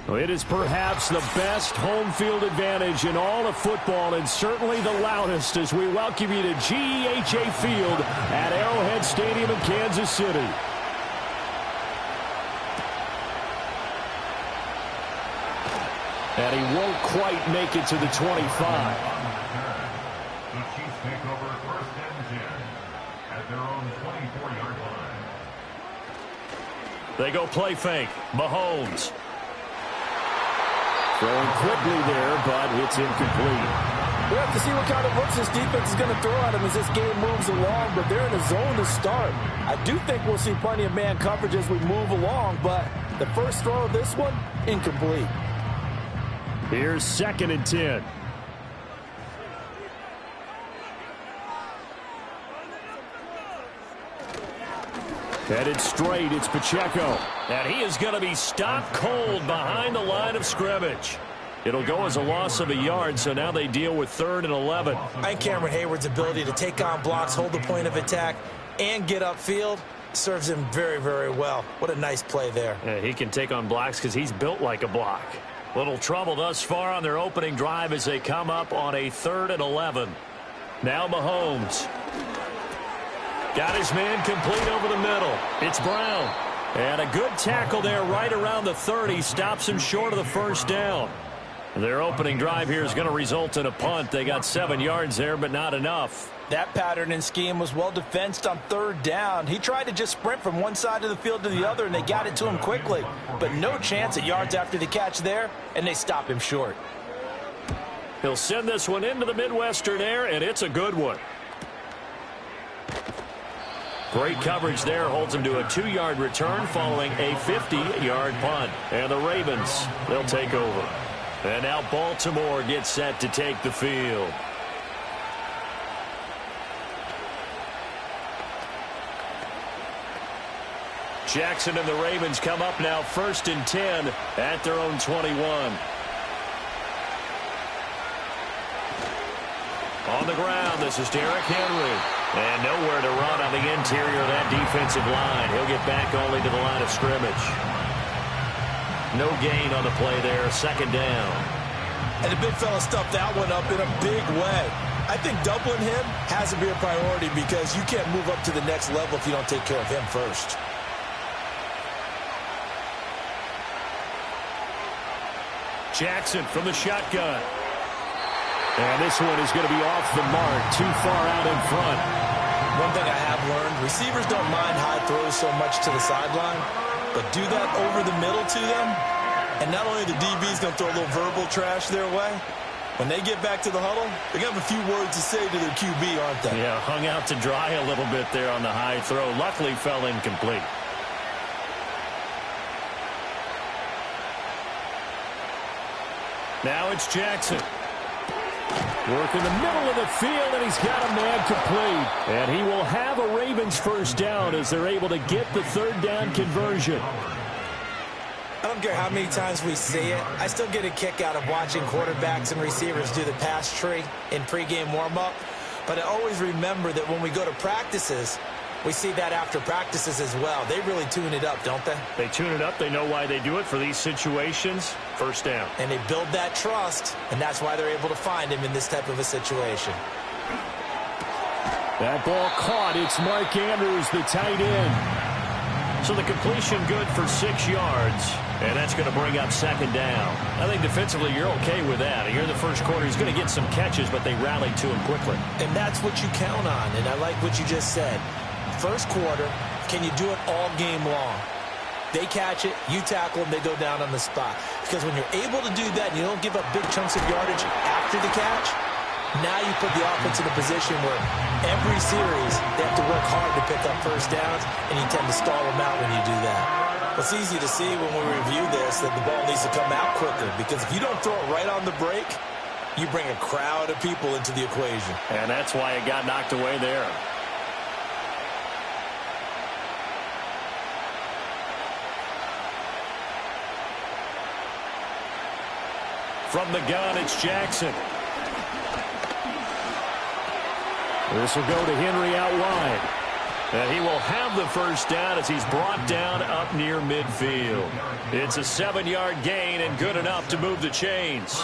It is perhaps the best home field advantage in all of football, and certainly the loudest, as we welcome you to GEHA Field at Arrowhead Stadium in Kansas City. And he won't quite make it to the 25. The Chiefs take over 1st and 10 at their own 24-yard line. They go play fake. Mahomes. Throwing quickly there, but it's incomplete. We have to see what kind of looks this defense is going to throw at him as this game moves along, but they're in a zone to start. I do think we'll see plenty of man coverage as we move along, but the first throw of this one, incomplete. Here's 2nd and 10. Headed straight, it's Pacheco. And he is going to be stopped cold behind the line of scrimmage. It'll go as a loss of a yard, so now they deal with 3rd and 11. I think Cameron Hayward's ability to take on blocks, hold the point of attack, and get upfield serves him very, very well. What a nice play there. Yeah, he can take on blocks because he's built like a block. Little trouble thus far on their opening drive as they come up on a 3rd and 11. Now Mahomes. Got his man complete over the middle. It's Brown. And a good tackle there right around the 30. Stops him short of the first down. Their opening drive here is going to result in a punt. They got 7 yards there, but not enough. That pattern and scheme was well defensed on 3rd down. He tried to just sprint from one side of the field to the other, and they got it to him quickly. But no chance at yards after the catch there, and they stop him short. He'll send this one into the Midwestern air, and it's a good one. Great coverage there, holds him to a 2-yard return following a 50-yard punt. And the Ravens, they'll take over. And now Baltimore gets set to take the field. Jackson and the Ravens come up now 1st and 10 at their own 21. On the ground, this is Derrick Henry. And nowhere to run on the interior of that defensive line. He'll get back only to the line of scrimmage. No gain on the play there, 2nd down. And the big fella stuffed that one up in a big way. I think doubling him has to be a priority because you can't move up to the next level if you don't take care of him first. Jackson from the shotgun. And this one is going to be off the mark, too far out in front. One thing I have learned, receivers don't mind high throws so much to the sideline, but do that over the middle to them, and not only the DB's going to throw a little verbal trash their way, when they get back to the huddle, they're going to have a few words to say to their QB, aren't they? Yeah, hung out to dry a little bit there on the high throw. Luckily fell incomplete. Now it's Jackson. Work in the middle of the field, and he's got a man complete. And he will have a Ravens first down as they're able to get the 3rd down conversion. I don't care how many times we see it. I still get a kick out of watching quarterbacks and receivers do the pass tree in pregame warm-up. But I always remember that when we go to practices, we see that after practices as well. They really tune it up, don't they? They tune it up. They know why they do it for these situations. First down. And they build that trust, and that's why they're able to find him in this type of a situation. That ball caught. It's Mark Andrews, the tight end. So the completion good for 6 yards, and that's going to bring up 2nd down. I think defensively you're okay with that. Here in the first quarter, he's going to get some catches, but they rallied to him quickly. And that's what you count on, and I like what you just said. First quarter, can you do it all game long? They catch it, you tackle them, they go down on the spot. Because when you're able to do that and you don't give up big chunks of yardage after the catch, now you put the offense in a position where every series they have to work hard to pick up first downs, and you tend to stall them out when you do that. It's easy to see when we review this that the ball needs to come out quicker, because if you don't throw it right on the break, you bring a crowd of people into the equation. And that's why it got knocked away there. From the gun, it's Jackson. This will go to Henry out wide. And he will have the first down as he's brought down up near midfield. It's a 7-yard gain and good enough to move the chains.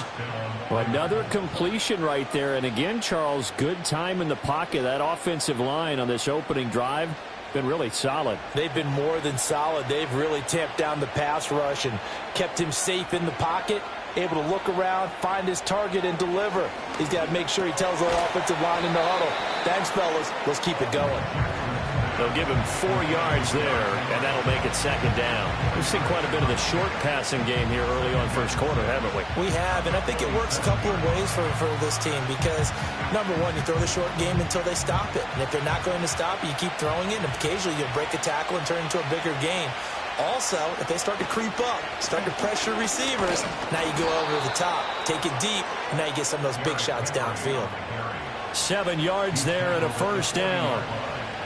Well, another completion right there. And again, Charles, good time in the pocket. That offensive line on this opening drive been really solid. They've been more than solid. They've really tamped down the pass rush and kept him safe in the pocket, able to look around, find his target, and deliver. He's got to make sure he tells the offensive line in the huddle, thanks, fellas, let's keep it going. They'll give him 4 yards there, and that'll make it second down. We've seen quite a bit of the short passing game here early on first quarter, haven't we? We have, and I think it works a couple of ways for this team because, number one, you throw the short game until they stop it. And if they're not going to stop it, you keep throwing it, and occasionally you'll break a tackle and turn it into a bigger gain. Also, if they start to creep up, start to pressure receivers, now you go over the top, take it deep, and now you get some of those big shots downfield. 7 yards there and a first down.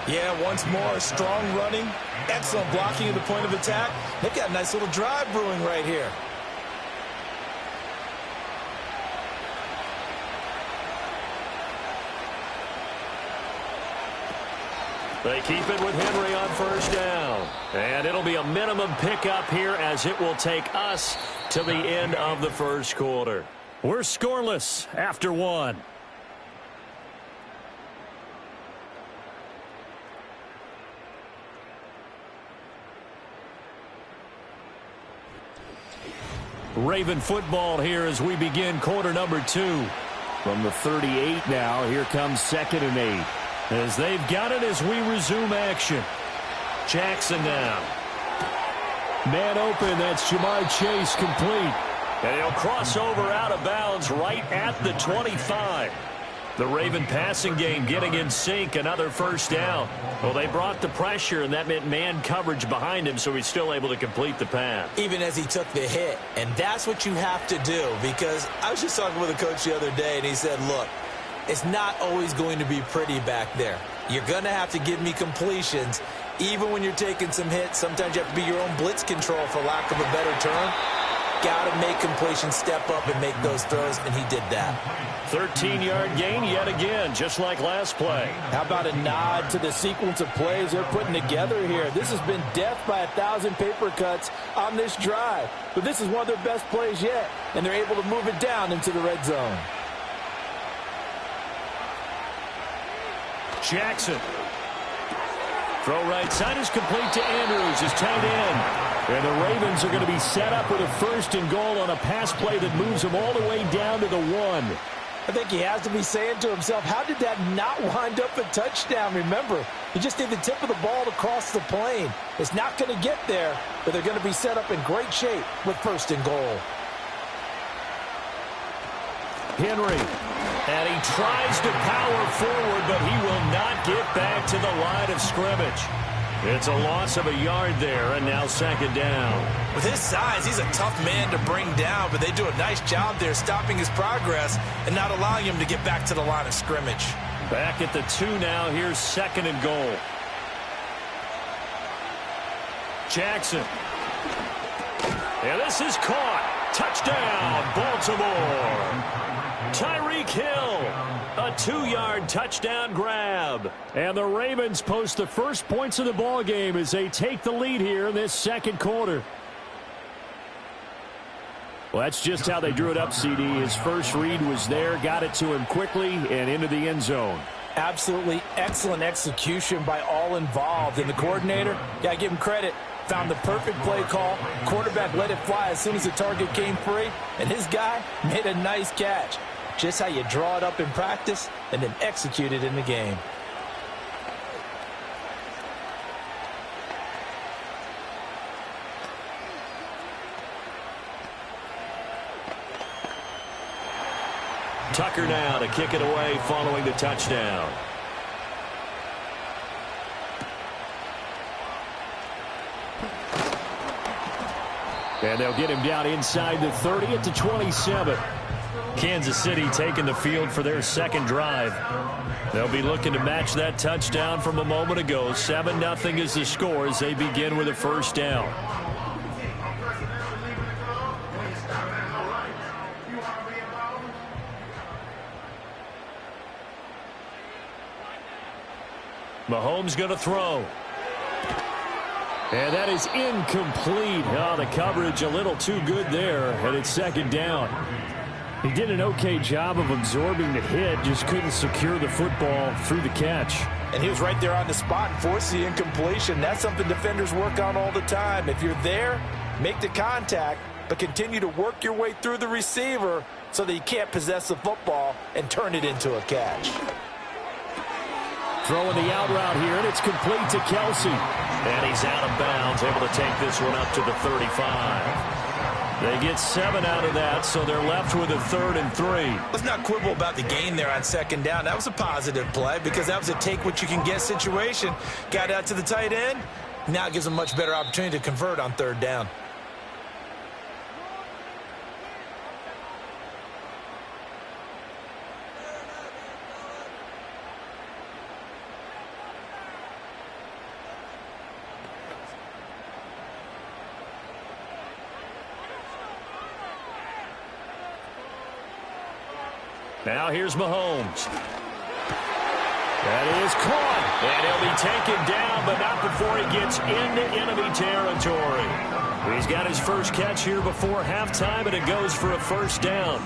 Yeah, once more, strong running, excellent blocking at the point of attack. They've got a nice little drive brewing right here. They keep it with Henry on first down. And it'll be a minimum pickup here as it will take us to the end of the first quarter. We're scoreless after 1. Raven football here as we begin quarter number 2. From the 38 now, here comes 2nd and 8. As they've got it as we resume action. Jackson now. Man open, that's Jamar Chase complete. And he'll cross over out of bounds right at the 25. The Raven passing game getting in sync, another first down. Well, they brought the pressure, and that meant man coverage behind him, so he's still able to complete the pass. Even as he took the hit, and that's what you have to do, because I was just talking with a coach the other day, and he said, look, it's not always going to be pretty back there. You're going to have to give me completions, even when you're taking some hits. Sometimes you have to be your own blitz control, for lack of a better term. Got to make completions, step up and make those throws, and he did that. 13-yard gain yet again, just like last play. How about a nod to the sequence of plays they're putting together here? This has been death by 1,000 paper cuts on this drive. But this is one of their best plays yet, and they're able to move it down into the red zone. Jackson. Throw right side is complete to Andrews, his tight end. And the Ravens are going to be set up with a 1st and goal on a pass play that moves them all the way down to the 1. I think he has to be saying to himself, how did that not wind up a touchdown? Remember, he just did the tip of the ball to cross the plane. It's not going to get there, but they're going to be set up in great shape with 1st and goal. Henry. And he tries to power forward, but he will not get back to the line of scrimmage. It's a loss of a yard there, and now 2nd down. With his size, he's a tough man to bring down, but they do a nice job there stopping his progress and not allowing him to get back to the line of scrimmage. Back at the 2 now. Here's 2nd and goal. Jackson. And this is caught. Touchdown, Baltimore. Tyreek Hill, a 2-yard touchdown grab. And the Ravens post the first points of the ball game as they take the lead here in this 2nd quarter. Well, that's just how they drew it up, CD. His first read was there, got it to him quickly, and into the end zone. Absolutely excellent execution by all involved. And the coordinator, got to give him credit, found the perfect play call. Quarterback let it fly as soon as the target came free, and his guy made a nice catch. Just how you draw it up in practice and then execute it in the game. Tucker now to kick it away following the touchdown. And they'll get him down inside the 30 at the 27. Kansas City taking the field for their second drive. They'll be looking to match that touchdown from a moment ago. 7-0 is the score as they begin with a first down. Mahomes going to throw. And that is incomplete. Oh, the coverage a little too good there, and it's second down. He did an okay job of absorbing the hit, just couldn't secure the football through the catch. And he was right there on the spot and forced the incompletion. That's something defenders work on all the time. If you're there, make the contact, but continue to work your way through the receiver so that you can't possess the football and turn it into a catch. Throwing the out route here, and it's complete to Kelsey. And he's out of bounds, able to take this one up to the 35. They get 7 out of that, so they're left with a 3rd and 3. Let's not quibble about the gain there on second down. That was a positive play because that was a take-what-you-can-get situation. Got out to the tight end. Now it gives them a much better opportunity to convert on 3rd down. Now here's Mahomes. That is caught. And he'll be taken down, but not before he gets into enemy territory. He's got his first catch here before halftime, and it goes for a first down.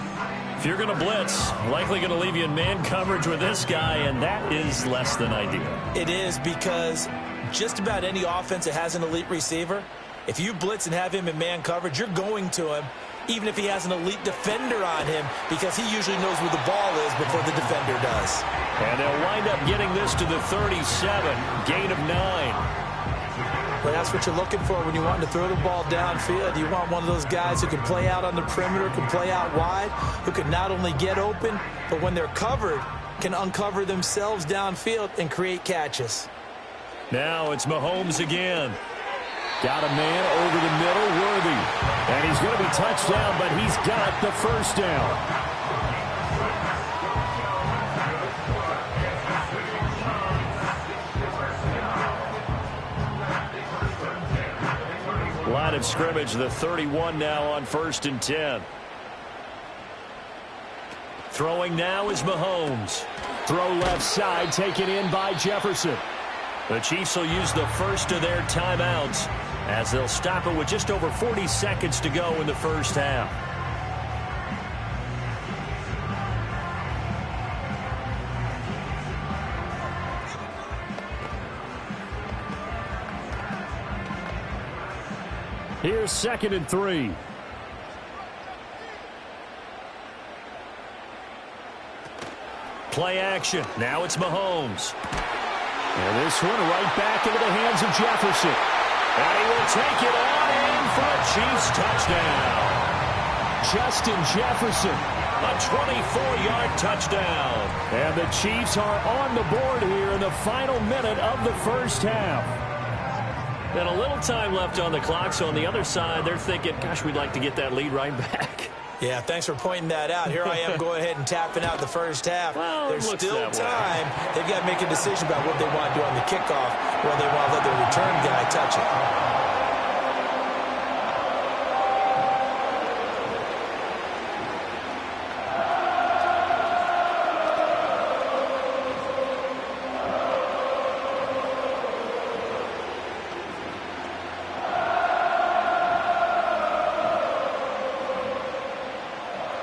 If you're going to blitz, likely going to leave you in man coverage with this guy, and that is less than ideal. It is because just about any offense that has an elite receiver, if you blitz and have him in man coverage, you're going to him, even if he has an elite defender on him, because he usually knows where the ball is before the defender does. And they'll wind up getting this to the 37, gain of 9. Well, that's what you're looking for when you want to throw the ball downfield. You want one of those guys who can play out on the perimeter, can play out wide, who can not only get open, but when they're covered, can uncover themselves downfield and create catches. Now it's Mahomes again. Got a man over the middle, Worthy. And he's going to be touched down, but he's got the first down. Line of scrimmage, the 31 now on 1st and 10. Throwing now is Mahomes. Throw left side, taken in by Jefferson. The Chiefs will use the first of their timeouts as they'll stop it with just over 40 seconds to go in the first half. Here's 2nd and 3. Play action. Now it's Mahomes. And this one right back into the hands of Jefferson. And he will take it on in for a Chiefs touchdown. Justin Jefferson, a 24-yard touchdown. And the Chiefs are on the board here in the final minute of the first half. And a little time left on the clock, so on the other side, they're thinking, gosh, we'd like to get that lead right back. Yeah, thanks for pointing that out. Here I am going ahead and tapping out the first half. Well, there's still time. They've got to make a decision about what they want to do on the kickoff, whether they want to let their return guy touch it.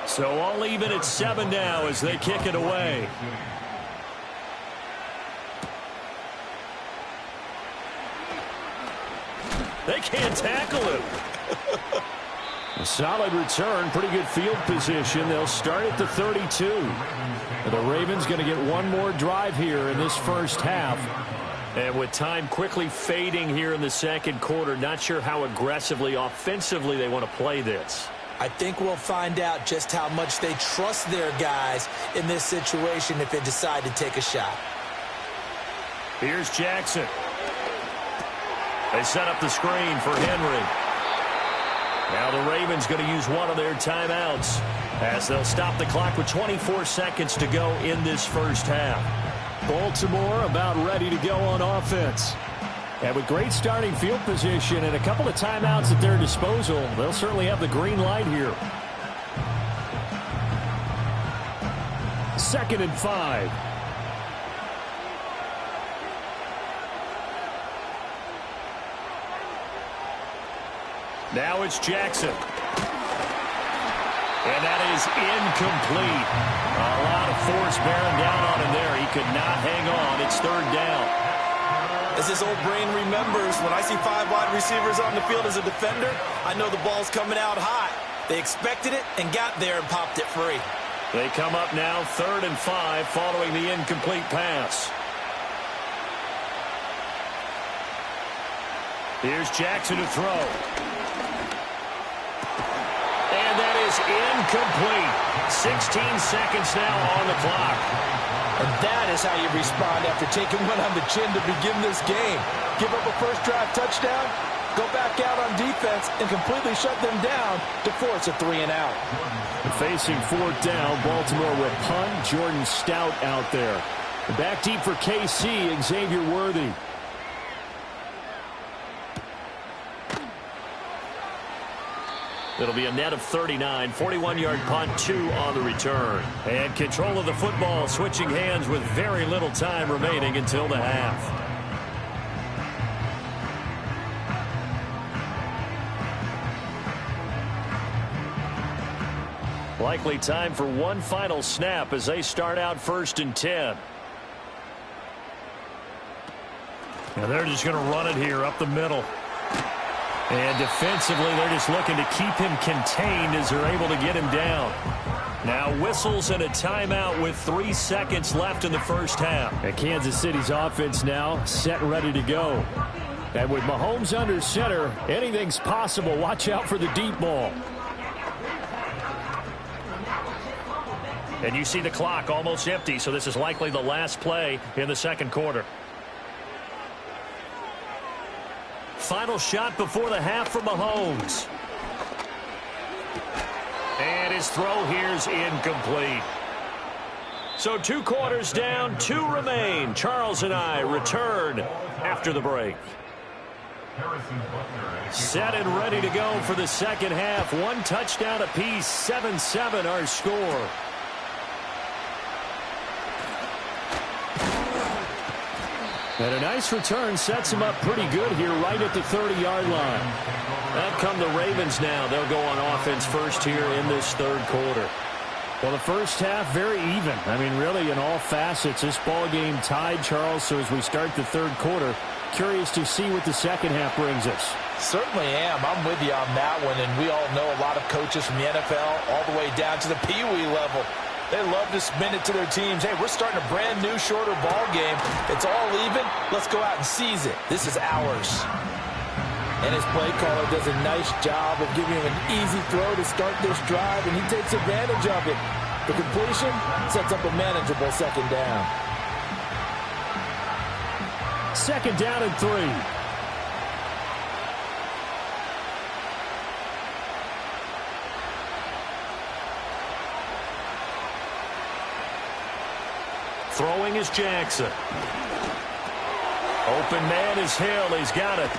So all even at 7 now as they kick it away. They can't tackle him. A solid return, pretty good field position. They'll start at the 32. The Ravens going to get one more drive here in this first half. And with time quickly fading here in the second quarter, not sure how aggressively, offensively they want to play this. I think we'll find out just how much they trust their guys in this situation if they decide to take a shot. Here's Jackson. They set up the screen for Henry. Now the Ravens going to use one of their timeouts as they'll stop the clock with 24 seconds to go in this first half. Baltimore about ready to go on offense. And with great starting field position and a couple of timeouts at their disposal, they'll certainly have the green light here. 2nd and 5. Now it's Jackson. And that is incomplete. A lot of force bearing down on him there. He could not hang on. It's 3rd down. As his old brain remembers, when I see 5 wide receivers on the field as a defender, I know the ball's coming out hot. They expected it and got there and popped it free. They come up now 3rd and 5 following the incomplete pass. Here's Jackson to throw. And that is incomplete. 16 seconds now on the clock. And that is how you respond after taking one on the chin to begin this game. Give up a first drive touchdown, go back out on defense, and completely shut them down to force a 3-and-out. Facing 4th down, Baltimore will punt. Jordan Stout out there. Back deep for KC, Xavier Worthy. It'll be a net of 39, 41-yard punt, 2 on the return. And control of the football, switching hands with very little time remaining until the half. Likely time for one final snap as they start out 1st and 10. And they're just going to run it here up the middle. And defensively, they're just looking to keep him contained as they're able to get him down. Now whistles and a timeout with 3 seconds left in the first half. And Kansas City's offense now set and ready to go. And with Mahomes under center, anything's possible. Watch out for the deep ball. And you see the clock almost empty, so this is likely the last play in the second quarter. Final shot before the half for Mahomes. And his throw here's incomplete. So 2 quarters down, 2 remain. Charles and I return after the break. Set and ready to go for the second half. 1 touchdown apiece, 7-7 our score. And a nice return sets him up pretty good here right at the 30-yard line. Out come the Ravens now. They'll go on offense first here in this third quarter. Well, the first half, very even. I mean, really, in all facets, this ball game tied, Charles. So as we start the third quarter, curious to see what the second half brings us. Certainly am. I'm with you on that one. And we all know a lot of coaches from the NFL all the way down to the Pee Wee level. They love to spin it to their teams. Hey, we're starting a brand new, shorter ball game. It's all even. Let's go out and seize it. This is ours. And his play caller does a nice job of giving him an easy throw to start this drive, and he takes advantage of it. The completion sets up a manageable second down. 2nd down and 3. Throwing is Jackson. Open man is Hill. He's got it.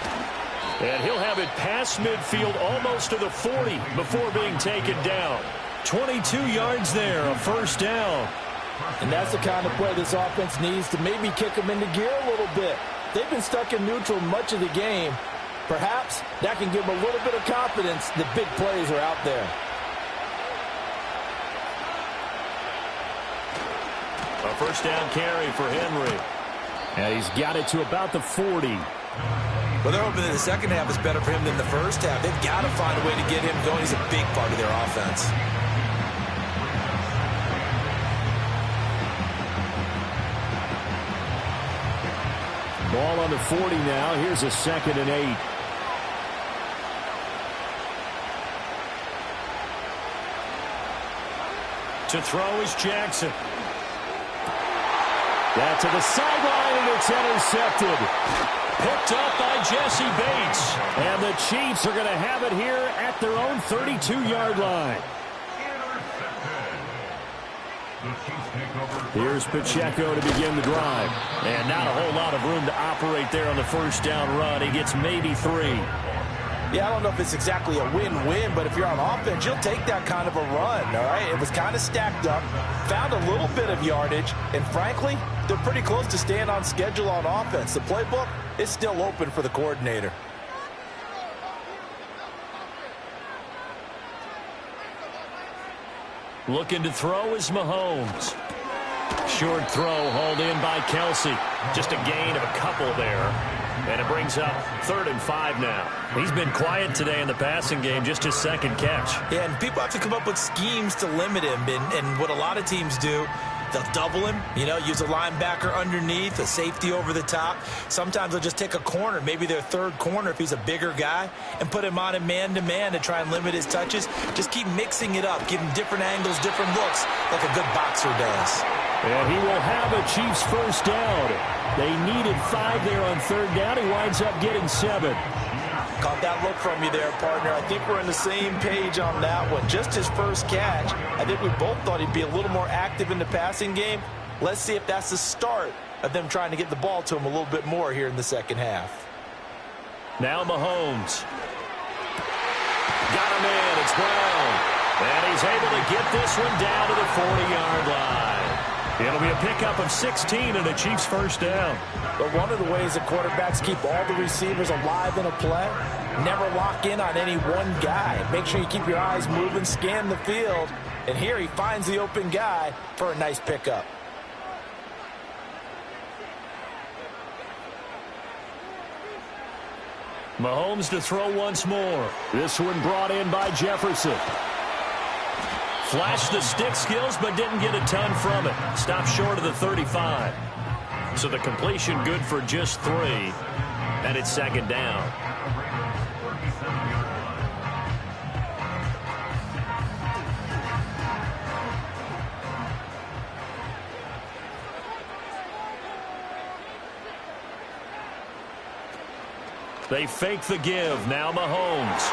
And he'll have it past midfield almost to the 40 before being taken down. 22 yards there, a first down. And that's the kind of play this offense needs to maybe kick them into gear a little bit. They've been stuck in neutral much of the game. Perhaps that can give them a little bit of confidence that big plays are out there. A first down carry for Henry. And he's got it to about the 40. Well, they're hoping that the second half is better for him than the first half. They've got to find a way to get him going. He's a big part of their offense. Ball on the 40 now. Here's a 2nd and 8. To throw is Jackson. That to the sideline, and it's intercepted. Picked up by Jesse Bates. And the Chiefs are going to have it here at their own 32-yard line. Here's Pacheco to begin the drive. And not a whole lot of room to operate there on the first down run. He gets maybe 3. Yeah, I don't know if it's exactly a win-win, but if you're on offense, you'll take that kind of a run, all right? It was kind of stacked up, found a little bit of yardage, and frankly, they're pretty close to staying on schedule on offense. The playbook is still open for the coordinator. Looking to throw is Mahomes. Short throw hauled in by Kelsey. Just a gain of a couple there. And it brings up 3rd and 5 now. He's been quiet today in the passing game, just his second catch. Yeah, and people have to come up with schemes to limit him. And what a lot of teams do, they'll double him, use a linebacker underneath, a safety over the top. Sometimes they'll just take a corner, maybe their third corner if he's a bigger guy, and put him on a man-to-man to try and limit his touches. Just keep mixing it up, give him different angles, different looks, like a good boxer does. And he will have a Chiefs first down. They needed 5 there on 3rd down. He winds up getting 7. Caught that look from you there, partner. I think we're on the same page on that one. Just his first catch. I think we both thought he'd be a little more active in the passing game. Let's see if that's the start of them trying to get the ball to him a little bit more here in the second half. Now Mahomes. Got him in. It's Brown. And he's able to get this one down to the 40-yard line. It'll be a pickup of 16 and a Chiefs first down. But one of the ways that quarterbacks keep all the receivers alive in a play, never lock in on any one guy. Make sure you keep your eyes moving, scan the field. And here he finds the open guy for a nice pickup. Mahomes to throw once more. This one brought in by Jefferson. Flashed the stick skills, but didn't get a ton from it. Stopped short of the 35. So the completion good for just 3. And it's 2nd down. They fake the give. Now Mahomes.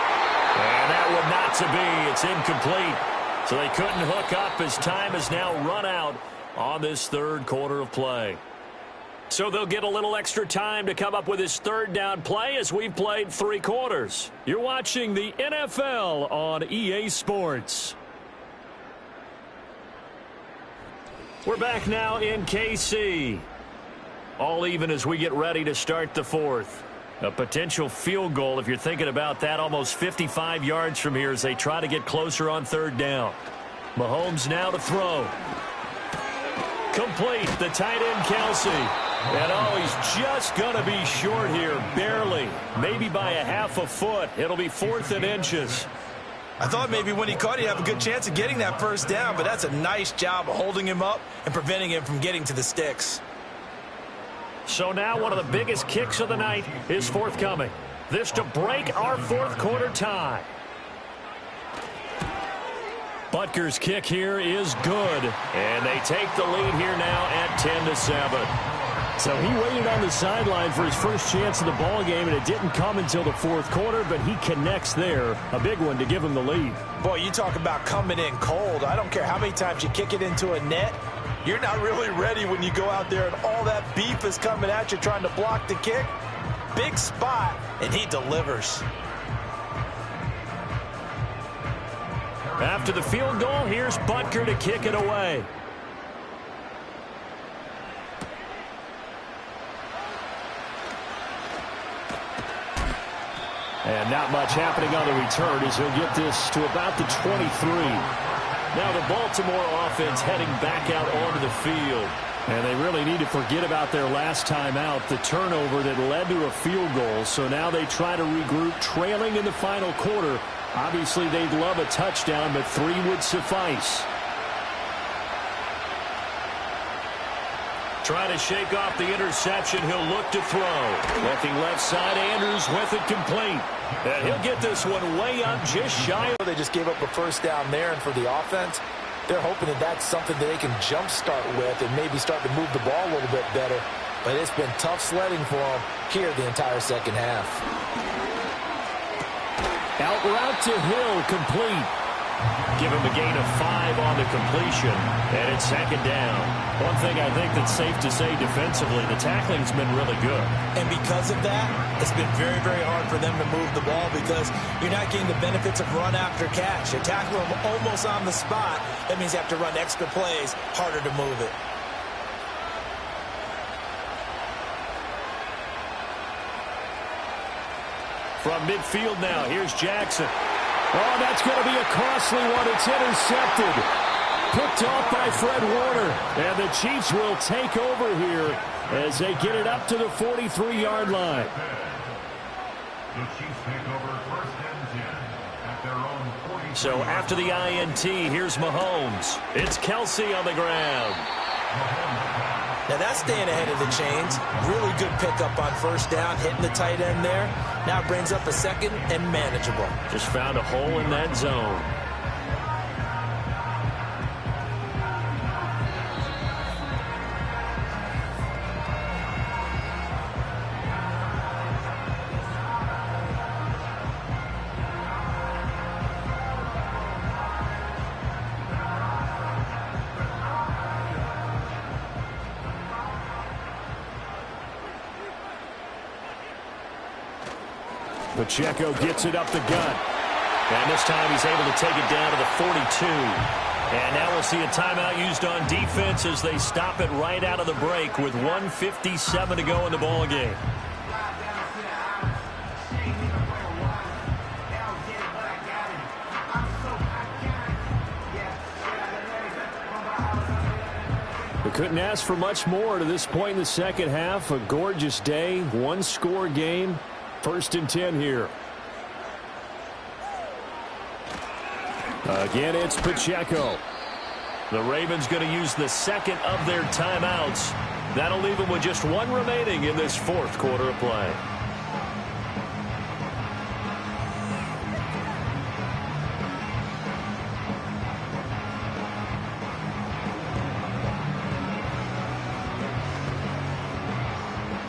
And that one not to be. It's incomplete. So they couldn't hook up as time has now run out on this 3rd quarter of play. So they'll get a little extra time to come up with his 3rd down play as we've played 3 quarters. You're watching the NFL on EA Sports. We're back now in KC. All even as we get ready to start the 4th. A potential field goal, if you're thinking about that, almost 55 yards from here as they try to get closer on 3rd down. Mahomes now to throw. Complete, the tight end Kelsey. And he's just going to be short here, barely. Maybe by a half a foot. It'll be 4th and inches. I thought maybe when he caught, he'd have a good chance of getting that first down, but that's a nice job of holding him up and preventing him from getting to the sticks. So now one of the biggest kicks of the night is forthcoming. This to break our 4th quarter tie. Butker's kick here is good. And they take the lead here now at 10-7. So he waited on the sideline for his first chance of the ball game, and it didn't come until the 4th quarter, but he connects there. A big one to give him the lead. Boy, you talk about coming in cold. I don't care how many times you kick it into a net. You're not really ready when you go out there and all that beef is coming at you trying to block the kick. Big spot, and he delivers. After the field goal, here's Butker to kick it away. And not much happening on the return as he'll get this to about the 23. Now the Baltimore offense heading back out onto the field. And they really need to forget about their last time out, the turnover that led to a field goal. So now they try to regroup, trailing in the final quarter. Obviously, they'd love a touchdown, but 3 would suffice. Trying to shake off the interception. He'll look to throw. Looking left side, Andrews with it complete. And he'll get this one way up just shy. They just gave up a first down there, and for the offense, They're hoping that that's something that they can jumpstart with and maybe start to move the ball a little bit better. But it's been tough sledding for them here the entire second half. Out route to Hill, complete. Give him a gain of 5 on the completion, and it's second down. One thing I think that's safe to say defensively, the tackling's been really good. And because of that, it's been very, very hard for them to move the ball because you're not getting the benefits of run after catch. You tackle them almost on the spot. That means you have to run extra plays, harder to move it. From midfield now, here's Jackson. Oh, that's going to be a costly one. It's intercepted. Picked off by Fred Warner. And the Chiefs will take over here as they get it up to the 43-yard line. The Chiefs take over first and 10 at their own 43. So after the INT, here's Mahomes. It's Kelsey on the ground. Now that's staying ahead of the chains. Really good pickup on first down, hitting the tight end there. Now brings up a second and manageable. Just found a hole in that zone. Pacheco gets it up the gut. And this time he's able to take it down to the 42. And now we'll see a timeout used on defense as they stop it right out of the break with 1:57 to go in the ball game. We couldn't ask for much more to this point in the second half. A gorgeous day, one-score game. First and 10 here. Again, it's Pacheco. The Ravens going to use the second of their timeouts. That'll leave them with just one remaining in this fourth quarter of play.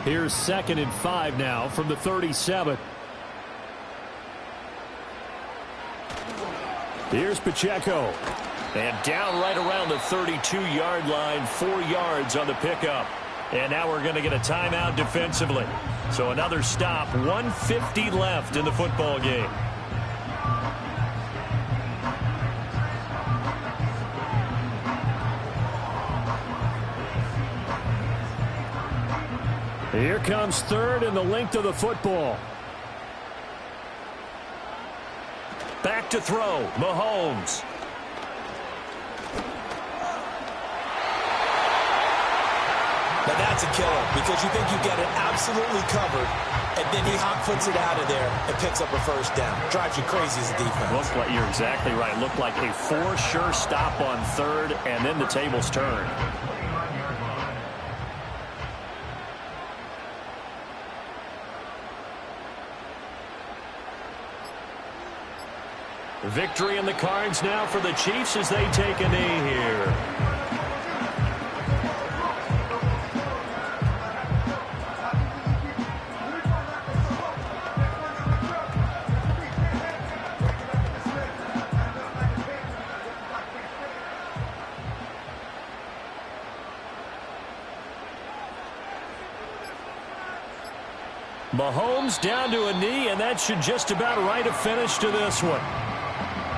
Here's 2nd and 5 now from the 37. Here's Pacheco. And down right around the 32-yard line, 4 yards on the pickup. And now we're going to get a timeout defensively. So another stop, 1:50 left in the football game. Here comes third and the length of the football. Back to throw, Mahomes. Now that's a killer because you think you've got it absolutely covered, and then he hot-foots it out of there and picks up a first down. Drives you crazy as a defense. Looks like you're exactly right. Looked like a for-sure stop on third, and then the tables turn. Victory in the cards now for the Chiefs as they take a knee here. Mahomes down to a knee, and that should just about write a finish to this one.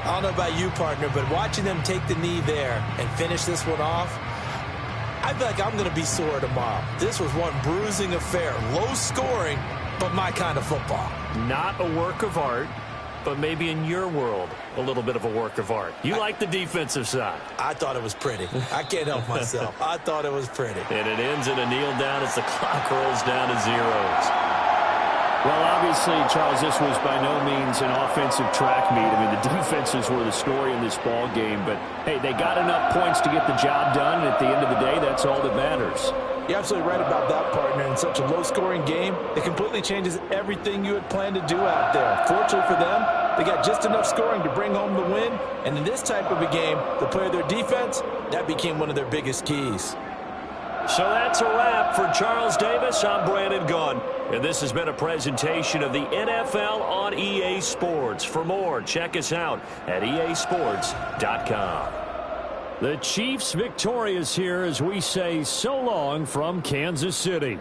I don't know about you, partner, but watching them take the knee there and finish this one off, I feel like I'm going to be sore tomorrow. This was one bruising affair. Low scoring, but my kind of football. Not a work of art, but maybe in your world, a little bit of a work of art. You like the defensive side. I thought it was pretty. I can't help myself. I thought it was pretty. And it ends in a kneel down as the clock rolls down to zeros. Well, obviously, Charles, this was by no means an offensive track meet. I mean, the defenses were the story in this ball game. But, hey, they got enough points to get the job done. And at the end of the day, that's all that matters. You're absolutely right about that, partner. In such a low-scoring game, it completely changes everything you had planned to do out there. Fortunately for them, They got just enough scoring to bring home the win, and in this type of a game, to play their defense, that became one of their biggest keys. So that's a wrap for Charles Davis. I'm Brandon Gaudin, and this has been a presentation of the NFL on EA Sports. For more, check us out at easports.com. The Chiefs victorious here as we say so long from Kansas City.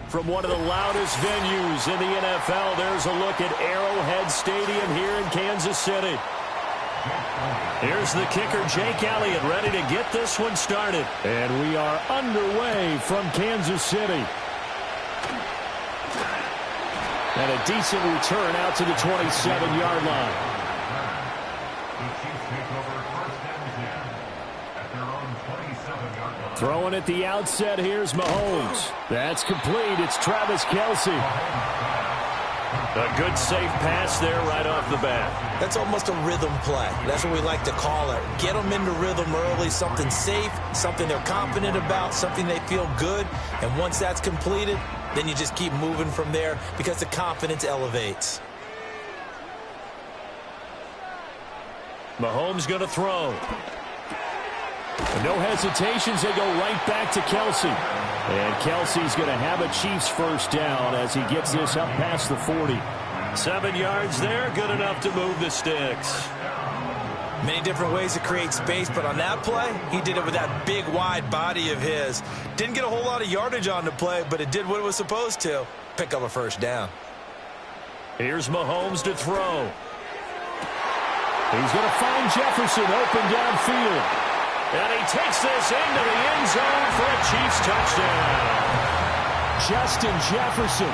From one of the loudest venues in the NFL, there's a look at Arrowhead Stadium here in Kansas City. Here's the kicker, Jake Elliott, ready to get this one started. And we are underway from Kansas City. And a decent return out to the 27-yard line. Throwing at the outset, here's Mahomes. That's complete. It's Travis Kelce. A good, safe pass there right off the bat. That's almost a rhythm play. That's what we like to call it. Get them into rhythm early, something safe, something they're confident about, something they feel good. And once that's completed, then you just keep moving from there because the confidence elevates. Mahomes going to throw. No hesitations, they go right back to Kelce. And Kelce's going to have a Chiefs first down as he gets this up past the 40. 7 yards there, good enough to move the sticks. Many different ways to create space, but on that play, he did it with that big, wide body of his. Didn't get a whole lot of yardage on the play, but it did what it was supposed to. Pick up a first down. Here's Mahomes to throw. He's going to find Jefferson open downfield. And he takes this into the end zone for a Chiefs touchdown. Justin Jefferson,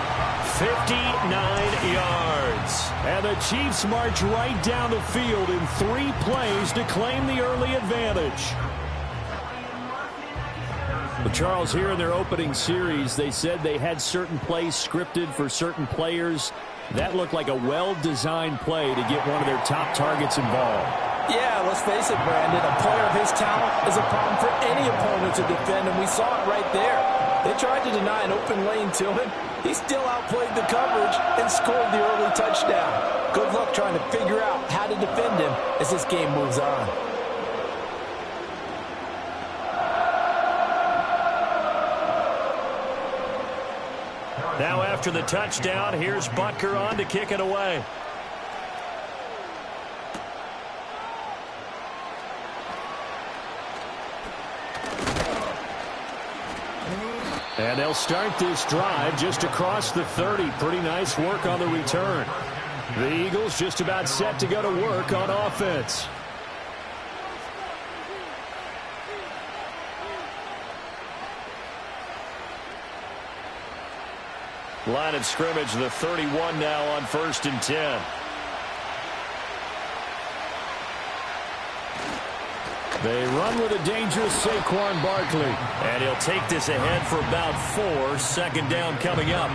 59 yards. And the Chiefs march right down the field in 3 plays to claim the early advantage. But Charles, here in their opening series, they said they had certain plays scripted for certain players. That looked like a well-designed play to get one of their top targets involved. Yeah, let's face it, Brandon. A player of his talent is a problem for any opponent to defend, and we saw it right there. They tried to deny an open lane to him. He still outplayed the coverage and scored the early touchdown. Good luck trying to figure out how to defend him as this game moves on. Now after the touchdown, here's Butker on to kick it away. And they'll start this drive just across the 30. Pretty nice work on the return. The Eagles just about set to go to work on offense. Line of scrimmage, the 31 now on 1st and 10. They run with a dangerous Saquon Barkley. And he'll take this ahead for about 4. Second down coming up.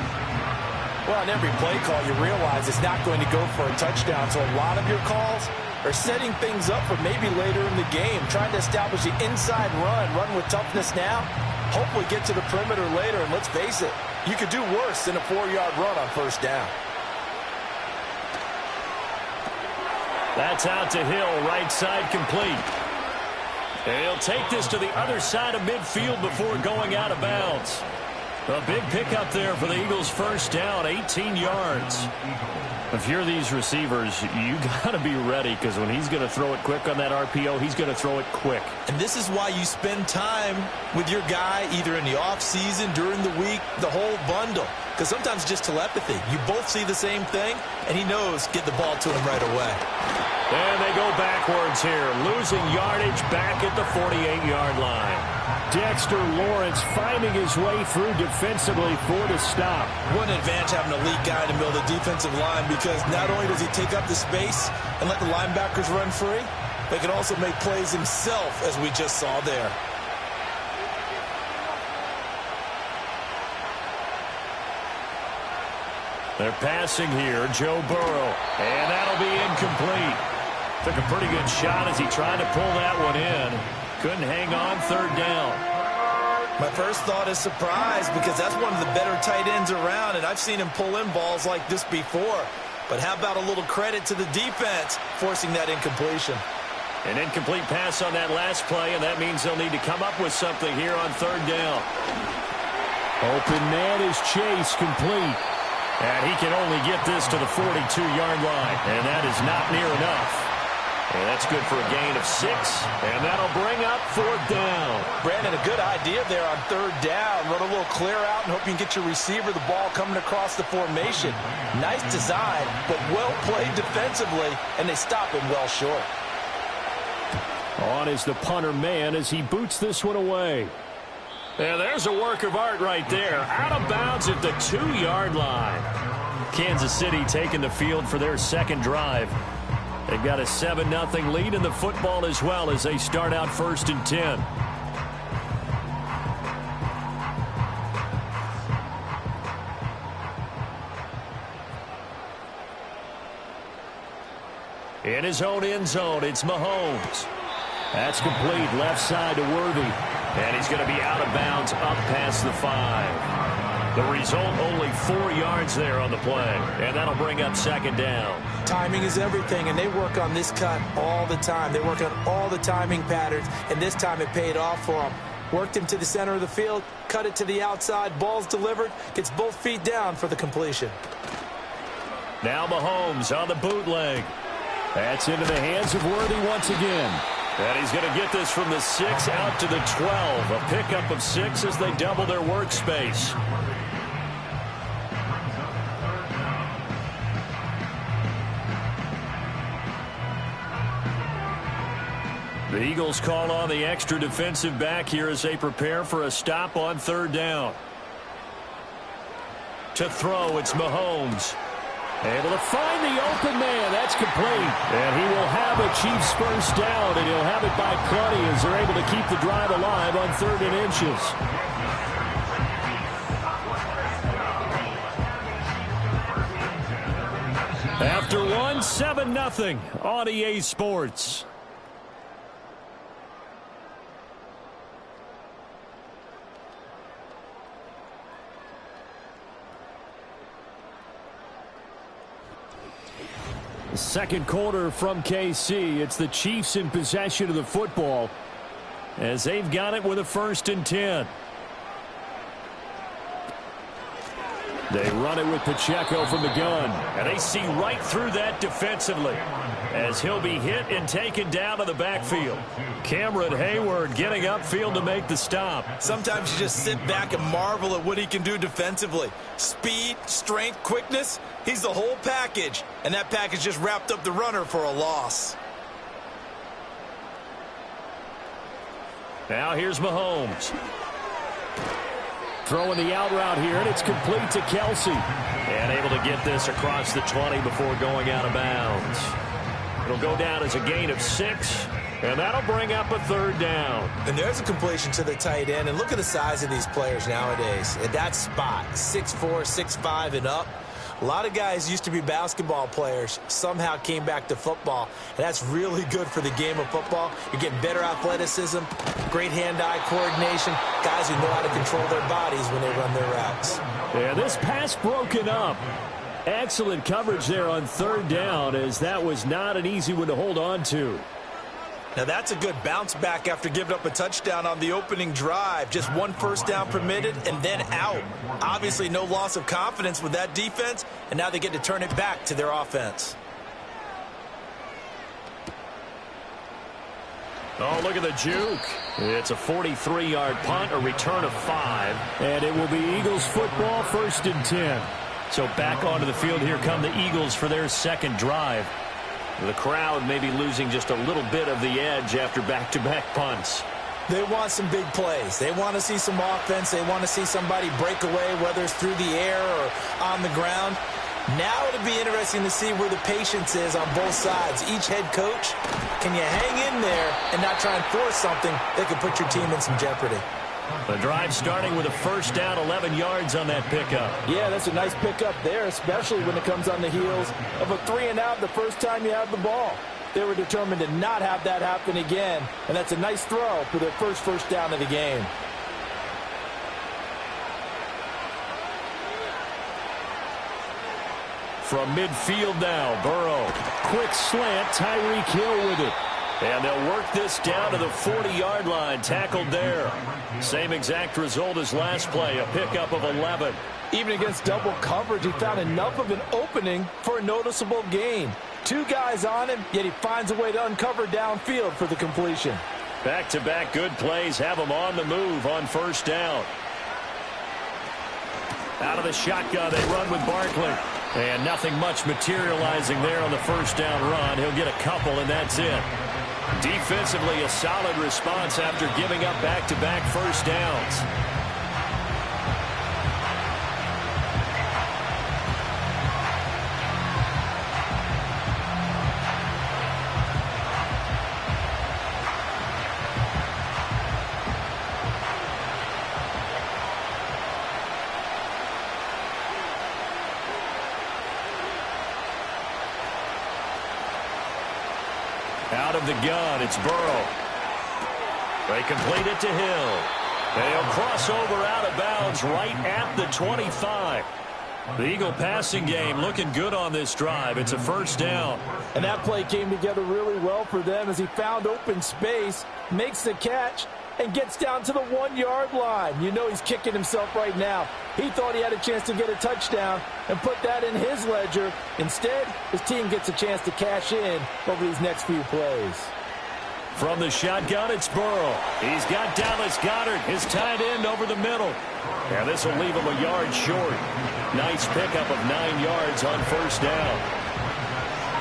Well, on every play call, you realize it's not going to go for a touchdown. So a lot of your calls are setting things up for maybe later in the game, trying to establish the inside run with toughness now. Hopefully get to the perimeter later, and let's face it, you could do worse than a 4-yard run on first down. That's out to Hill, right side complete. And he'll take this to the other side of midfield before going out of bounds. A big pickup there for the Eagles' first down, 18 yards. If you're these receivers, you got to be ready, because when he's going to throw it quick on that RPO, he's going to throw it quick. And this is why you spend time with your guy either in the offseason, during the week, the whole bundle. Because sometimes just telepathy. You both see the same thing, and he knows get the ball to him right away. And they go backwards here, losing yardage back at the 48-yard line. Dexter Lawrence finding his way through defensively for the stop. What an advantage having an elite guy in the middle of the defensive line, because not only does he take up the space and let the linebackers run free, but he can also make plays himself, as we just saw there. They're passing here, Joe Burrow, and that'll be incomplete. Took a pretty good shot as he tried to pull that one in. Couldn't hang on, third down. My first thought is surprise, because that's one of the better tight ends around, and I've seen him pull in balls like this before. But how about a little credit to the defense forcing that incompletion? An incomplete pass on that last play, and that means they'll need to come up with something here on third down. Open man is Chase, complete. And he can only get this to the 42-yard line, and that is not near enough. And that's good for a gain of 6, and that'll bring up 4th down. Brandon, a good idea there on 3rd down. Run a little clear out and hope you can get your receiver the ball coming across the formation. Nice design, but well played defensively, and they stop him well short. On is the punter man as he boots this one away. And there's a work of art right there. Out of bounds at the 2-yard line. Kansas City taking the field for their 2nd drive. They've got a 7-0 lead in the football as well as they start out 1st and 10. In his own end zone, it's Mahomes. That's complete, left side to Worthy. And he's going to be out of bounds up past the 5. The result, only 4 yards there on the play. And that'll bring up 2nd down. Timing is everything, and they work on this cut all the time. They work on all the timing patterns, and this time it paid off for them. Worked him to the center of the field, cut it to the outside, ball's delivered, gets both feet down for the completion. Now Mahomes on the bootleg. That's into the hands of Worthy once again. And he's going to get this from the 6 out to the 12. A pickup of 6 as they double their workspace. The Eagles call on the extra defensive back here as they prepare for a stop on 3rd down. To throw, it's Mahomes. Able to find the open man. That's complete. And he will have a Chiefs first down, and he'll have it by plenty as they're able to keep the drive alive on 3rd and inches. After one, 7-0 on EA Sports. Second quarter from KC. It's the Chiefs in possession of the football as they've got it with a 1st and 10. They run it with Pacheco from the gun. And they see right through that defensively as he'll be hit and taken down to the backfield. Cameron Hayward getting upfield to make the stop. Sometimes you just sit back and marvel at what he can do defensively. Speed, strength, quickness, he's the whole package. And that package just wrapped up the runner for a loss. Now here's Mahomes. Throwing the out route here, and it's complete to Kelsey. And able to get this across the 20 before going out of bounds. It'll go down as a gain of 6, and that'll bring up a 3rd down. And there's a completion to the tight end, and look at the size of these players nowadays. At that spot, 6'4", 6'5", and up. A lot of guys used to be basketball players, somehow came back to football, and that's really good for the game of football. You're getting better athleticism, great hand-eye coordination, guys who know how to control their bodies when they run their routes. Yeah, this pass broken up. Excellent coverage there on 3rd down, as that was not an easy one to hold on to. Now that's a good bounce back after giving up a touchdown on the opening drive. Just 1 first down permitted and then out. Obviously no loss of confidence with that defense, and now they get to turn it back to their offense. Oh, look at the juke. It's a 43-yard punt, a return of 5. And it will be Eagles football, 1st and 10. So back onto the field here come the Eagles for their 2nd drive. The crowd may be losing just a little bit of the edge after back-to-back punts. They want some big plays. They want to see some offense. They want to see somebody break away, whether it's through the air or on the ground. Now it'll be interesting to see where the patience is on both sides. Each head coach, can you hang in there and not try and force something that could put your team in some jeopardy? The drive starting with a 1st down, 11 yards on that pickup. Yeah, that's a nice pickup there, especially when it comes on the heels of a 3-and-out the first time you have the ball. They were determined to not have that happen again, and that's a nice throw for their first down of the game. From midfield now, Burrow. Quick slant, Tyreek Hill with it. And they'll work this down to the 40-yard line, tackled there. Same exact result as last play, a pickup of 11. Even against double coverage, he found enough of an opening for a noticeable gain. Two guys on him, yet he finds a way to uncover downfield for the completion. Back-to-back good plays have him on the move on first down. Out of the shotgun, they run with Barkley. And nothing much materializing there on the first down run. He'll get a couple, and that's it. Defensively, a solid response after giving up back-to-back first downs. Out of the gun, it's Burrow. They complete it to Hill. And he'll cross over out of bounds right at the 25. The Eagle passing game looking good on this drive. It's a first down. And that play came together really well for them as he found open space, makes the catch, and gets down to the 1-yard line. You know he's kicking himself right now. He thought he had a chance to get a touchdown and put that in his ledger. Instead, his team gets a chance to cash in over these next few plays. From the shotgun, it's Burrow. He's got Dallas Goedert, his tight end, over the middle. And this will leave him a yard short. Nice pickup of 9 yards on first down.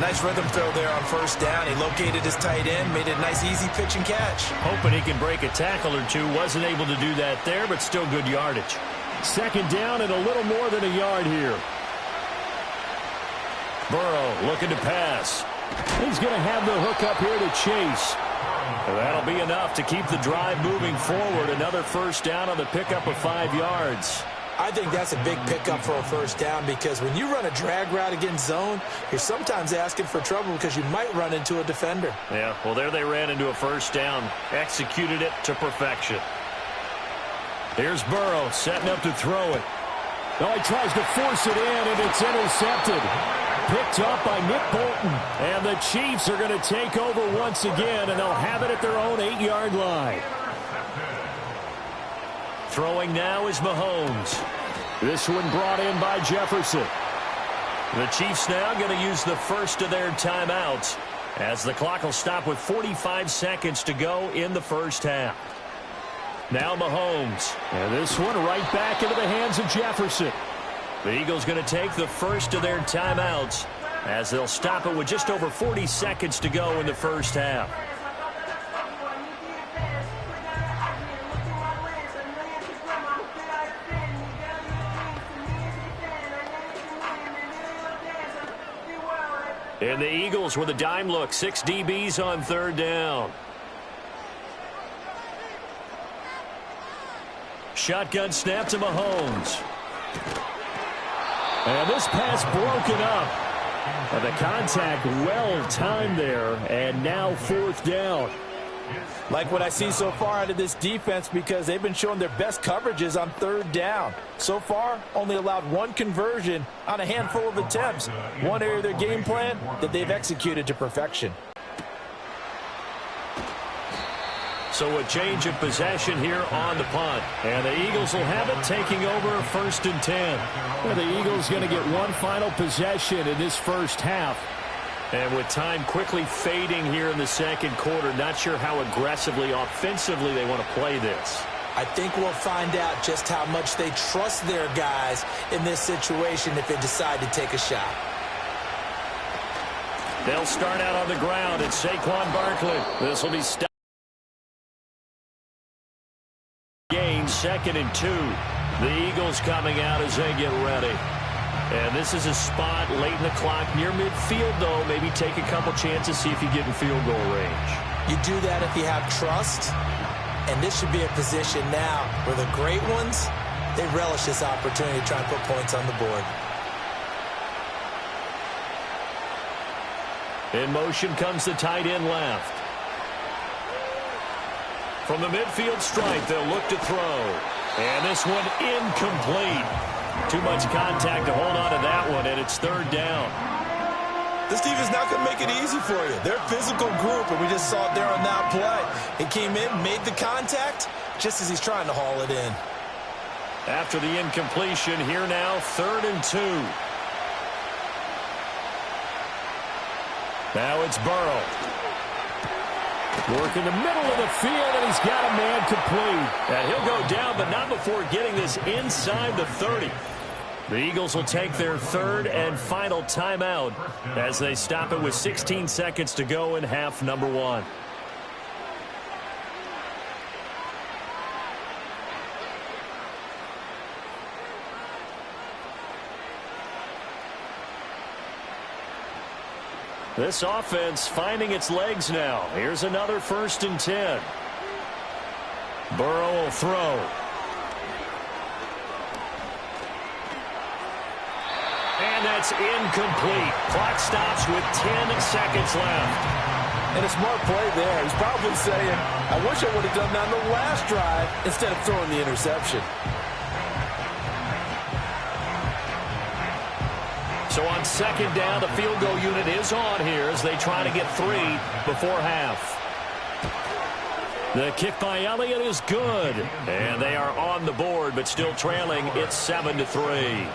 Nice rhythm throw there on first down. He located his tight end, made it a nice easy pitch and catch. Hoping he can break a tackle or two. Wasn't able to do that there, but still good yardage. Second down and a little more than a yard here. Burrow looking to pass. He's going to have the hook up here to Chase. Well, that'll be enough to keep the drive moving forward. Another first down on the pickup of 5 yards. I think that's a big pickup for a first down because when you run a drag route against zone, you're sometimes asking for trouble because you might run into a defender. Yeah, well, there they ran into a first down. Executed it to perfection. Here's Burrow setting up to throw it. Oh, he tries to force it in, and it's intercepted. Picked up by Nick Bolton. And the Chiefs are going to take over once again, and they'll have it at their own 8-yard line. Throwing now is Mahomes. This one brought in by Jefferson. The Chiefs now going to use the first of their timeouts as the clock will stop with 45 seconds to go in the first half. Now Mahomes. And this one right back into the hands of Jefferson. The Eagles going to take the first of their timeouts as they'll stop it with just over 40 seconds to go in the first half. And the Eagles with a dime look. 6 DBs on third down. Shotgun snap to Mahomes. And this pass broken up. And the contact well timed there. And now fourth down. Like what I see so far out of this defense because they've been showing their best coverages on third down. So far, only allowed one conversion on a handful of attempts. One area of their game plan that they've executed to perfection. So a change of possession here on the punt. And the Eagles will have it taking over first and 10. Well, the Eagles going to get one final possession in this first half. And with time quickly fading here in the second quarter, not sure how aggressively, offensively they want to play this. I think we'll find out just how much they trust their guys in this situation if they decide to take a shot. They'll start out on the ground. It's Saquon Barkley. This will be stopped. Gain 2nd and 2. The Eagles coming out as they get ready. And this is a spot late in the clock near midfield, though. Maybe take a couple chances, see if you get in field goal range. You do that if you have trust. And this should be a position now where the great ones, they relish this opportunity to try and put points on the board. In motion comes the tight end left. From the midfield stripe, they'll look to throw. And this one incomplete. Too much contact to hold on to that one, and it's third down. This defense not going to make it easy for you. They're a physical group, and we just saw it there on that play. He came in, made the contact, just as he's trying to haul it in. After the incompletion, here now, 3rd and 2. Now it's Burrow. Work in the middle of the field, and he's got a man complete. And he'll go down, but not before getting this inside the 30. The Eagles will take their third and final timeout as they stop it with 16 seconds to go in half number one. This offense finding its legs now. Here's another 1st and 10. Burrow will throw. And that's incomplete. Clock stops with 10 seconds left. And a smart play there. He's probably saying, I wish I would have done that on the last drive instead of throwing the interception. So on 2nd down, the field goal unit is on here as they try to get 3 before half. The kick by Elliott is good. And they are on the board, but still trailing. It's 7-3.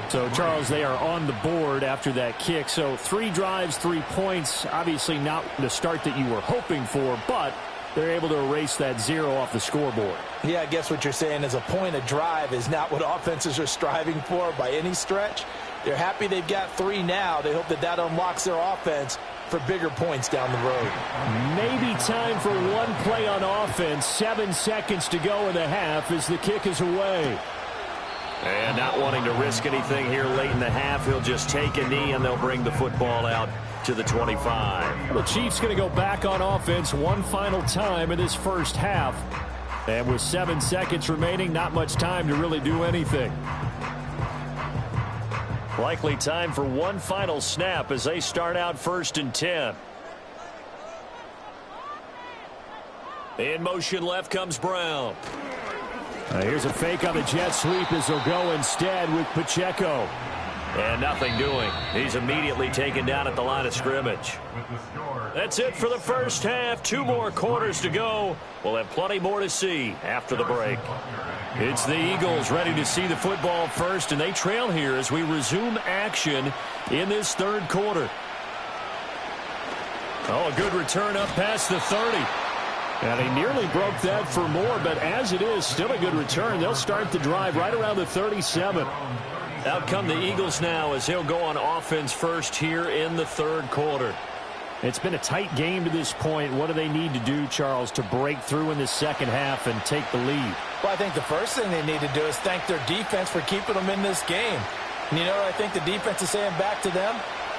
So, Charles, they are on the board after that kick. So 3 drives, 3 points. Obviously not the start that you were hoping for, but they're able to erase that 0 off the scoreboard. Yeah, I guess what you're saying is a point a drive is not what offenses are striving for by any stretch. They're happy they've got 3 now. They hope that that unlocks their offense for bigger points down the road. Maybe time for one play on offense. 7 seconds to go in the half as the kick is away. And not wanting to risk anything here late in the half, he'll just take a knee and they'll bring the football out to the 25. The Chiefs going to go back on offense one final time in this first half. And with 7 seconds remaining, not much time to really do anything. Likely time for one final snap as they start out 1st and 10. In motion left comes Brown. Here's a fake on the jet sweep as they'll go instead with Pacheco. And nothing doing. He's immediately taken down at the line of scrimmage. That's it for the first half. 2 more quarters to go. We'll have plenty more to see after the break. It's the Eagles ready to see the football first, and they trail here as we resume action in this 3rd quarter. Oh, a good return up past the 30. And he nearly broke that for more, but as it is, still a good return. They'll start the drive right around the 37. Out come the Eagles now as he'll go on offense first here in the 3rd quarter. It's been a tight game to this point. What do they need to do, Charles, to break through in the second half and take the lead? Well, I think the first thing they need to do is thank their defense for keeping them in this game. And you know what I think the defense is saying back to them?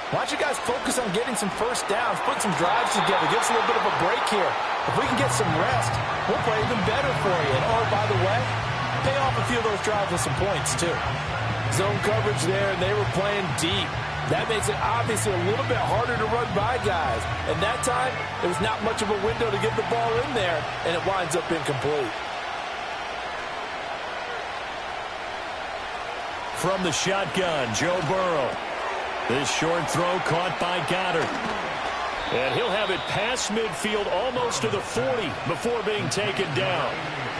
Why don't you guys focus on getting some first downs, put some drives together, give us a little bit of a break here. If we can get some rest, we'll play even better for you. And, oh, by the way, pay off a few of those drives with some points, too. Zone coverage there, and they were playing deep. That makes it obviously a little bit harder to run by guys. And that time, there was not much of a window to get the ball in there, and it winds up incomplete. From the shotgun, Joe Burrow. This short throw caught by Goddard. And he'll have it past midfield almost to the 40 before being taken down.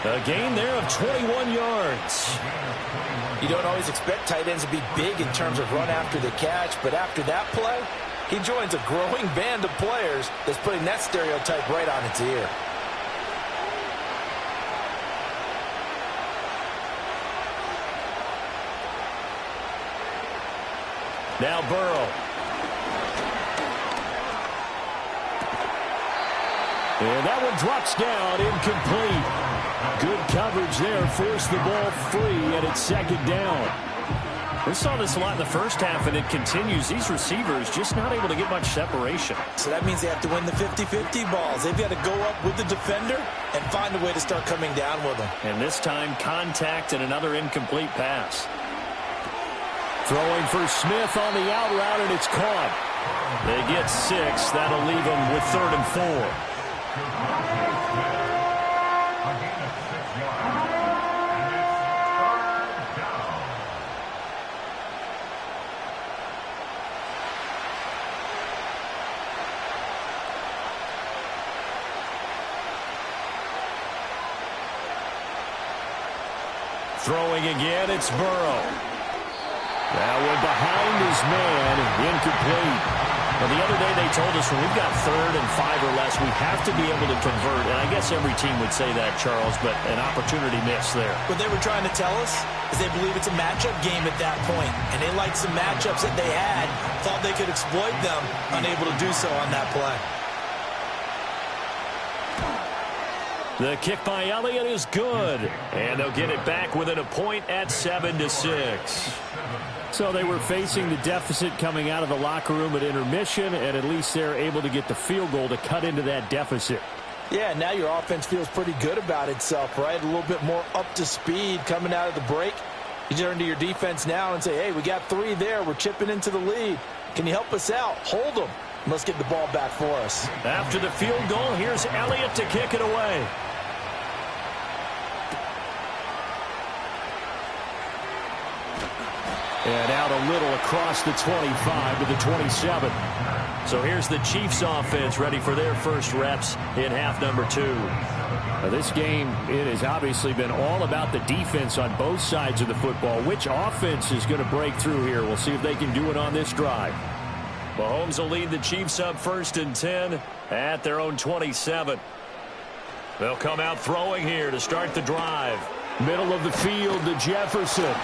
A gain there of 21 yards. You don't always expect tight ends to be big in terms of run after the catch, but after that play, he joins a growing band of players that's putting that stereotype right on its ear. Now Burrow. And that one drops down, incomplete. Good coverage there, forced the ball free, and it's 2nd down. We saw this a lot in the first half, and it continues. These receivers just not able to get much separation. So that means they have to win the 50-50 balls. They've got to go up with the defender and find a way to start coming down with them. And this time, contact and another incomplete pass. Throwing for Smith on the out route, and it's caught. They get 6. That'll leave them with 3rd and 4. Throwing again, it's Burrow. That one behind his man, incomplete. Well, the other day they told us when we've got 3rd and 5 or less, we have to be able to convert. And I guess every team would say that, Charles, but an opportunity missed there. What they were trying to tell us is they believe it's a matchup game at that point. And they liked some matchups that they had, thought they could exploit them, unable to do so on that play. The kick by Elliott is good. And they'll get it back within a point at 7-6. So they were facing the deficit coming out of the locker room at intermission, and at least they're able to get the field goal to cut into that deficit. Yeah, now your offense feels pretty good about itself, right? A little bit more up to speed coming out of the break. You turn to your defense now and say, hey, we got 3 there. We're chipping into the lead. Can you help us out? Hold them. Let's get the ball back for us. After the field goal, here's Elliott to kick it away. And out a little across the 25 to the 27. So here's the Chiefs offense ready for their first reps in half number 2. Now this game, it has obviously been all about the defense on both sides of the football. Which offense is going to break through here? We'll see if they can do it on this drive. Mahomes will lead the Chiefs up 1st and 10 at their own 27. They'll come out throwing here to start the drive. Middle of the field to Jefferson.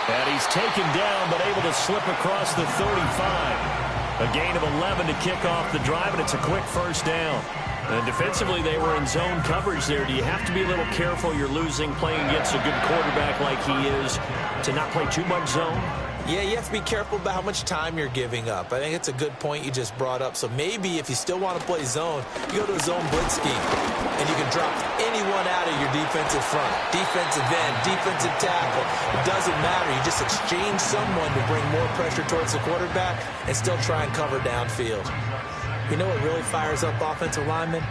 And he's taken down, but able to slip across the 35. A gain of 11 to kick off the drive, and it's a quick first down. And defensively, they were in zone coverage there. Do you have to be a little careful? You're losing playing against a good quarterback like he is to not play too much zone? Yeah, you have to be careful about how much time you're giving up. I think it's a good point you just brought up. So maybe if you still want to play zone, you go to a zone blitz scheme, and you can drop anyone out of your defensive front. Defensive end, defensive tackle. It doesn't matter. You just exchange someone to bring more pressure towards the quarterback and still try and cover downfield. You know what really fires up offensive linemen?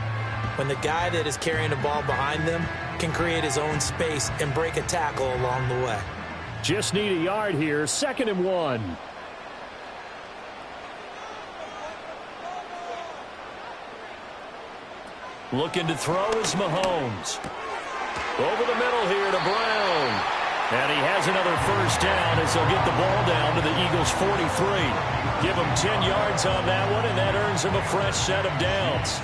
When the guy that is carrying the ball behind them can create his own space and break a tackle along the way. Just need a yard here. 2nd and 1. Looking to throw is Mahomes. Over the middle here to Brown. And he has another first down as they'll get the ball down to the Eagles' 43. Give him 10 yards on that one, and that earns him a fresh set of downs.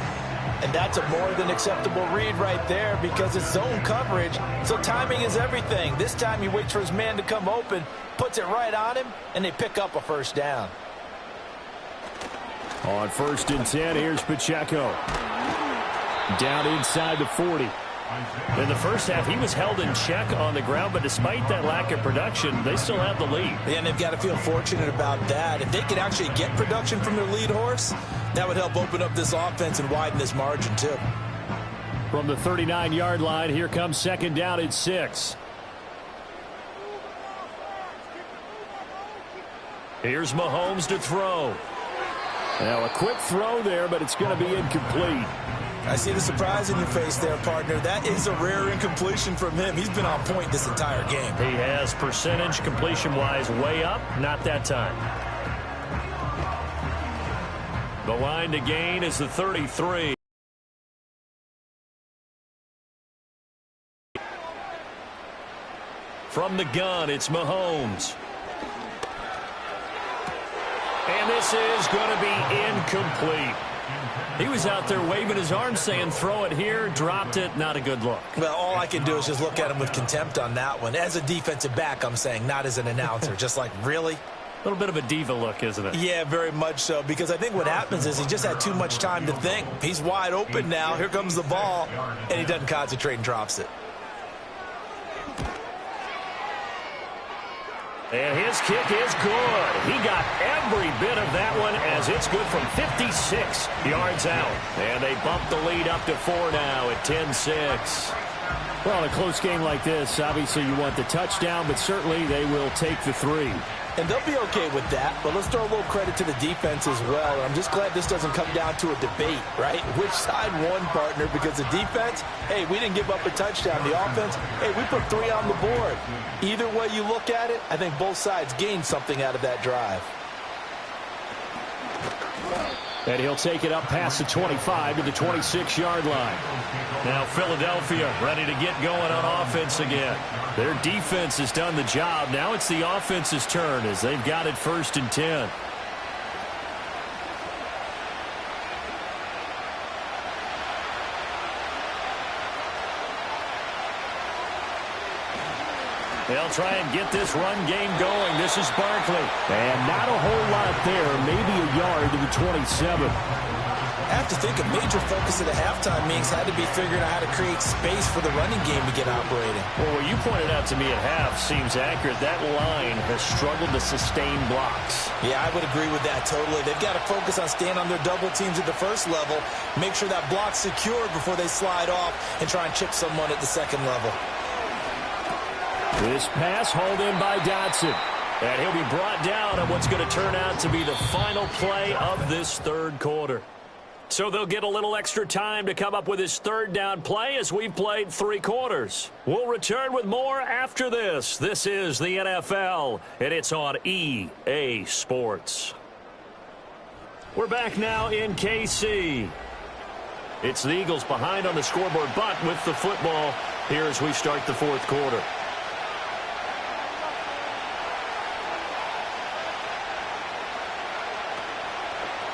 And that's a more than acceptable read right there because it's zone coverage, so timing is everything. This time he waits for his man to come open, puts it right on him, and they pick up a first down. On 1st and 10, here's Pacheco. Down inside the 40. In the first half, he was held in check on the ground, but despite that lack of production, they still have the lead. And they've got to feel fortunate about that. If they could actually get production from their lead horse, that would help open up this offense and widen this margin, too. From the 39-yard line, here comes 2nd down and 6. Here's Mahomes to throw. Now, a quick throw there, but it's going to be incomplete. I see the surprise in your face there, partner. That is a rare incompletion from him. He's been on point this entire game. He has percentage completion-wise way up, not that time. The line to gain is the 33. From the gun, it's Mahomes. And this is going to be incomplete. He was out there waving his arms saying, throw it here, dropped it, not a good look. Well, all I can do is just look at him with contempt on that one. As a defensive back, I'm saying, not as an announcer. Just like, really? A little bit of a diva look, isn't it? Yeah, very much so, because I think what happens is he just had too much time to think. He's wide open now. Here comes the ball, and he doesn't concentrate and drops it. And his kick is good. He got every bit of that one as it's good from 56 yards out. And they bump the lead up to 4 now at 10-6. Well, in a close game like this, obviously you want the touchdown, but certainly they will take the 3. And they'll be okay with that, but let's throw a little credit to the defense as well. I'm just glad this doesn't come down to a debate, right? Which side won, partner? Because the defense, hey, we didn't give up a touchdown. The offense, hey, we put 3 on the board. Either way you look at it, I think both sides gained something out of that drive. And he'll take it up past the 25 to the 26-yard line. Now Philadelphia ready to get going on offense again. Their defense has done the job. Now it's the offense's turn as they've got it 1st and 10. They'll try and get this run game going. This is Barkley. And not a whole lot there. Maybe a yard to the 27. I have to think a major focus of the halftime meetings had to be figuring out how to create space for the running game to get operating. Well, what you pointed out to me at half seems accurate. That line has struggled to sustain blocks. Yeah, I would agree with that totally. They've got to focus on staying on their double teams at the first level, make sure that block's secure before they slide off and try and chip someone at the second level. This pass hauled in by Dotson. And he'll be brought down on what's going to turn out to be the final play of this third quarter. So they'll get a little extra time to come up with his third down play as we've played 3 quarters. We'll return with more after this. This is the NFL, and it's on EA Sports. We're back now in KC. It's the Eagles behind on the scoreboard, but with the football here as we start the fourth quarter.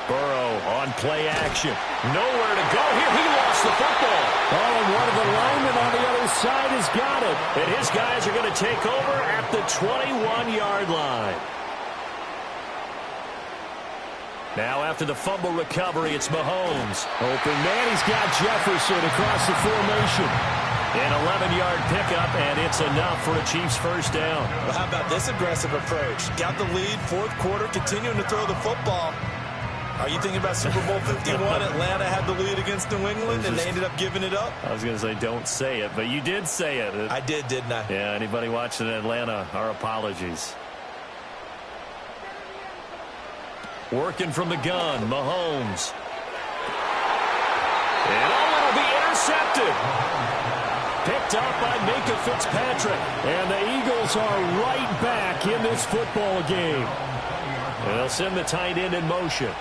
Burrow on play action. Nowhere to go here. He lost the football. Oh, and one of the linemen on the other side has got it. And his guys are going to take over at the 21-yard line. Now after the fumble recovery, it's Mahomes. Open man, he's got Jefferson across the formation. An 11-yard pickup, and it's enough for a Chiefs first down. Well, how about this aggressive approach? Got the lead, fourth quarter, continuing to throw the football. Are you thinking about Super Bowl 51? Atlanta had the lead against New England, and they ended up giving it up? I was going to say don't say it, but you did say it. I did, didn't I? Yeah, anybody watching Atlanta, our apologies. Working from the gun, Mahomes. And it'll be intercepted. Picked up by Minka Fitzpatrick. And the Eagles are right back in this football game. They'll send the tight end in motion.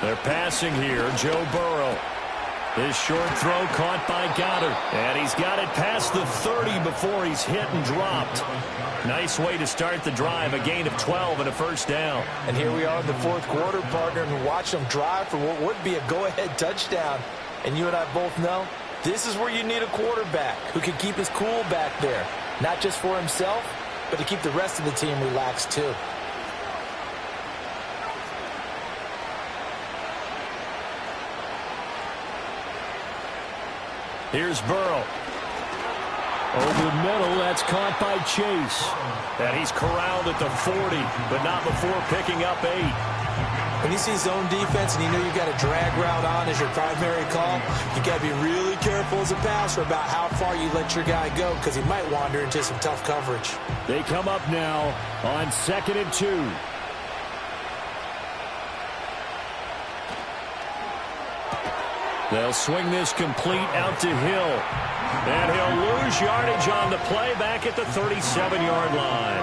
They're passing here, Joe Burrow. His short throw caught by Goddard. And he's got it past the 30 before he's hit and dropped. Nice way to start the drive, a gain of 12 and a first down. And here we are in the fourth quarter, partner, and watch them drive for what would be a go-ahead touchdown. And you and I both know this is where you need a quarterback who can keep his cool back there. Not just for himself, but to keep the rest of the team relaxed too. Here's Burrow. Over the middle, that's caught by Chase. And he's corralled at the 40, but not before picking up 8. When you see zone defense and you know you've got a drag route on as your primary call, you got to be really careful as a passer about how far you let your guy go because he might wander into some tough coverage. They come up now on 2nd and 2. They'll swing this complete out to Hill. And he'll lose yardage on the play back at the 37-yard line.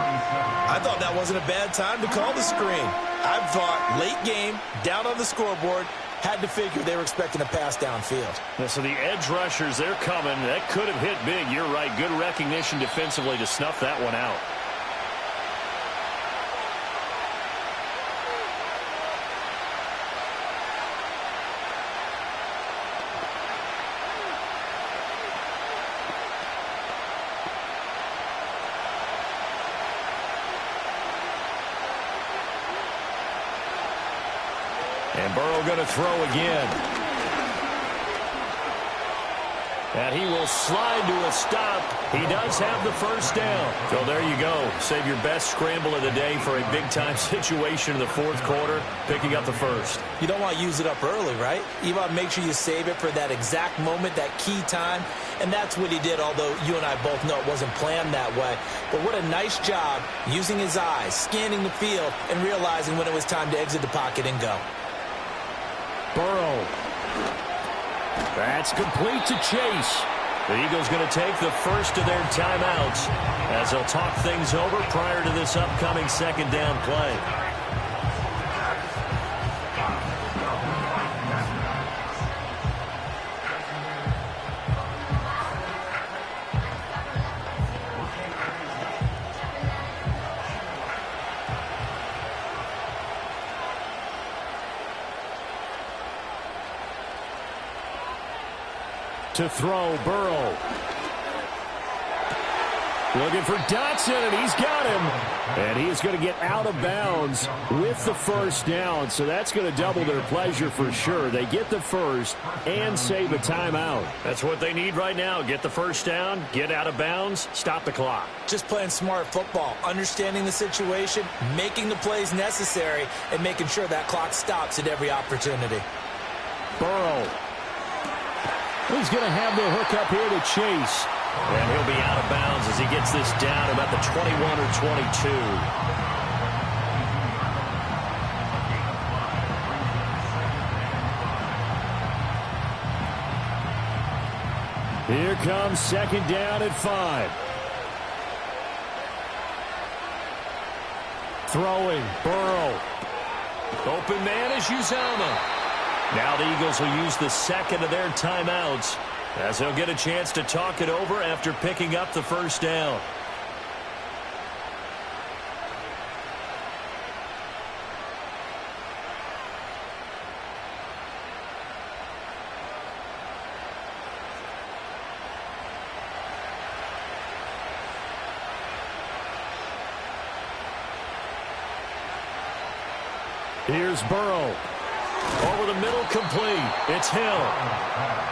I thought that wasn't a bad time to call the screen. I thought late game, down on the scoreboard, had to figure they were expecting a pass downfield. Yeah, so the edge rushers, they're coming. That could have hit big. You're right. Good recognition defensively to snuff that one out. And Burrow going to throw again. And he will slide to a stop. He does have the first down. So there you go. Save your best scramble of the day for a big-time situation in the fourth quarter, picking up the first. You don't want to use it up early, right? You want to make sure you save it for that exact moment, that key time. And that's what he did, although you and I both know it wasn't planned that way. But what a nice job using his eyes, scanning the field, and realizing when it was time to exit the pocket and go. Burrow. That's complete to Chase. The Eagles going to take the first of their timeouts as they'll talk things over prior to this upcoming second down play. To throw, Burrow. Looking for Dotson, and he's got him. And he is going to get out of bounds with the first down. So that's going to double their pleasure for sure. They get the first and save a timeout. That's what they need right now. Get the first down, get out of bounds, stop the clock. Just playing smart football, understanding the situation, making the plays necessary, and making sure that clock stops at every opportunity. Burrow. He's going to have the hook up here to Chase. And he'll be out of bounds as he gets this down about the 21 or 22. Here comes second down at 5. Throwing, Burrow. Open man is Uzama. Now the Eagles will use the second of their timeouts as they'll get a chance to talk it over after picking up the first down. Here's Burrow. Over the middle, complete. It's Hill.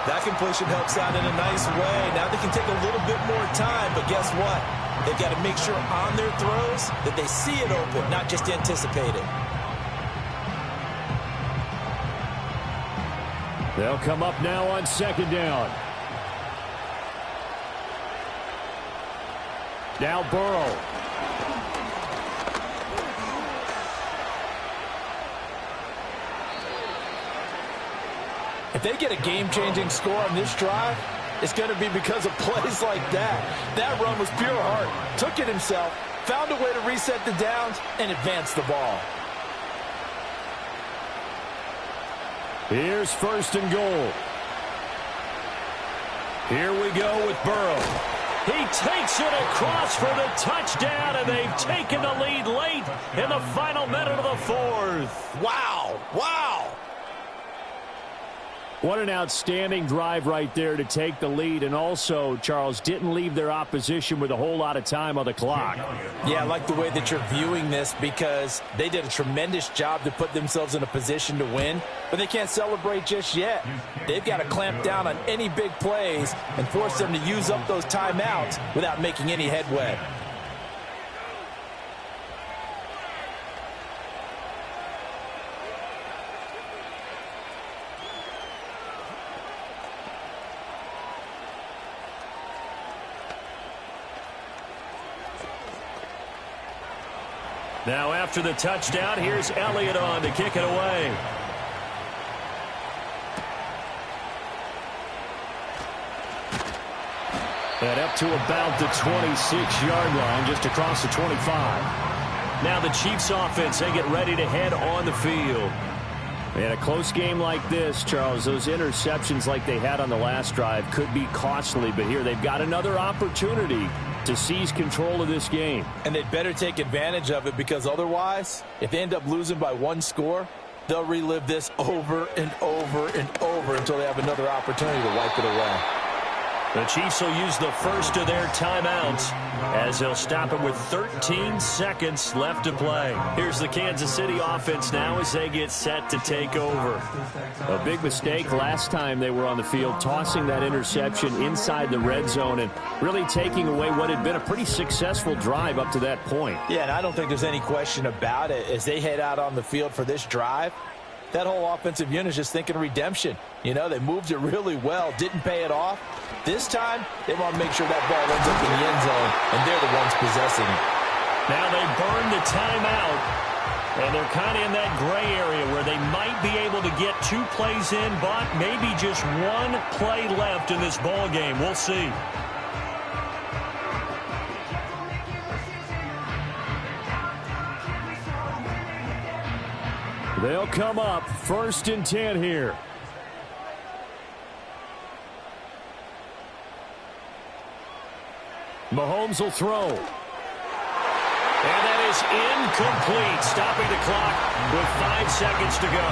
That completion helps out in a nice way. Now they can take a little bit more time, but guess what? They've got to make sure on their throws that they see it open, not just anticipate it. They'll come up now on second down. Now Burrow. If they get a game-changing score on this drive, it's going to be because of plays like that. That run was pure heart. Took it himself, found a way to reset the downs, and advance the ball. Here's first and goal. Here we go with Burrow. He takes it across for the touchdown, and they've taken the lead late in the final minute of the fourth. Wow! Wow! What an outstanding drive right there to take the lead. And also, Charles, didn't leave their opposition with a whole lot of time on the clock. Yeah, I like the way that you're viewing this because they did a tremendous job to put themselves in a position to win, but they can't celebrate just yet. They've got to clamp down on any big plays and force them to use up those timeouts without making any headway. Now after the touchdown, here's Elliott on to kick it away. And up to about the 26-yard line, just across the 25. Now the Chiefs offense, they get ready to head on the field. In a close game like this, Charles, those interceptions like they had on the last drive could be costly, but here they've got another opportunity to seize control of this game. And they'd better take advantage of it because otherwise, if they end up losing by one score, they'll relive this over and over and over until they have another opportunity to wipe it away. The Chiefs will use the first of their timeouts as they'll stop it with 13 seconds left to play. Here's the Kansas City offense now as they get set to take over. A big mistake last time they were on the field, tossing that interception inside the red zone and really taking away what had been a pretty successful drive up to that point. Yeah, and I don't think there's any question about it. As they head out on the field for this drive, that whole offensive unit is just thinking redemption. You know, they moved it really well, didn't pay it off. This time, they want to make sure that ball ends up in the end zone, and they're the ones possessing it. Now they burn the timeout, and they're kind of in that gray area where they might be able to get 2 plays in, but maybe just 1 play left in this ball game. We'll see. They'll come up first and 10 here. Mahomes will throw. And that is incomplete, stopping the clock with 5 seconds to go.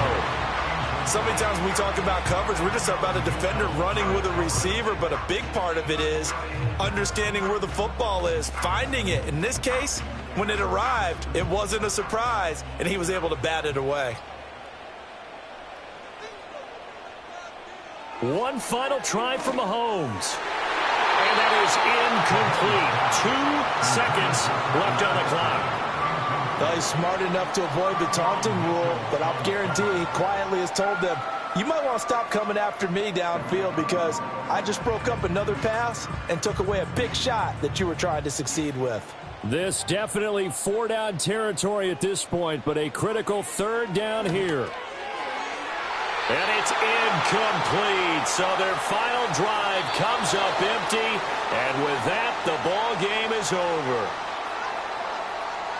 So many times when we talk about coverage, we're just about a defender running with a receiver, but a big part of it is understanding where the football is, finding it. In this case, when it arrived, it wasn't a surprise, and he was able to bat it away. One final try for Mahomes. And that is incomplete. 2 seconds left on the clock. Well, he's smart enough to avoid the taunting rule, but I'll guarantee he quietly has told them, you might want to stop coming after me downfield because I just broke up another pass and took away a big shot that you were trying to succeed with. This definitely 4-down territory at this point, but a critical 3rd down here. And it's incomplete. So their final drive comes up empty. And with that, the ball game is over.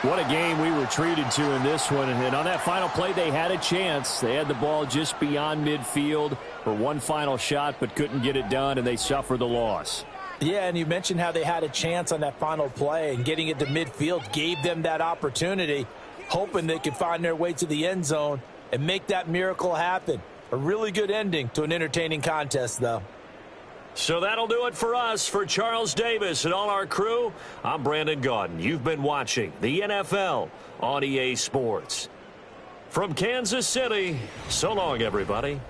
What a game we were treated to in this one. And on that final play, they had a chance. They had the ball just beyond midfield for one final shot, but couldn't get it done, and they suffered the loss. Yeah, and you mentioned how they had a chance on that final play, and getting it to midfield gave them that opportunity, hoping they could find their way to the end zone and make that miracle happen. A really good ending to an entertaining contest, though. So that'll do it for us. For Charles Davis and all our crew, I'm Brandon Gaudin. You've been watching the NFL on EA Sports. From Kansas City, so long, everybody.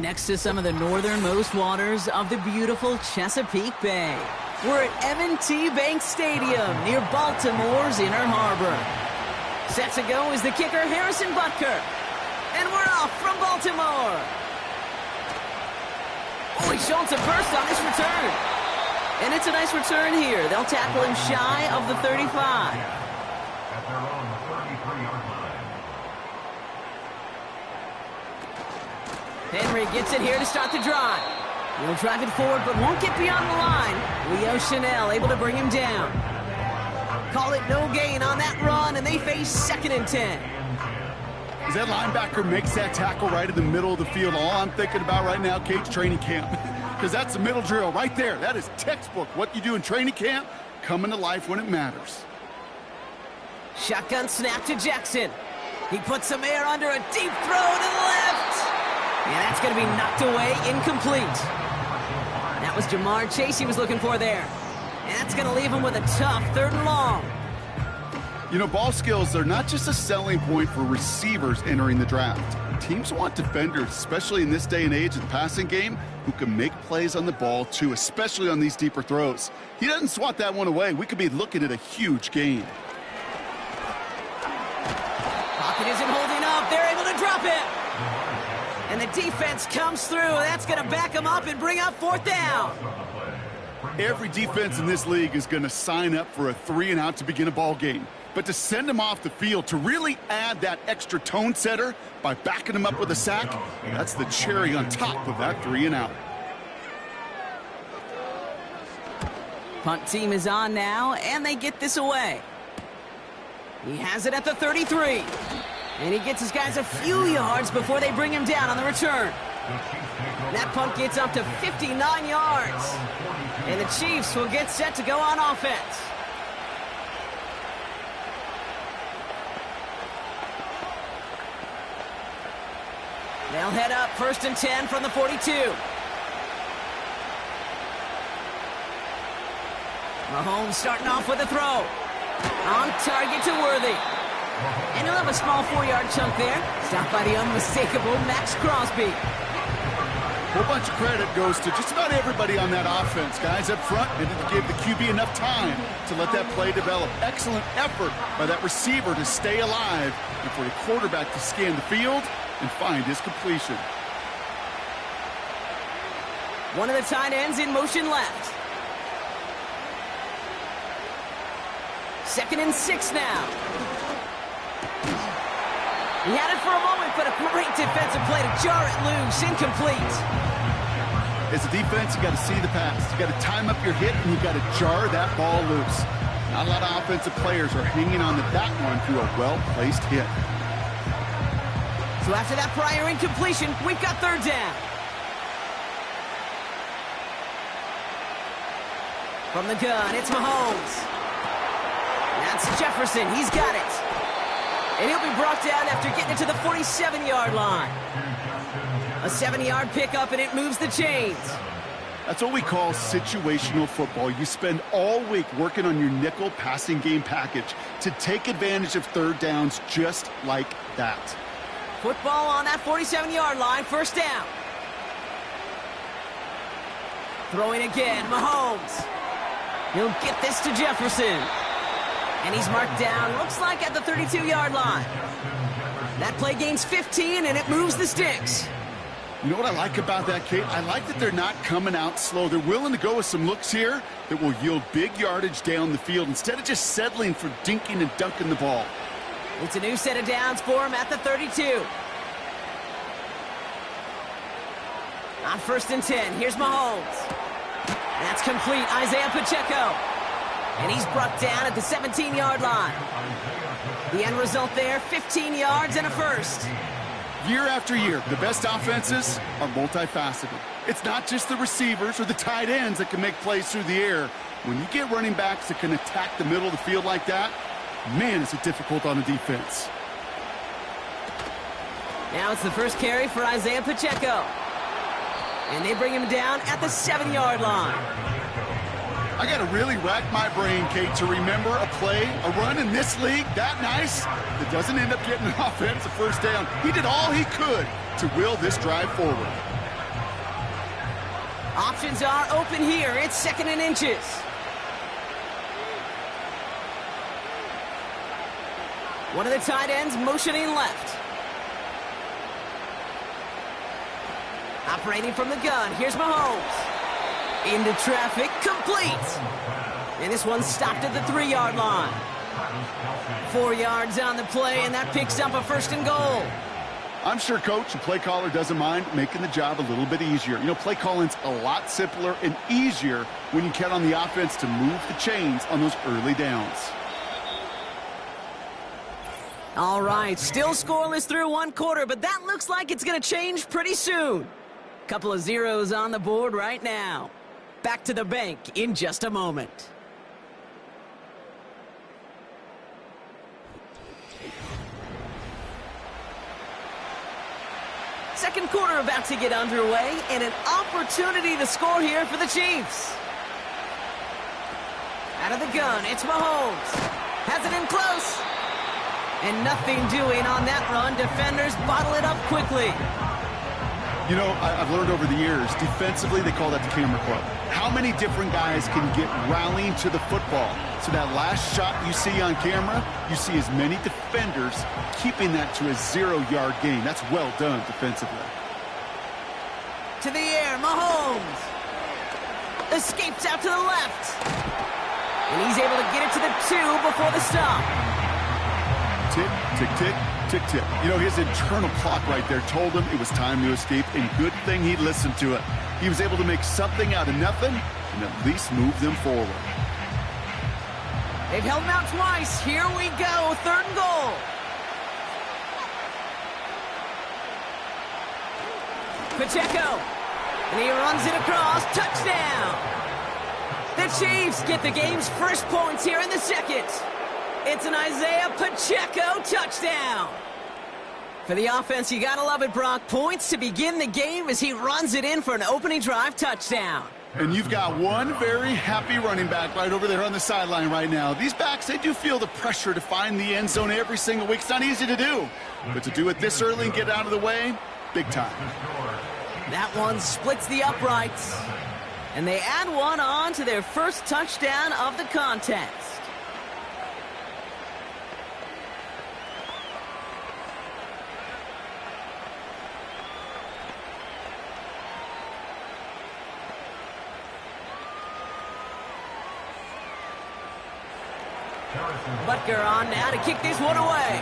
Next to some of the northernmost waters of the beautiful Chesapeake Bay, we're at M&T Bank Stadium near Baltimore's Inner Harbor. Set to go is the kicker Harrison Butker. And we're off from Baltimore. Oh, he's showing some burst on this return. And it's a nice return here. They'll tackle him shy of the 35. At their own 33-yard line. Henry gets it here to start the drive. He'll drive it forward, but won't get beyond the line. Leo Chanel able to bring him down. Call it no gain on that run, and they face 2nd and 10. As that linebacker makes that tackle right in the middle of the field, all I'm thinking about right now, Kate's training camp. Because that's the middle drill right there. That is textbook. What you do in training camp, coming to life when it matters. Shotgun snap to Jackson. He puts some air under a deep throw to the left. And that's going to be knocked away, incomplete. That was Jamar Chase he was looking for there. And that's going to leave him with a tough 3rd and long. You know, ball skills are not just a selling point for receivers entering the draft. Teams want defenders, especially in this day and age of the passing game, who can make plays on the ball, too, especially on these deeper throws. He doesn't swat that one away. We could be looking at a huge gain. stop him. And the defense comes through. That's going to back him up and bring up fourth down. Every defense in this league is going to sign up for a 3-and-out to begin a ball game. But to send him off the field, to really add that extra tone setter by backing him up with a sack, that's the cherry on top of that 3-and-out. Punt team is on now, and they get this away. He has it at the 33. And he gets his guys a few yards before they bring him down on the return. That punt gets up to 59 yards. And the Chiefs will get set to go on offense. They'll head up 1st and 10 from the 42. Mahomes starting off with a throw. On target to Worthy. And he'll have a small 4-yard chunk there. Stopped by the unmistakable Max Crosby. A whole bunch of credit goes to just about everybody on that offense. Guys up front, they didn't give the QB enough time to let that play develop. Excellent effort by that receiver to stay alive and for the quarterback to scan the field and find his completion. One of the tight ends in motion left. 2nd and 6 now. He had it for a moment, but a great defensive play to jar it loose. Incomplete. As a defense, you got to see the pass. You got to time up your hit, and you got to jar that ball loose. Not a lot of offensive players are hanging on to that one through a well-placed hit. So after that prior incompletion, we've got 3rd down. From the gun, it's Mahomes. That's Jefferson. He's got it. And he'll be brought down after getting it to the 47-yard line. A 7-yard pickup, and it moves the chains. That's what we call situational football. You spend all week working on your nickel passing game package to take advantage of 3rd downs just like that. Football on that 47-yard line, 1st down. Throwing again, Mahomes. He'll get this to Jefferson. And he's marked down, looks like at the 32-yard line. That play gains 15, and it moves the sticks. You know what I like about that, Kate? I like that they're not coming out slow. They're willing to go with some looks here that will yield big yardage down the field instead of just settling for dinking and dunking the ball. It's a new set of downs for him at the 32. On 1st and 10, here's Mahomes. That's complete, Isaiah Pacheco. And he's brought down at the 17-yard line. The end result there, 15 yards and a first. Year after year, the best offenses are multifaceted. It's not just the receivers or the tight ends that can make plays through the air. When you get running backs that can attack the middle of the field like that, man, is it difficult on a defense. Now it's the first carry for Isaiah Pacheco. And they bring him down at the 7-yard line. I got to really rack my brain, Kate, to remember a play, a run in this league that nice that doesn't end up getting an offensive 1st down. He did all he could to will this drive forward. Options are open here. It's 2nd and inches. One of the tight ends motioning left. Operating from the gun, here's Mahomes. Into traffic, complete. And this one's stopped at the 3-yard line. 4 yards on the play, and that picks up a 1st and goal. I'm sure coach and play caller doesn't mind making the job a little bit easier. You know, play calling's a lot simpler and easier when you count on the offense to move the chains on those early downs. All right, still scoreless through 1 quarter, but that looks like it's going to change pretty soon. Couple of zeros on the board right now. Back to the bank in just a moment. Second quarter about to get underway, and an opportunity to score here for the Chiefs. Out of the gun, it's Mahomes. Has it in close. And nothing doing on that run. Defenders bottle it up quickly. You know, I've learned over the years, defensively, they call that the camera club. How many different guys can get rallying to the football? So that last shot you see on camera, you see as many defenders keeping that to a 0-yard gain. That's well done defensively. To the air, Mahomes. Escapes out to the left. And he's able to get it to the 2 before the stop. Tick, tick, tick, tick, tick. You know, his internal clock right there told him it was time to escape, and good thing he listened to it. He was able to make something out of nothing and at least move them forward. They've held him out twice. Here we go, 3rd and goal. Pacheco. And he runs it across. Touchdown. The Chiefs get the game's first points here in the 2nd. It's an Isaiah Pacheco touchdown. For the offense, you gotta love it, Brock. Points to begin the game as he runs it in for an opening drive touchdown. And you've got one very happy running back right over there on the sideline right now. These backs, they do feel the pressure to find the end zone every single week. It's not easy to do. But to do it this early and get out of the way, big time. That one splits the uprights. And they add one on to their first touchdown of the contest. Butker on now to kick this one away.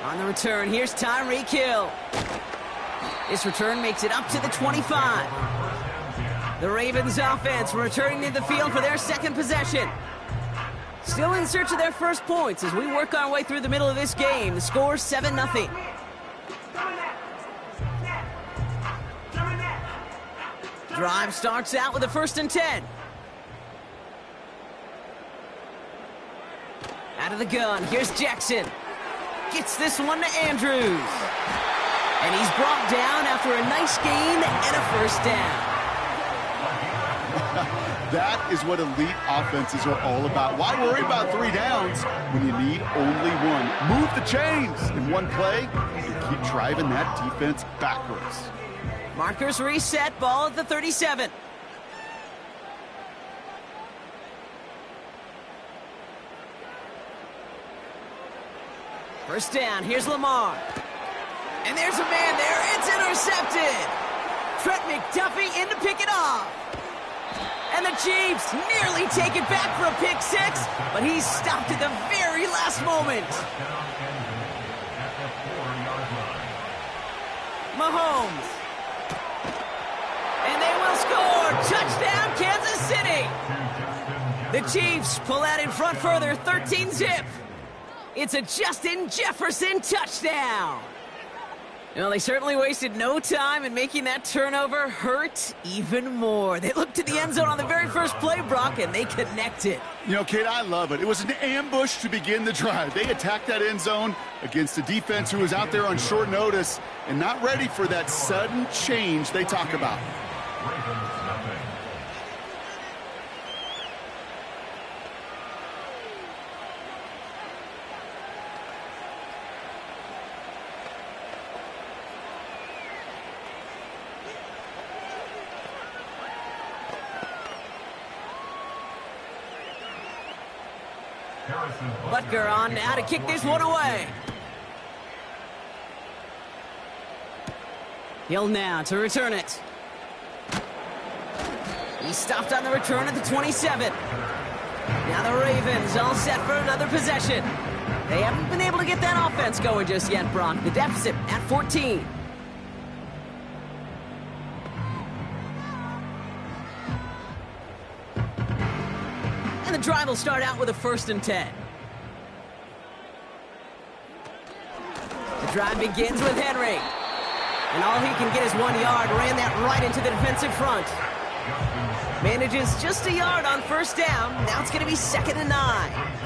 On the return, here's Tyreek Hill. This return makes it up to the 25. The Ravens offense returning to the field for their 2nd possession. Still in search of their first points as we work our way through the middle of this game. The score 7-0. Drive starts out with a 1st and 10. Out of the gun, here's Jackson. Gets this one to Andrews. And he's brought down after a nice gain and a 1st down. That is what elite offenses are all about. Why worry about 3 downs when you need only one? Move the chains in one play and keep driving that defense backwards. Markers reset, ball at the 37. First down, here's Lamar. And there's a man there, it's intercepted. Trent McDuffie in to pick it off. And the Chiefs nearly take it back for a pick 6, but he's stopped at the very last moment. Mahomes. And they will score. Touchdown, Kansas City. The Chiefs pull out in front further, 13-zip. It's a Justin Jefferson touchdown. Well, they certainly wasted no time in making that turnover hurt even more. They looked to the end zone on the very first play, Brock, and they connected. You know, Kate, I love it. It was an ambush to begin the drive. They attacked that end zone against a defense who was out there on short notice and not ready for that sudden change they talk about. Butker on now to kick this one away. Hill now to return it. He stopped on the return at the 27. Now the Ravens all set for another possession. They haven't been able to get that offense going just yet, Brock. The deficit at 14. And the drive will start out with a 1st and 10. The drive begins with Henry. And all he can get is 1 yard. Ran that right into the defensive front. Manages just a yard on 1st down. Now it's going to be 2nd and 9.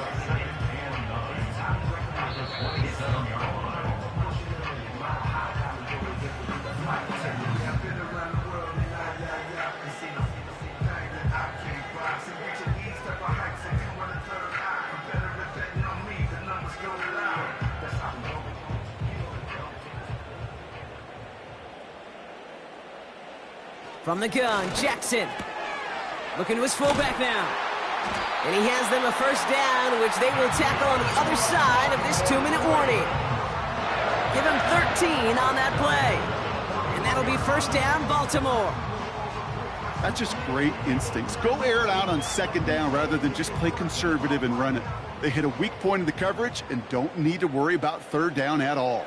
From the gun, Jackson. Looking to his fullback now. And he has them a first down, which they will tackle on the other side of this 2-minute warning. Give him 13 on that play. And that'll be first down, Baltimore. That's just great instincts. Go air it out on second down rather than just play conservative and run it. They hit a weak point in the coverage and don't need to worry about third down at all.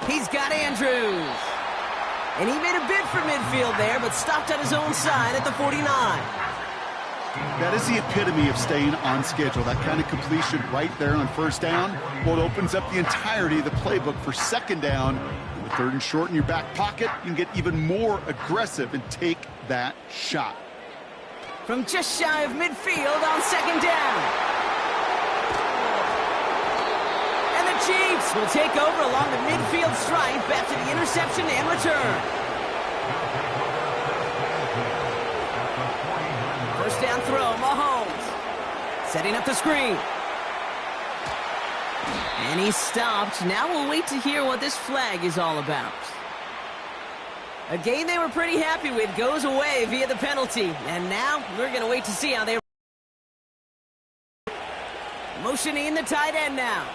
He's got Andrews. And he made a bid for midfield there, but stopped on his own side at the 49. That is the epitome of staying on schedule. That kind of completion right there on first down. Well, it opens up the entirety of the playbook for second down. With third and short in your back pocket, you can get even more aggressive and take that shot. From just shy of midfield on second down. And the Chiefs will take over along the midfield stripe after the interception and return. First down throw, Mahomes. Setting up the screen. And he's stopped. Now we'll wait to hear what this flag is all about. A game they were pretty happy with goes away via the penalty. And now we're going to wait to see how they... Motioning the tight end now.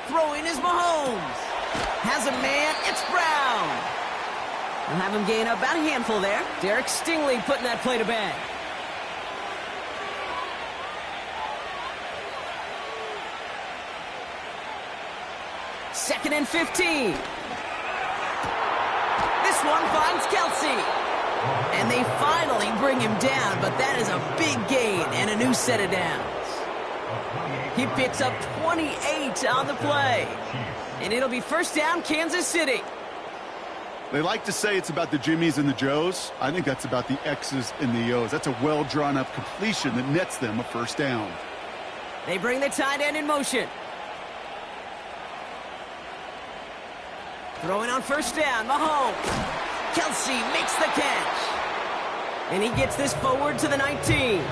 Throwing is Mahomes. Has a man. It's Brown. We'll have him gain about a handful there. Derek Stingley putting that play to bed. Second and 15. This one finds Kelsey. And they finally bring him down, but that is a big gain and a new set of downs. He picks up 28 on the play. And it'll be first down, Kansas City. They like to say it's about the Jimmies and the Joes. I think that's about the X's and the O's. That's a well-drawn-up completion that nets them a first down. They bring the tight end in motion. Throwing on first down, Mahomes. Kelsey makes the catch. And he gets this forward to the 19.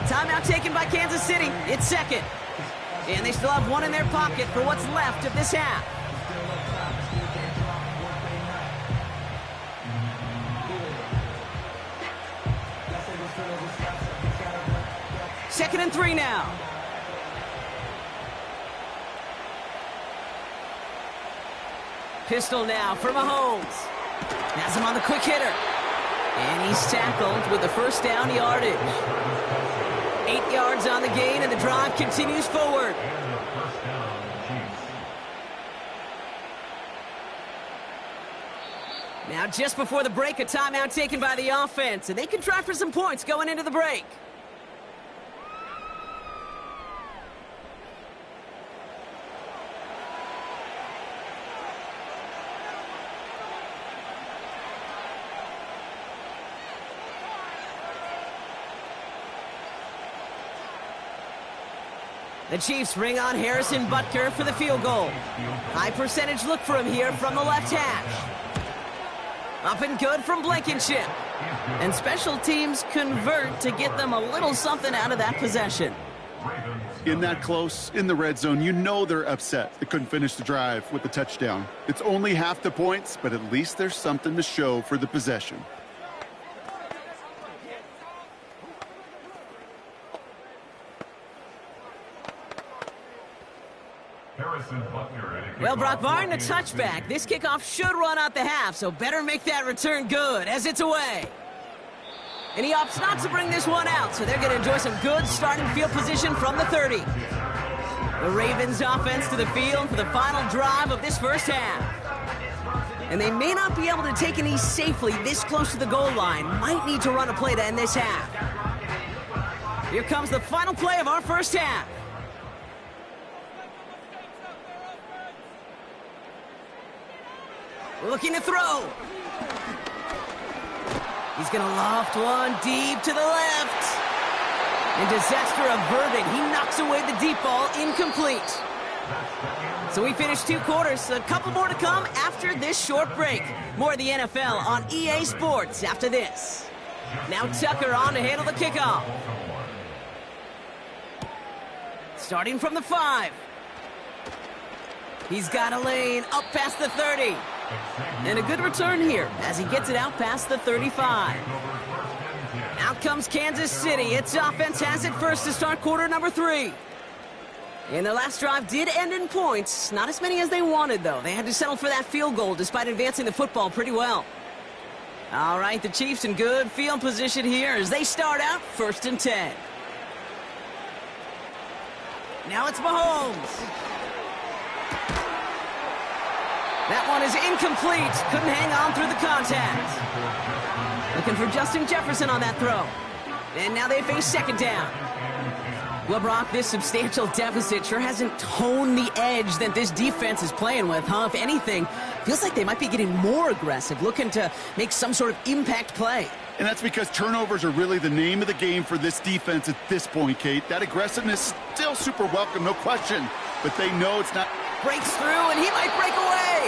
Timeout taken by Kansas City. It's second. And they still have one in their pocket for what's left of this half. Second and 3 now. Pistol now for Mahomes. Has him on the quick hitter. And he's tackled with the first down yardage. 8 yards on the gain, and the drive continues forward. Now, just before the break, a timeout taken by the offense, and they can try for some points going into the break. The Chiefs bring on Harrison Butker for the field goal. High percentage look for him here from the left hash. Up and good from Blankenship. And special teams convert to get them a little something out of that possession. In that close, in the red zone, you know they're upset. They couldn't finish the drive with the touchdown. It's only half the points, but at least there's something to show for the possession. Well, Brock Barton, a touchback. This kickoff should run out the half, so better make that return good as it's away. And he opts not to bring this one out, so they're going to enjoy some good starting field position from the 30. The Ravens offense to the field for the final drive of this first half. And they may not be able to take an ease safely this close to the goal line. Might need to run a play to end this half. Here comes the final play of our first half. Looking to throw. He's going to loft one deep to the left. And disaster averted. He knocks away the deep ball, incomplete. So we finished 2 quarters. A couple more to come after this short break. More of the NFL on EA Sports after this. Now Tucker on to handle the kickoff. Starting from the 5. He's got a lane up past the 30. And a good return here as he gets it out past the 35. Out comes Kansas City. Its offense has it first to start quarter number 3. And their last drive did end in points. Not as many as they wanted, though. They had to settle for that field goal despite advancing the football pretty well. All right, the Chiefs in good field position here as they start out 1st and 10. Now it's Mahomes. That one is incomplete. Couldn't hang on through the contact. Looking for Justin Jefferson on that throw. And now they face 2nd down. Well, Brock, this substantial deficit sure hasn't toned the edge that this defense is playing with, huh? If anything, feels like they might be getting more aggressive, looking to make some sort of impact play. And that's because turnovers are really the name of the game for this defense at this point, Kate. That aggressiveness is still super welcome, no question. But they know it's not... Breaks through, and he might break away.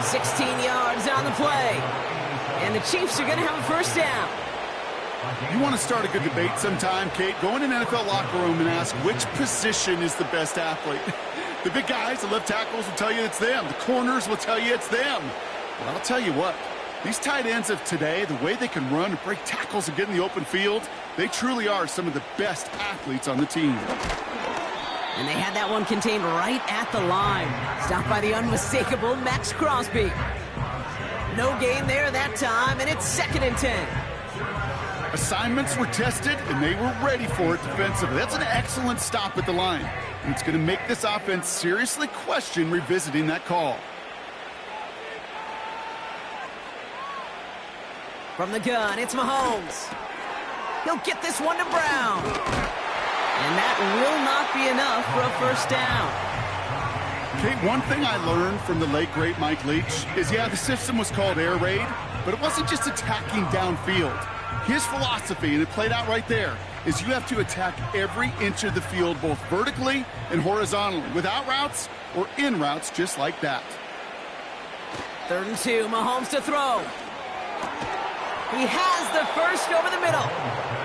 16 yards on the play. And the Chiefs are going to have a 1st down. You want to start a good debate sometime, Kate? Go in an NFL locker room and ask which position is the best athlete. The big guys, the left tackles will tell you it's them. The corners will tell you it's them. Well, I'll tell you what. These tight ends of today, the way they can run and break tackles and get in the open field, they truly are some of the best athletes on the team. And they had that one contained right at the line. Stopped by the unmistakable Max Crosby. No gain there that time, and it's 2nd and 10. Assignments were tested, and they were ready for it defensively. That's an excellent stop at the line. And it's going to make this offense seriously question revisiting that call. From the gun, it's Mahomes. He'll get this one to Brown. And that will not be enough for a 1st down. Kate, one thing I learned from the late, great Mike Leach is, yeah, the system was called air raid, but it wasn't just attacking downfield. His philosophy, and it played out right there, is you have to attack every inch of the field, both vertically and horizontally, without routes or in routes just like that. 3rd and 2, Mahomes to throw. He has the 1st over the middle.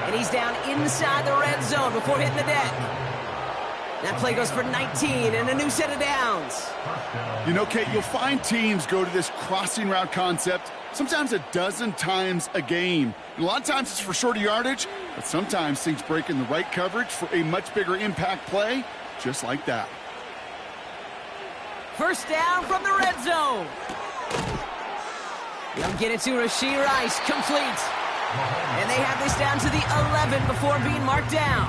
And he's down inside the red zone before hitting the deck. That play goes for 19 and a new set of downs. You know, Kate, you'll find teams go to this crossing route concept sometimes a dozen times a game. And a lot of times it's for shorter yardage, but sometimes things break in the right coverage for a much bigger impact play, just like that. 1st down from the red zone. They'll get it to Rashee Rice, complete. And they have this down to the 11 before being marked down.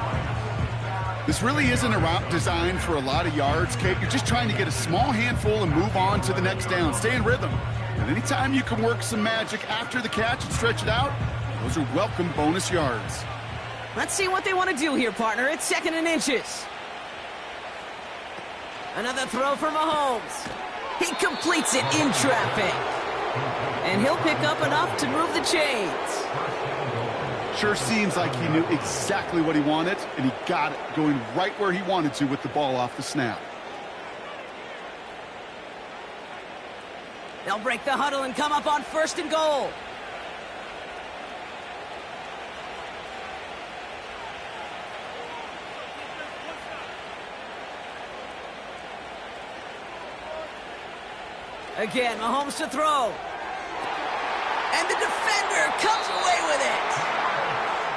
This really isn't a route designed for a lot of yards, Kate. You're just trying to get a small handful and move on to the next down. Stay in rhythm. And anytime you can work some magic after the catch and stretch it out, those are welcome bonus yards. Let's see what they want to do here, partner. It's 2nd and inches. Another throw for Mahomes. He completes it in traffic. And he'll pick up enough to move the chains. Sure seems like he knew exactly what he wanted, and he got it, going right where he wanted to with the ball off the snap. They'll break the huddle and come up on 1st and goal. Again, Mahomes to throw. And the defender comes away with it.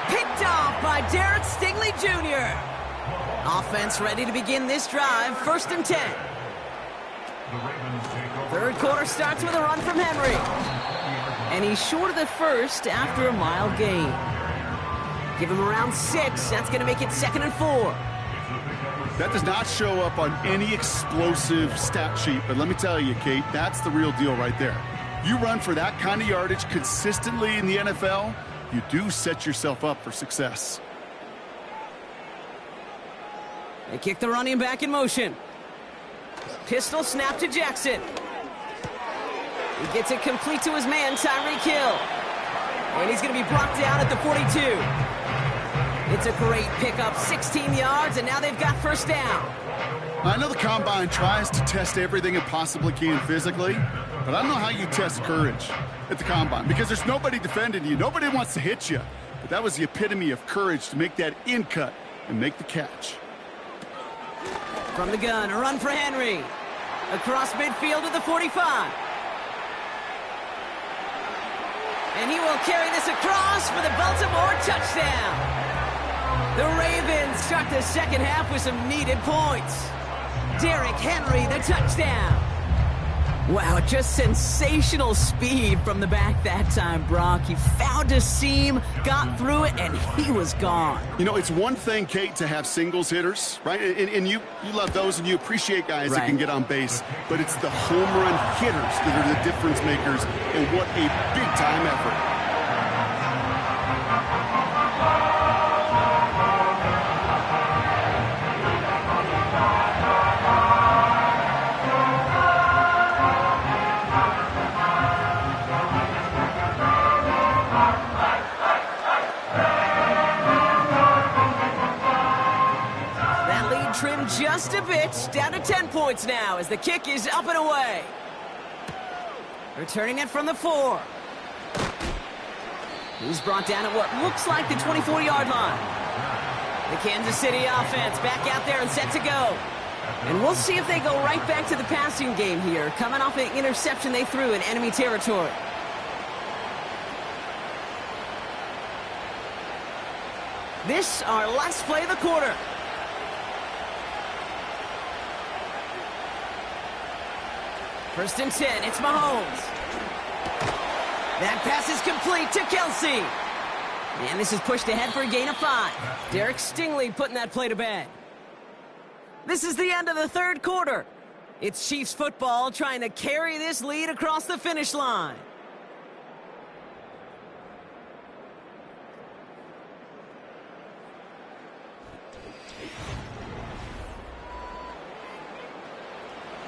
Picked off by Derek Stingley Jr. Offense ready to begin this drive. 1st and 10. 3rd quarter starts with a run from Henry. And he's short of the 1st after a mile gain. Give him around 6. That's going to make it 2nd and 4. That does not show up on any explosive stat sheet, but let me tell you, Kate, that's the real deal right there. You run for that kind of yardage consistently in the NFL, you do set yourself up for success. They kick the running back in motion. Pistol snap to Jackson. He gets it complete to his man, Tyreek Hill. And he's going to be brought down at the 42. It's a great pickup, 16 yards, and now they've got 1st down. I know the Combine tries to test everything it possibly can physically, but I don't know how you test courage at the Combine because there's nobody defending you. Nobody wants to hit you. But that was the epitome of courage to make that in cut and make the catch. From the gun, a run for Henry. Across midfield to the 45. And he will carry this across for the Baltimore touchdown. The Ravens start the second half with some needed points. Derrick Henry, the touchdown. Wow, just sensational speed from the back that time, Brock. He found a seam, got through it, and he was gone. You know, it's one thing, Kate, to have singles hitters, right? And you love those, and you appreciate guys that can get on base. But it's the home run hitters that are the difference makers, and what a big-time effort. Just a bit, down to 10 points now as the kick is up and away. Returning it from the 4. He's brought down at what looks like the 24-yard line. The Kansas City offense back out there and set to go. And we'll see if they go right back to the passing game here, coming off an interception they threw in enemy territory. This, our last play of the quarter. First and 10, it's Mahomes. That pass is complete to Kelsey. And this is pushed ahead for a gain of 5. Derek Stingley putting that play to bed. This is the end of the third quarter. It's Chiefs football trying to carry this lead across the finish line.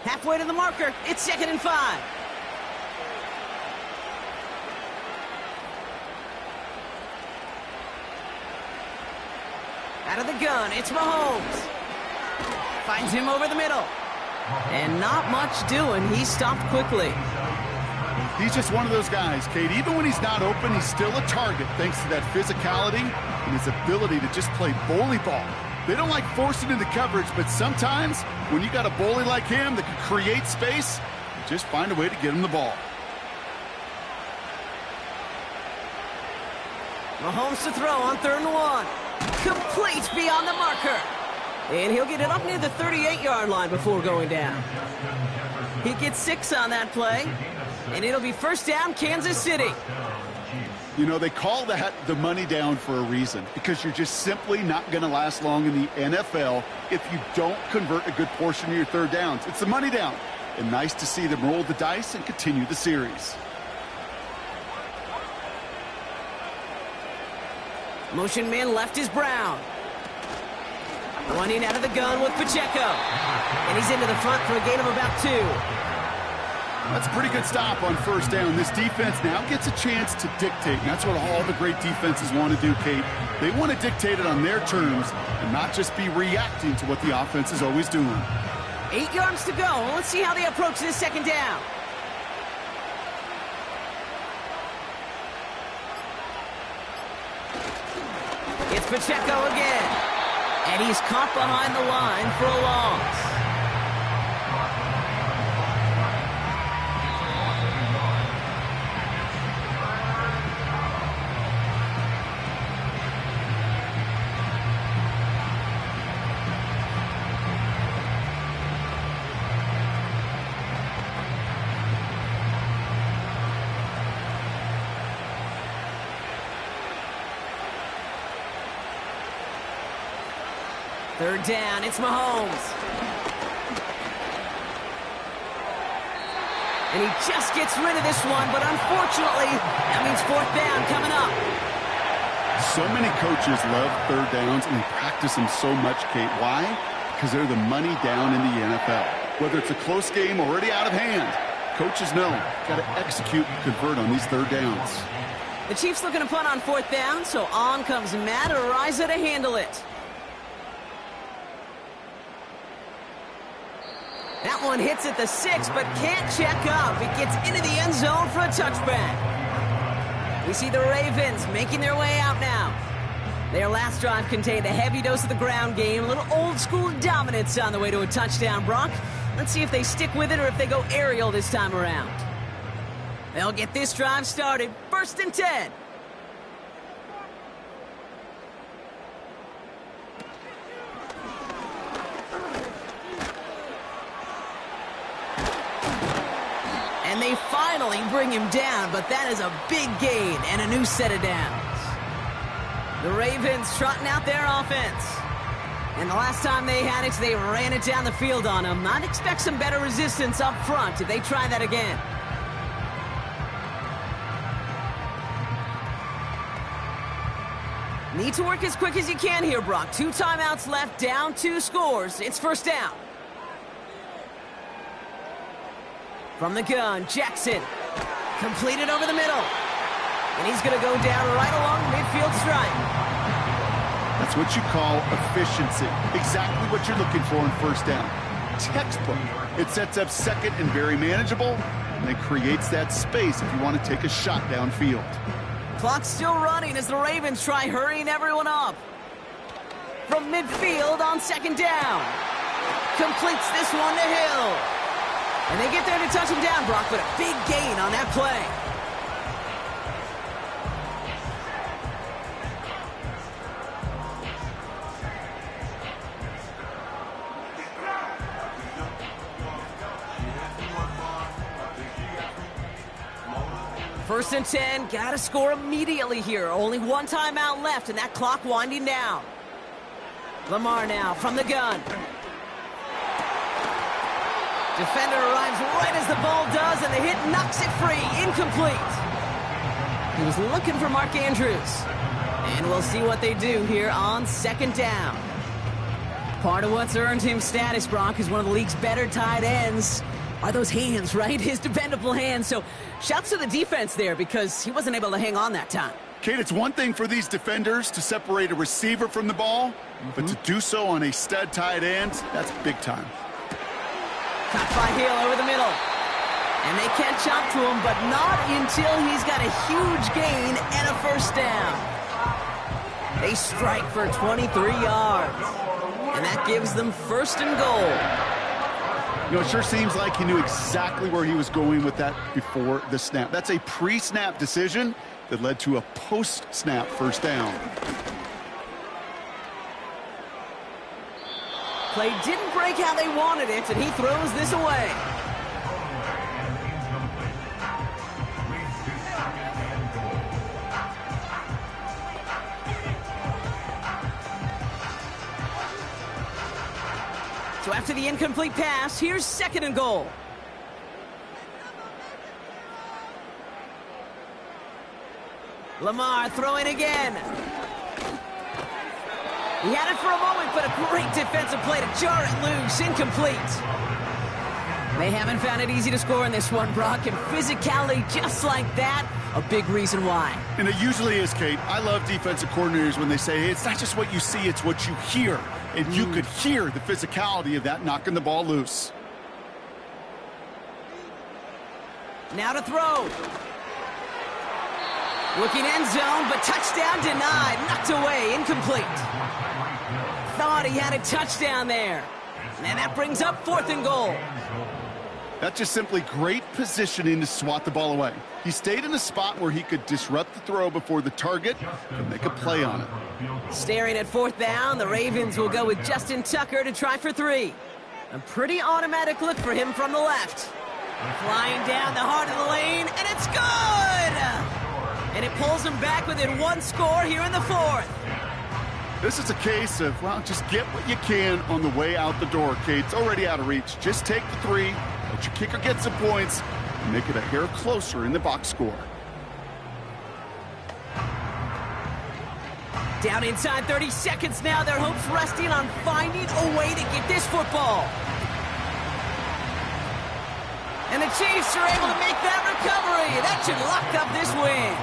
Halfway to the marker, it's 2nd and 5. Out of the gun, it's Mahomes. Finds him over the middle. And not much doing. He stopped quickly. He's just one of those guys, Kate. Even when he's not open, he's still a target thanks to that physicality and his ability to just play bully ball. They don't like forcing into coverage, but sometimes when you got a bully like him that can create space, you just find a way to get him the ball. Mahomes to throw on 3rd and 1. Complete beyond the marker. And he'll get it up near the 38-yard line before going down. He gets 6 on that play. And it'll be first down, Kansas City. You know, they call that the money down for a reason, because you're just simply not going to last long in the NFL if you don't convert a good portion of your third downs. It's the money down. And nice to see them roll the dice and continue the series. Motion man left is Brown. Running out of the gun with Pacheco. And he's into the front for a gain of about 2. That's a pretty good stop on first down. This defense now gets a chance to dictate. And that's what all the great defenses want to do, Kate. They want to dictate it on their terms and not just be reacting to what the offense is always doing. 8 yards to go. Let's see how they approach this second down. It's Pacheco again. And he's caught behind the line for a loss. Third down, it's Mahomes. And he just gets rid of this one, but unfortunately, that means 4th down coming up. So many coaches love third downs and they practice them so much, Kate. Why? Because they're the money down in the NFL. Whether it's a close game already out of hand, coaches know got to execute and convert on these third downs. The Chiefs looking to punt on 4th down, so on comes Matt Araiza to handle it. That one hits at the 6, but can't check up. It gets into the end zone for a touchback. We see the Ravens making their way out now. Their last drive contained a heavy dose of the ground game, a little old-school dominance on the way to a touchdown, Brock. Let's see if they stick with it or if they go aerial this time around. They'll get this drive started. 1st and 10. And they finally bring him down, but that is a big gain and a new set of downs. The Ravens trotting out their offense. And the last time they had it, they ran it down the field on him. I'd expect some better resistance up front if they try that again. Need to work as quick as you can here, Brock. 2 timeouts left, down 2 scores. It's 1st down. From the gun, Jackson. Completed over the middle. And he's going to go down right along the midfield stripe. That's what you call efficiency. Exactly what you're looking for in 1st down. Textbook. It sets up 2nd and very manageable, and it creates that space if you want to take a shot downfield. Clock's still running as the Ravens try hurrying everyone up. From midfield on 2nd down. Completes this one to Hill. And they get there to touch him down, Brock, but a big gain on that play. First and 10, gotta score immediately here. Only 1 timeout left, and that clock winding down. Lamar now from the gun. Defender arrives right as the ball does, and the hit knocks it free. Incomplete. He was looking for Mark Andrews. And we'll see what they do here on 2nd down. Part of what's earned him status, Brock, is one of the league's better tight ends. Are those hands, right? His dependable hands. So shouts to the defense there because he wasn't able to hang on that time. Kate, it's one thing for these defenders to separate a receiver from the ball, but to do so on a stud tight end, that's big time. Caught by Hill over the middle. And they catch up to him, but not until he's got a huge gain and a 1st down. They strike for 23 yards. And that gives them 1st and goal. You know, it sure seems like he knew exactly where he was going with that before the snap. That's a pre-snap decision that led to a post-snap 1st down. Play didn't break how they wanted it, and he throws this away. So after the incomplete pass, here's 2nd and goal. Lamar throwing again. He had it for a moment, but a great defensive play to jar it loose. Incomplete. They haven't found it easy to score in this one, Brock, and physicality just like that, a big reason why. And it usually is, Kate. I love defensive coordinators when they say, hey, it's not just what you see, it's what you hear. And you could hear the physicality of that knocking the ball loose. Now to throw. Looking end zone, but touchdown denied. Knocked away, incomplete. Thought he had a touchdown there. And that brings up 4th and goal. That's just simply great positioning to swat the ball away. He stayed in a spot where he could disrupt the throw before the target and make a play on it. Staring at 4th down, the Ravens will go with Justin Tucker to try for 3. A pretty automatic look for him from the left. Flying down the heart of the lane, and it's good! And it pulls him back within 1 score here in the 4th. This is a case of, well, just get what you can on the way out the door, Kate. It's already out of reach. Just take the 3, let your kicker get some points, and make it a hair closer in the box score. Down inside 30 seconds now. Their hopes resting on finding a way to get this football. And the Chiefs are able to make that recovery. That should lock up this win.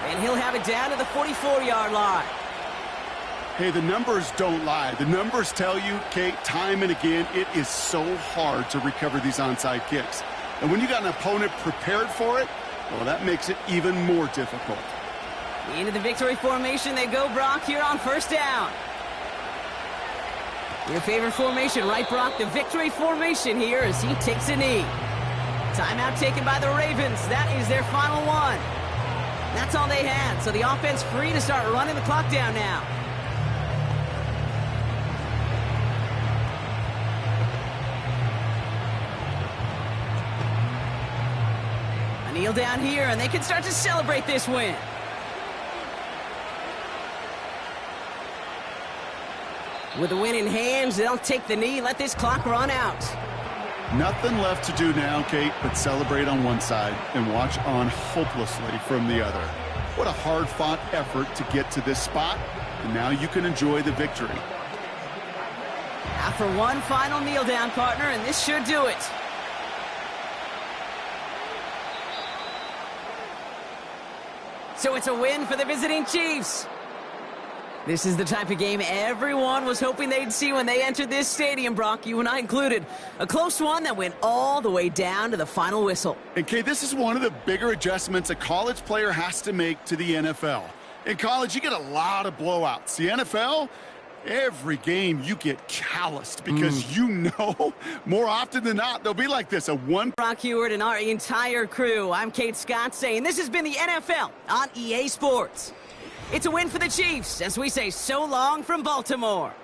And he'll have it down to the 44-yard line. Hey, the numbers don't lie. The numbers tell you, Kate, time and again, it is so hard to recover these onside kicks. And when you got an opponent prepared for it, well, that makes it even more difficult. Into the victory formation they go, Brock, here on 1st down. Your favorite formation, right, Brock? The victory formation here as he takes a knee. Timeout taken by the Ravens. That is their final one. That's all they had, so the offense free to start running the clock down now. A kneel down here, and they can start to celebrate this win. With the win in hands, they'll take the knee, let this clock run out. Nothing left to do now, Kate, but celebrate on one side and watch on hopelessly from the other. What a hard-fought effort to get to this spot, and now you can enjoy the victory. After one final kneel down, partner, and this should do it. So it's a win for the visiting Chiefs. This is the type of game everyone was hoping they'd see when they entered this stadium, Brock, you and I included. A close one that went all the way down to the final whistle. And, Kate, this is one of the bigger adjustments a college player has to make to the NFL. In college, you get a lot of blowouts. The NFL, every game you get calloused because you know more often than not they'll be like this. Brock Heward and our entire crew. I'm Kate Scott saying this has been the NFL on EA Sports. It's a win for the Chiefs as we say so long from Baltimore.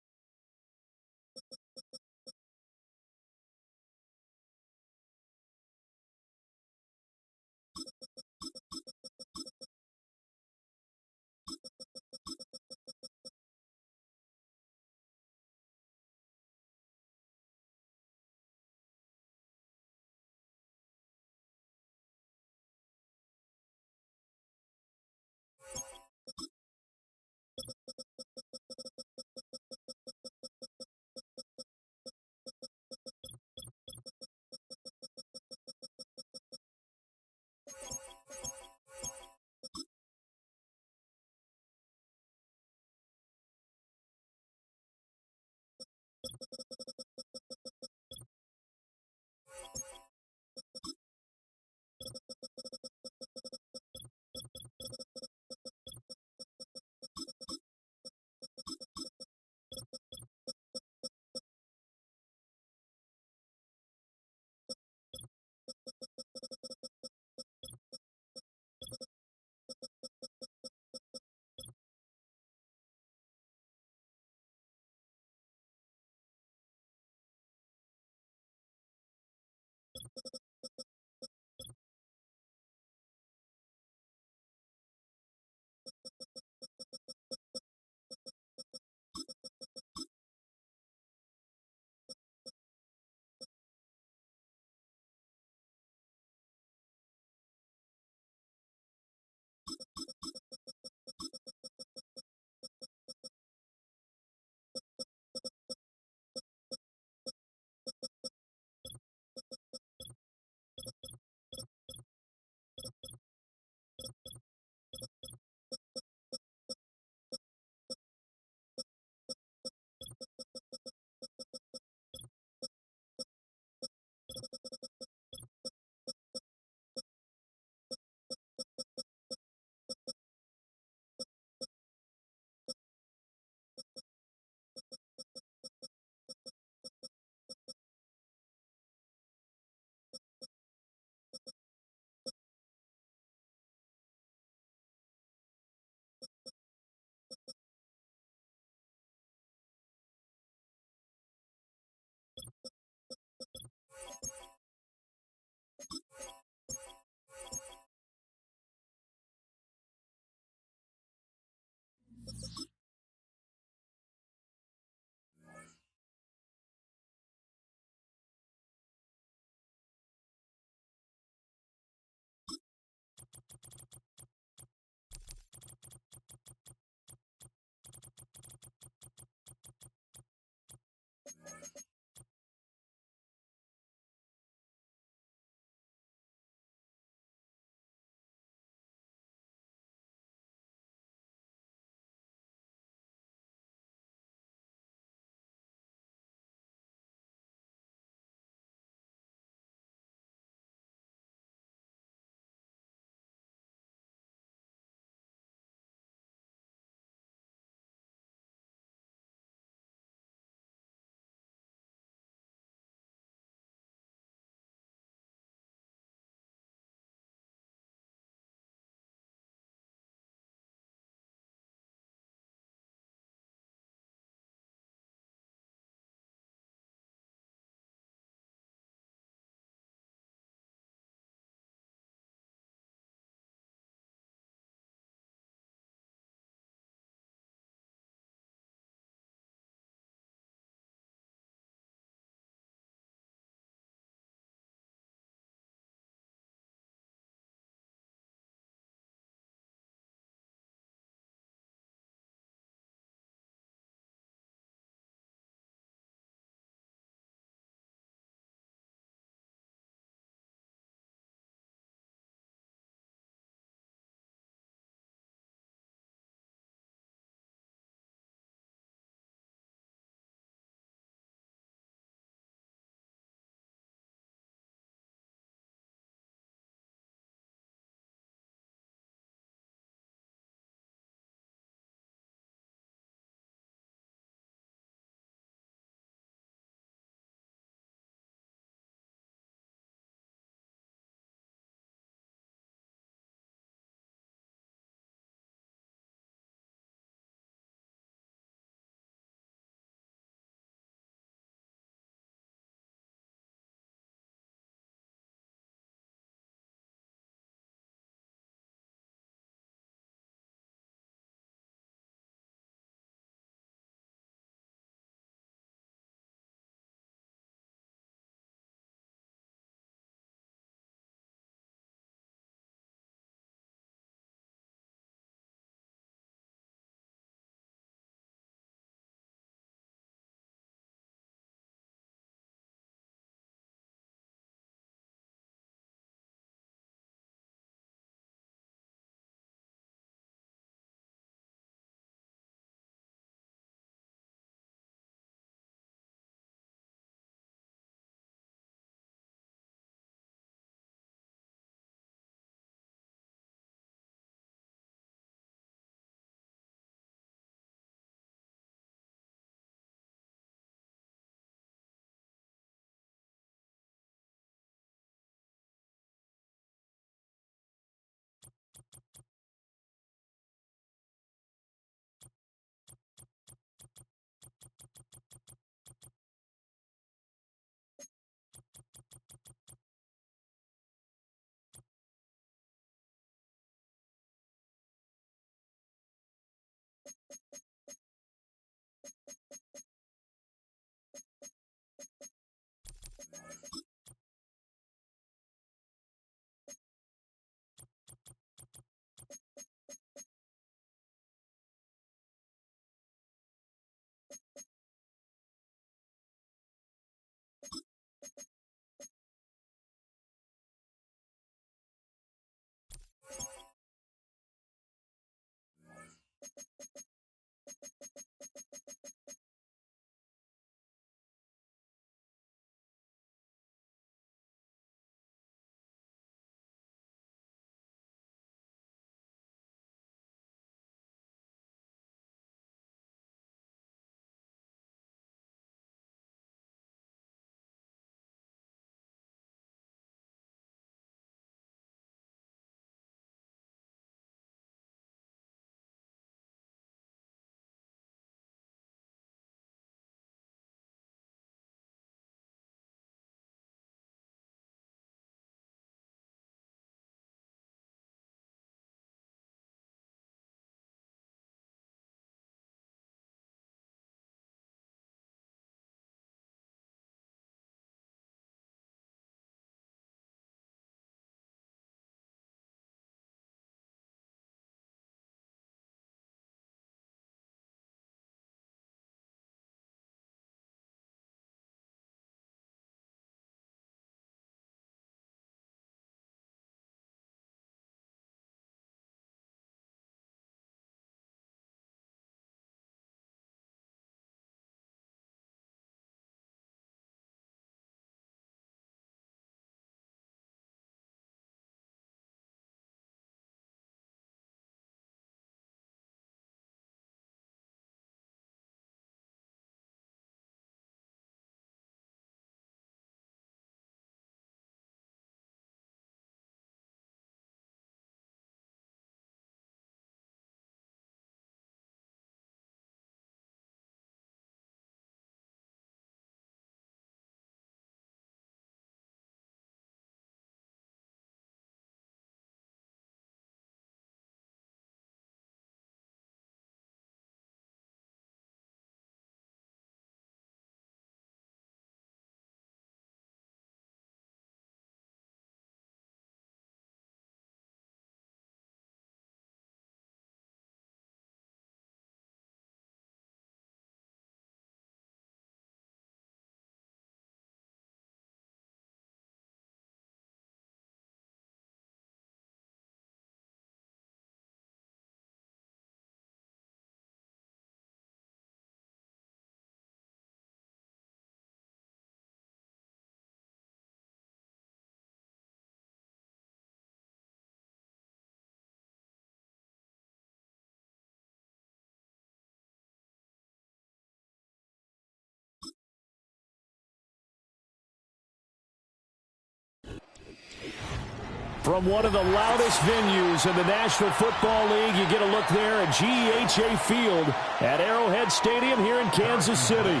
From one of the loudest venues in the National Football League, you get a look there at GEHA Field at Arrowhead Stadium here in Kansas City.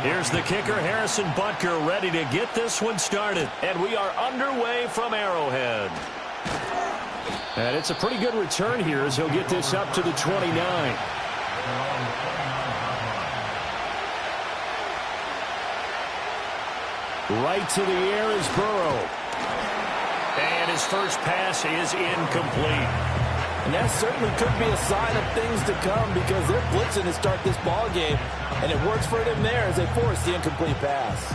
Here's the kicker, Harrison Butker, ready to get this one started. And we are underway from Arrowhead. And it's a pretty good return here as he'll get this up to the 29. Right to the air is Burrow. And his first pass is incomplete. And that certainly could be a sign of things to come because they're blitzing to start this ball game, and it works for them there as they force the incomplete pass.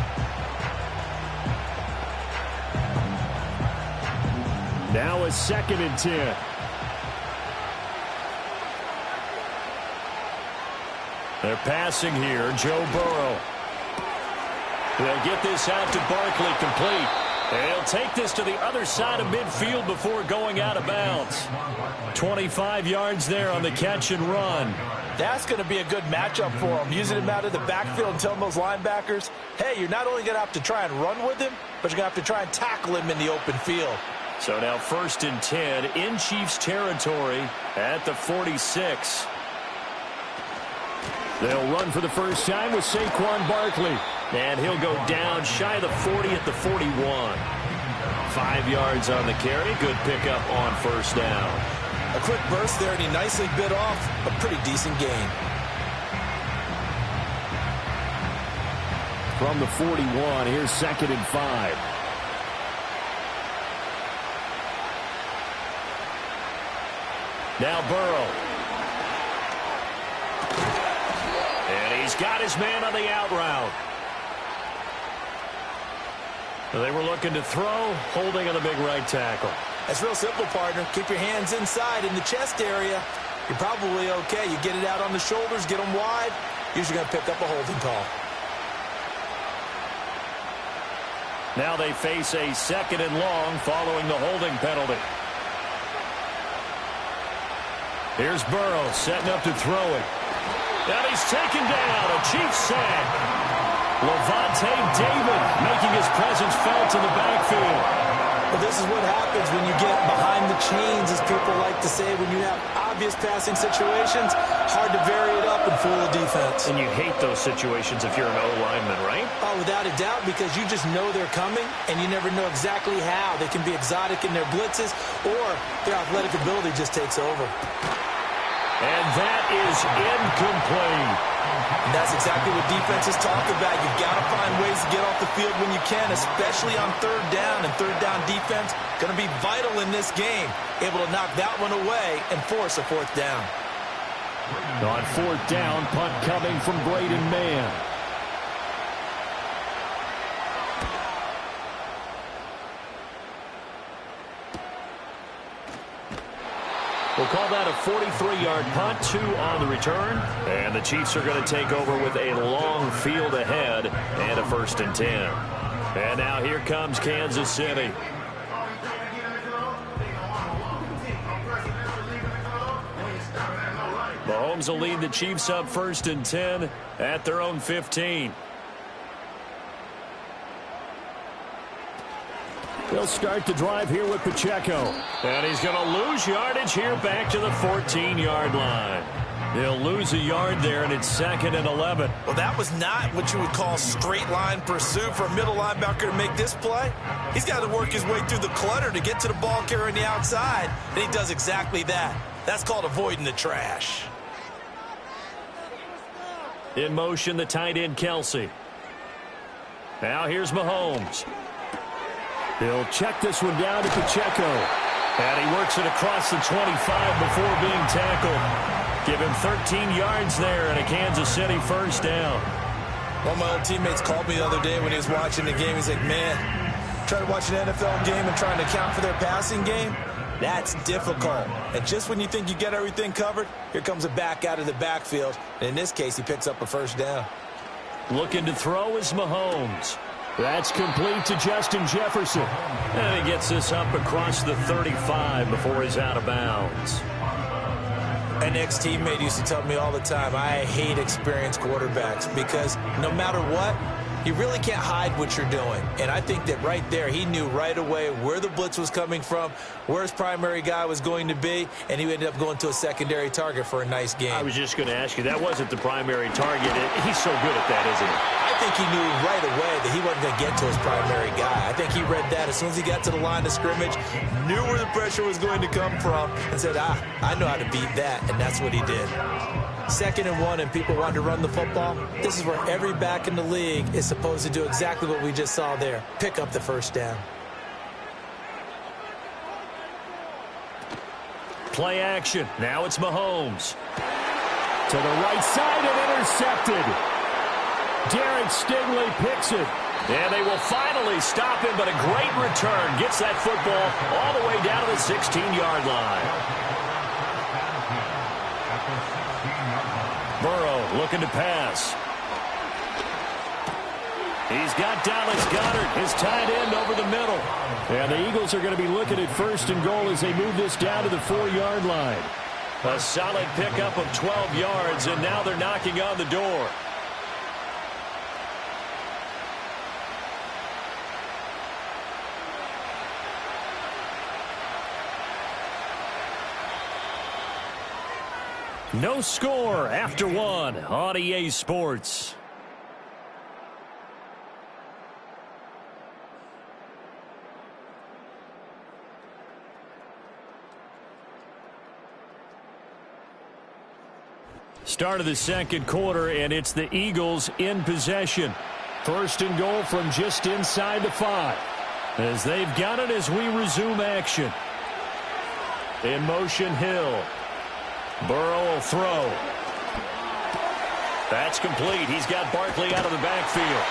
Now a 2nd and 10. They're passing here, Joe Burrow. They'll get this out to Barkley, complete. They'll take this to the other side of midfield before going out of bounds. 25 yards there on the catch and run. That's going to be a good matchup for him, using him out of the backfield and telling those linebackers, hey, you're not only going to have to try and run with him, but you're going to have to try and tackle him in the open field. So now 1st and 10 in Chiefs territory at the 46. They'll run for the first time with Saquon Barkley. And he'll go down shy of the 40 at the 41. 5 yards on the carry. Good pickup on 1st down. A quick burst there, and he nicely bit off a pretty decent gain. From the 41, here's 2nd and 5. Now Burrow. And he's got his man on the out route. They were looking to throw, holding on the big right tackle. That's real simple, partner. Keep your hands inside in the chest area. You're probably okay. You get it out on the shoulders, get them wide. Usually going to pick up a holding call. Now they face a 2nd and long following the holding penalty. Here's Burrow setting up to throw it. And he's taken down. A Chiefs sack. Levante David making his presence felt in the backfield. Well, this is what happens when you get behind the chains, as people like to say, when you have obvious passing situations. Hard to vary it up and fool the defense. And you hate those situations if you're an O-lineman, right? Oh, without a doubt, because you just know they're coming, and you never know exactly how. They can be exotic in their blitzes, or their athletic ability just takes over. And that is incomplete. And that's exactly what defenses talk about. You've got to find ways to get off the field when you can, especially on 3rd down. And 3rd down defense going to be vital in this game. Able to knock that one away and force a 4th down. On 4th down, punt coming from Braden Mann. We'll call that a 43-yard punt, 2 on the return. And the Chiefs are going to take over with a long field ahead and a 1st and 10. And now here comes Kansas City. Mahomes will lead the Chiefs up 1st and 10 at their own 15. They'll start the drive here with Pacheco. And he's going to lose yardage here back to the 14-yard line. He'll lose a yard there, and it's 2nd and 11. Well, that was not what you would call straight line pursuit for a middle linebacker to make this play. He's got to work his way through the clutter to get to the ball carrier on the outside, and he does exactly that. That's called avoiding the trash. In motion, the tight end, Kelsey. Now here's Mahomes. He'll check this one down to Pacheco. And he works it across the 25 before being tackled. Give him 13 yards there and a Kansas City 1st down. One of my old teammates called me the other day when he was watching the game. He's like, man, trying to watch an NFL game and trying to account for their passing game, that's difficult. And just when you think you get everything covered, here comes a back out of the backfield. And in this case, he picks up a 1st down. Looking to throw is Mahomes. That's complete to Justin Jefferson. And he gets this up across the 35 before he's out of bounds. An ex-teammate used to tell me all the time, I hate experienced quarterbacks because no matter what, You really can't hide what you're doing. And I think that right there, he knew right away where the blitz was coming from, where his primary guy was going to be, and he ended up going to a secondary target for a nice game. I was just going to ask you, that wasn't the primary target. He's so good at that, isn't he? I think he knew right away that he wasn't going to get to his primary guy. I think he read that as soon as he got to the line of scrimmage, knew where the pressure was going to come from, and said, I know how to beat that, and that's what he did. 2nd and 1, and people want to run the football. This is where every back in the league is supposed to do exactly what we just saw there. Pick up the first down. Play action. Now it's Mahomes. To the right side and intercepted. Derek Stingley picks it. And they will finally stop him, but a great return. Gets that football all the way down to the 16-yard line. Burrow looking to pass. He's got Dallas Goedert, his tight end, over the middle. And the Eagles are going to be looking at 1st and goal as they move this down to the 4-yard line. A solid pickup of 12 yards, and now they're knocking on the door. No score after 1 on EA Sports. Start of the 2nd quarter, and it's the Eagles in possession. 1st and goal from just inside the 5. As they've got it as we resume action. In motion, Hill. Burrow will throw. That's complete. He's got Barkley out of the backfield.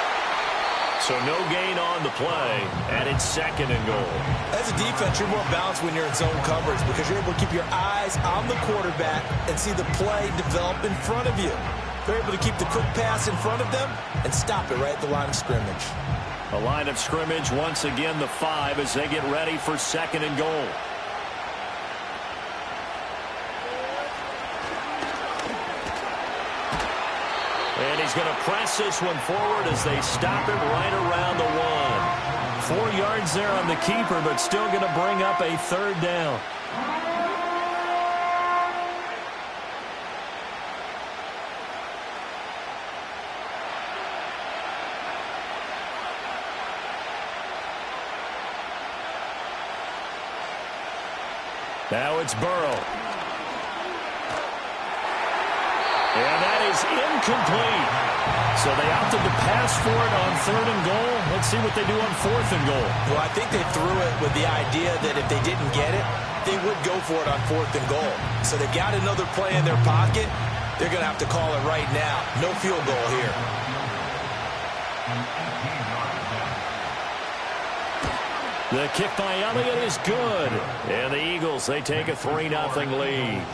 So no gain on the play, and it's 2nd and goal. As a defense, you're more balanced when you're in zone coverage because you're able to keep your eyes on the quarterback and see the play develop in front of you. They're able to keep the quick pass in front of them and stop it right at the line of scrimmage. A line of scrimmage, once again the 5 as they get ready for 2nd and goal. And he's going to press this one forward as they stop him right around the 1. 4 yards there on the keeper, but still going to bring up a 3rd down. Now it's Burrow. And that is incomplete. So they opted to pass for it on 3rd and goal. Let's see what they do on 4th and goal. Well, I think they threw it with the idea that if they didn't get it, they would go for it on 4th and goal. So they got another play in their pocket. They're going to have to call it right now. No field goal here. The kick by Elliott is good. And the Eagles, they take a 3-0 lead.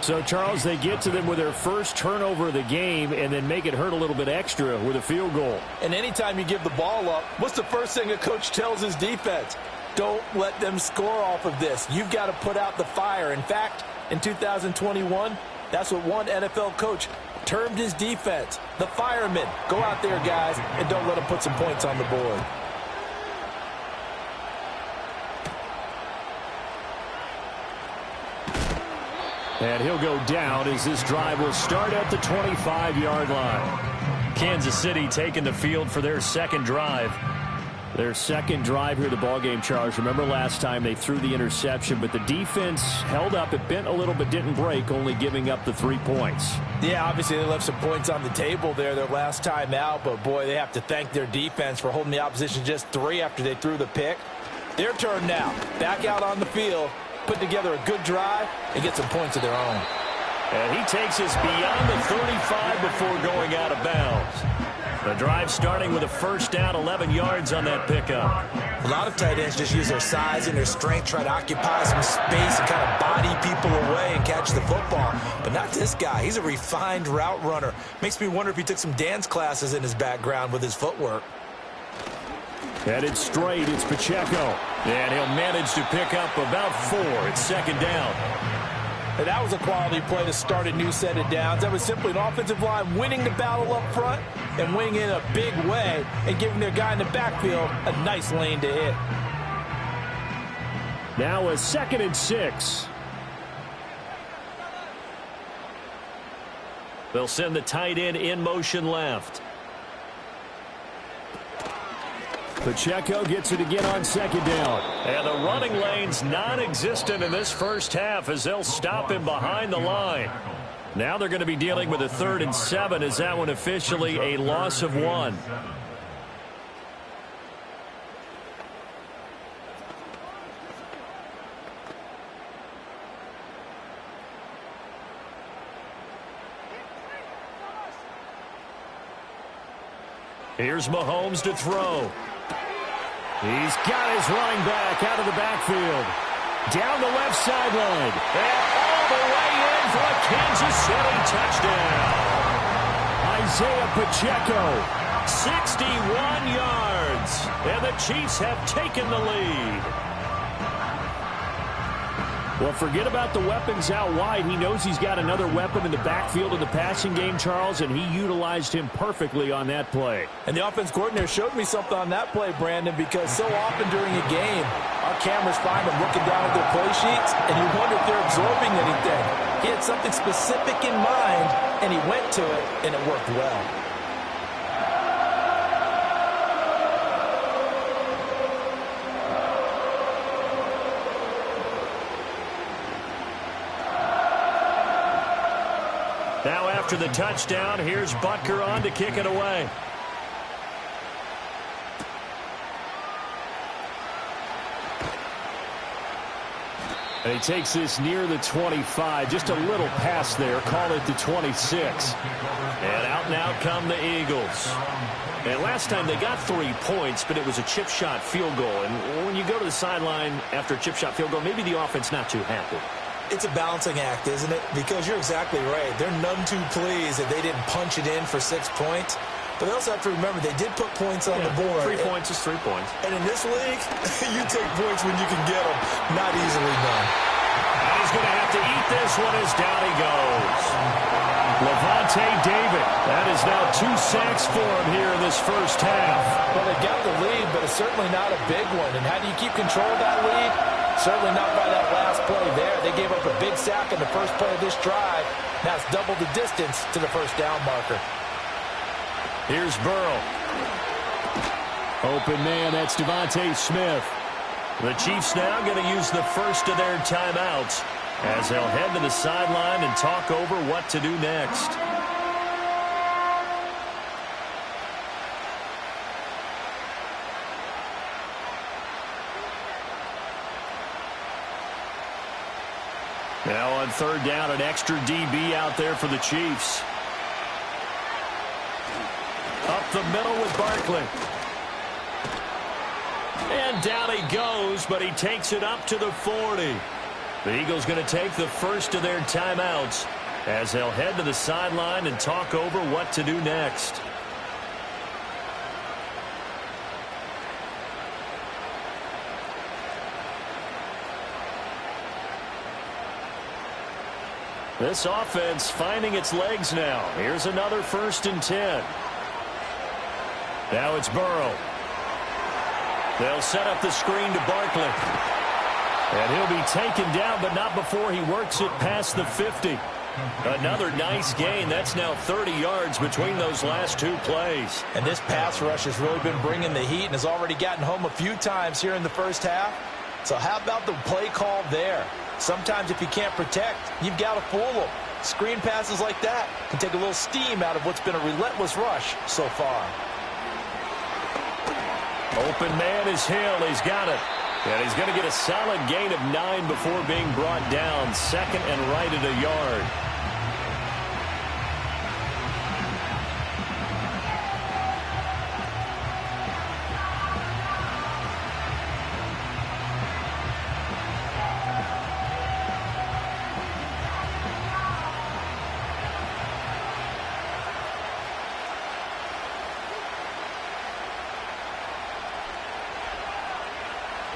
So, Charles, they get to them with their first turnover of the game and then make it hurt a little bit extra with a field goal. And anytime you give the ball up, what's the first thing a coach tells his defense? Don't let them score off of this. You've got to put out the fire. In fact, in 2021, that's what one NFL coach termed his defense, the firemen. Go out there, guys, and don't let them put some points on the board. And he'll go down as this drive will start at the 25-yard line. Kansas City taking the field for their 2nd drive. Their 2nd drive here, the ballgame, Charles. Remember last time they threw the interception, but the defense held up. It bent a little but didn't break, only giving up the 3 points. Yeah, obviously they left some points on the table there their last time out, but boy, they have to thank their defense for holding the opposition just 3 after they threw the pick. Their turn now. Back out on the field, put together a good drive, and get some points of their own. And he takes us beyond the 35 before going out of bounds. The drive starting with a 1st down, 11 yards on that pickup. A lot of tight ends just use their size and their strength, try to occupy some space and kind of body people away and catch the football. But not this guy. He's a refined route runner. Makes me wonder if he took some dance classes in his background with his footwork. Headed straight, it's Pacheco. And he'll manage to pick up about 4. It's 2nd down. And that was a quality play to start a new set of downs. That was simply an offensive line winning the battle up front and winning in a big way and giving their guy in the backfield a nice lane to hit. Now a 2nd and 6. They'll send the tight end in motion left. Pacheco gets it again on 2nd down. And the running lane's non-existent in this first half as they'll stop him behind the line. Now they're going to be dealing with a 3rd and 7 as that one officially a loss of 1. Here's Mahomes to throw. He's got his running back out of the backfield. Down the left sideline. And all the way in for a Kansas City touchdown. Isaiah Pacheco. 61 yards. And the Chiefs have taken the lead. Well, forget about the weapons out wide. He knows he's got another weapon in the backfield in the passing game, Charles, and he utilized him perfectly on that play. And the offense coordinator showed me something on that play, Brandon, because so often during a game, our cameras find them looking down at their play sheets, and you wonder if they're absorbing anything. He had something specific in mind, and he went to it, and it worked well. Now after the touchdown, here's Butker on to kick it away. And he takes this near the 25. Just a little pass there. Call it the 26. And out come the Eagles. And last time they got 3 points, but it was a chip shot field goal. And when you go to the sideline after a chip shot field goal, maybe the offense not too happy. It's a balancing act, isn't it? Because you're exactly right. They're none too pleased that they didn't punch it in for 6 points. But they also have to remember they did put points on the board. 3 points is 3 points. And in this league, you take points when you can get them. Not easily done. And he's going to have to eat this one as down he goes. Levante David. That is now 2 sacks for him here in this first half. Well, they got the lead, but it's certainly not a big one. And how do you keep control of that lead? Certainly not by that last play there. They gave up a big sack in the first play of this drive. Now it's double the distance to the first down marker. Here's Burrow. Open man, that's Devontae Smith. The Chiefs now going to use the first of their timeouts as they'll head to the sideline and talk over what to do next. Now on 3rd down, an extra DB out there for the Chiefs. Up the middle with Barkley. And down he goes, but he takes it up to the 40. The Eagles going to take the first of their timeouts as they'll head to the sideline and talk over what to do next. This offense finding its legs now. Here's another 1st and 10. Now it's Burrow. They'll set up the screen to Barkley. And he'll be taken down, but not before he works it past the 50. Another nice gain. That's now 30 yards between those last 2 plays. And this pass rush has really been bringing the heat and has already gotten home a few times here in the first half. So how about the play call there? Sometimes if you can't protect, you've got to fool them. Screen passes like that can take a little steam out of what's been a relentless rush so far. Open man is Hill. He's got it. And he's going to get a solid gain of 9 before being brought down. 2nd and right at a yard.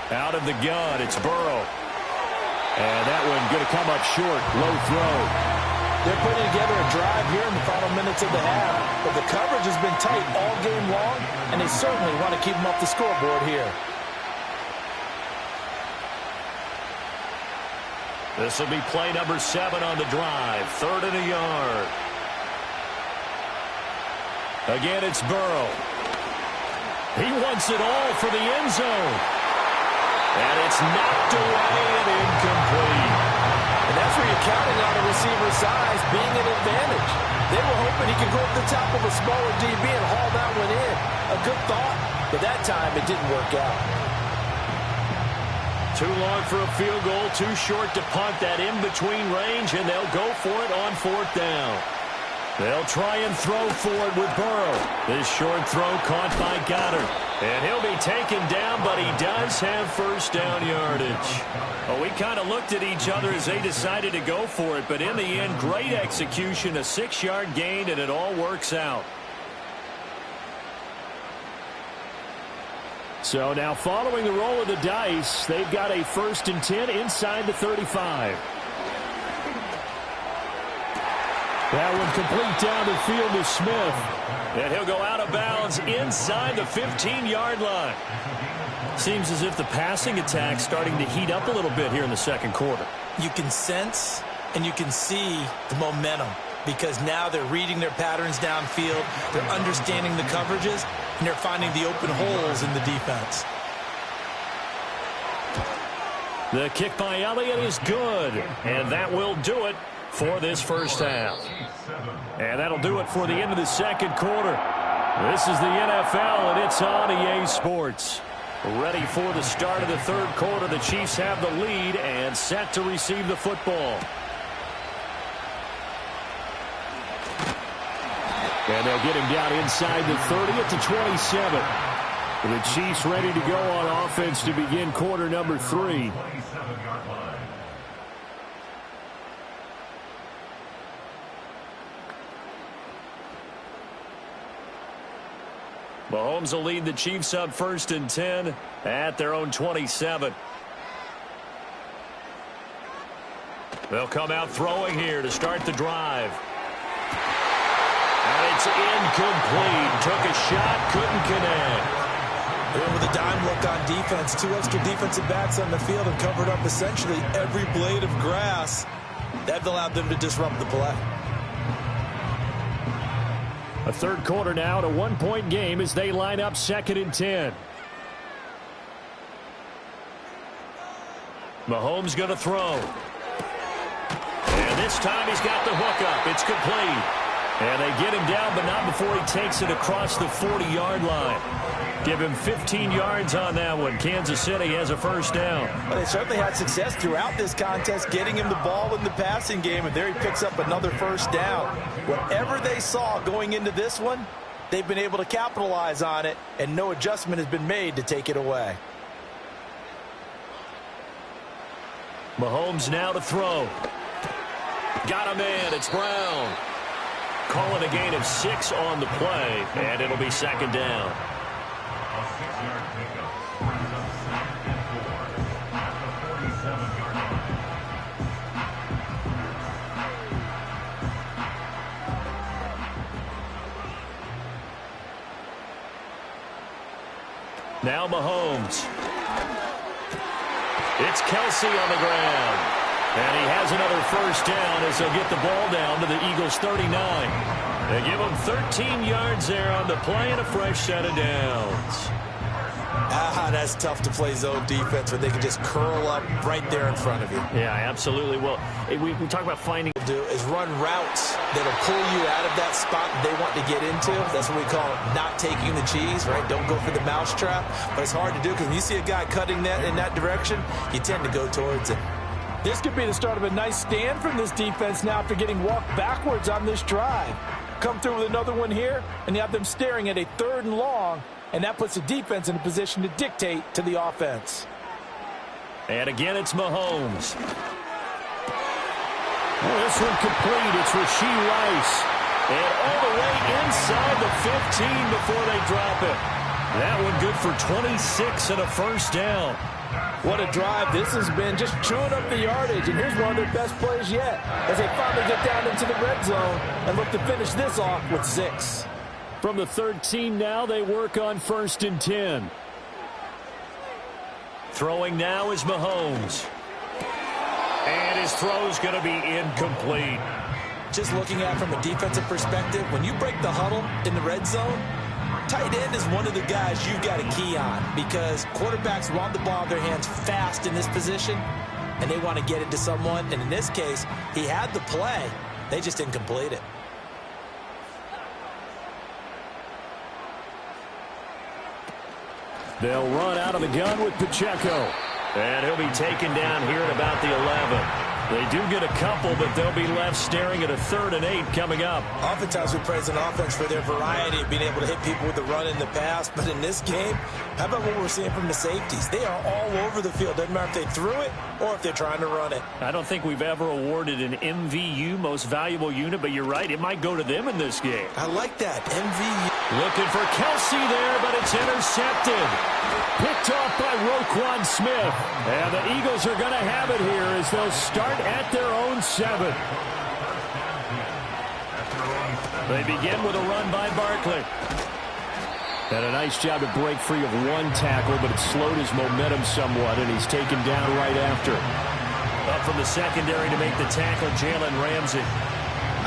Out of the gun, it's Burrow. And that one going to come up short. Low throw. They're putting together a drive here in the final minutes of the half. But the coverage has been tight all game long, and they certainly want to keep them off the scoreboard here. This will be play number 7 on the drive. 3rd and a yard. Again, it's Burrow. He wants it all for the end zone. And it's knocked away and incomplete. And that's where you're counting on a receiver's size being an advantage. They were hoping he could go up the top of a smaller DB and haul that one in. A good thought, but that time it didn't work out. Too long for a field goal, too short to punt that in-between range, and they'll go for it on 4th down. They'll try and throw for it with Burrow. This short throw caught by Goddard. And he'll be taken down, but he does have first down yardage. Well, we kind of looked at each other as they decided to go for it, but in the end, great execution, a 6-yard gain, and it all works out. So now following the roll of the dice, they've got a 1st and 10 inside the 35. That one complete down the field to Smith. And he'll go out of bounds inside the 15-yard line. Seems as if the passing attack's starting to heat up a little bit here in the second quarter. You can sense and you can see the momentum because now they're reading their patterns downfield, they're understanding the coverages, and they're finding the open holes in the defense. The kick by Elliott is good, and that will do it for this first half. And that'll do it for the end of the second quarter. This is the NFL, and it's on EA Sports. Ready for the start of the third quarter. The Chiefs have the lead and set to receive the football. And they'll get him down inside the 30 at the 27. The Chiefs ready to go on offense to begin quarter number 3. Mahomes will lead the Chiefs up 1st and 10 at their own 27. They'll come out throwing here to start the drive. And it's incomplete. Took a shot, couldn't connect. And with a dime look on defense, 2 extra defensive backs on the field and covered up essentially every blade of grass. That allowed them to disrupt the play. A third quarter now, and a 1-point game as they line up 2nd and 10. Mahomes going to throw. And this time he's got the hook up. It's complete. And they get him down, but not before he takes it across the 40-yard line. Give him 15 yards on that one. Kansas City has a first down. Well, they certainly had success throughout this contest getting him the ball in the passing game, and there he picks up another first down. Whatever they saw going into this one, they've been able to capitalize on it, and no adjustment has been made to take it away. Mahomes now to throw. Got him in. It's Brown. Calling a gain of 6 on the play, and it'll be 2nd down. A 6-yard pickup brings up 2nd and 4 at the 47-yard line. Now Mahomes. It's Kelsey on the ground. And he has another first down as they'll get the ball down to the Eagles' 39. They give him 13 yards there on the play and a fresh set of downs. That's tough to play zone defense where they can just curl up right there in front of you. Yeah, absolutely. Well, we talk about finding... Do is run routes that'll pull you out of that spot they want to get into. That's what we call not taking the cheese, right? Don't go for the mousetrap. But it's hard to do because when you see a guy cutting that in that direction, you tend to go towards it. This could be the start of a nice stand from this defense now after getting walked backwards on this drive. Come through with another one here, and you have them staring at a 3rd and long, and that puts the defense in a position to dictate to the offense. And again, it's Mahomes. Well, this one complete. It's Rashee Rice. And all the way inside the 15 before they drop it. That one good for 26 and a first down. What a drive this has been, just chewing up the yardage. And here's one of their best plays yet as they finally get down into the red zone and look to finish this off with 6. From the 13 now, they work on 1st and 10. Throwing now is Mahomes. And his throw's going to be incomplete. Just looking at it from a defensive perspective, when you break the huddle in the red zone, tight end is one of the guys you've got to key on because quarterbacks want the ball in their hands fast in this position, and they want to get it to someone. And in this case, he had the play. They just didn't complete it. They'll run out of the gun with Pacheco. And he'll be taken down here at about the 11. They do get a couple, but they'll be left staring at a 3rd and 8 coming up. Oftentimes we praise an offense for their variety of being able to hit people with the run in the pass. But in this game, how about what we're seeing from the safeties? They are all over the field. Doesn't matter if they threw it or if they're trying to run it. I don't think we've ever awarded an MVU, most valuable unit, but you're right. It might go to them in this game. I like that. MVU. Looking for Kelsey there, but it's intercepted. Picked off by Roquan Smith. And the Eagles are going to have it here as they'll start at their own 7. They begin with a run by Barkley. And a nice job to break free of one tackle, but it slowed his momentum somewhat, and he's taken down right after. Up from the secondary to make the tackle, Jalen Ramsey.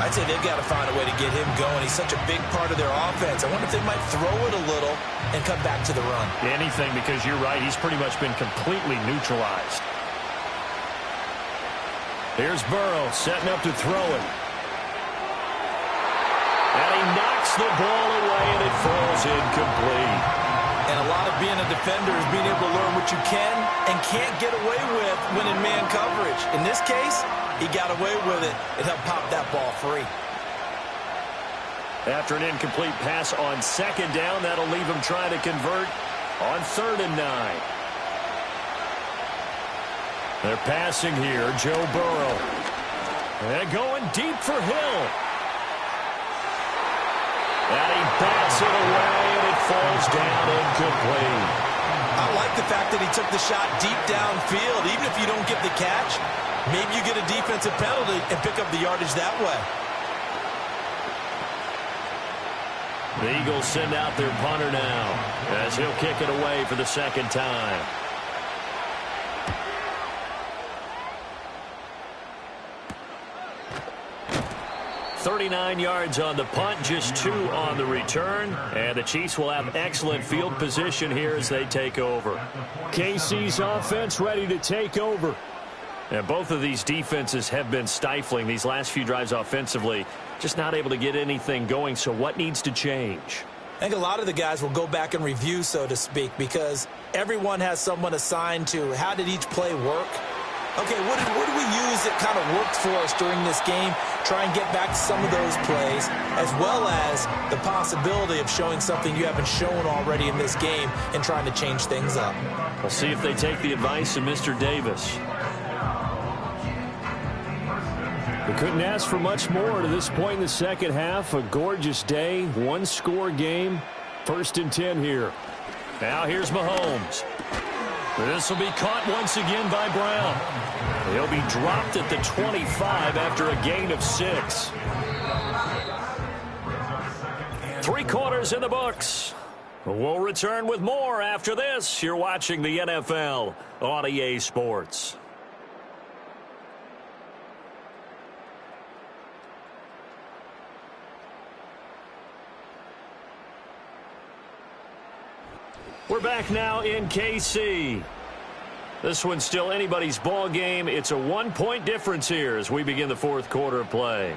I'd say they've got to find a way to get him going. He's such a big part of their offense. I wonder if they might throw it a little and come back to the run. Anything, because you're right. He's pretty much been completely neutralized. Here's Burrow setting up to throw it. And he knocks the ball away, and it falls incomplete. And a lot of being a defender is being able to learn what you can and can't get away with when in man coverage. In this case, he got away with it. It helped pop that ball free. After an incomplete pass on 2nd down, that'll leave him trying to convert on 3rd and 9. They're passing here, Joe Burrow. And going deep for Hill. And he bats it away, and it falls down incomplete. I like the fact that he took the shot deep downfield. Even if you don't get the catch, maybe you get a defensive penalty and pick up the yardage that way. The Eagles send out their punter now as he'll kick it away for the 2nd time. .39 yards on the punt, just 2 on the return. And the Chiefs will have excellent field position here as they take over. KC's offense ready to take over. And both of these defenses have been stifling these last few drives offensively. Just not able to get anything going, so what needs to change? I think a lot of the guys will go back and review, so to speak, because everyone has someone assigned to how did each play work. Okay, what did we use that kind of worked for us during this game? Try and get back to some of those plays, as well as the possibility of showing something you haven't shown already in this game and trying to change things up. We'll see if they take the advice of Mr. Davis. We couldn't ask for much more to this point in the 2nd half. A gorgeous day, 1-score game. 1st and 10 here. Now here's Mahomes. This will be caught once again by Brown. He'll be dropped at the 25 after a gain of 6. 3 quarters in the books. We'll return with more after this. You're watching the NFL on EA Sports. We're back now in KC. This one's still anybody's ball game. It's a 1-point difference here as we begin the 4th quarter of play.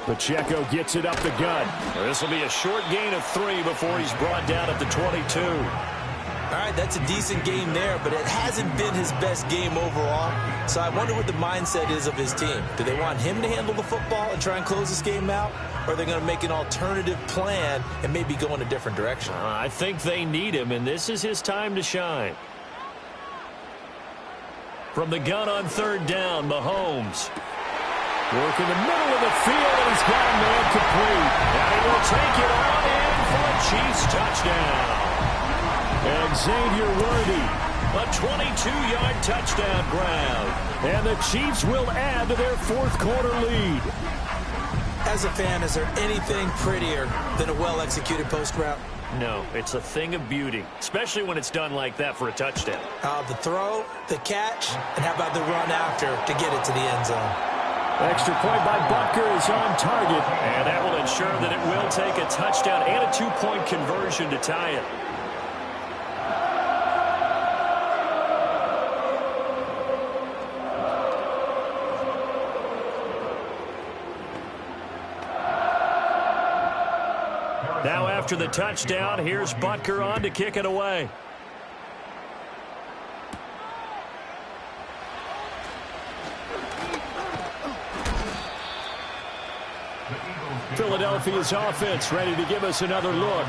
Pacheco gets it up the gut. This will be a short gain of 3 before he's brought down at the 22. All right, that's a decent game there, but it hasn't been his best game overall. So I wonder what the mindset is of his team. Do they want him to handle the football and try and close this game out? Or are they going to make an alternative plan and maybe go in a different direction? I think they need him, and this is his time to shine. From the gun on 3rd down, Mahomes. Working the middle of the field, and he's got a man complete. And he will take it on in for a Chiefs touchdown. And Xavier Worthy. A 22-yard touchdown grab. And the Chiefs will add to their fourth quarter lead. As a fan, is there anything prettier than a well-executed post route? No, it's a thing of beauty, especially when it's done like that for a touchdown. The throw, the catch, and how about the run after to get it to the end zone? Extra point by Butker is on target. And that will ensure that it will take a touchdown and a two-point conversion to tie it. Now after the touchdown, here's Butker on to kick it away. Philadelphia's offense ready to give us another look.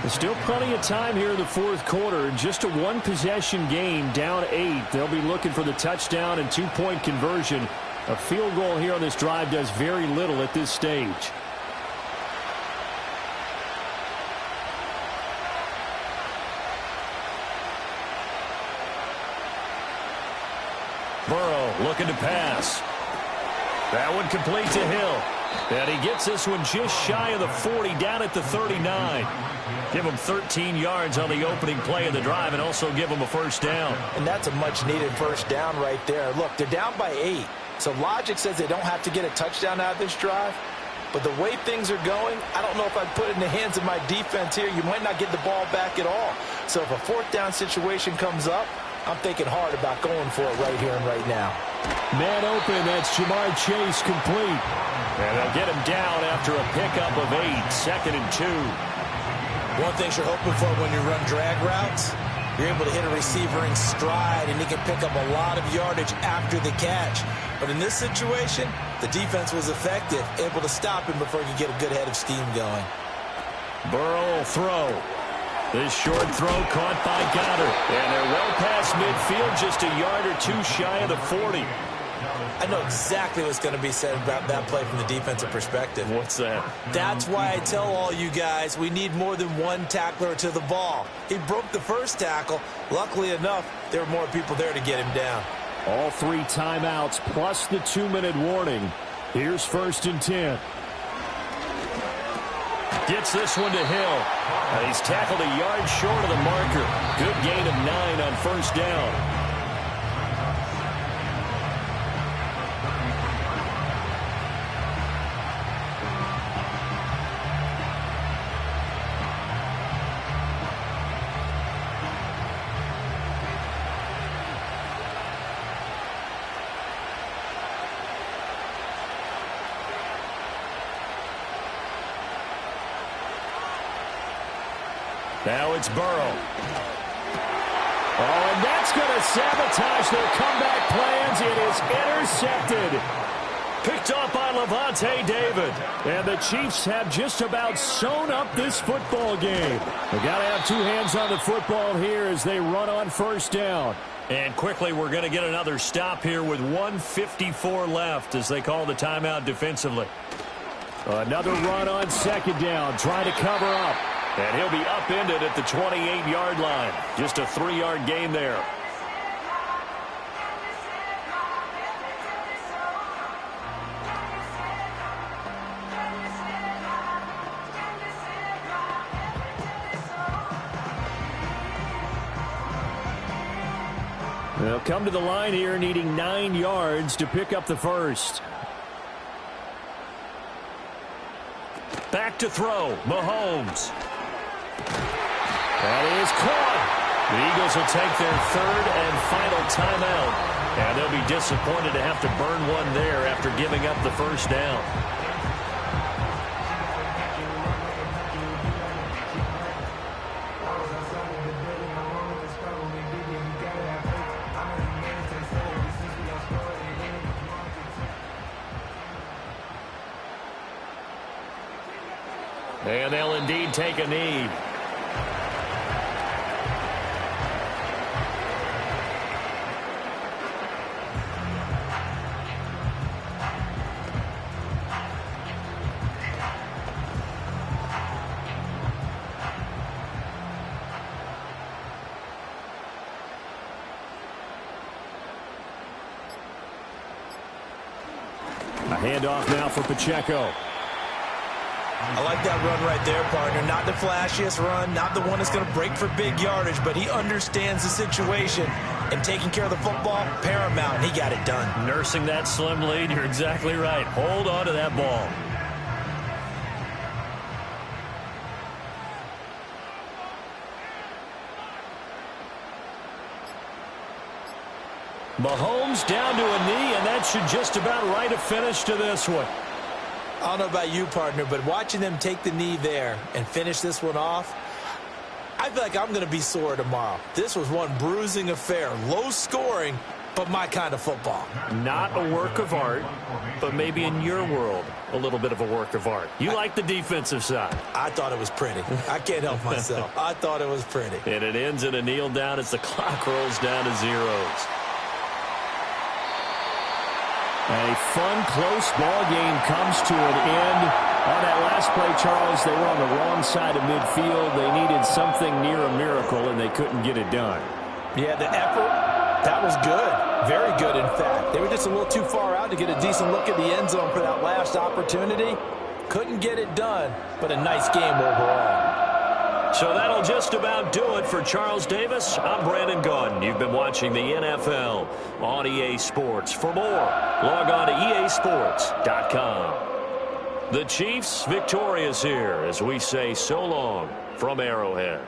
There's still plenty of time here in the fourth quarter. Just a one-possession game, down 8. They'll be looking for the touchdown and two-point conversion. A field goal here on this drive does very little at this stage. Burrow looking to pass. That one complete to Hill. And he gets this one just shy of the 40, down at the 39. Give him 13 yards on the opening play of the drive and also give him a first down. And that's a much-needed first down right there. Look, they're down by 8. So logic says they don't have to get a touchdown out of this drive. But the way things are going, I don't know if I'd put it in the hands of my defense here. You might not get the ball back at all. So if a fourth down situation comes up, I'm thinking hard about going for it right here and right now. Man open, that's Jamar Chase complete. And they'll get him down after a pickup of 8, 2nd and 2. One thing you're hoping for when you run drag routes, you're able to hit a receiver in stride, and he can pick up a lot of yardage after the catch. But in this situation, the defense was effective, able to stop him before he could get a good head of steam going. Burrow will throw. This short throw caught by Goddard. And they're well past midfield, just a yard or 2 shy of the 40. I know exactly what's going to be said about that play from the defensive perspective. What's that? That's why I tell all you guys we need more than one tackler to the ball. He broke the first tackle. Luckily enough, there were more people there to get him down. All 3 timeouts plus the 2-minute warning. Here's 1st and 10. Gets this one to Hill. He's tackled a yard short of the marker. Good gain of 9 on first down. Now it's Burrow. Oh, and that's going to sabotage their comeback plans. It is intercepted. Picked up by Levante David. And the Chiefs have just about sewn up this football game. They got to have 2 hands on the football here as they run on first down. And quickly, we're going to get another stop here with 1:54 left as they call the timeout defensively. Another run on second down, trying to cover up. And he'll be upended at the 28-yard line. Just a 3-yard gain there. They'll come to the line here needing 9 yards to pick up the first. Back to throw, Mahomes. That is caught. The Eagles will take their 3rd and final timeout. And they'll be disappointed to have to burn one there after giving up the first down. And they'll indeed take a knee. Handoff now for Pacheco. I like that run right there, partner. Not the flashiest run, not the one that's going to break for big yardage, but he understands the situation, and taking care of the football, paramount, and he got it done. Nursing that slim lead, you're exactly right. Hold on to that ball. Mahomes down to a knee, and that should just about write a finish to this one. I don't know about you, partner, but watching them take the knee there and finish this one off, I feel like I'm going to be sore tomorrow. This was one bruising affair. Low scoring, but my kind of football. Not a work of art, but maybe in your world, a little bit of a work of art. You like the defensive side. I thought it was pretty. I can't help myself. I thought it was pretty. And it ends in a kneel down as the clock rolls down to zeros. A fun, close ball game comes to an end. On that last play, Charles, they were on the wrong side of midfield. They needed something near a miracle, and they couldn't get it done. Yeah, the effort, that was good. Very good, in fact. They were just a little too far out to get a decent look at the end zone for that last opportunity. Couldn't get it done, but a nice game overall. So that'll just about do it for Charles Davis. I'm Brandon Gaudin. You've been watching the NFL on EA Sports. For more, log on to easports.com. The Chiefs victorious here as we say so long from Arrowhead.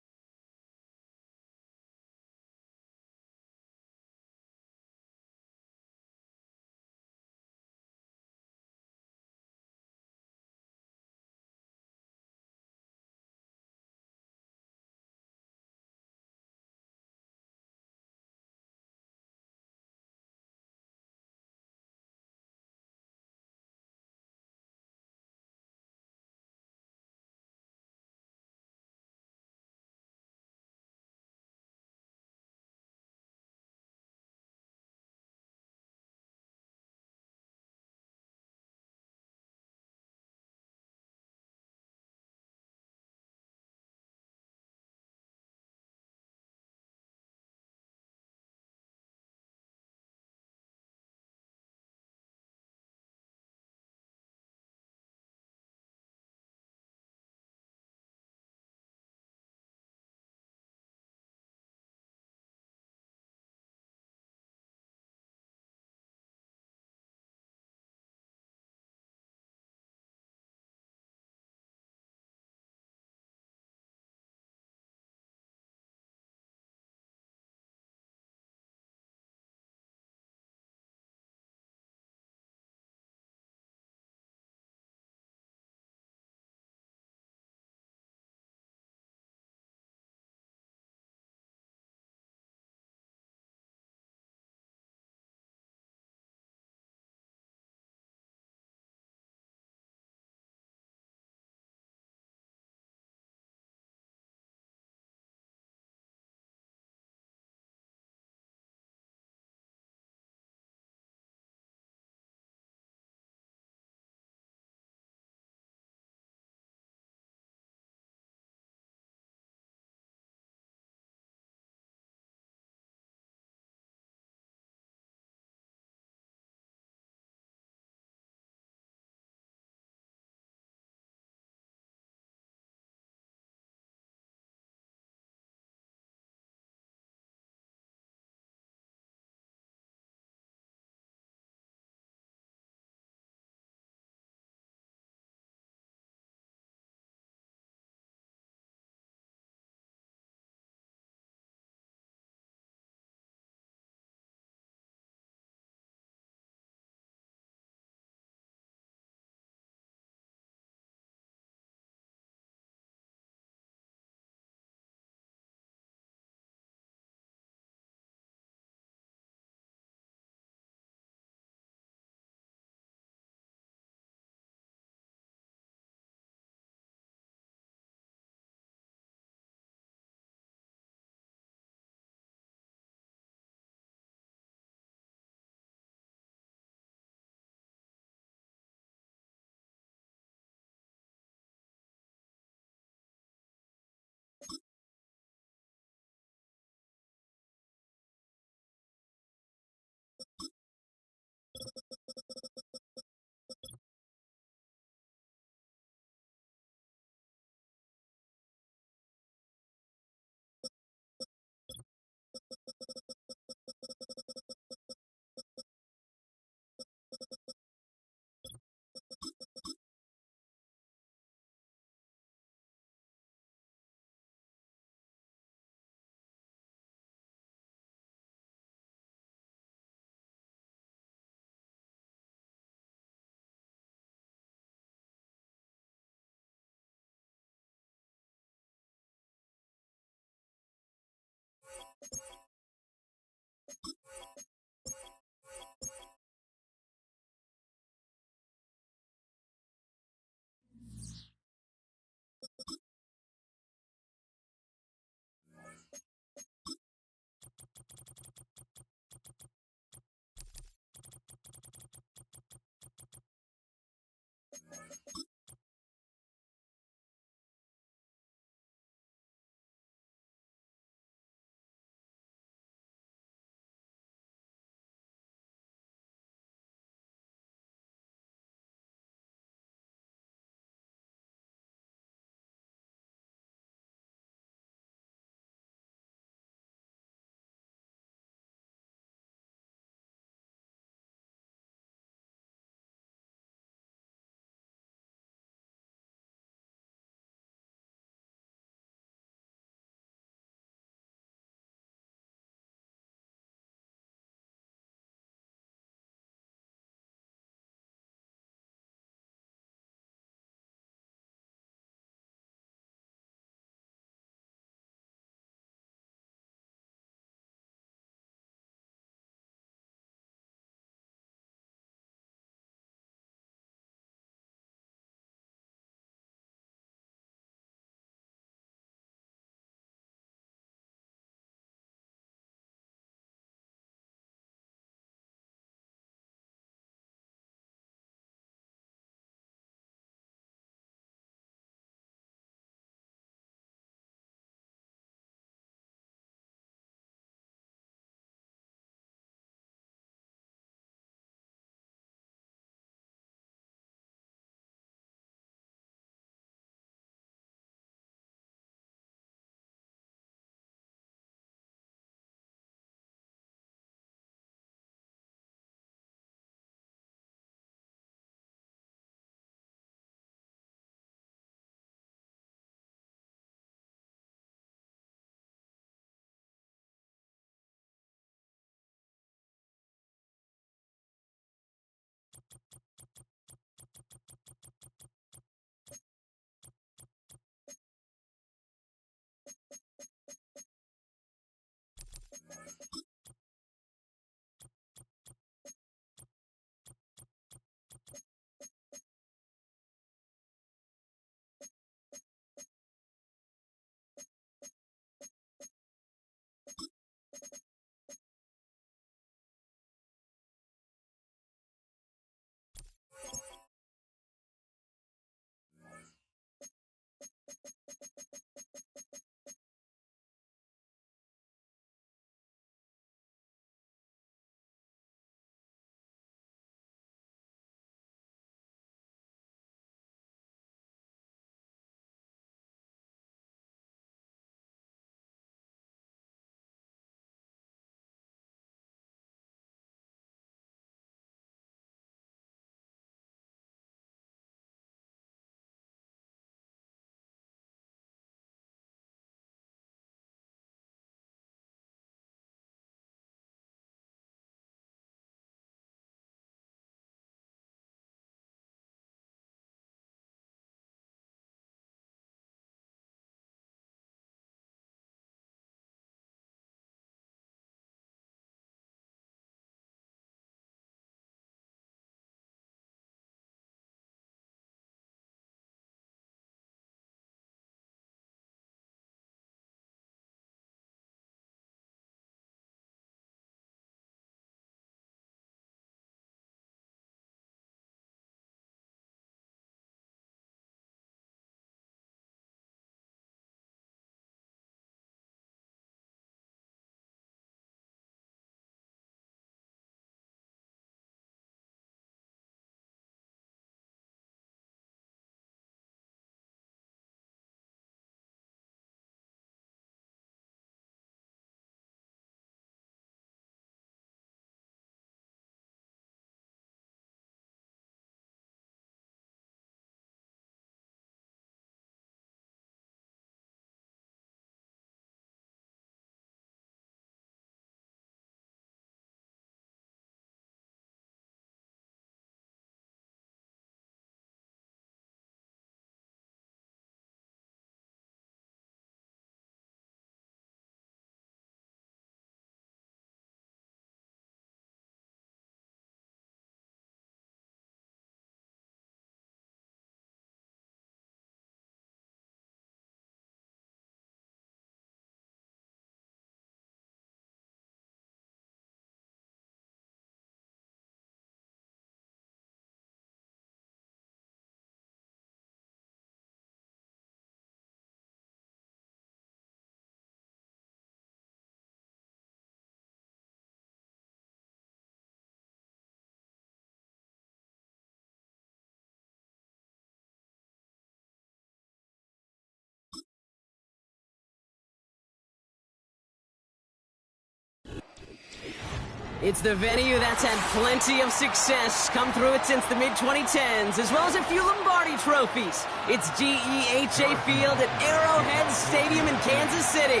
It's the venue that's had plenty of success, come through it since the mid-2010s, as well as a few Lombardi trophies. It's GEHA Field at Arrowhead Stadium in Kansas City.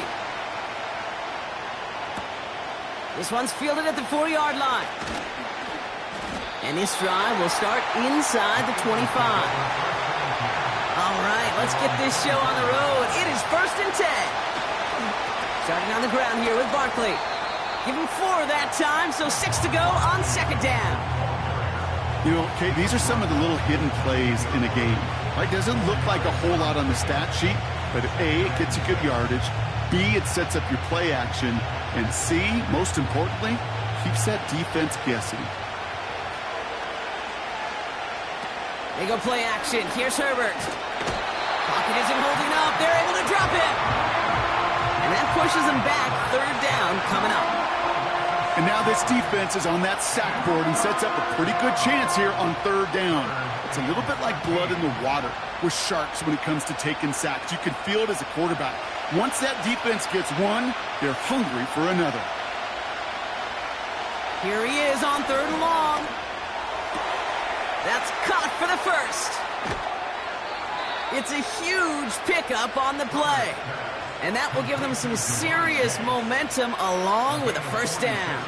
This one's fielded at the 4-yard line. And this drive will start inside the 25. All right, let's get this show on the road. It is 1st and 10. Starting on the ground here with Barkley. Give him 4 that time, so 6 to go on 2nd down. You know, Kate, these are some of the little hidden plays in a game. Right? Doesn't look like a whole lot on the stat sheet, but A, it gets you good yardage. B, it sets up your play action. And C, most importantly, keeps that defense guessing. They go play action. Here's Herbert. Pocket isn't holding up. They're able to drop it. And that pushes them back. 3rd down coming up. And now this defense is on that sack board and sets up a pretty good chance here on 3rd down. It's a little bit like blood in the water with sharks when it comes to taking sacks. You can feel it as a quarterback. Once that defense gets one, they're hungry for another. Here he is on 3rd and long. That's caught for the first. It's a huge pickup on the play. And that will give them some serious momentum along with a 1st down.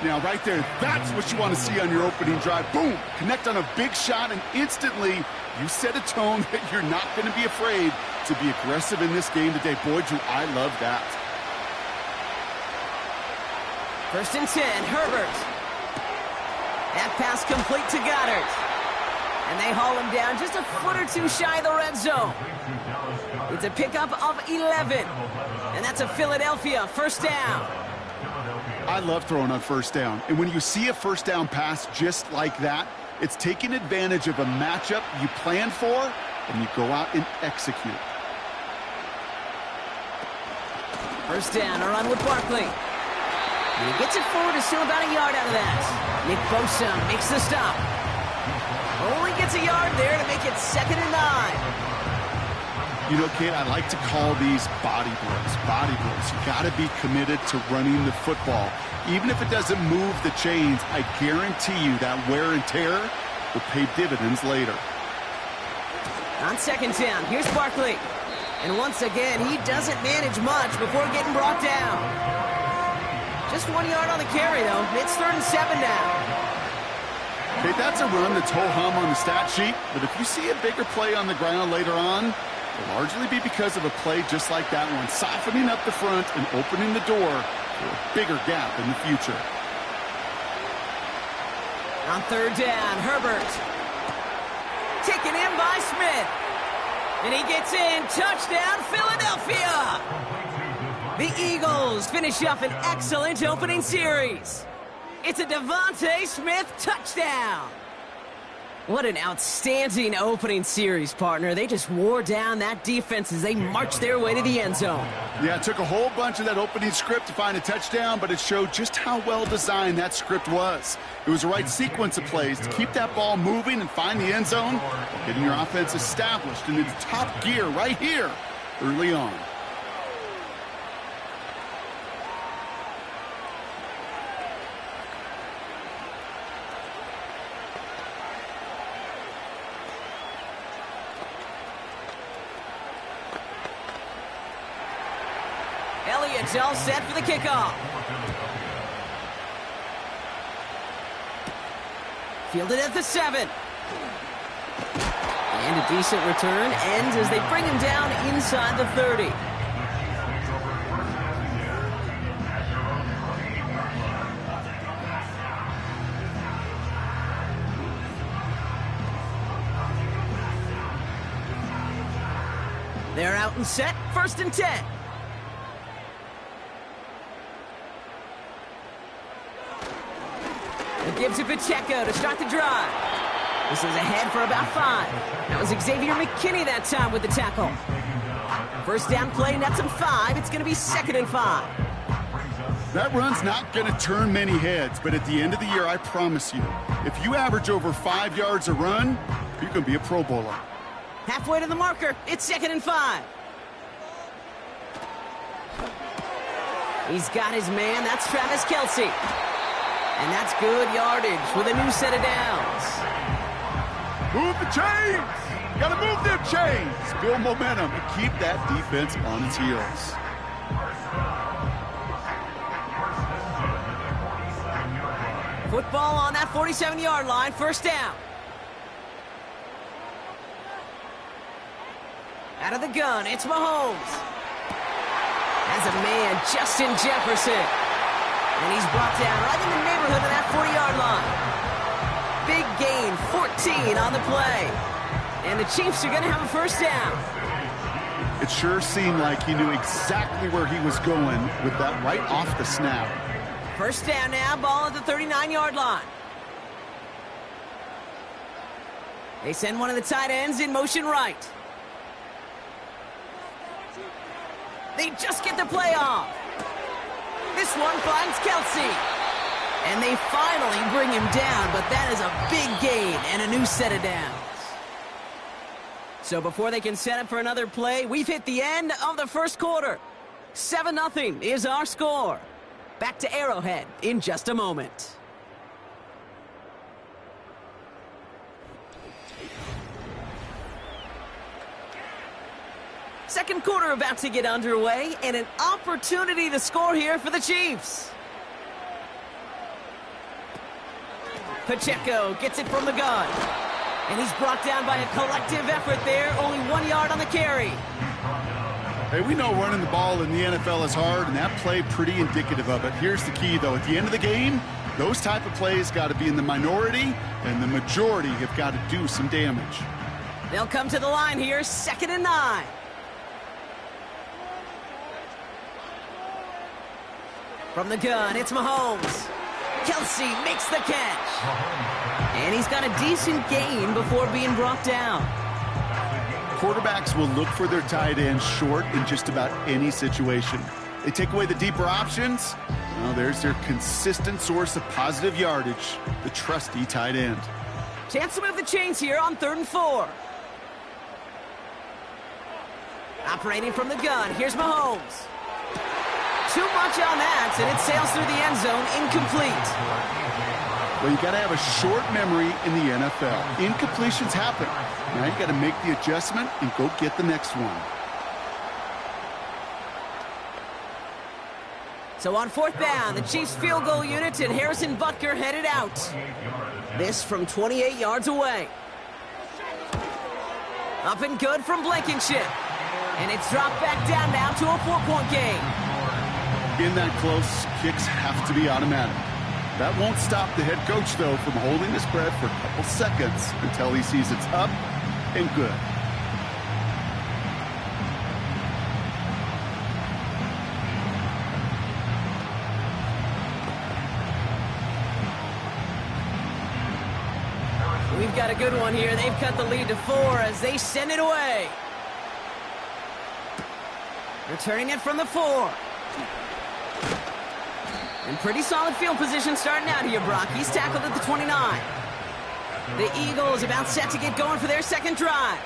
Now, right there, that's what you want to see on your opening drive. Boom! Connect on a big shot, and instantly you set a tone that you're not going to be afraid to be aggressive in this game today. Boy, do I love that. 1st and 10, Herbert. That pass complete to Goddard. And they haul him down just a foot or two shy of the red zone. It's a pickup of 11. And that's a Philadelphia 1st down. I love throwing on 1st down. And when you see a 1st down pass just like that, it's taking advantage of a matchup you plan for, and you go out and execute. 1st down, a run with Barkley. And he gets it forward, is still about a yard out of that. Nick Bosa makes the stop. Only gets a yard there to make it 2nd and 9. You know, Kate, I like to call these body blows. Body blows. You got to be committed to running the football. Even if it doesn't move the chains, I guarantee you that wear and tear will pay dividends later. On 2nd down, here's Barkley. And once again, he doesn't manage much before getting brought down. Just 1 yard on the carry, though. It's 3rd and 7 now. Okay, that's a run that's ho-hum on the stat sheet, but if you see a bigger play on the ground later on, it'll largely be because of a play just like that one, softening up the front and opening the door for a bigger gap in the future. On 3rd down, Herbert. Taken in by Smith. And he gets in. Touchdown, Philadelphia! The Eagles finish off an excellent opening series. It's a Devontae Smith touchdown. What an outstanding opening series, partner. They just wore down that defense as they marched their way to the end zone. Yeah, it took a whole bunch of that opening script to find a touchdown, but it showed just how well designed that script was. It was the right sequence of plays to keep that ball moving and find the end zone while getting your offense established in its top gear right here early on. Elliott's all set for the kickoff. Fielded at the 7. And a decent return ends as they bring him down inside the 30. They're out and set, 1st and 10. Gives it Pacheco to start the drive. This is ahead for about 5. That was Xavier McKinney that time with the tackle. 1st down play, nets him 5. It's going to be 2nd and 5. That run's not going to turn many heads, but at the end of the year, I promise you, if you average over 5 yards a run, you're going to be a Pro Bowler. Halfway to the marker. It's 2nd and 5. He's got his man. That's Travis Kelce. And that's good yardage with a new set of downs. Move the chains! Got to move them chains! Build momentum and keep that defense on its heels. Football on that 47-yard line, first down. Out of the gun, it's Mahomes. Has a man, Justin Jefferson. And he's brought down right in the neighborhood of that 40-yard line. Big gain, 14 on the play. And the Chiefs are going to have a first down. It sure seemed like he knew exactly where he was going with that right off the snap. First down now, ball at the 39-yard line. They send one of the tight ends in motion right. They just get the play off. This one finds Kelce. And they finally bring him down, but that is a big gain and a new set of downs. So before they can set up for another play, we've hit the end of the first quarter. 7-0 is our score. Back to Arrowhead in just a moment. Second quarter about to get underway, and an opportunity to score here for the Chiefs. Pacheco gets it from the gun. And he's brought down by a collective effort there. Only 1 yard on the carry. Hey, we know running the ball in the NFL is hard, and that play pretty indicative of it. Here's the key, though. At the end of the game, those type of plays got to be in the minority, and the majority have got to do some damage. They'll come to the line here, 2nd and 9. From the gun, it's Mahomes. Kelce makes the catch. And he's got a decent gain before being brought down. Quarterbacks will look for their tight end short in just about any situation. They take away the deeper options. Well, there's their consistent source of positive yardage, the trusty tight end. Chance to move the chains here on 3rd and 4. Operating from the gun, here's Mahomes. Too much on that, and it sails through the end zone, incomplete. Well, you got to have a short memory in the NFL. Incompletions happen. Now you got to make the adjustment and go get the next one. So on 4th down, the Chiefs field goal unit and Harrison Butker headed out. This from 28 yards away. Up and good from Blankenship. And it's dropped back down now to a 4-point game. In that close, kicks have to be automatic. That won't stop the head coach, though, from holding his breath for a couple seconds until he sees it's up and good. We've got a good one here. They've cut the lead to 4 as they send it away. Returning it from the 4. In pretty solid field position starting out here, Brock. He's tackled at the 29. The Eagles about set to get going for their second drive.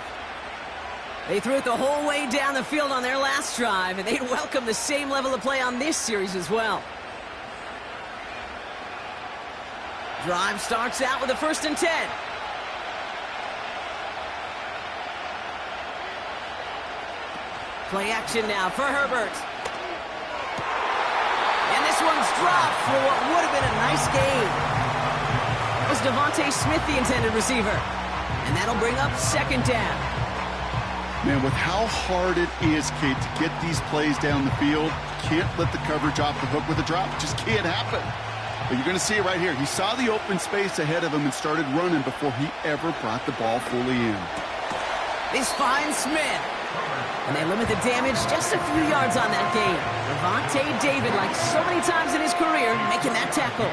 They threw it the whole way down the field on their last drive, and they'd welcome the same level of play on this series as well. Drive starts out with a 1st and 10. Play action now for Herbert. And this one's dropped for what would have been a nice gain. That was Devontae Smith, the intended receiver. And that'll bring up 2nd down. Man, with how hard it is, Kate, to get these plays down the field, can't let the coverage off the hook with a drop. It just can't happen. But you're going to see it right here. He saw the open space ahead of him and started running before he ever brought the ball fully in. This finds Smith. And they limit the damage just a few yards on that game. Devontae David, like so many times in his career, making that tackle.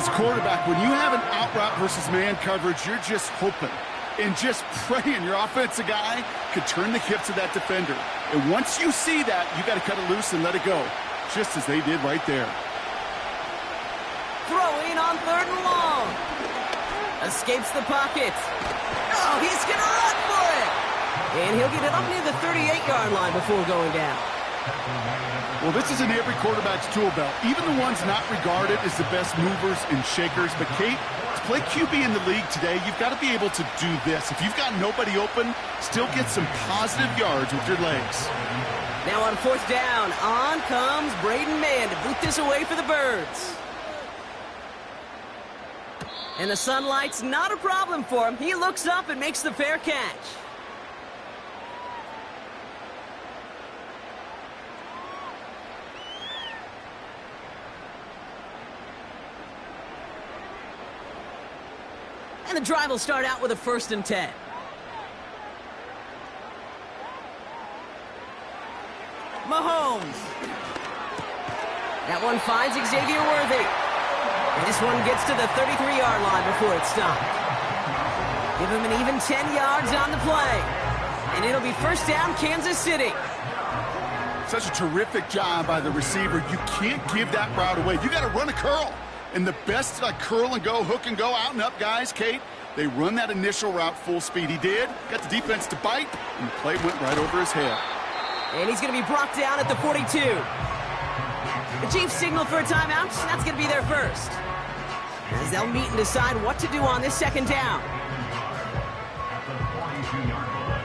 As a quarterback, when you have an out route versus man coverage, you're just hoping and just praying your offensive guy could turn the hips of that defender. And once you see that, you got to cut it loose and let it go, just as they did right there. Throwing on 3rd and long. Escapes the pocket. Oh, he's going to run for it. And he'll get it up near the 38-yard line before going down. Well, this is in every quarterback's tool belt, even the ones not regarded as the best movers and shakers. But, Kate, to play QB in the league today, you've got to be able to do this. If you've got nobody open, still get some positive yards with your legs. Now on fourth down, on comes Braden Mann to boot this away for the Birds. And the sunlight's not a problem for him. He looks up and makes the fair catch. And the drive will start out with a 1st and 10. Mahomes. That one finds Xavier Worthy. And this one gets to the 33-yard line before it's stopped. Give him an even 10 yards on the play. And it'll be 1st down, Kansas City. Such a terrific job by the receiver. You can't give that route away. You got to run a curl. And the best curl and go, hook and go, out and up guys, Kate, they run that initial route full speed. He did. Got the defense to bite, and the play went right over his head. And he's going to be brought down at the 42. The Chiefs signal for a timeout. That's going to be their first. As they'll meet and decide what to do on this 2nd down. At the 42-yard line.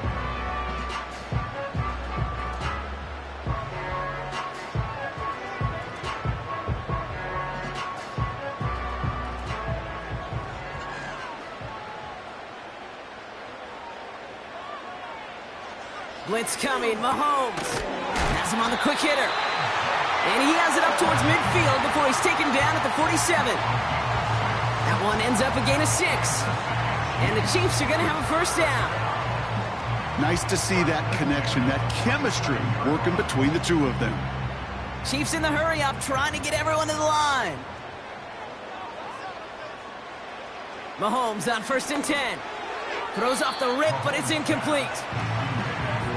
Blitz coming, Mahomes has him on the quick hitter. And he has it up towards midfield before he's taken down at the 47. That one ends up a gain of 6. And the Chiefs are going to have a 1st down. Nice to see that connection, that chemistry working between the two of them. Chiefs in the hurry-up, trying to get everyone to the line. Mahomes on 1st and 10. Throws off the rip, but it's incomplete.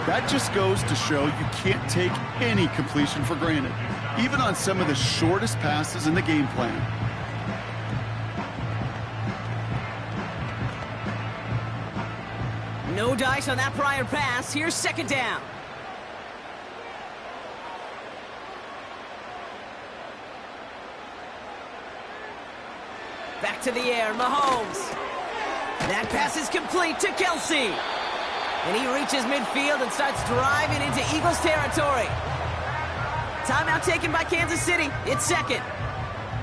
That just goes to show you can't take any completion for granted, even on some of the shortest passes in the game plan. No dice on that prior pass. Here's 2nd down. Back to the air, Mahomes. That pass is complete to Kelsey. And he reaches midfield and starts driving into Eagles territory. Timeout taken by Kansas City. It's 2nd.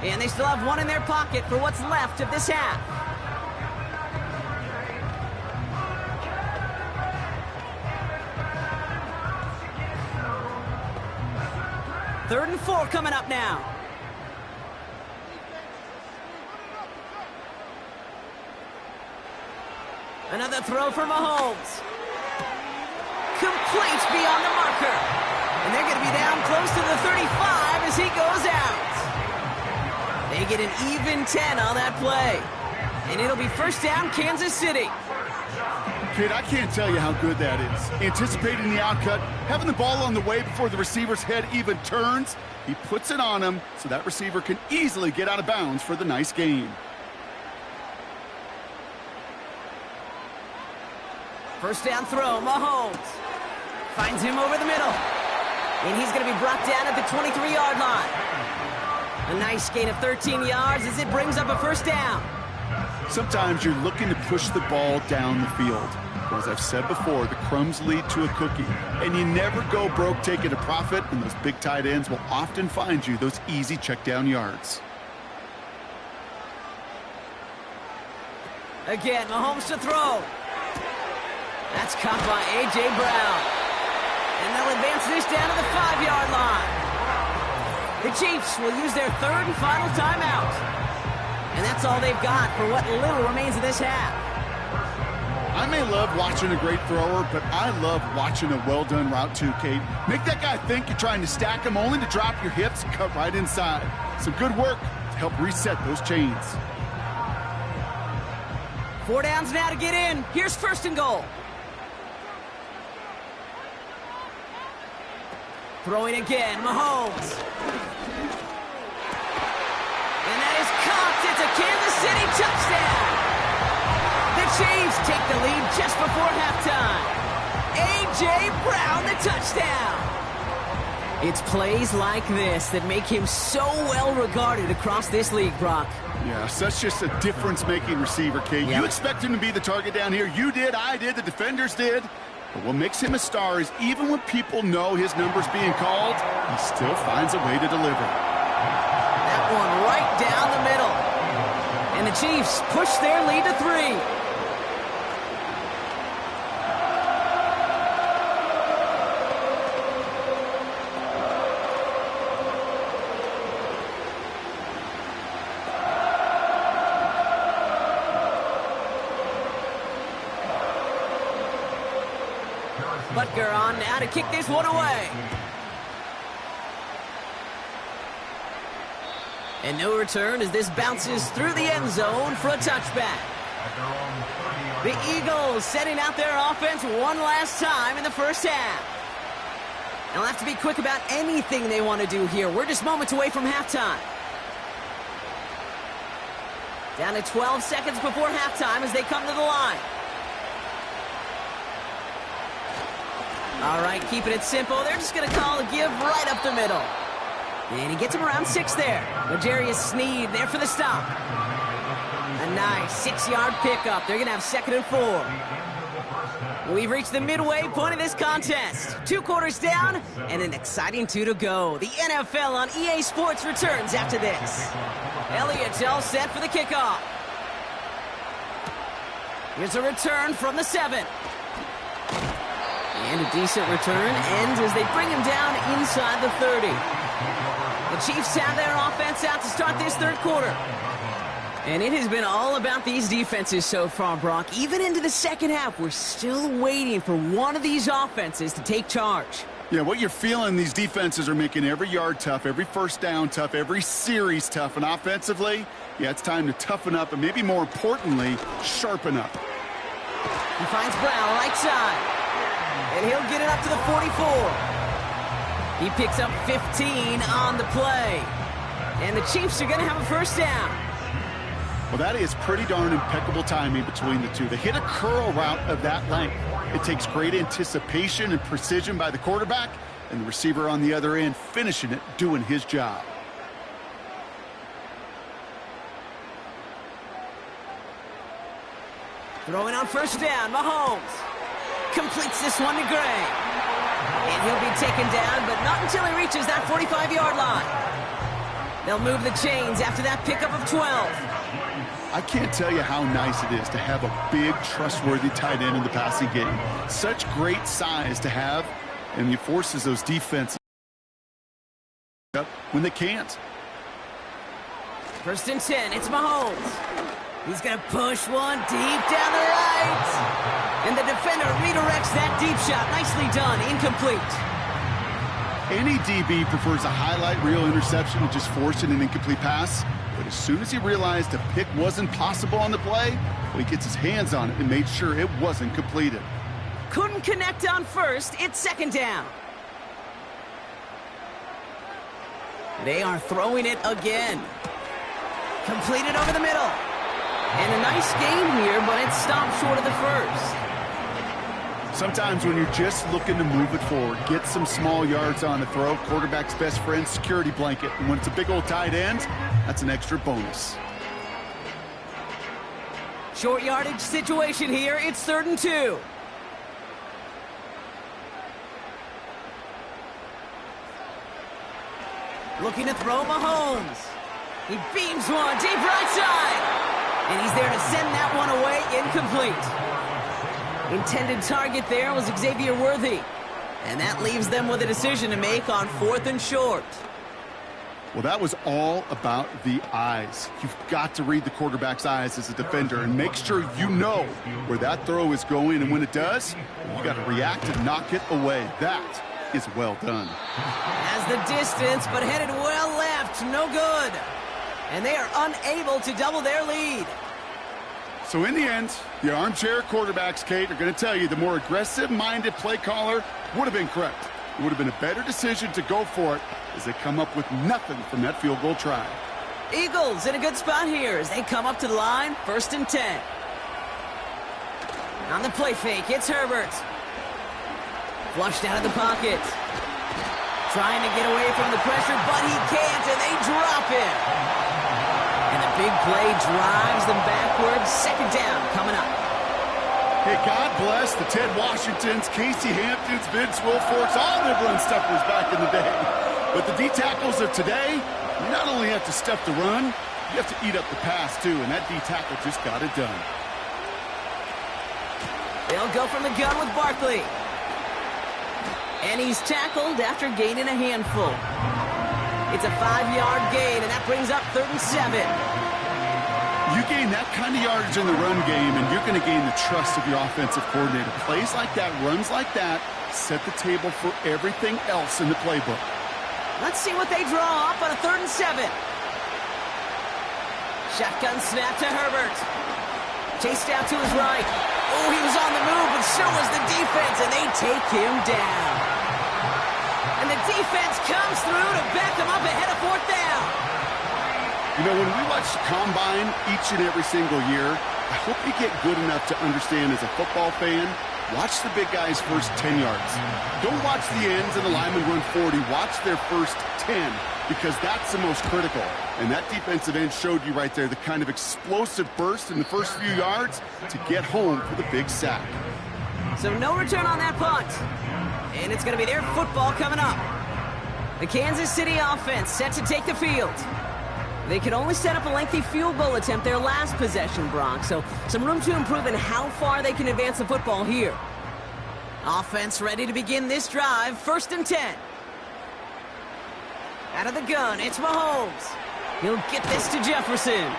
And they still have one in their pocket for what's left of this half. Third and 4 coming up now. Another throw for Mahomes. Complete beyond the marker. And they're going to be down close to the 35 as he goes out. They get an even 10 on that play. And it'll be 1st down, Kansas City. Kid, I can't tell you how good that is. Anticipating the outcut, having the ball on the way before the receiver's head even turns. He puts it on him so that receiver can easily get out of bounds for the nice gain. First down throw, Mahomes. Finds him over the middle. And he's going to be brought down at the 23-yard line. A nice gain of 13 yards as it brings up a 1st down. Sometimes you're looking to push the ball down the field. As I've said before, the crumbs lead to a cookie. And you never go broke taking a profit, and those big tight ends will often find you those easy check down yards. Again, Mahomes to throw. That's caught by A.J. Brown. And they'll advance this down to the 5-yard line. The Chiefs will use their 3rd and final timeout. And that's all they've got for what little remains of this half. I may love watching a great thrower, but I love watching a well-done route too, Kate. Make that guy think you're trying to stack him only to drop your hips and cut right inside. Some good work to help reset those chains. 4 downs now to get in. Here's 1st and goal. Throwing again, Mahomes. And that is caught. It's a Kansas City touchdown. The Chiefs take the lead just before halftime. A.J. Brown, the touchdown. It's plays like this that make him so well regarded across this league, Brock. Yeah, such just a difference-making receiver, Kate. Yep. You expect him to be the target down here. You did, I did, the defenders did. But what makes him a star is even when people know his number's being called, he still finds a way to deliver. That one right down the middle. And the Chiefs push their lead to 3. Butker on now to kick this one away. And no return as this bounces through the end zone for a touchback. The Eagles setting out their offense one last time in the first half. They'll have to be quick about anything they want to do here. We're just moments away from halftime. Down to 12 seconds before halftime as they come to the line. All right, keeping it simple. They're just going to call a give right up the middle. And he gets him around 6 there. L'Jarius Sneed there for the stop. A nice 6-yard pickup. They're going to have 2nd and 4. We've reached the midway point of this contest. 2 quarters down and an exciting 2 to go. The NFL on EA Sports returns after this. Elliott's all set for the kickoff. Here's a return from the 7. And a decent return ends as they bring him down inside the 30. The Chiefs have their offense out to start this 3rd quarter. And it has been all about these defenses so far, Brock. Even into the 2nd half, we're still waiting for one of these offenses to take charge. Yeah, what you're feeling, these defenses are making every yard tough, every first down tough, every series tough. And offensively, yeah, it's time to toughen up and maybe more importantly, sharpen up. He finds Brown right side. And he'll get it up to the 44. He picks up 15 on the play. And the Chiefs are going to have a first down. Well, that is pretty darn impeccable timing between the two. They hit a curl route of that length. It takes great anticipation and precision by the quarterback, and the receiver on the other end finishing it, doing his job. Throwing on first down, Mahomes. Completes this one to Gray. And he'll be taken down, but not until he reaches that 45-yard line. They'll move the chains after that pickup of 12. I can't tell you how nice it is to have a big, trustworthy tight end in the passing game. Such great size to have, and he forces those defenses up when they can't. 1st and 10, it's Mahomes. He's going to push one deep down the right. And the defender redirects that deep shot. Nicely done. Incomplete. Any DB prefers a highlight reel interception to just forcing an incomplete pass. But as soon as he realized a pick wasn't possible on the play, well, he gets his hands on it and made sure it wasn't completed. Couldn't connect on first. It's 2nd down. They are throwing it again. Completed over the middle. And a nice game here, but it stopped short of the first. Sometimes when you're just looking to move it forward, get some small yards on the throw, quarterback's best friend, security blanket. And when it's a big old tight end, that's an extra bonus. Short yardage situation here. It's 3rd and 2. Looking to throw Mahomes. He beams one deep right side. And he's there to send that one away, incomplete. Intended target there was Xavier Worthy. And that leaves them with a decision to make on 4th and short. Well, that was all about the eyes. You've got to read the quarterback's eyes as a defender and make sure you know where that throw is going. And when it does, you got to react and knock it away. That is well done. Has the distance, but headed well left. No good. And they are unable to double their lead. So in the end, the armchair quarterbacks, Kate, are going to tell you the more aggressive-minded play caller would have been correct. It would have been a better decision to go for it as they come up with nothing from that field goal try. Eagles in a good spot here as they come up to the line, 1st and 10. On the play fake, it's Herbert. Flushed out of the pocket. Trying to get away from the pressure, but he can't, and they drop him. And the big play drives them backwards. Second down coming up. Hey, God bless the Ted Washingtons, Casey Hamptons, Vince Wilforks, all the run stuffers back in the day. But the D-tackles of today, you not only have to stuff the run, you have to eat up the pass, too, and that D-tackle just got it done. They'll go from the gun with Barkley. And he's tackled after gaining a handful. It's a 5-yard gain, and that brings up 3rd and 7. You gain that kind of yardage in the run game, and you're going to gain the trust of your offensive coordinator. Plays like that, runs like that, set the table for everything else in the playbook. Let's see what they draw up on a 3rd and 7. Shotgun snap to Herbert. Chased out to his right. Oh, he was on the move, but so was the defense, and they take him down. And the defense comes through to back him up ahead of 4th down. You know, when we watch the Combine each and every single year, I hope you get good enough to understand as a football fan, watch the big guys' first 10 yards. Don't watch the ends and the linemen run 40. Watch their first 10, because that's the most critical. And that defensive end showed you right there the kind of explosive burst in the first few yards to get home for the big sack. So no return on that punt. And it's going to be their football coming up. The Kansas City offense set to take the field. They could only set up a lengthy field goal attempt their last possession, Brock, so some room to improve in how far they can advance the football here. Offense ready to begin this drive, 1st and 10. Out of the gun, it's Mahomes. He'll get this to Jefferson.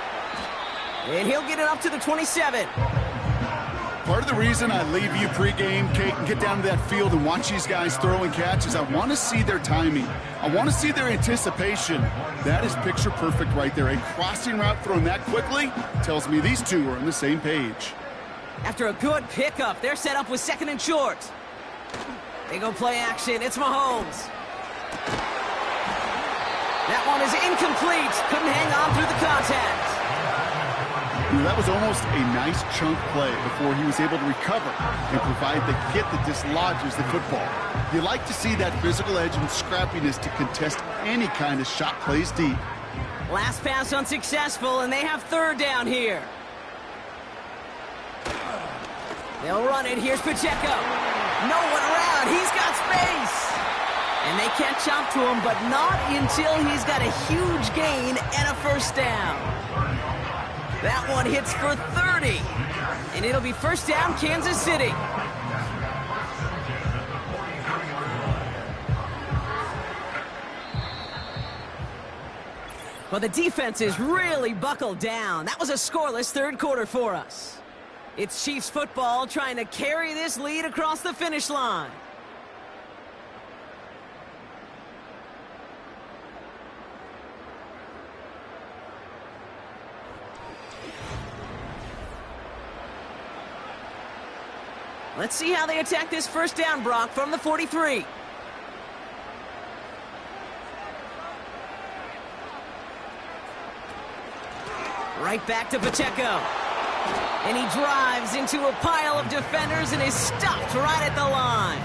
And he'll get it up to the 27. Part of the reason I leave you pregame, Kate, and get down to that field and watch these guys throw and catch is I want to see their timing. I want to see their anticipation. That is picture perfect right there. A crossing route thrown that quickly tells me these two are on the same page. After a good pickup, they're set up with 2nd and short. They go play action. It's Mahomes. That one is incomplete. Couldn't hang on through the contact. That was almost a nice chunk play before he was able to recover and provide the hit that dislodges the football. You like to see that physical edge and scrappiness to contest any kind of shot plays deep. Last pass unsuccessful, and they have 3rd down here. They'll run it. Here's Pacheco. No one around. He's got space. And they catch up to him, but not until he's got a huge gain and a 1st down. That one hits for 30. And it'll be 1st down, Kansas City. Well, the defense is really buckled down. That was a scoreless 3rd quarter for us. It's Chiefs football trying to carry this lead across the finish line. Let's see how they attack this 1st down, Brock, from the 43. Right back to Pacheco. And he drives into a pile of defenders and is stopped right at the line.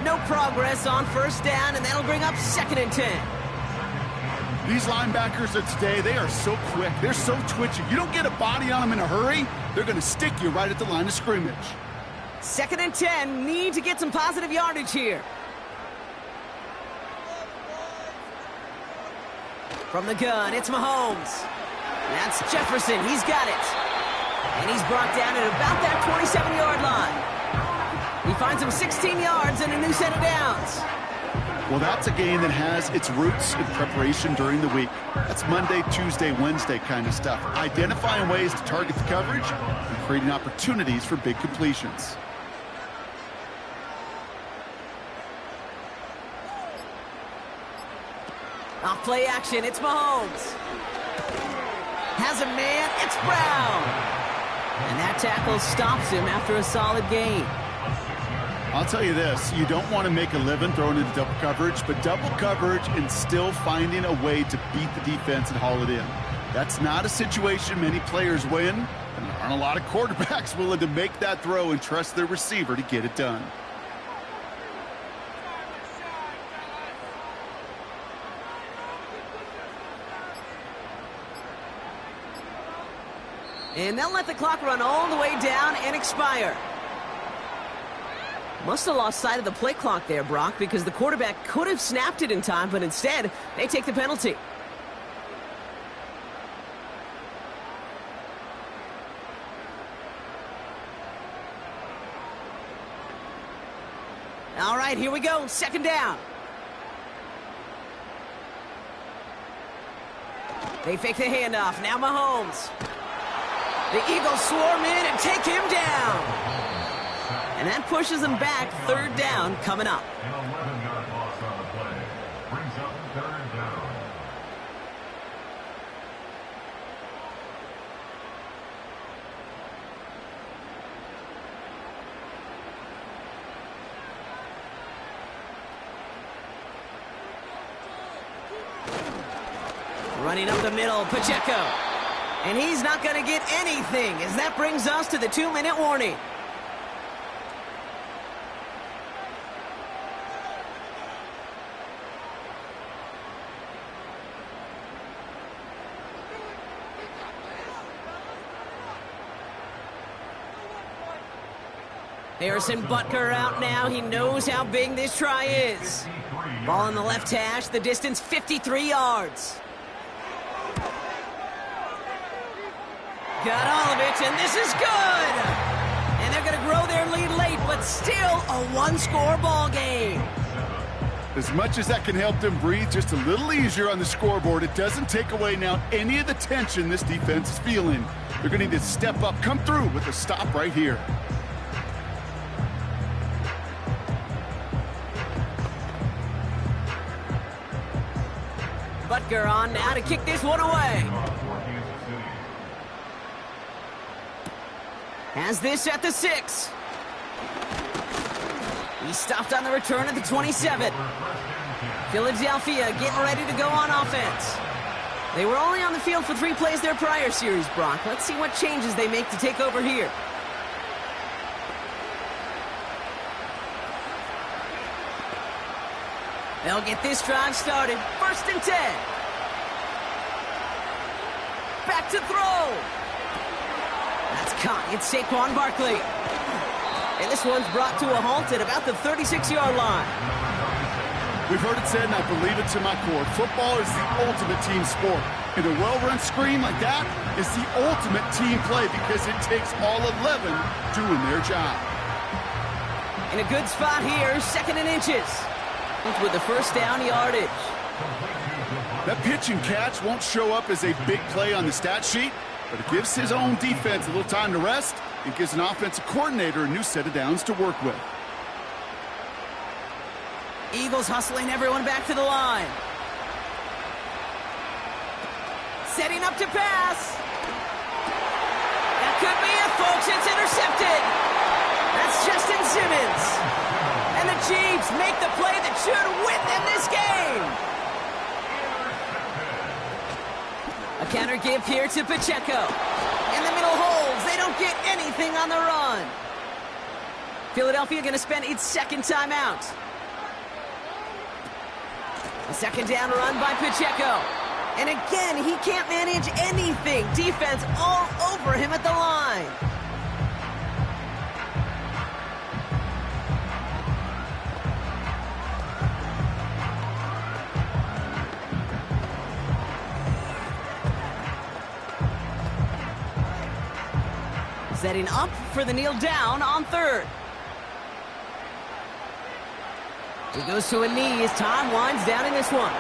No progress on 1st down, and that'll bring up 2nd and 10. These linebackers of today, they are so quick. They're so twitchy. You don't get a body on them in a hurry, they're going to stick you right at the line of scrimmage. 2nd and 10, need to get some positive yardage here. From the gun, it's Mahomes. That's Jefferson, he's got it. And he's brought down at about that 27-yard line. He finds him 16 yards and a new set of downs. Well, that's a game that has its roots in preparation during the week. That's Monday, Tuesday, Wednesday kind of stuff. Identifying ways to target the coverage and creating opportunities for big completions. Off play action, it's Mahomes. Has a man, it's Brown. And that tackle stops him after a solid gain. I'll tell you this, you don't want to make a living throwing into double coverage, but double coverage and still finding a way to beat the defense and haul it in. That's not a situation many players win, and there aren't a lot of quarterbacks willing to make that throw and trust their receiver to get it done. And they'll let the clock run all the way down and expire. Must have lost sight of the play clock there, Brock, because the quarterback could have snapped it in time, but instead, they take the penalty. All right, here we go. Second down. They fake the handoff. Now Mahomes. The Eagles swarm in and take him down. And that pushes them back. Third down coming up. An 11-yard loss on the play. Brings up third down. Running up the middle, Pacheco. And he's not going to get anything as that brings us to the 2-minute warning. Harrison Butker out now. He knows how big this try is. Ball in the left hash, the distance 53 yards. Got all of it, and this is good! And they're going to grow their lead late, but still a one-score ball game. As much as that can help them breathe just a little easier on the scoreboard, it doesn't take away now any of the tension this defense is feeling. They're going to need to step up, come through with a stop right here. Butker on now to kick this one away. Has this at the 6. He stopped on the return at the 27. Philadelphia getting ready to go on offense. They were only on the field for 3 plays their prior series, Brock. Let's see what changes they make to take over here. They'll get this drive started. 1st and 10. Back to throw. That's caught. It's Saquon Barkley. And this one's brought to a halt at about the 36-yard line. We've heard it said, and I believe it to my core. Football is the ultimate team sport. And a well-run screen like that is the ultimate team play because it takes all 11 doing their job. In a good spot here, 2nd and inches. With the first down yardage. That pitch and catch won't show up as a big play on the stat sheet, but it gives his own defense a little time to rest and gives an offensive coordinator a new set of downs to work with. Eagles hustling everyone back to the line. Setting up to pass. That could be it, folks. It's intercepted. That's Justin Simmons. And the Chiefs make the play that should win them this game. A counter give here to Pacheco. In the middle holds. They don't get anything on the run. Philadelphia going to spend its 2nd timeout. A 2nd down run by Pacheco. And again, he can't manage anything. Defense all over him at the line. Setting up for the kneel down on 3rd. He goes to a knee as time winds down in this one.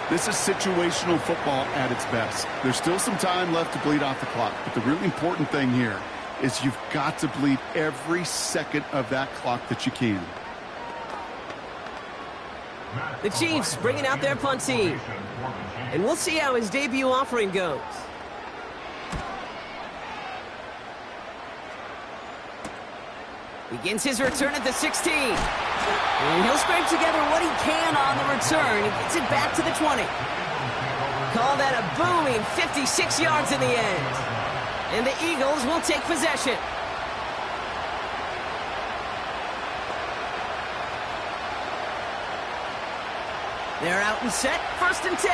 This is situational football at its best. There's still some time left to bleed off the clock, but the really important thing here is you've got to bleed every second of that clock that you can. The Chiefs bringing out their punt team. And we'll see how his debut offering goes. Begins his return at the 16. And he'll scrape together what he can on the return. He gets it back to the 20. Call that a booming 56 yards in the end. And the Eagles will take possession. They're out and set. 1st and 10.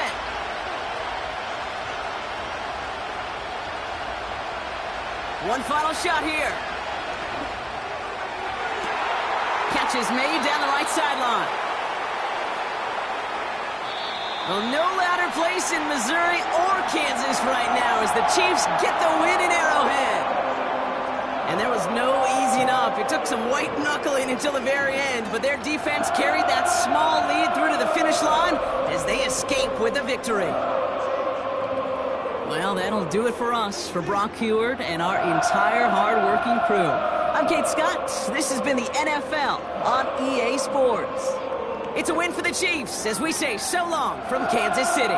One final shot here. Catch is made down the right sideline. Well, no louder place in Missouri or Kansas right now as the Chiefs get the win in Arrowhead. And there was no easing up. It took some white knuckling until the very end, but their defense carried that small lead through to the finish line as they escape with a victory. Well, that'll do it for us, for Brock Heward and our entire hard-working crew. I'm Kate Scott. This has been the NFL on EA Sports. It's a win for the Chiefs as we say so long from Kansas City.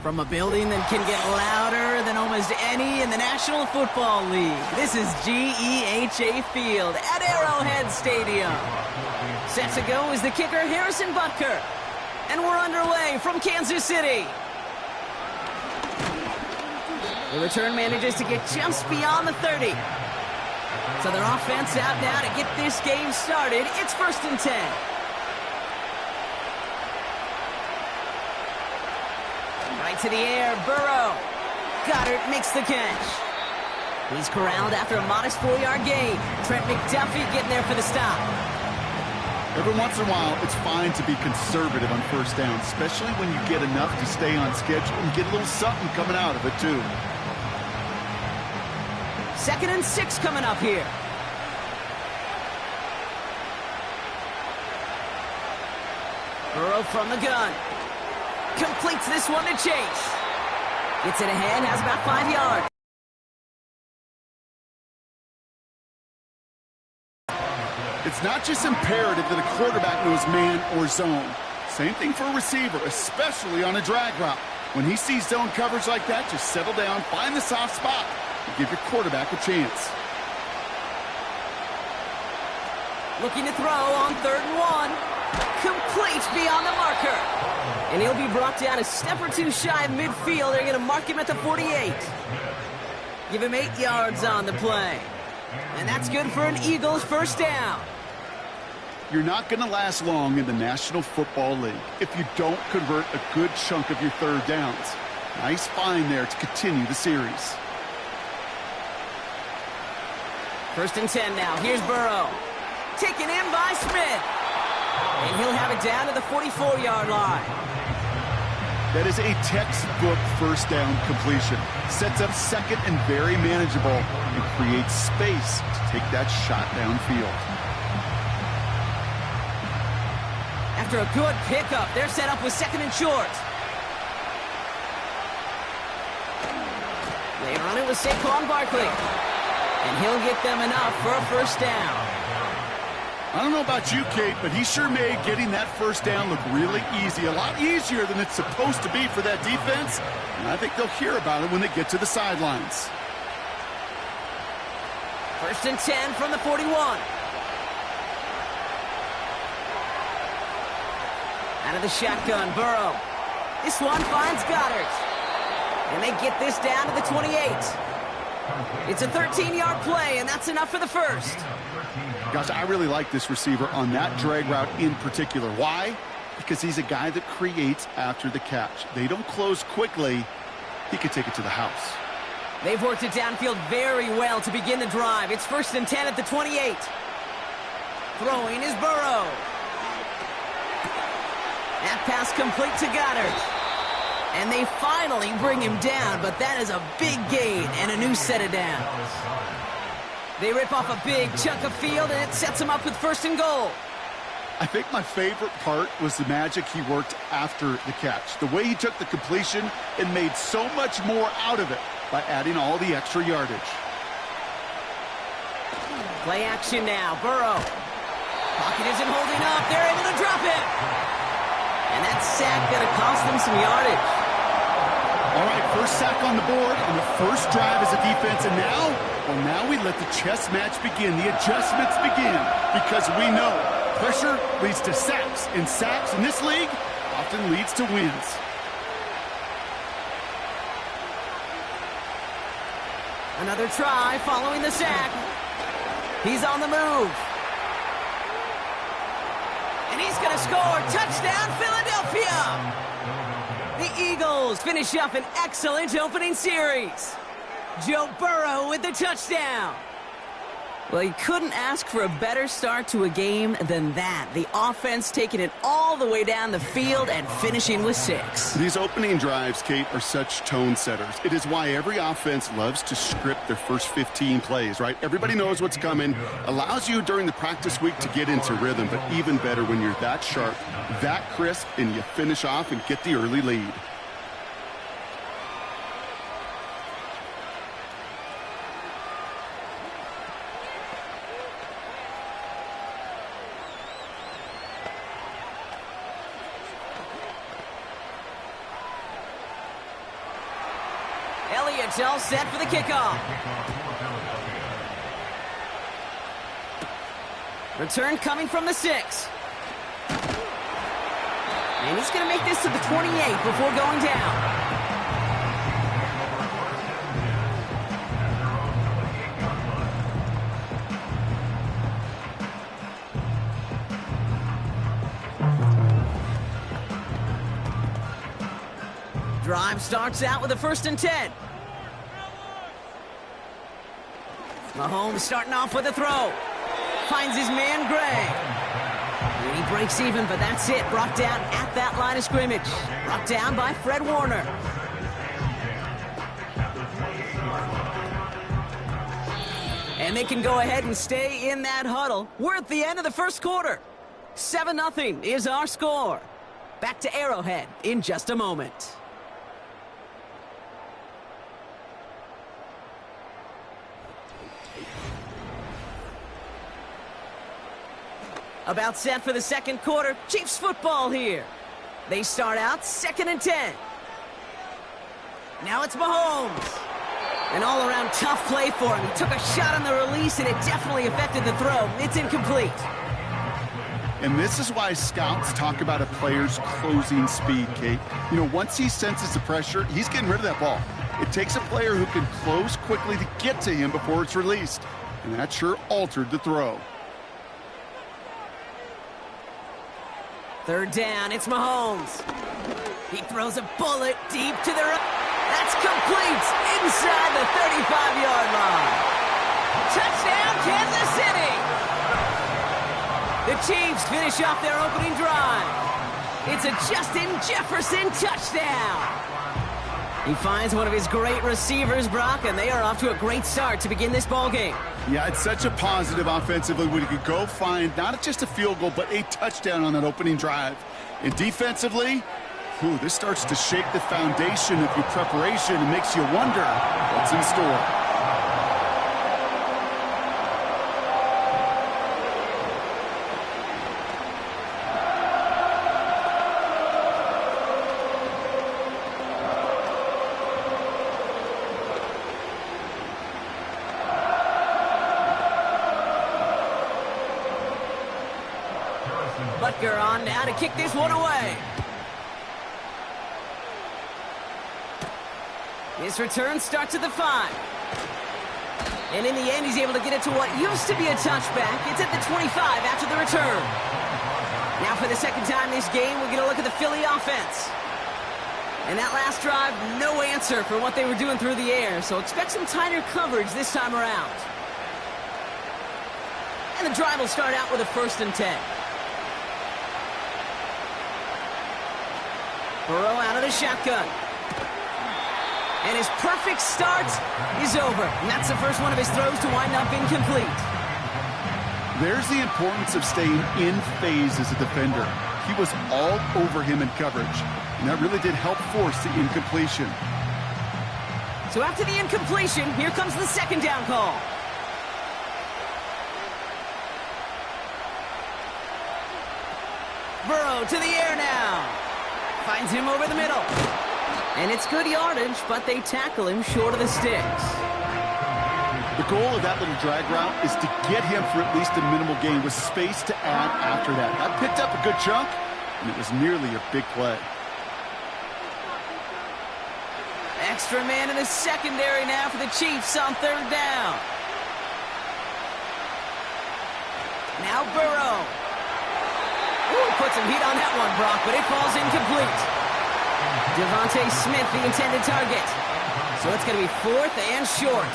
From a building that can get louder than almost any in the National Football League, this is GEHA Field at Arrowhead Stadium. Set to go is the kicker, Harrison Butker. And we're underway from Kansas City. The return manages to get just beyond the 30. So their offense out now to get this game started. It's 1st and 10. Right to the air, Burrow. Goddard makes the catch. He's corralled after a modest 4-yard gain. Trent McDuffie getting there for the stop. Every once in a while, it's fine to be conservative on 1st down, especially when you get enough to stay on schedule and get a little something coming out of it, too. 2nd and 6 coming up here. Burrow from the gun. Completes this one to Chase. Gets it ahead, has about 5 yards. It's not just imperative that a quarterback knows man or zone. Same thing for a receiver, especially on a drag route. When he sees zone coverage like that, just settle down, find the soft spot, and give your quarterback a chance. Looking to throw on 3rd and 1. Complete beyond the marker. And he'll be brought down a step or two shy of midfield. They're going to mark him at the 48. Give him 8 yards on the play. And that's good for an Eagles 1st down. You're not going to last long in the National Football League if you don't convert a good chunk of your 3rd downs. Nice find there to continue the series. 1st and 10 now. Here's Burrow. Taken in by Smith. And he'll have it down to the 44-yard line. That is a textbook 1st down completion. Sets up 2nd and very manageable and creates space to take that shot downfield. After a good pickup, they're set up with 2nd and short. Later on it was Saquon Barkley. And he'll get them enough for a 1st down. I don't know about you, Kate, but he sure made getting that 1st down look really easy. A lot easier than it's supposed to be for that defense. And I think they'll hear about it when they get to the sidelines. 1st and 10 from the 41. Out of the shotgun, Burrow. This one finds Goddard. And they get this down to the 28. It's a 13-yard play, and that's enough for the 1st. Gosh, I really like this receiver on that drag route in particular. Why? Because he's a guy that creates after the catch. They don't close quickly. He could take it to the house. They've worked it downfield very well to begin the drive. It's 1st and 10 at the 28. Throwing is Burrow. That pass complete to Goddard. And they finally bring him down, but that is a big gain and a new set of downs. They rip off a big chunk of field, and it sets them up with 1st and goal. I think my favorite part was the magic he worked after the catch. The way he took the completion and made so much more out of it by adding all the extra yardage. Play action now. Burrow. Pocket isn't holding up. They're able to drop it. And that sack going to cost them some yardage. All right, 1st sack on the board on the 1st drive as a defense. And now, well, now we let the chess match begin. The adjustments begin because we know pressure leads to sacks. And sacks in this league often leads to wins. Another try following the sack. He's on the move. And he's going to score. Touchdown, Philadelphia. The Eagles finish up an excellent opening series. Joe Burrow with the touchdown. Well, you couldn't ask for a better start to a game than that. The offense taking it all the way down the field and finishing with 6. These opening drives, Kate, are such tone setters. It is why every offense loves to script their first 15 plays, right? Everybody knows what's coming. Allows you during the practice week to get into rhythm, but even better when you're that sharp, that crisp, and you finish off and get the early lead. It's all set for the kickoff. Return coming from the 6. And he's going to make this to the 28 before going down. Drive starts out with a 1st and 10. Mahomes starting off with a throw. Finds his man, Gray. And he breaks even, but that's it. Brought down at that line of scrimmage. Brought down by Fred Warner. And they can go ahead and stay in that huddle. We're at the end of the first quarter. 7-0 is our score. Back to Arrowhead in just a moment. About set for the second quarter. Chiefs football here. They start out 2nd and 10. Now it's Mahomes. An all-around tough play for him. He took a shot on the release, and it definitely affected the throw. It's incomplete. And this is why scouts talk about a player's closing speed, Kate. You know, once he senses the pressure, he's getting rid of that ball. It takes a player who can close quickly to get to him before it's released. And that sure altered the throw. 3rd down, it's Mahomes. He throws a bullet deep to the right. That's complete inside the 35-yard line. Touchdown, Kansas City. The Chiefs finish off their opening drive. It's a Justin Jefferson touchdown. He finds one of his great receivers, Brock, and they are off to a great start to begin this ballgame. Yeah, it's such a positive offensively when you could go find not just a field goal, but a touchdown on that opening drive. And defensively, this starts to shake the foundation of your preparation and makes you wonder what's in store. Butker on now to kick this one away. His return starts at the 5. And in the end, he's able to get it to what used to be a touchback. It's at the 25 after the return. Now for the second time this game, we're going to look at the Philly offense. And that last drive, no answer for what they were doing through the air. So expect some tighter coverage this time around. And the drive will start out with a 1st and 10. Burrow out of the shotgun. And his perfect start is over. And that's the first one of his throws to wind up incomplete. There's the importance of staying in phase as a defender. He was all over him in coverage. And that really did help force the incompletion. So after the incompletion, here comes the 2nd down call. Burrow to the air now. Finds him over the middle. And it's good yardage, but they tackle him short of the sticks. The goal of that little drag route is to get him for at least a minimal gain with space to add after that. That picked up a good chunk, and it was nearly a big play. Extra man in the secondary now for the Chiefs on 3rd down. Now Burrow. Ooh, put some heat on that one, Brock, but it falls incomplete. Devontae Smith, the intended target. So it's going to be 4th and short.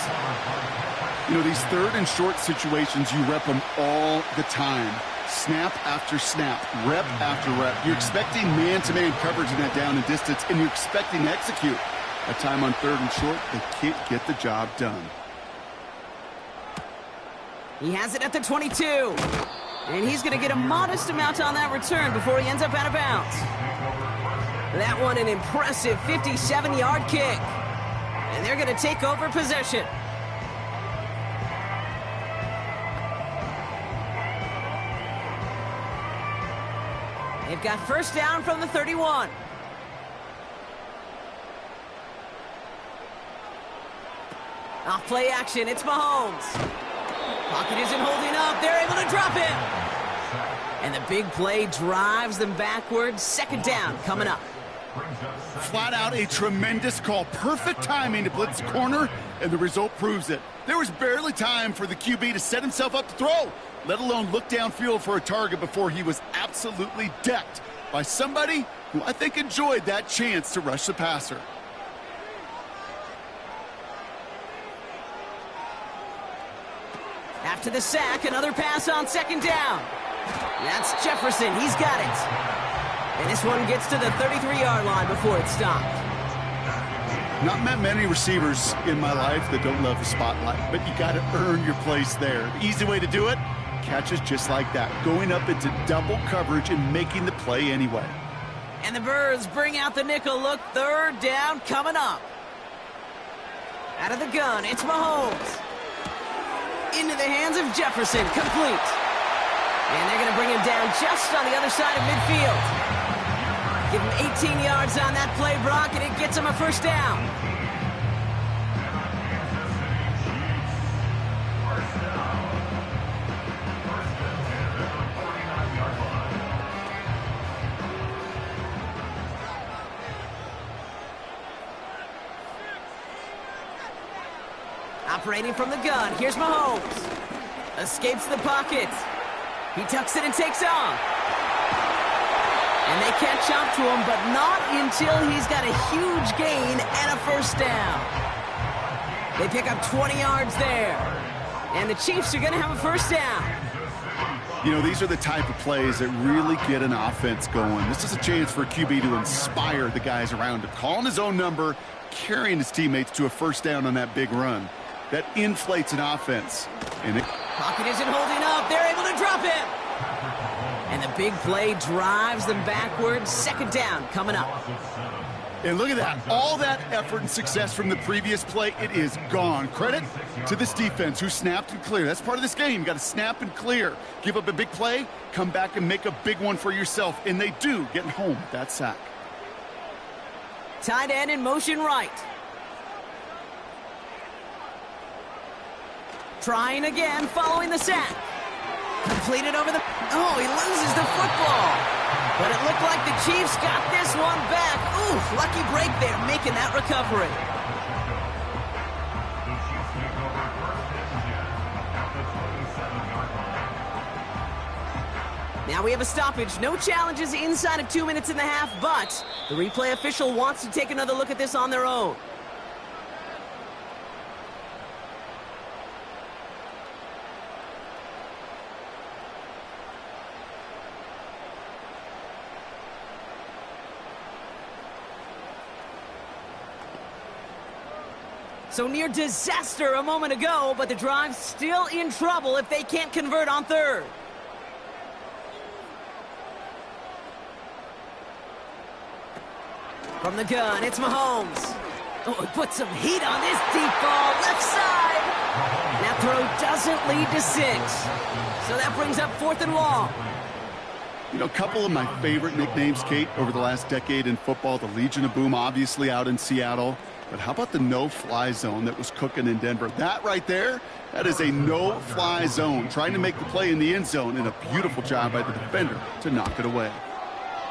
You know, these 3rd and short situations, you rep them all the time. Snap after snap, rep after rep. You're expecting man-to-man coverage in that down and distance, and you're expecting to execute. A time on 3rd and short, they can't get the job done. He has it at the 22. And he's going to get a modest amount on that return before he ends up out of bounds. That one an impressive 57-yard kick. And they're going to take over possession. They've got 1st down from the 31. Off play action, it's Mahomes. Pocket isn't holding up. They're able to drop him. And the big play drives them backwards. Second down coming up. Flat out a tremendous call. Perfect timing to blitz the corner, and the result proves it. There was barely time for the QB to set himself up to throw, let alone look downfield for a target before he was absolutely decked by somebody who I think enjoyed that chance to rush the passer. After the sack, another pass on second down. That's Jefferson. He's got it. And this one gets to the 33-yard line before it's stopped. Not met many receivers in my life that don't love the spotlight, but you got to earn your place there. The easy way to do it, catches just like that, going up into double coverage and making the play anyway. And the Birds bring out the nickel look. Third down coming up. Out of the gun, it's Mahomes. Into the hands of Jefferson, complete. And they're going to bring him down just on the other side of midfield. Give him 18 yards on that play, Brock, and it gets him a first down. Operating from the gun, here's Mahomes. Escapes the pocket. He tucks it and takes off. And they catch up to him, but not until he's got a huge gain and a first down. They pick up 20 yards there. And the Chiefs are going to have a first down. You know, these are the type of plays that really get an offense going. This is a chance for a QB to inspire the guys around him. Calling his own number, carrying his teammates to a first down on that big run. That inflates an offense. And Pocket isn't holding up. They're able to drop him. And the big play drives them backwards. Second down coming up. And look at that. All that effort and success from the previous play, it is gone. Credit to this defense who snapped and cleared. That's part of this game. You got to snap and clear. Give up a big play, come back and make a big one for yourself. And they do, getting home with that sack. Tight end in motion right. Trying again, following the sack. Completed over the... Oh, he loses the football. But it looked like the Chiefs got this one back. Ooh, lucky break there, making that recovery. Now we have a stoppage. No challenges inside of 2 minutes and a half, but the replay official wants to take another look at this on their own. So near disaster a moment ago, but the drive's still in trouble if they can't convert on third. From the gun, it's Mahomes. Oh, it puts some heat on this deep ball, left side. That throw doesn't lead to 6. So that brings up 4th and long. You know, a couple of my favorite nicknames, Kate, over the last decade in football. The Legion of Boom, obviously, out in Seattle. But how about the no-fly zone that was cooking in Denver? That right there, that is a no-fly zone. Trying to make the play in the end zone, and a beautiful job by the defender to knock it away.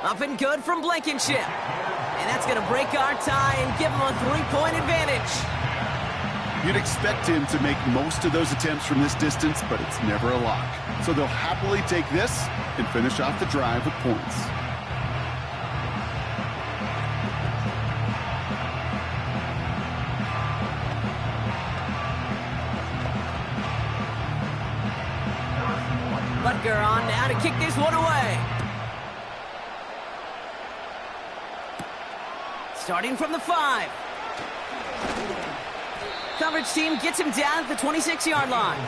Up and good from Blankenship. And that's going to break our tie and give him a 3-point advantage. You'd expect him to make most of those attempts from this distance, but it's never a lock. So they'll happily take this and finish off the drive with points. Butker on now to kick this one away. Starting from the 5. Coverage team gets him down at the 26-yard line.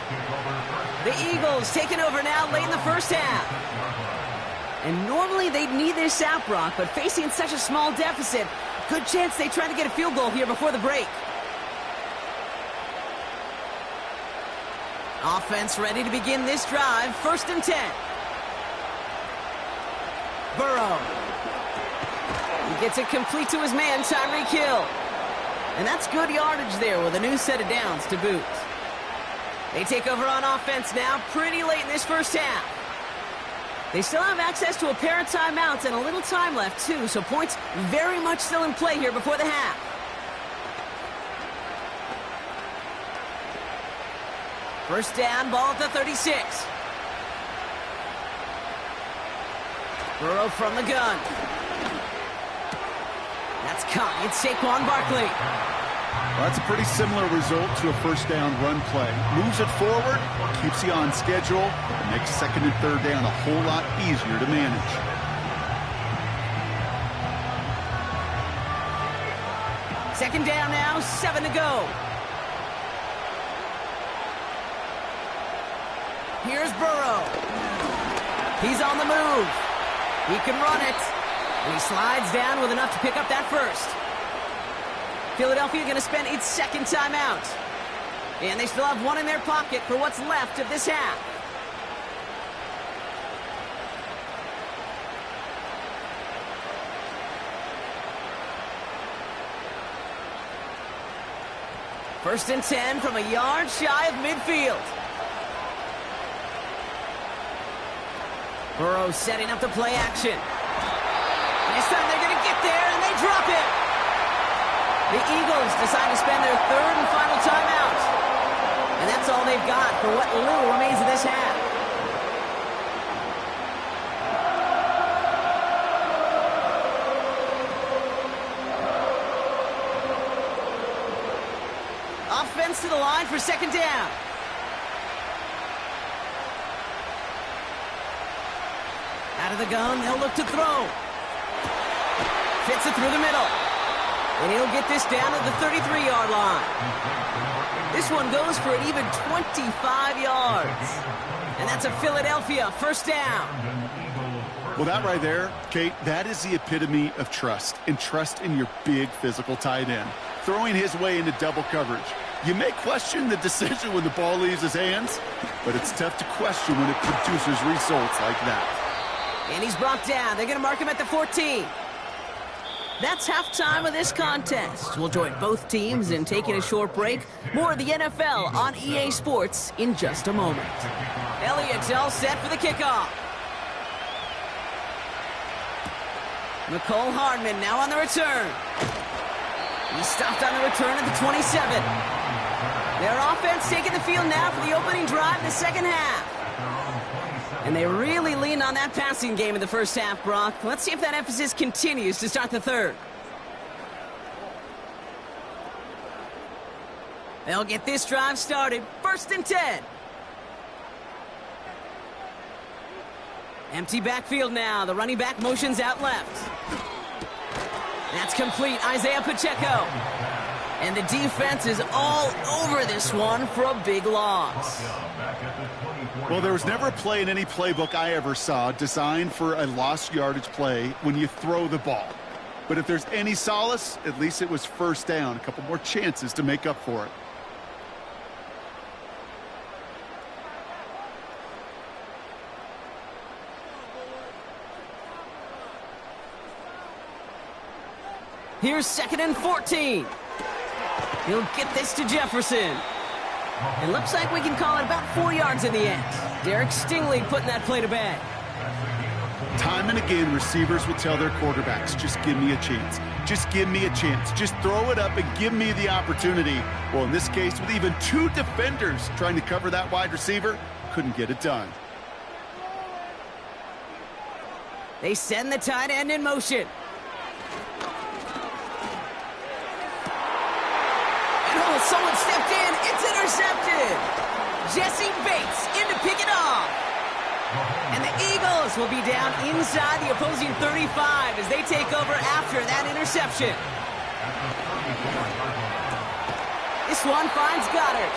The Eagles taking over now late in the first half. And normally they'd need this out, Brock, but facing such a small deficit, good chance they try to get a field goal here before the break. Offense ready to begin this drive. 1st and 10. Burrow. He gets it complete to his man, Tyreek Hill. And that's good yardage there with a new set of downs to boot. They take over on offense now pretty late in this first half. They still have access to a pair of timeouts and a little time left, too, so points very much still in play here before the half. First down, ball at the 36. Burrow from the gun. That's caught. It's Saquon Barkley. Well, that's a pretty similar result to a first down run play. Moves it forward, keeps you on schedule, and makes second and third down a whole lot easier to manage. Second down now, 7 to go. Here's Burrow. He's on the move. He can run it. And he slides down with enough to pick up that first. Philadelphia going to spend its second timeout. And they still have one in their pocket for what's left of this half. First and 10 from a yard shy of midfield. Burrow setting up the play action. This time they're going to get there, and they drop it. The Eagles decide to spend their third and final timeout. And that's all they've got for what little remains of this half. Offense to the line for second down. Out of the gun, they'll look to throw. Fits it through the middle. And he'll get this down to the 33-yard line. This one goes for an even 25 yards. And that's a Philadelphia first down. Well, that right there, Kate, that is the epitome of trust. And trust in your big physical tight end. Throwing his way into double coverage. You may question the decision when the ball leaves his hands, but it's tough to question when it produces results like that. And he's brought down. They're going to mark him at the 14. That's halftime of this contest. We'll join both teams in taking a short break. More of the NFL on EA Sports in just a moment. Elliott's all set for the kickoff. Mecole Hardman now on the return. He stopped on the return at the 27. Their offense taking the field now for the opening drive in the second half. And they really leaned on that passing game in the first half, Brock. Let's see if that emphasis continues to start the third. They'll get this drive started. First and 10. Empty backfield now. The running back motions out left. That's complete. Isaiah Pacheco. And the defense is all over this one for a big loss. Well, there was never a play in any playbook I ever saw designed for a lost yardage play when you throw the ball. But if there's any solace, at least it was first down. A couple more chances to make up for it. Here's second and 14. He'll get this to Jefferson. It looks like we can call it about 4 yards in the end. Derek Stingley putting that play to bed. Time and again, receivers will tell their quarterbacks, just give me a chance. Just give me a chance. Just throw it up and give me the opportunity. Well, in this case, with even two defenders trying to cover that wide receiver, couldn't get it done. They send the tight end in motion. Someone stepped in. It's intercepted. Jesse Bates in to pick it off. And the Eagles will be down inside the opposing 35 as they take over after that interception. This one finds Goddard.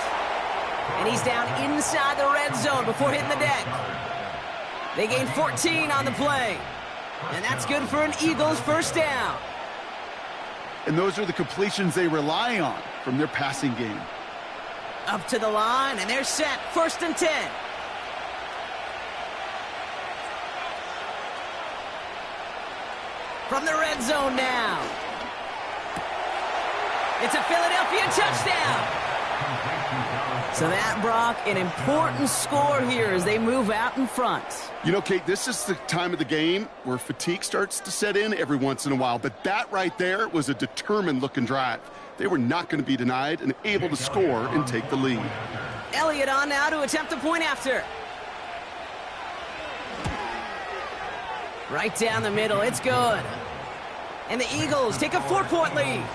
And he's down inside the red zone before hitting the deck. They gain 14 on the play. And that's good for an Eagles first down. And those are the completions they rely on from their passing game. Up to the line, and they're set. First and 10. From the red zone now. It's a Philadelphia touchdown. So that, Brock, an important score here as they move out in front. You know, Kate, this is the time of the game where fatigue starts to set in every once in a while. But that right there was a determined-looking drive. They were not going to be denied and able to score and take the lead. Elliott on now to attempt the point after. Right down the middle. It's good. And the Eagles take a 4-point lead.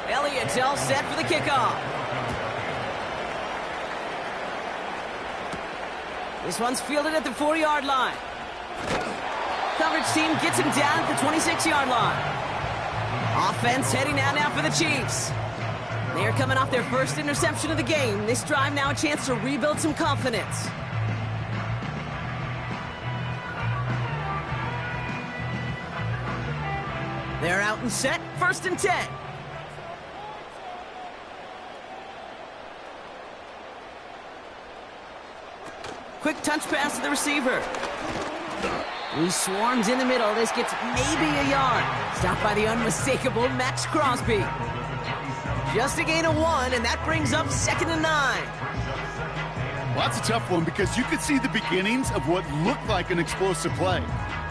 Elliott's all set for the kickoff. This one's fielded at the 4-yard line. Coverage team gets him down at the 26-yard line. Offense heading out now for the Chiefs. They are coming off their first interception of the game. This drive now a chance to rebuild some confidence. They're out and set, 1st and 10. Quick touch pass to the receiver. He swarms in the middle. This gets maybe a yard. Stopped by the unmistakable Max Crosby. Just a gain of 1, and that brings up 2nd and 9. Well, that's a tough one because you could see the beginnings of what looked like an explosive play.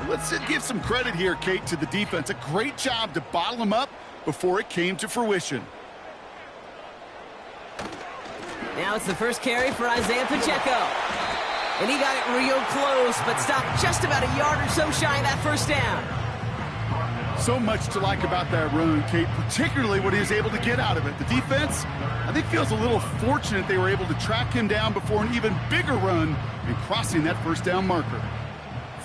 Let's give some credit here, Kate, to the defense. A great job to bottle them up before it came to fruition. Now it's the first carry for Isaiah Pacheco. And he got it real close, but stopped just about a yard or so shy of that first down. So much to like about that run, Kate, particularly what he was able to get out of it. The defense, I think, feels a little fortunate they were able to track him down before an even bigger run and crossing that first down marker.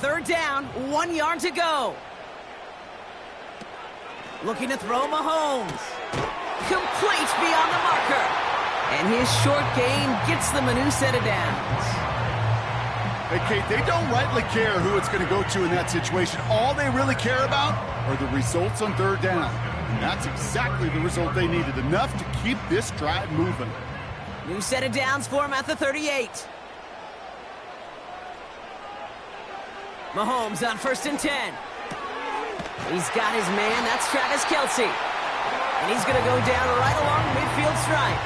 3rd down, 1 yard to go. Looking to throw Mahomes. Complete beyond the marker. And his short gain gets them a new set of downs. Hey, Kate, they don't rightly care who it's going to go to in that situation. All they really care about are the results on 3rd down. And that's exactly the result they needed, enough to keep this drive moving. New set of downs for him at the 38. Mahomes on 1st and 10. He's got his man. That's Travis Kelce. And he's going to go down right along the midfield stripe.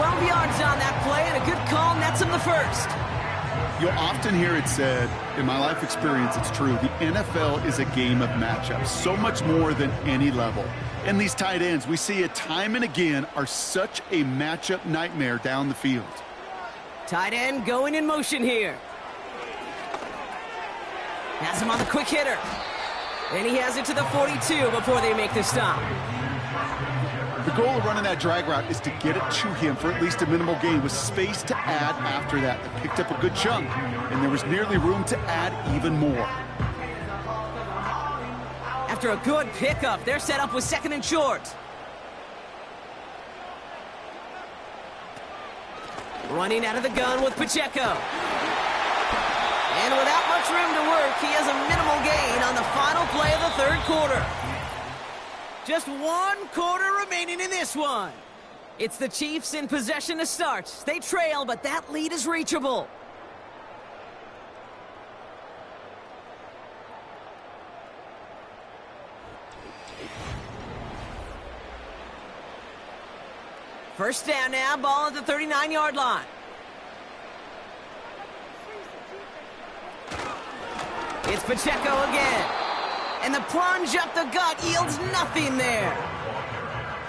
12 yards on that play, and a good call nets him the first. You'll often hear it said, in my life experience, it's true, the NFL is a game of matchups, so much more than any level. And these tight ends, we see it time and again, are such a matchup nightmare down the field. Tight end going in motion here. Has him on the quick hitter. And he has it to the 42 before they make the stop. The goal of running that drag route is to get it to him for at least a minimal gain with space to add after that. They picked up a good chunk, and there was nearly room to add even more. After a good pickup, they're set up with 2nd and short. Running out of the gun with Pacheco. And without much room to work, he has a minimal gain on the final play of the 3rd quarter. Just 1 quarter remaining in this one. It's the Chiefs in possession to start. They trail, but that lead is reachable. First down now, ball at the 39-yard line. It's Pacheco again. And the plunge up the gut yields nothing there.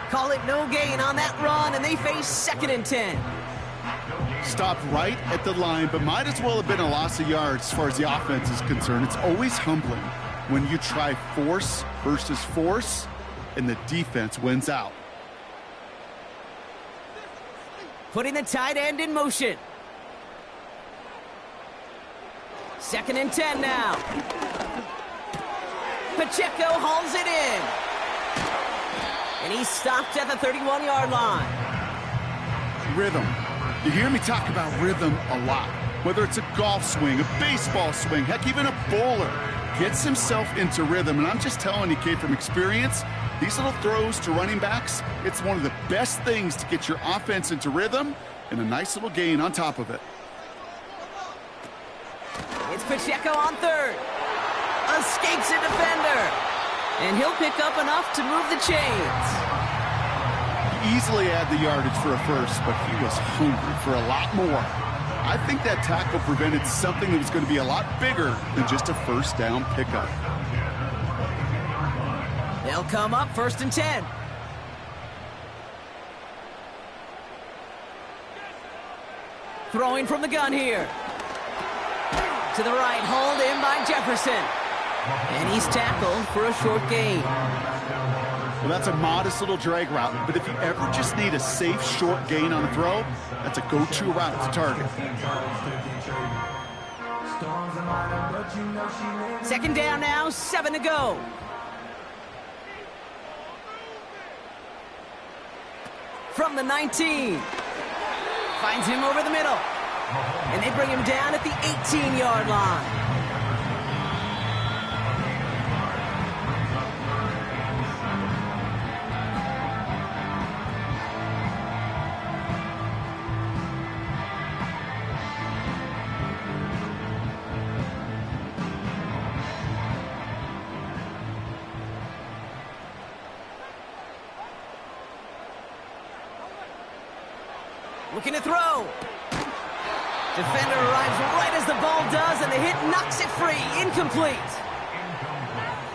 Call it no gain on that run, and they face 2nd and 10. Stopped right at the line, but might as well have been a loss of yards as far as the offense is concerned. It's always humbling when you try force versus force, and the defense wins out. Putting the tight end in motion. 2nd and 10 now. Pacheco hauls it in. And he's stopped at the 31-yard line. Rhythm. You hear me talk about rhythm a lot. Whether it's a golf swing, a baseball swing, heck, even a bowler gets himself into rhythm. And I'm just telling you, Kate, from experience, These little throws to running backs, it's one of the best things to get your offense into rhythm and a nice little gain on top of it. It's Pacheco on third. Escapes a defender. And he'll pick up enough to move the chains. He easily had the yardage for a first, but he was hungry for a lot more. I think that tackle prevented something that was going to be a lot bigger than just a first down pickup. They'll come up 1st and 10. Throwing from the gun here. To the right, hauled in by Jefferson. And he's tackled for a short gain. Well, that's a modest little drag route, but if you ever just need a safe, short gain on a throw, that's a go-to route to target. 2nd down now, 7 to go. From the 19. Finds him over the middle. And they bring him down at the 18-yard line. Looking to throw. Defender arrives right as the ball does, and the hit knocks it free. Incomplete.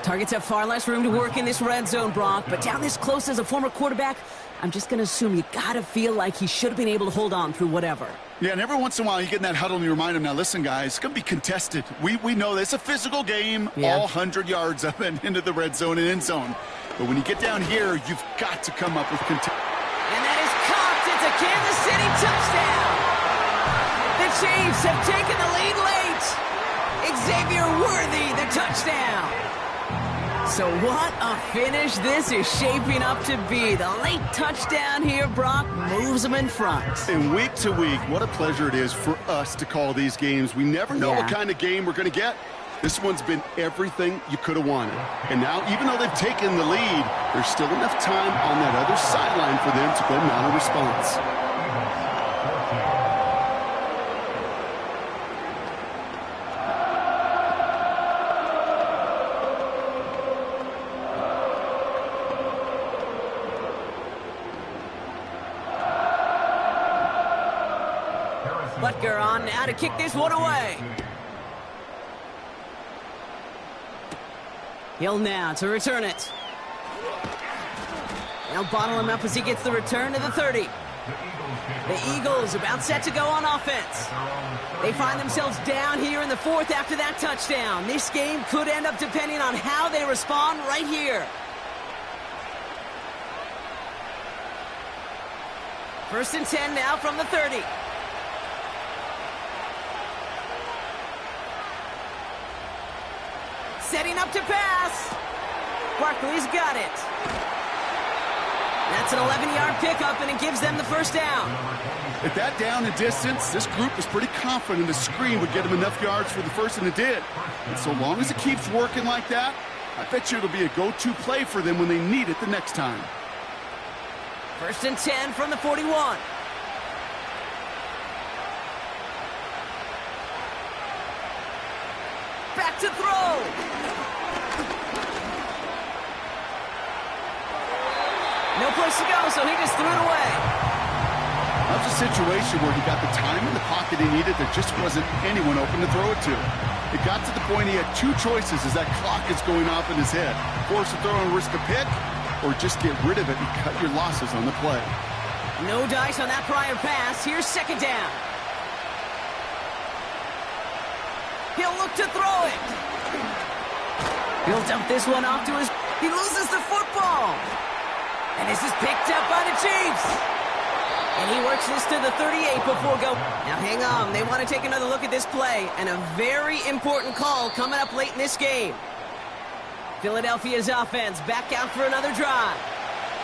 Targets have far less room to work in this red zone, Brock, but down this close as a former quarterback, I'm just going to assume you got to feel like he should have been able to hold on through whatever. Yeah, and every once in a while you get in that huddle and you remind him, now listen, guys, it's going to be contested. We know this. It's a physical game, all 100 yards up and into the red zone and end zone. But when you get down here, you've got to come up with contest. And that is caught. It's a Kansas City touchdown. The Chiefs have taken the lead late. Xavier Worthy, the touchdown. So what a finish this is shaping up to be. The late touchdown here, Brock, moves them in front. And week to week, what a pleasure it is for us to call these games. We never know what kind of game we're going to get. This one's been everything you could have wanted. And now, even though they've taken the lead, there's still enough time on that other sideline for them to go mount a response. Butker on now to kick this one away. Hill now to return it. They'll bottle him up as he gets the return to the 30. The Eagles about set to go on offense. They find themselves down here in the 4th after that touchdown. This game could end up depending on how they respond right here. 1st and 10 now from the 30. Setting up to pass. Barkley's got it. That's an 11-yard pickup, and it gives them the first down. At that down and distance, this group was pretty confident a screen would get them enough yards for the first, and it did. And so long as it keeps working like that, I bet you it'll be a go-to play for them when they need it the next time. 1st and 10 from the 41. Back to throw. No place to go, so he just threw it away. That was a situation where he got the time in the pocket he needed. There just wasn't anyone open to throw it to. It got to the point he had 2 choices as that clock is going off in his head. Force a throw and risk a pick, or just get rid of it and cut your losses on the play. No dice on that prior pass. Here's 2nd down. He'll look to throw it. He'll dump this one off to his... He loses the football. And this is picked up by the Chiefs. And he works this to the 38 before go. Now hang on. They want to take another look at this play. And a very important call coming up late in this game. Philadelphia's offense back out for another drive.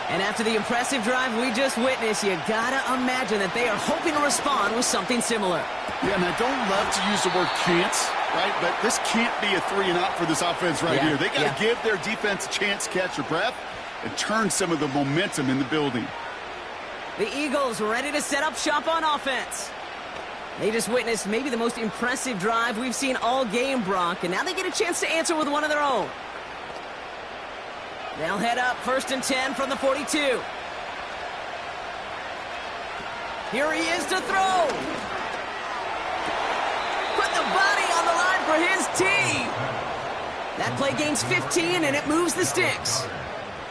And after the impressive drive we just witnessed, you got to imagine that they are hoping to respond with something similar. Yeah, and I don't love to use the word can't, right? But this can't be a 3-and-out for this offense right here. They got to give their defense a chance to catch their breath. and turn some of the momentum in the building. The Eagles ready to set up shop on offense. They just witnessed maybe the most impressive drive we've seen all game, Brock, and now they get a chance to answer with one of their own. They'll head up 1st and 10 from the 42. Here he is to throw. Put the body on the line for his team. That play gains 15, and it moves the sticks.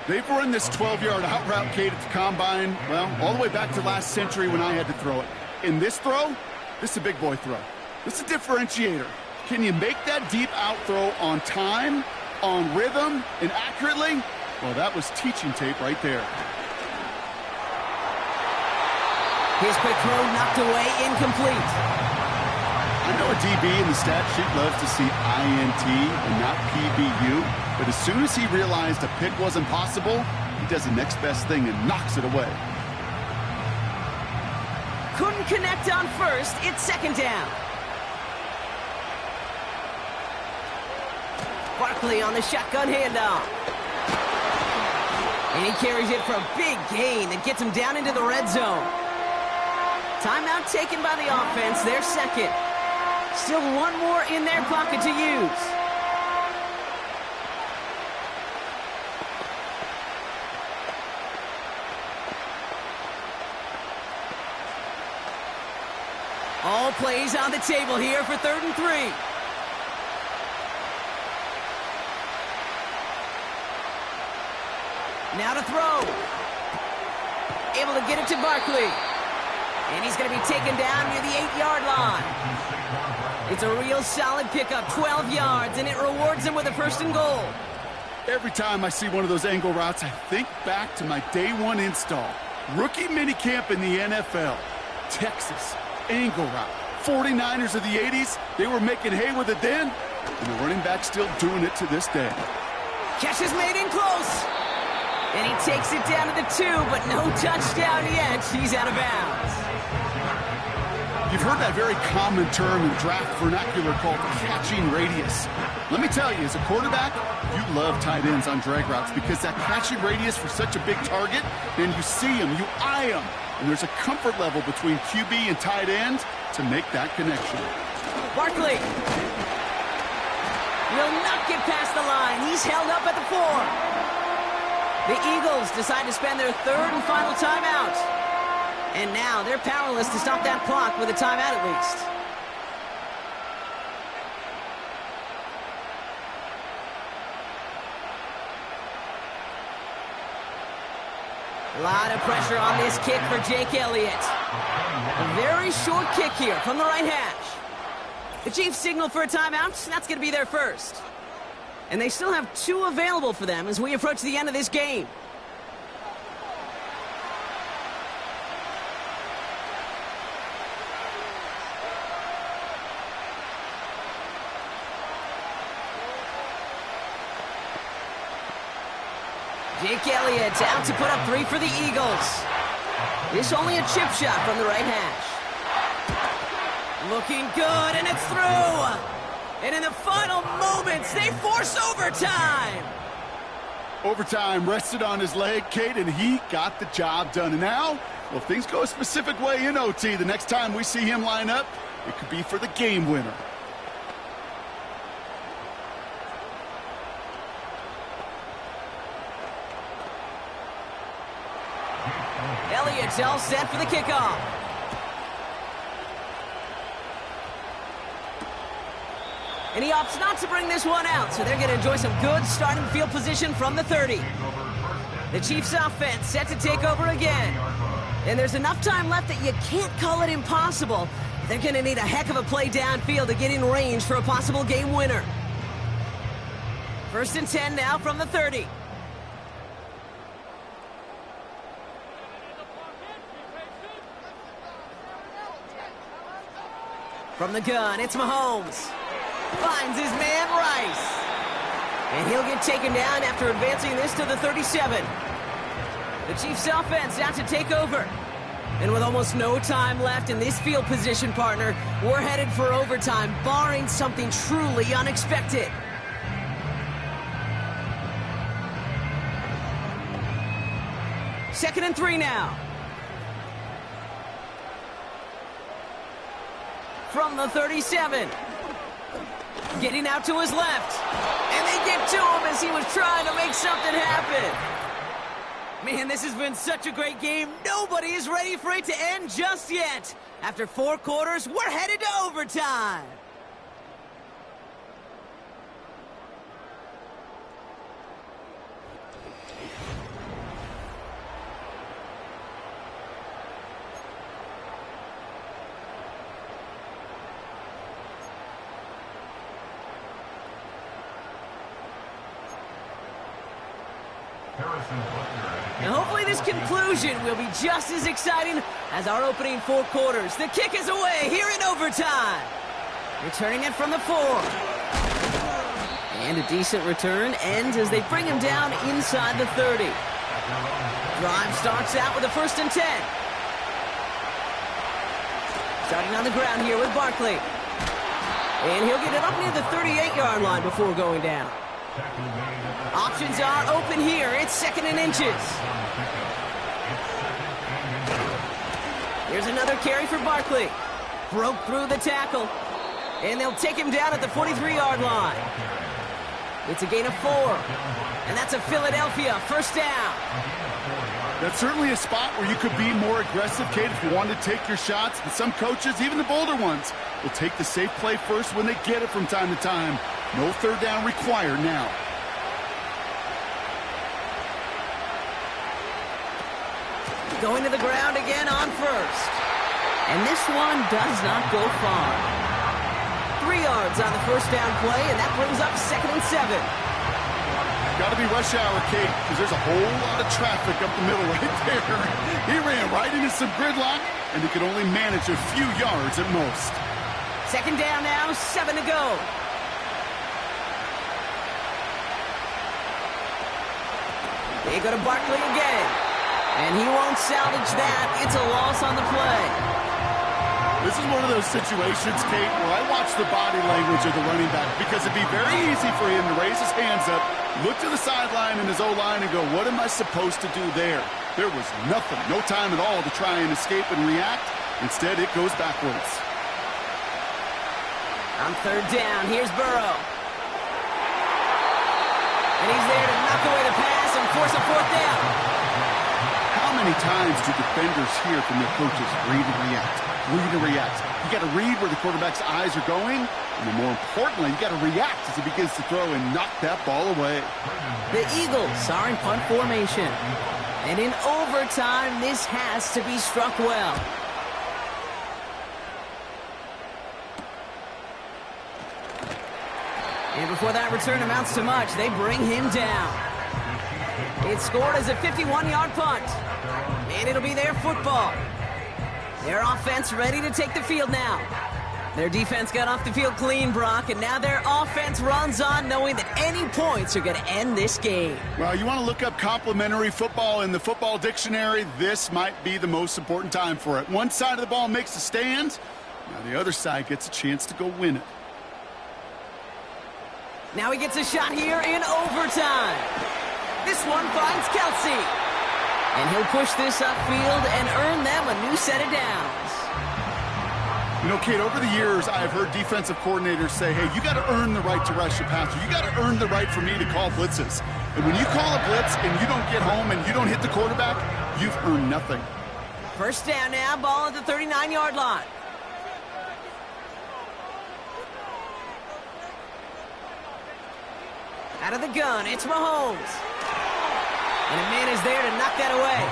They've run this 12-yard out route, Kate, at the combine, well, all the way back to last century when I had to throw it. In this throw, this is a big boy throw. This is a differentiator. Can you make that deep out throw on time, on rhythm, and accurately? Well, that was teaching tape right there. His quick throw knocked away, incomplete. I know a DB in the stat sheet loves to see INT and not PBU, but as soon as he realized a pick wasn't possible, he does the next best thing and knocks it away. Couldn't connect on first. It's 2nd down. Barkley on the shotgun handoff. And he carries it for a big gain that gets him down into the red zone. Timeout taken by the offense. Their second. Still one more in their pocket to use. All plays on the table here for 3rd and 3. Now to throw. Able to get it to Barkley. And he's going to be taken down near the 8-yard line. It's a real solid pickup, 12 yards, and it rewards him with a 1st and goal. Every time I see one of those angle routes, I think back to my day one install. Rookie minicamp in the NFL. Texas, angle route. 49ers of the 80s, they were making hay with it then, and the running back's still doing it to this day. Catch is made in close. And he takes it down to the 2, but no touchdown yet. He's out of bounds. You've heard that very common term in draft vernacular called catching radius. Let me tell you, as a quarterback, you love tight ends on drag routes because that catching radius for such a big target, then you see him, you eye him, and there's a comfort level between QB and tight end to make that connection. Barkley will not get past the line. He's held up at the 4. The Eagles decide to spend their 3rd and final timeout. And now they're powerless to stop that clock with a timeout at least. A lot of pressure on this kick for Jake Elliott. A very short kick here from the right hash. The Chiefs signal for a timeout. That's going to be their first. And they still have 2 available for them as we approach the end of this game. Jake Elliott out to put up 3 for the Eagles. This only a chip shot from the right hash. Looking good, and it's through. And in the final moments, they force overtime. Overtime rested on his leg, Kate, and he got the job done. And now, well, if things go a specific way in OT, the next time we see him line up, it could be for the game winner. Elliott's all set for the kickoff. And he opts not to bring this one out, so they're going to enjoy some good starting field position from the 30. The Chiefs offense set to take over again. And there's enough time left that you can't call it impossible. They're going to need a heck of a play downfield to get in range for a possible game winner. 1st and 10 now from the 30. From the gun, it's Mahomes. Finds his man Rice. And he'll get taken down after advancing this to the 37. The Chiefs offense out to take over. And with almost no time left in this field position, partner, we're headed for overtime, barring something truly unexpected. 2nd and 3 now. From the 37. Getting out to his left. And they get to him as he was trying to make something happen. Man, this has been such a great game. Nobody is ready for it to end just yet. After 4 quarters, we're headed to overtime. Now, hopefully this conclusion will be just as exciting as our opening 4 quarters. The kick is away here in overtime. Returning it from the 4. And a decent return ends as they bring him down inside the 30. Drive starts out with a 1st and 10. Starting on the ground here with Barkley. And he'll get it up near the 38-yard line before going down. Options are open here. It's 2nd and inches. Here's another carry for Barkley. Broke through the tackle. And they'll take him down at the 43-yard line. It's a gain of 4. And that's a Philadelphia 1st down. That's certainly a spot where you could be more aggressive, Kate, if you wanted to take your shots. But some coaches, even the bolder ones, will take the safe play first when they get it from time to time. No 3rd down required now. Going to the ground again on 1st. And this one does not go far. 3 yards on the 1st down play, and that brings up 2nd and 7. Got to be rush hour, Kate, because there's a whole lot of traffic up the middle right there. He ran right into some gridlock, and he could only manage a few yards at most. 2nd down now, 7 to go. They go to Barkley again. And he won't salvage that. It's a loss on the play. This is one of those situations, Kate, where I watch the body language of the running back because it'd be very easy for him to raise his hands up, look to the sideline in his O-line and go, what am I supposed to do there? There was nothing, no time at all to try and escape and react. Instead, it goes backwards. On 3rd down, here's Burrow. And he's there to knock away the pass and force a 4th down. How many times do defenders hear from their coaches, read and react, read and react? You got to read where the quarterback's eyes are going, and then more importantly, you got to react as he begins to throw and knock that ball away. The Eagles are in punt formation. And in overtime, this has to be struck well. And before that return amounts to much, they bring him down. It's scored as a 51-yard punt. And it'll be their football. Their offense ready to take the field now. Their defense got off the field clean, Brock, and now their offense runs on knowing that any points are going to end this game. Well, you want to look up complimentary football in the football dictionary, this might be the most important time for it. One side of the ball makes a stand, now the other side gets a chance to go win it. Now he gets a shot here in overtime. This one finds Kelsey. And he'll push this upfield and earn them a new set of downs. You know, Kate, over the years, I've heard defensive coordinators say, hey, you got to earn the right to rush your passer. You got to earn the right for me to call blitzes. And when you call a blitz and you don't get home and you don't hit the quarterback, you've earned nothing. 1st down now, ball at the 39-yard line. Out of the gun, it's Mahomes. And a man is there to knock that away.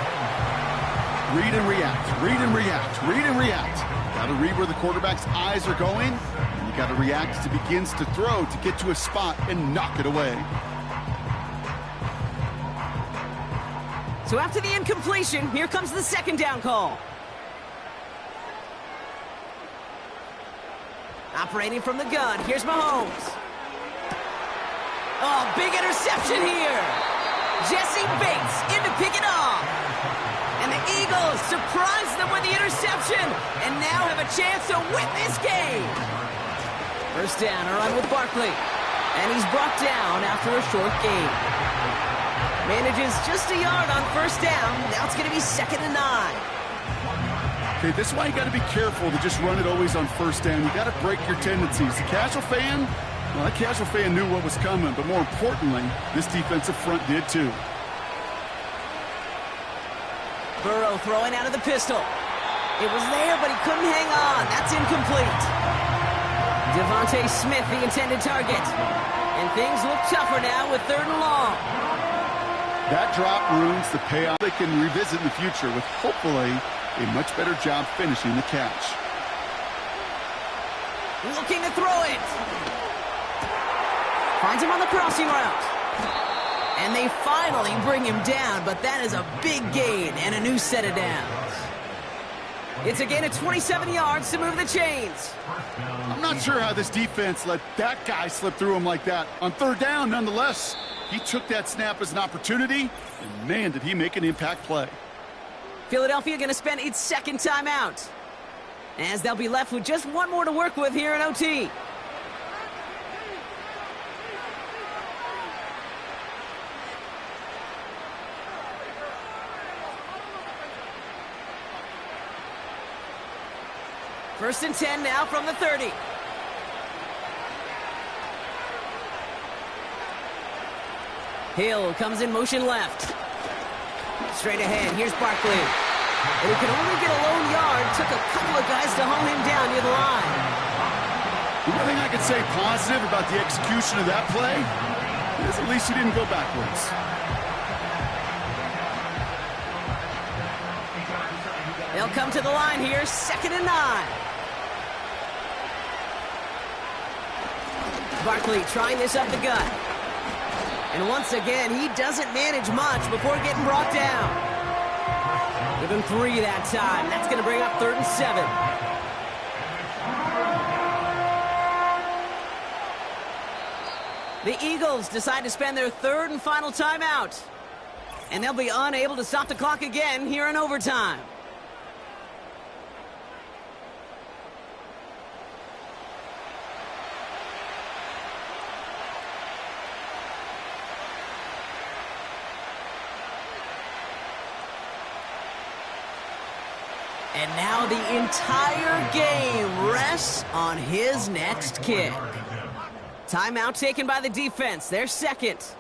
Read and react, read and react, read and react. Got to read where the quarterback's eyes are going, and you got to react as he begins to throw to get to a spot and knock it away. So after the incompletion, here comes the 2nd down call. Operating from the gun, here's Mahomes. Oh, big interception here. Jesse Bates in to pick it off. And the Eagles surprise them with the interception and now have a chance to win this game. 1st down, a run with Barkley. And he's brought down after a short gain. Manages just a yard on first down. Now it's going to be 2nd and 9. Okay, this is why you got to be careful to just run it always on first down. You got to break your tendencies. The casual fan, well, that casual fan knew what was coming, but more importantly, this defensive front did too. Burrow throwing out of the pistol. It was there, but he couldn't hang on. That's incomplete. Devontae Smith, the intended target. And things look tougher now with 3rd and long. That drop ruins the payoff they can revisit in the future with hopefully a much better job finishing the catch. Looking to throw it. Finds him on the crossing route. And they finally bring him down, but that is a big gain and a new set of downs. It's a gain of 27 yards to move the chains. I'm not sure how this defense let that guy slip through him like that. On 3rd down, nonetheless, he took that snap as an opportunity, and man, did he make an impact play. Philadelphia going to spend its 2nd timeout, as they'll be left with just one more to work with here in OT. First and 10 now from the 30. Hill comes in motion left. Straight ahead, here's Barkley. And he could only get a lone yard. Took a couple of guys to hold him down near the line. The one thing I could say positive about the execution of that play is at least he didn't go backwards. They'll come to the line here, 2nd and 9. Barkley trying this up the gut. And once again, he doesn't manage much before getting brought down. Give him 3 that time. That's going to bring up 3rd and 7. The Eagles decide to spend their 3rd and final timeout. And they'll be unable to stop the clock again here in overtime. And now the entire game rests on his next kick. Timeout taken by the defense, their 2nd.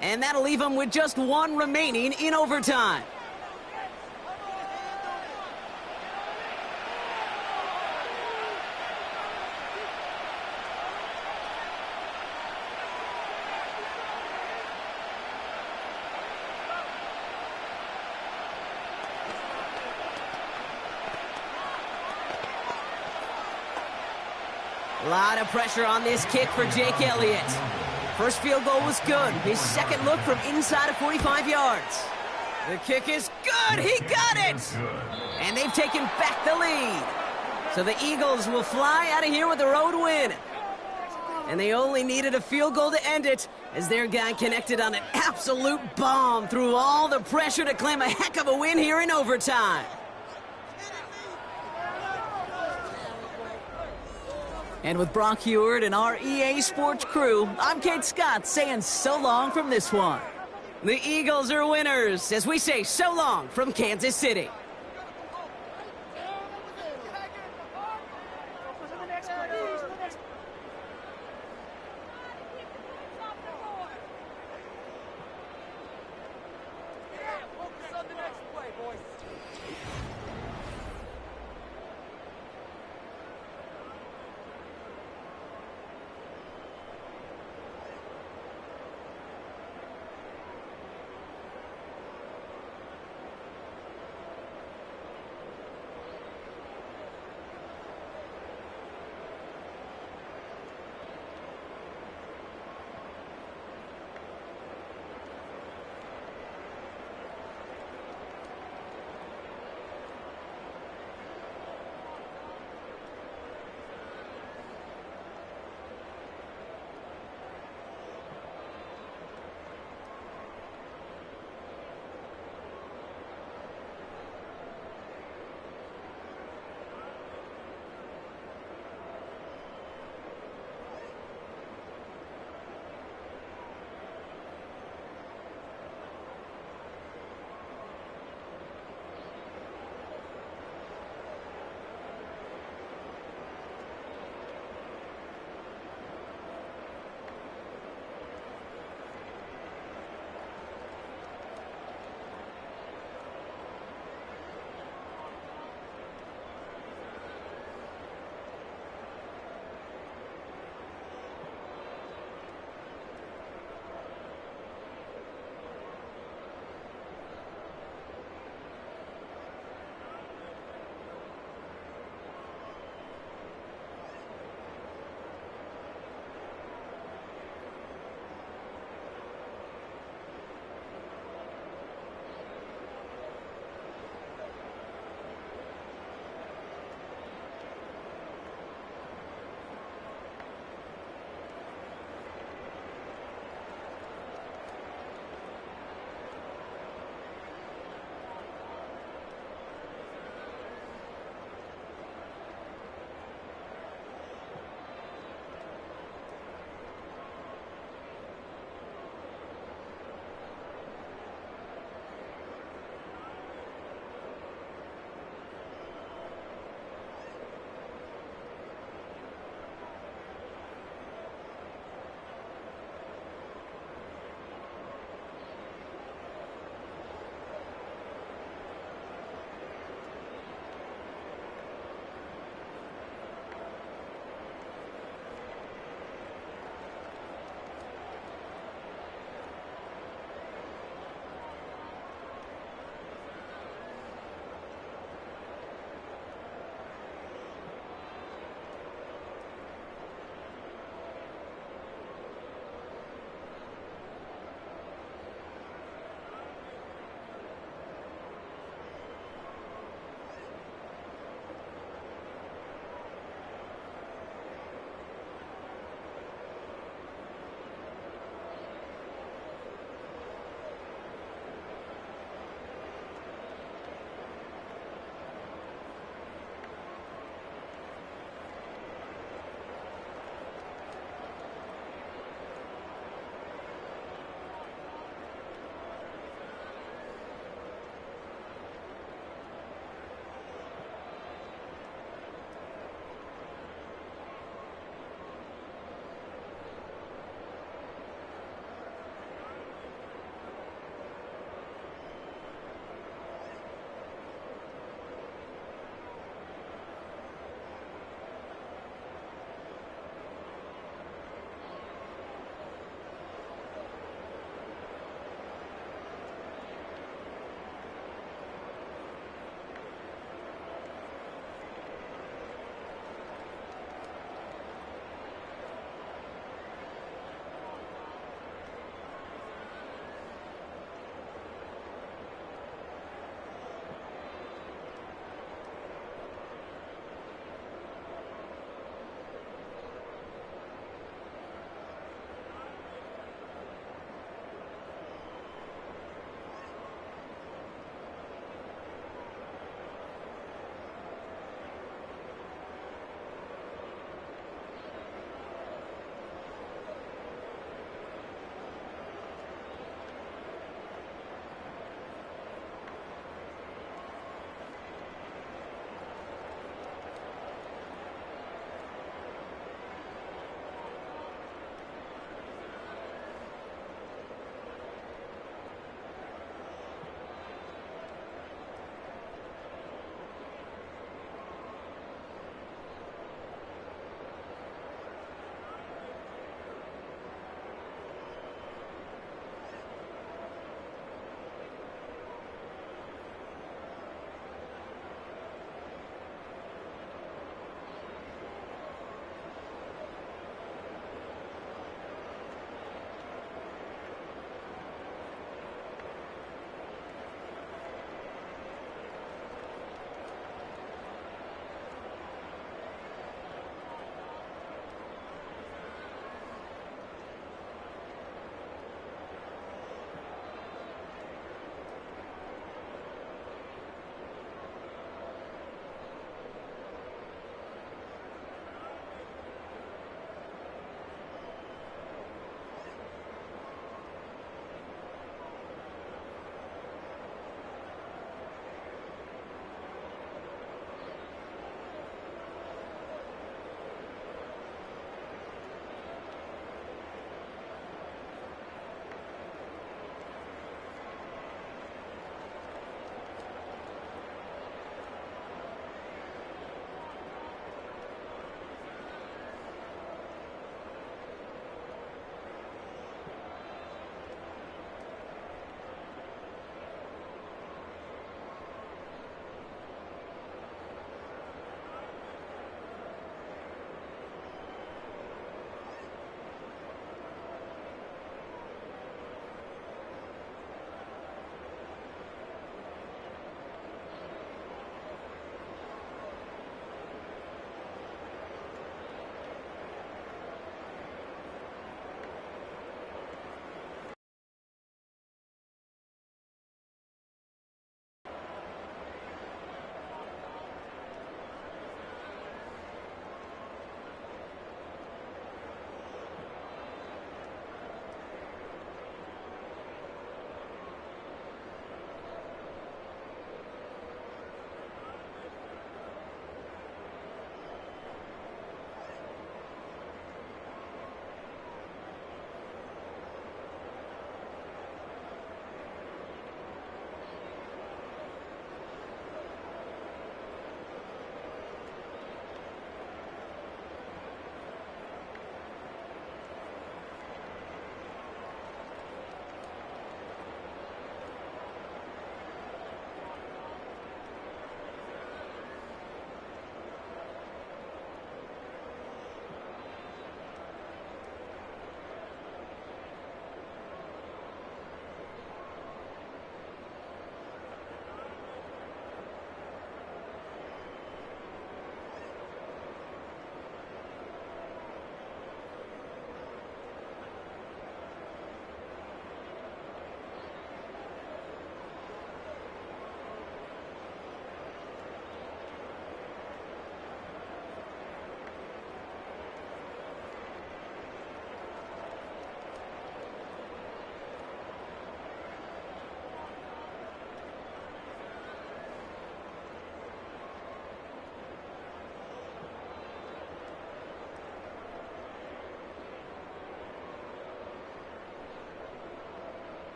And that'll leave them with just 1 remaining in overtime. A lot of pressure on this kick for Jake Elliott. First field goal was good. His 2nd look from inside of 45 yards. The kick is good. He got it. And they've taken back the lead. So the Eagles will fly out of here with a road win. And they only needed a field goal to end it, as their guy connected on an absolute bomb through all the pressure to claim a heck of a win here in overtime. And with Brock Heward and our EA Sports crew, I'm Kate Scott saying so long from this one. The Eagles are winners as we say so long from Kansas City.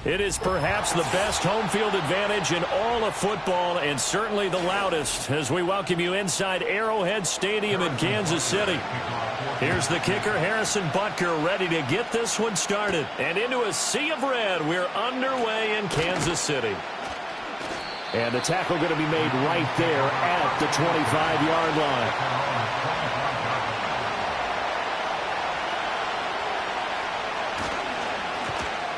It is perhaps the best home field advantage in all of football, and certainly the loudest, as we welcome you inside Arrowhead Stadium in Kansas City. Here's the kicker, Harrison Butker, ready to get this one started. And into a sea of red, we're underway in Kansas City. And the tackle going to be made right there at the 25-yard line.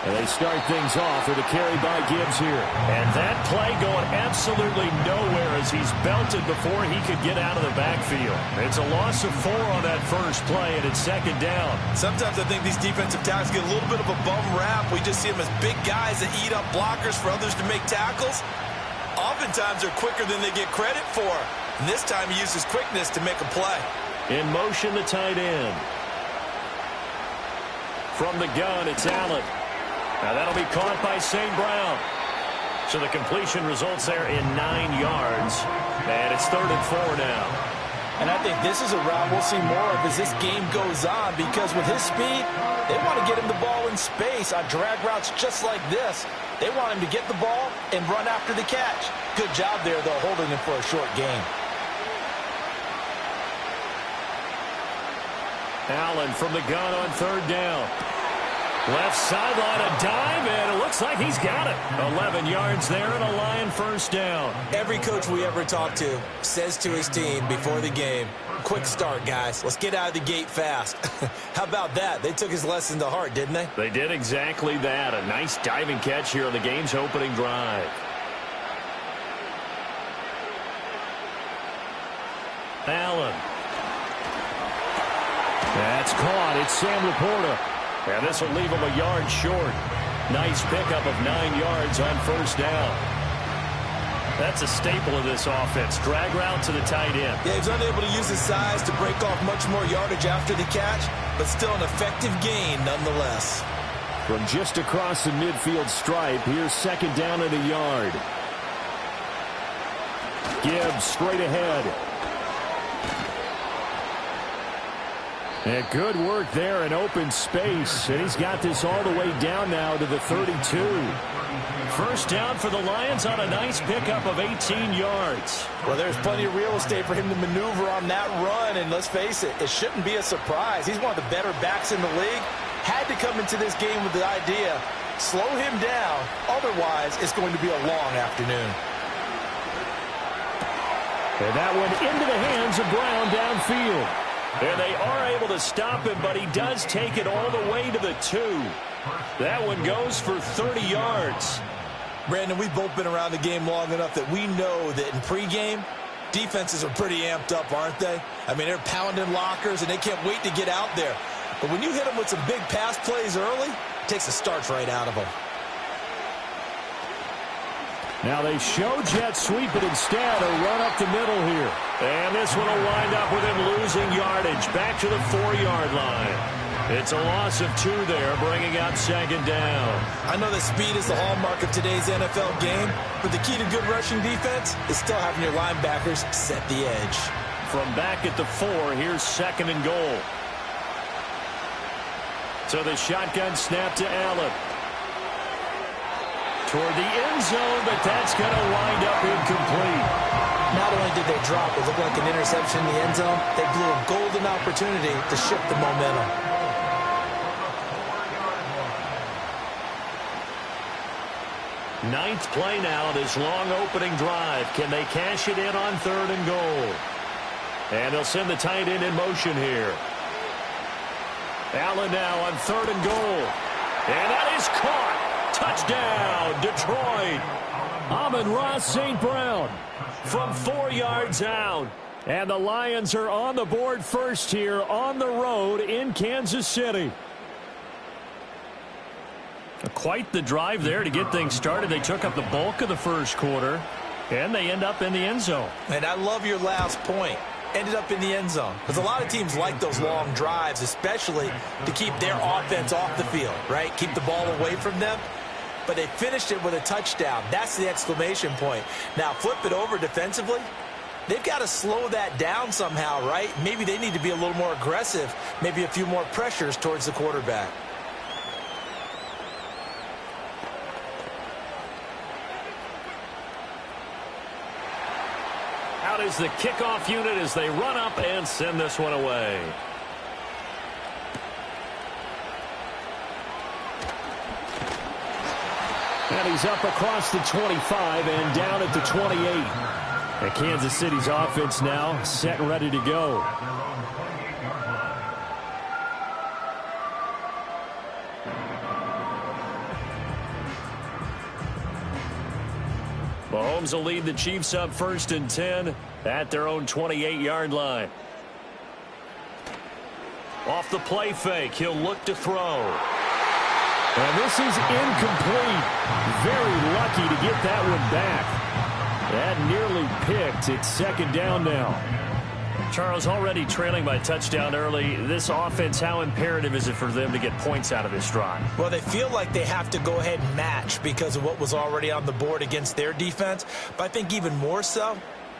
And they start things off with a carry by Gibbs here. And that play going absolutely nowhere as he's belted before he could get out of the backfield. It's a loss of 4 on that first play, and it's second down. Sometimes I think these defensive tackles get a little bit of a bum rap. We just see them as big guys that eat up blockers for others to make tackles. Oftentimes they're quicker than they get credit for. And this time he uses quickness to make a play. In motion, the tight end. From the gun, it's Allen. Now that'll be caught by St. Brown. So the completion results there in 9 yards. And it's 3rd and 4 now. And I think this is a route we'll see more of as this game goes on, because with his speed, they want to get him the ball in space on drag routes just like this. They want him to get the ball and run after the catch. Good job there, though, holding him for a short gain. Allen from the gun on 3rd down. Left sideline, a dive, and it looks like he's got it. 11 yards there and a Lion first down. Every coach we ever talk to says to his team before the game, quick start, guys. Let's get out of the gate fast. How about that? They took his lesson to heart, didn't they? They did exactly that. A nice diving catch here on the game's opening drive. Allen. That's caught. It's Sam Laporta. And this will leave him a yard short. Nice pickup of 9 yards on first down. That's a staple of this offense. Drag route to the tight end. Yeah, he's unable to use his size to break off much more yardage after the catch, but still an effective gain nonetheless. From just across the midfield stripe, here's 2nd down and a yard. Gibbs straight ahead. And good work there in open space. And he's got this all the way down now to the 32. First down for the Lions on a nice pickup of 18 yards. Well, there's plenty of real estate for him to maneuver on that run. And let's face it, it shouldn't be a surprise. He's one of the better backs in the league. Had to come into this game with the idea, slow him down. Otherwise, it's going to be a long afternoon. And that one into the hands of Brown downfield. And they are able to stop him, but he does take it all the way to the 2. That one goes for 30 yards. Brandon, we've both been around the game long enough that we know that in pregame, defenses are pretty amped up, aren't they? I mean, they're pounding lockers, and they can't wait to get out there. But when you hit them with some big pass plays early, it takes the starch right out of them. Now they show jet sweep, but instead a run up the middle here. And this one will wind up with him losing yardage back to the 4-yard line. It's a loss of 2 there, bringing out second down. I know that speed is the hallmark of today's NFL game, but the key to good rushing defense is still having your linebackers set the edge. From back at the 4, here's second and goal. So the shotgun snap to Allen. Toward the end zone, but that's going to wind up incomplete. Not only did they drop what looked like an interception in the end zone, they blew a golden opportunity to shift the momentum. Ninth play now, this long opening drive. Can they cash it in on 3rd and goal? And they'll send the tight end in motion here. Allen now on 3rd and goal. And that is caught. Touchdown, Detroit. Amon-Ra St. Brown From 4 yards out. And the Lions are on the board first here on the road in Kansas City. Quite the drive there to get things started. They took up the bulk of the first quarter, and they end up in the end zone. And I love your last point. Ended up in the end zone. Because a lot of teams like those long drives, especially to keep their offense off the field, right? Keep the ball away from them. But they finished it with a touchdown. That's the exclamation point. Now, flip it over defensively. They've got to slow that down somehow, right? Maybe they need to be a little more aggressive. Maybe a few more pressures towards the quarterback. Out is the kickoff unit as they run up and send this one away. And he's up across the 25 and down at the 28. And Kansas City's offense now set and ready to go. Mahomes will lead the Chiefs up 1st and 10 at their own 28-yard line. Off the play fake, he'll look to throw. And this is incomplete. Very lucky to get that one back. That nearly picked. It's second down now. Charles, already trailing by touchdown early. This offense, how imperative is it for them to get points out of this drive? Well, they feel like they have to go ahead and match because of what was already on the board against their defense. But I think even more so,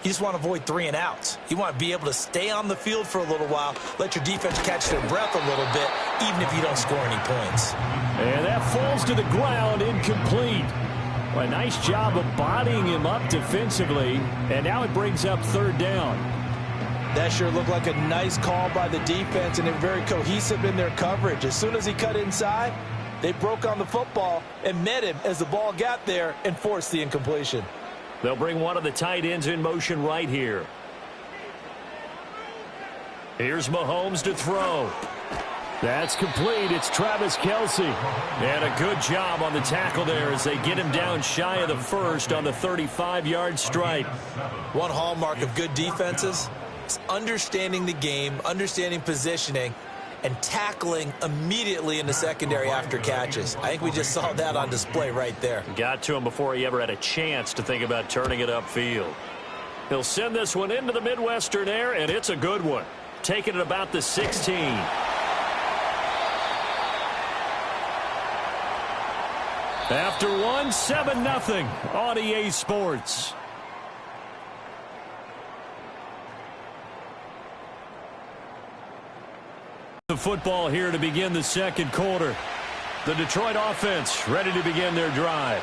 you just want to avoid 3 and outs. You want to be able to stay on the field for a little while, let your defense catch their breath a little bit, even if you don't score any points. And that falls to the ground, incomplete. Well, a nice job of bodying him up defensively, and now it brings up 3rd down. That sure looked like a nice call by the defense, and they're very cohesive in their coverage. As soon as he cut inside, they broke on the football and met him as the ball got there and forced the incompletion. They'll bring one of the tight ends in motion right here. Here's Mahomes to throw. That's complete. It's Travis Kelce. And a good job on the tackle there as they get him down shy of the 1st on the 35-yard strike. One hallmark of good defenses is understanding the game, understanding positioning, and tackling immediately in the secondary after catches. I think we just saw that on display right there. Got to him before he ever had a chance to think about turning it upfield. He'll send this one into the Midwestern air, and it's a good one. Taking it about the 16. After one, 7-0 on EA Sports. The football here to begin the second quarter. The Detroit offense ready to begin their drive.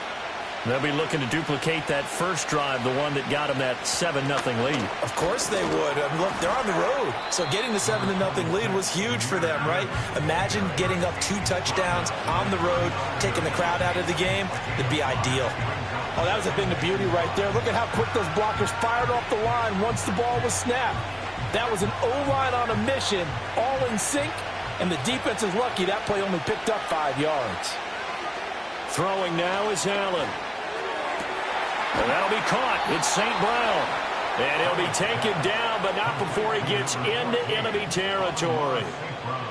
They'll be looking to duplicate that first drive, the one that got them that 7-0 lead. Of course they would. I mean, look, they're on the road. So getting the 7-0 lead was huge for them, right? Imagine getting up 2 touchdowns on the road, taking the crowd out of the game. It'd be ideal. Oh, that was a thing of beauty right there. Look at how quick those blockers fired off the line once the ball was snapped. That was an O-line on a mission, all in sync, and the defense is lucky that play only picked up 5 yards. Throwing now is Allen. And that'll be caught. It's St. Brown. And he'll be taken down, but not before he gets into enemy territory.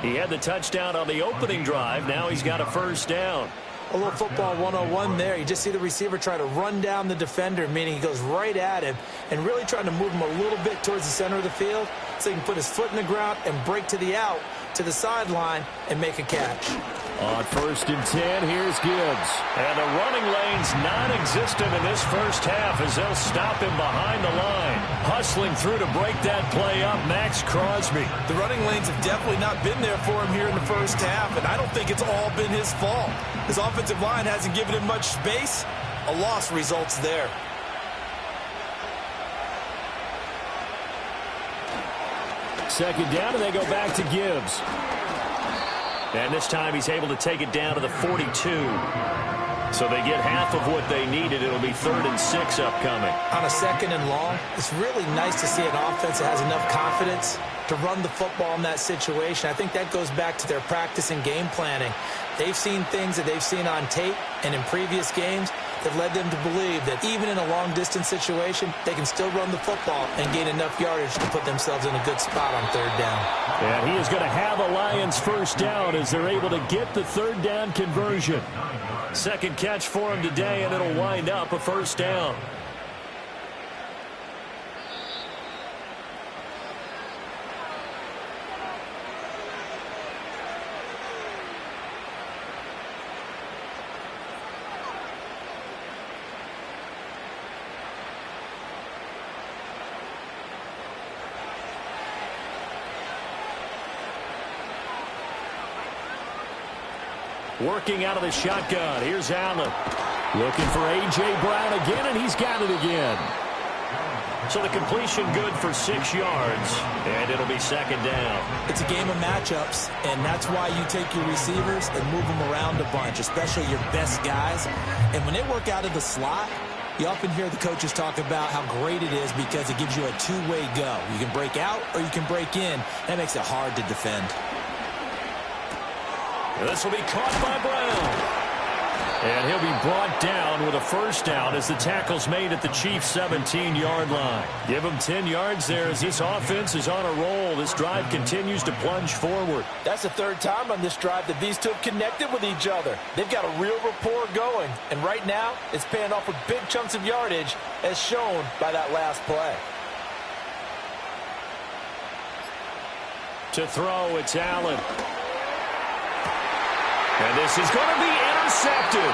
He had the touchdown on the opening drive. Now he's got a first down. A little football 101 there. You just see the receiver try to run down the defender, meaning he goes right at him and really trying to move him a little bit towards the center of the field so he can put his foot in the ground and break to the out, to the sideline, and make a catch. On 1st and 10, here's Gibbs. And the running lane's non-existent in this first half as they'll stop him behind the line. Hustling through to break that play up, Max Crosby. The running lanes have definitely not been there for him here in the first half, and I don't think it's all been his fault. His offensive line hasn't given him much space. A loss results there. Second down, and they go back to Gibbs. And this time he's able to take it down to the 42. So they get half of what they needed. It'll be 3rd and 6 upcoming. On a 2nd and long, it's really nice to see an offense that has enough confidence to run the football in that situation. I think that goes back to their practice and game planning. They've seen things that they've seen on tape and in previous games that led them to believe that even in a long-distance situation, they can still run the football and gain enough yardage to put themselves in a good spot on 3rd down. And he is going to have a Lions first down as they're able to get the 3rd down conversion. Second catch for him today, and it'll wind up a first down. Working out of the shotgun. Here's Allen. Looking for A.J. Brown again, and he's got it again. So the completion good for 6 yards, and it'll be 2nd down. It's a game of matchups, and that's why you take your receivers and move them around a bunch, especially your best guys. And when they work out of the slot, you often hear the coaches talk about how great it is because it gives you a two-way go. You can break out or you can break in. That makes it hard to defend. This will be caught by Brown. And he'll be brought down with a first down as the tackle's made at the Chiefs' 17-yard line. Give him 10 yards there as this offense is on a roll. This drive continues to plunge forward. That's the 3rd time on this drive that these two have connected with each other. They've got a real rapport going. And right now, it's paying off with big chunks of yardage as shown by that last play. To throw, it's Allen. And this is going to be intercepted.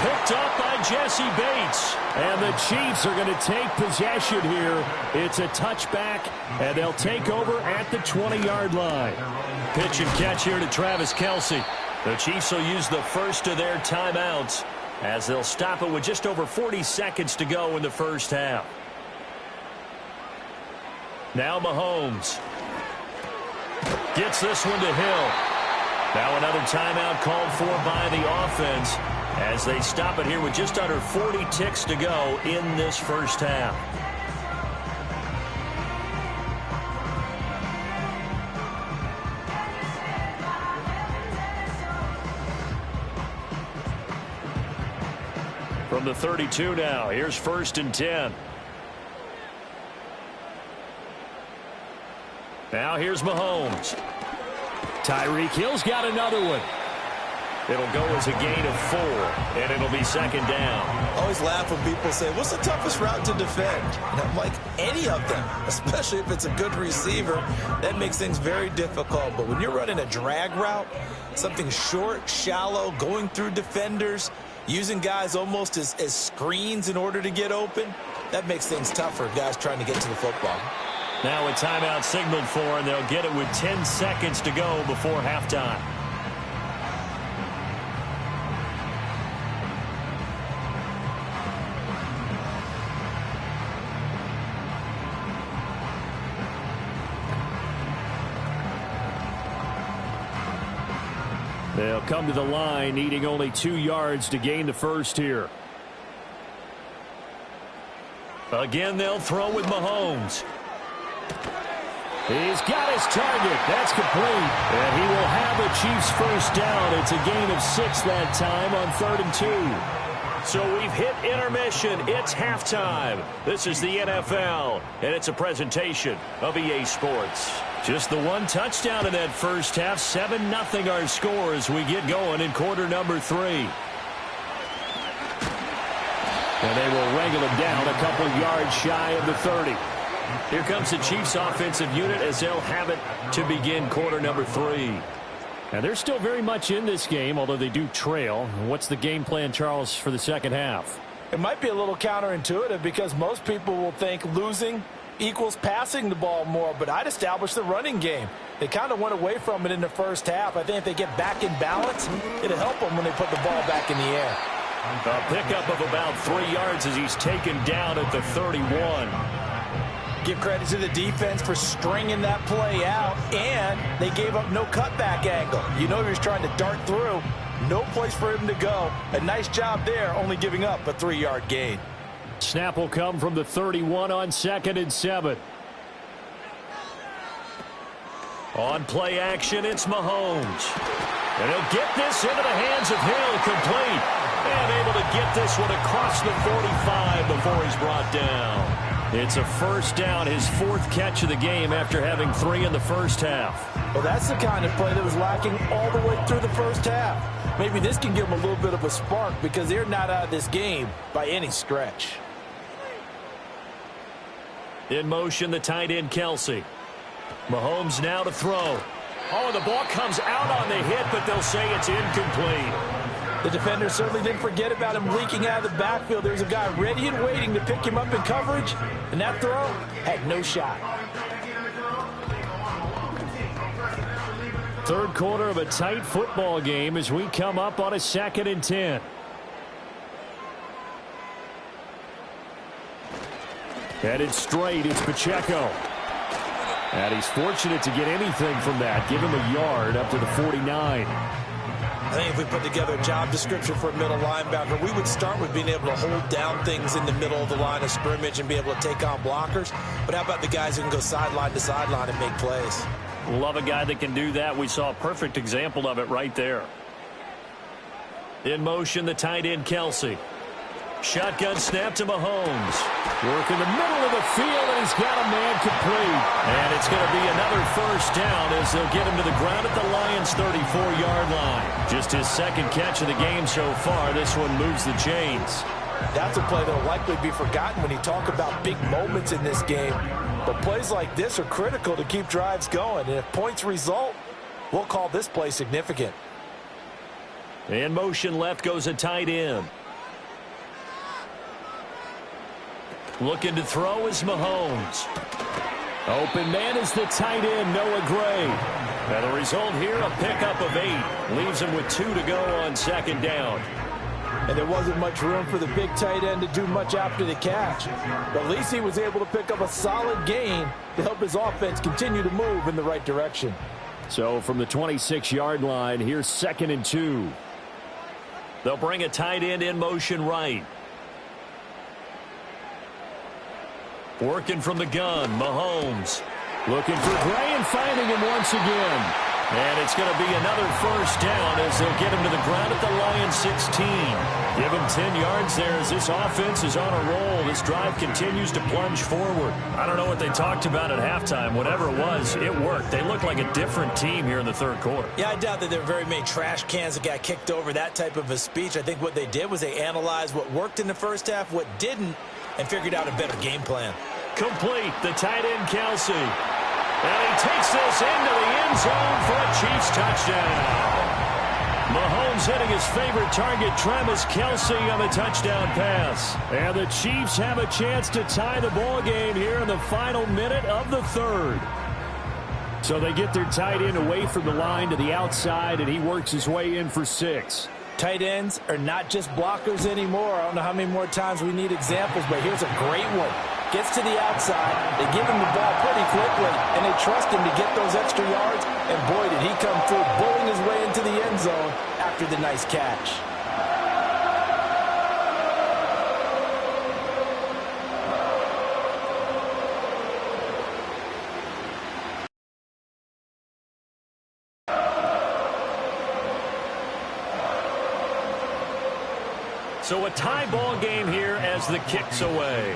Picked up by Jesse Bates. And the Chiefs are going to take possession here. It's a touchback, and they'll take over at the 20-yard line. Pitch and catch here to Travis Kelce. The Chiefs will use the first of their timeouts as they'll stop it with just over 40 seconds to go in the first half. Now Mahomes gets this one to Hill. Now another timeout called for by the offense as they stop it here with just under 40 ticks to go in this first half. From the 32 now, here's 1st and 10. Now here's Mahomes. Tyreek Hill's got another one. It'll go as a gain of 4, and it'll be 2nd down. I always laugh when people say, what's the toughest route to defend? And I'm like, any of them, especially if it's a good receiver. That makes things very difficult. But when you're running a drag route, something short, shallow, going through defenders, using guys almost as screens in order to get open, that makes things tougher, guys trying to get to the football. Now a timeout signaled for, and they'll get it with 10 seconds to go before halftime. They'll come to the line, needing only 2 yards to gain the first here. Again, they'll throw with Mahomes. He's got his target. That's complete. And he will have the Chiefs first down. It's a gain of 6 that time on 3rd and 2. So we've hit intermission. It's halftime. This is the NFL, and it's a presentation of EA Sports. Just the one touchdown in that first half. 7-0 our score as we get going in quarter number 3. And they will wrangle him down a couple yards shy of the 30. Here comes the Chiefs offensive unit as they'll have it to begin quarter number 3. And they're still very much in this game, although they do trail. What's the game plan, Charles, for the second half? It might be a little counterintuitive because most people will think losing equals passing the ball more, but I'd establish the running game. They kind of went away from it in the first half. I think if they get back in balance, it'll help them when they put the ball back in the air. A pickup of about 3 yards as he's taken down at the 31. Give credit to the defense for stringing that play out, and they gave up no cutback angle. You know he was trying to dart through. No place for him to go. A nice job there, only giving up a 3-yard gain. Snap will come from the 31 on 2nd and 7. On play action, it's Mahomes. And he'll get this into the hands of Hill, complete. And able to get this one across the 45 before he's brought down. It's a first down, his 4th catch of the game after having 3 in the first half. Well, that's the kind of play that was lacking all the way through the first half. Maybe this can give them a little bit of a spark because they're not out of this game by any stretch. In motion, the tight end, Kelsey. Mahomes now to throw. Oh, and the ball comes out on the hit, but they'll say it's incomplete. The defender certainly didn't forget about him leaking out of the backfield. There's a guy ready and waiting to pick him up in coverage, and that throw had no shot. Third quarter of a tight football game as we come up on a 2nd and 10. Headed straight, it's Pacheco. And he's fortunate to get anything from that. Give him a yard up to the 49. I think if we put together a job description for a middle linebacker, we would start with being able to hold down things in the middle of the line of scrimmage and be able to take on blockers. But how about the guys who can go sideline to sideline and make plays? Love a guy that can do that. We saw a perfect example of it right there. In motion, the tight end, Kelsey. Shotgun snap to Mahomes. Work in the middle of the field, and he's got a man complete. And it's going to be another first down as they'll get him to the ground at the Lions' 34-yard line. Just his 2nd catch of the game so far. This one moves the chains. That's a play that will likely be forgotten when you talk about big moments in this game. But plays like this are critical to keep drives going. And if points result, we'll call this play significant. In motion left goes a tight end. Looking to throw is Mahomes. Open man is the tight end, Noah Gray. And the result here, a pickup of 8. Leaves him with 2 to go on 2nd down. And there wasn't much room for the big tight end to do much after the catch. But at least he was able to pick up a solid gain to help his offense continue to move in the right direction. So from the 26-yard line, here's 2nd and 2. They'll bring a tight end in motion right. Working from the gun, Mahomes. Looking for Gray and finding him once again. And it's going to be another first down as they'll get him to the ground at the Lions' 16. Give him 10 yards there as this offense is on a roll. This drive continues to plunge forward. I don't know what they talked about at halftime. Whatever it was, it worked. They look like a different team here in the third quarter. Yeah, I doubt that there were very many trash cans that got kicked over, that type of a speech. I think what they did was they analyzed what worked in the first half, what didn't, and figured out a better game plan. Complete, the tight end, Kelsey. And he takes this into the end zone for a Chiefs touchdown. Mahomes hitting his favorite target, Travis Kelsey, on the touchdown pass. And the Chiefs have a chance to tie the ball game here in the final minute of the third. So they get their tight end away from the line to the outside, and he works his way in for 6. Tight ends are not just blockers anymore. I don't know how many more times we need examples, but here's a great one. Gets to the outside, they give him the ball pretty quickly, and they trust him to get those extra yards, and boy, did he come through, bowling his way into the end zone after the nice catch. So a tie ball game here as the kick's away.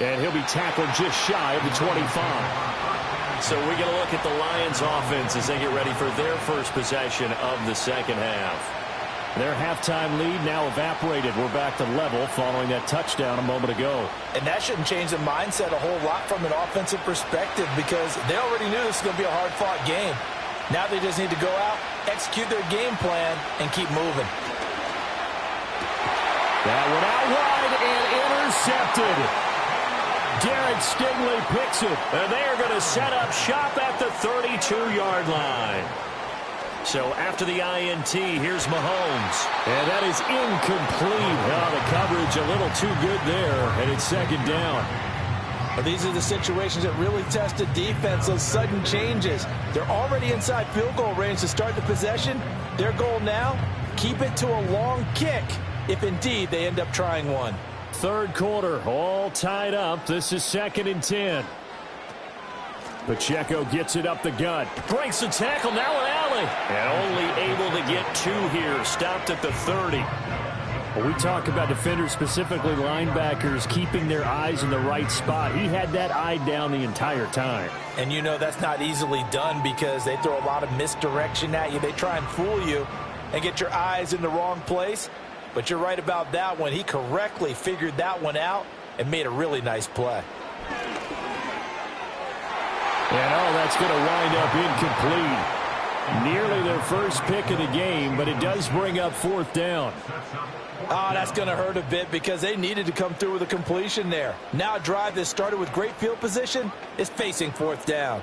And he'll be tackled just shy of the 25. So we get a look at the Lions offense as they get ready for their first possession of the second half. Their halftime lead now evaporated. We're back to level following that touchdown a moment ago. And that shouldn't change the mindset a whole lot from an offensive perspective because they already knew this was going to be a hard-fought game. Now they just need to go out, execute their game plan, and keep moving. That one out wide and intercepted. Garrett Stingley picks it. And they are going to set up shop at the 32-yard line. So after the INT, here's Mahomes. And that is incomplete. Oh, the coverage a little too good there, and it's second down. But these are the situations that really test the defense, those sudden changes. They're already inside field goal range to start the possession. Their goal now, keep it to a long kick, if indeed they end up trying one. Third quarter, all tied up. This is 2nd and 10. Pacheco gets it up the gut. Breaks the tackle, now an alley. And only able to get 2 here. Stopped at the 30. Well, we talk about defenders, specifically linebackers, keeping their eyes in the right spot. He had that eye down the entire time. And you know that's not easily done because they throw a lot of misdirection at you. They try and fool you and get your eyes in the wrong place. But you're right about that one. He correctly figured that one out and made a really nice play. And, oh, that's going to wind up incomplete. Nearly their first pick of the game, but it does bring up 4th down. Oh, that's going to hurt a bit because they needed to come through with a completion there. Now a drive that started with great field position is facing 4th down.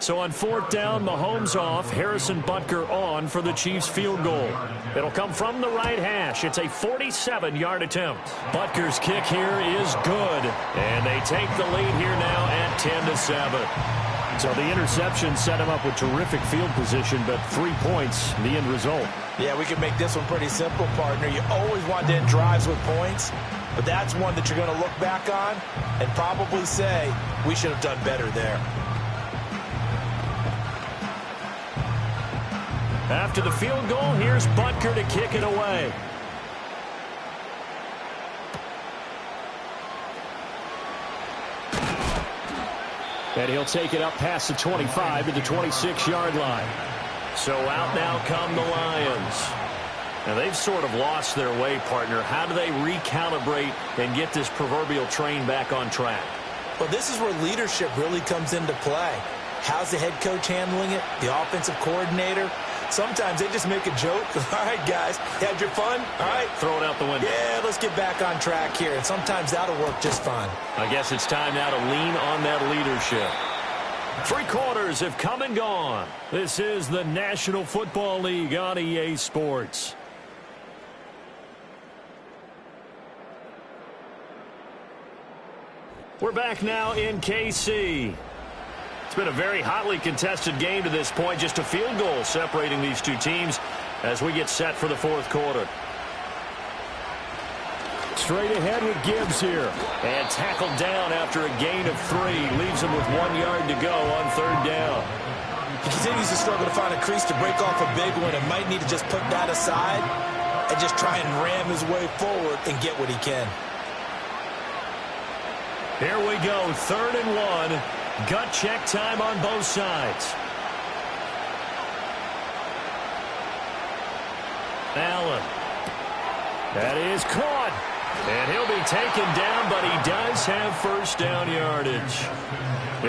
So on 4th down, Mahomes off, Harrison Butker on for the Chiefs field goal. It'll come from the right hash. It's a 47-yard attempt. Butker's kick here is good. And they take the lead here now at 10-7. So the interception set him up with terrific field position, but 3 points, the end result. Yeah, we can make this one pretty simple, partner. You always want to end drives with points, but that's one that you're going to look back on and probably say, we should have done better there. After the field goal, here's Butker to kick it away. And he'll take it up past the 25 to the 26-yard line. So out now come the Lions. Now they've sort of lost their way, partner. How do they recalibrate and get this proverbial train back on track? Well, this is where leadership really comes into play. How's the head coach handling it? The offensive coordinator? Sometimes they just make a joke. All right, guys, you had your fun? All right. Throw it out the window. Yeah, let's get back on track here. And sometimes that'll work just fine. I guess it's time now to lean on that leadership. 3 quarters have come and gone. This is the National Football League on EA Sports. We're back now in KC. It's been a very hotly contested game to this point. Just a field goal separating these two teams as we get set for the 4th quarter. Straight ahead with Gibbs here. And tackled down after a gain of 3. Leaves him with 1 yard to go on 3rd down. He continues to struggle to find a crease to break off a big one and might need to just put that aside and just try and ram his way forward and get what he can. Here we go, 3rd and 1. Gut check time on both sides. Allen. That is caught. And he'll be taken down, but he does have first down yardage.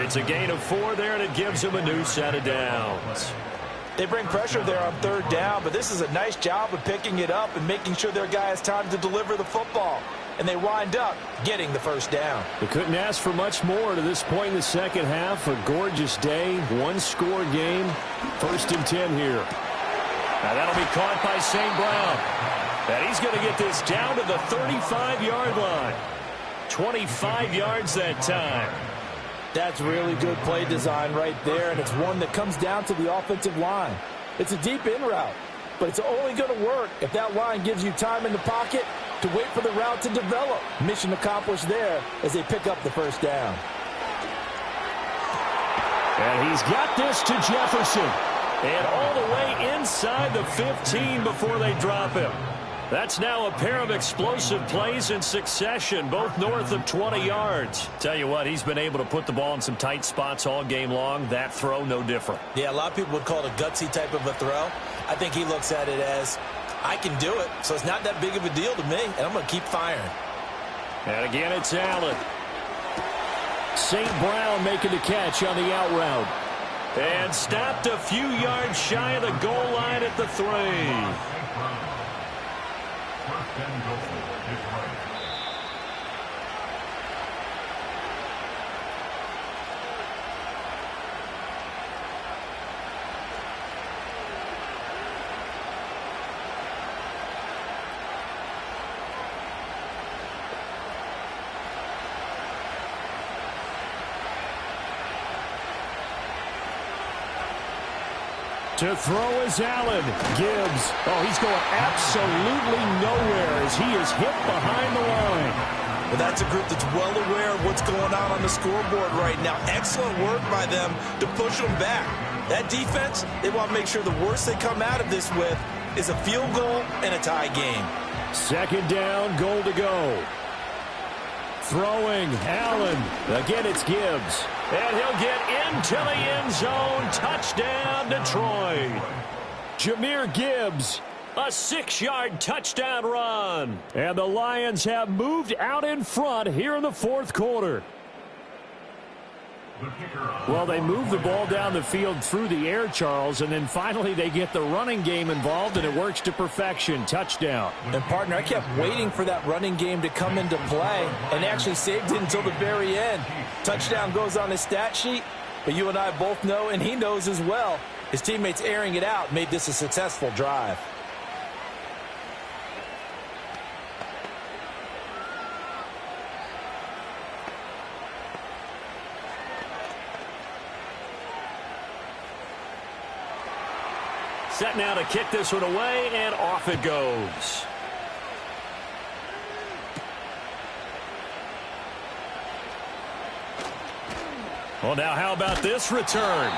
It's a gain of 4 there, and it gives him a new set of downs. They bring pressure there on 3rd down, but this is a nice job of picking it up and making sure their guy has time to deliver the football. And they wind up getting the first down. They couldn't ask for much more to this point in the second half. A gorgeous day, 1-score game. 1st and 10 here. Now that'll be caught by St. Brown. And he's going to get this down to the 35-yard line. 25 yards that time. That's really good play design right there, and it's one that comes down to the offensive line. It's a deep in route, but it's only going to work if that line gives you time in the pocket to wait for the route to develop. Mission accomplished there as they pick up the first down. And he's got this to Jefferson. And all the way inside the 15 before they drop him. That's now a pair of explosive plays in succession, both north of 20 yards. Tell you what, he's been able to put the ball in some tight spots all game long. That throw, no different. Yeah, a lot of people would call it a gutsy type of a throw. I think he looks at it as, I can do it, so it's not that big of a deal to me, and I'm going to keep firing. And again, it's Allen. St. Brown making the catch on the out route. And stopped a few yards shy of the goal line at the 3. First and goal, Detroit. To throw is Allen. Gibbs. Oh, he's going absolutely nowhere as he is hit behind the line. Well, that's a group that's well aware of what's going on the scoreboard right now. Excellent work by them to push them back. That defense, they want to make sure the worst they come out of this with is a field goal and a tie game. Second down, goal to go. Throwing, Allen. Again, it's Gibbs. And he'll get into the end zone. Touchdown, Detroit. Jahmyr Gibbs. A 6-yard touchdown run. And the Lions have moved out in front here in the fourth quarter. Well, they move the ball down the field through the air, Charles, and then finally they get the running game involved, and it works to perfection. Touchdown. And, partner, I kept waiting for that running game to come into play and actually saved it until the very end. Touchdown goes on his stat sheet, but you and I both know, and he knows as well, his teammates airing it out made this a successful drive. Set now to kick this one away, and off it goes. Well, now how about this return?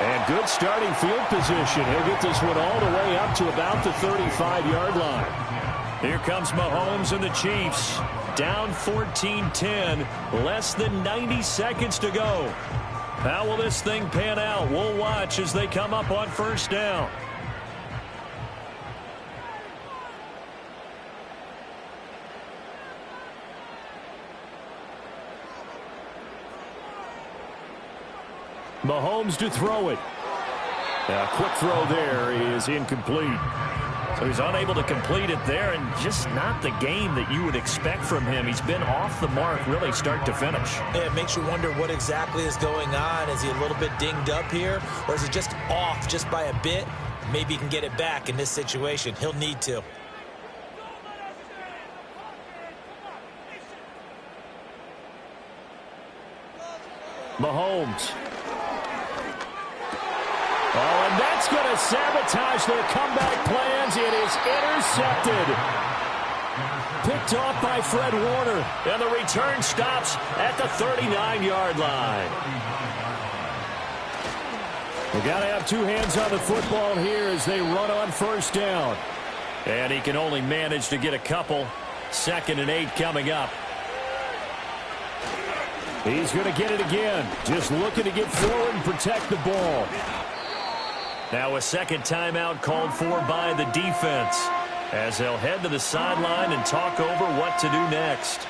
And good starting field position. He'll get this one all the way up to about the 35-yard line. Here comes Mahomes and the Chiefs. Down 14-10. Less than 90 seconds to go. How will this thing pan out? We'll watch as they come up on first down. Mahomes to throw it. A quick throw there is incomplete. So he's unable to complete it there, and just not the game that you would expect from him. He's been off the mark really start to finish. Yeah, it makes you wonder what exactly is going on. Is he a little bit dinged up here, or is he just off just by a bit? Maybe he can get it back in this situation. He'll need to. Mahomes. Oh, and that's going to sabotage their comeback plans. It is intercepted. Picked off by Fred Warner. And the return stops at the 39-yard line. We got to have two hands on the football here as they run on first down. And he can only manage to get a couple. 2nd and 8 coming up. He's going to get it again. Just looking to get forward and protect the ball. Now a second timeout called for by the defense as they'll head to the sideline and talk over what to do next.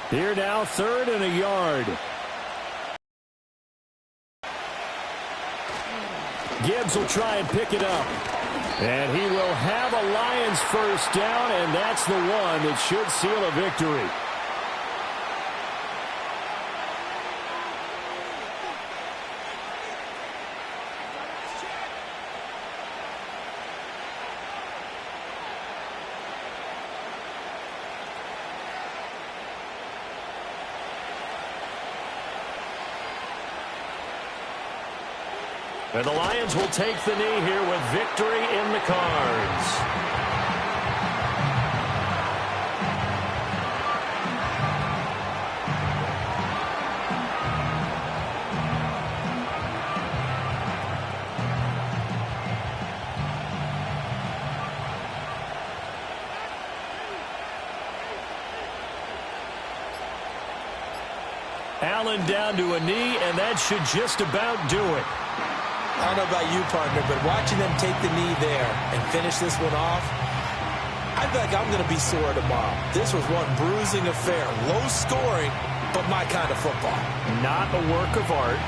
Here now, 3rd and a yard. Gibbs will try and pick it up. And he will have a Lions first down, and that's the one that should seal a victory. And the Lions will take the knee here with victory in the cards. Allen down to a knee, and that should just about do it. I don't know about you, partner, but watching them take the knee there and finish this one off, I feel like I'm going to be sore tomorrow. This was one bruising affair. Low scoring, but my kind of football. Not a work of art,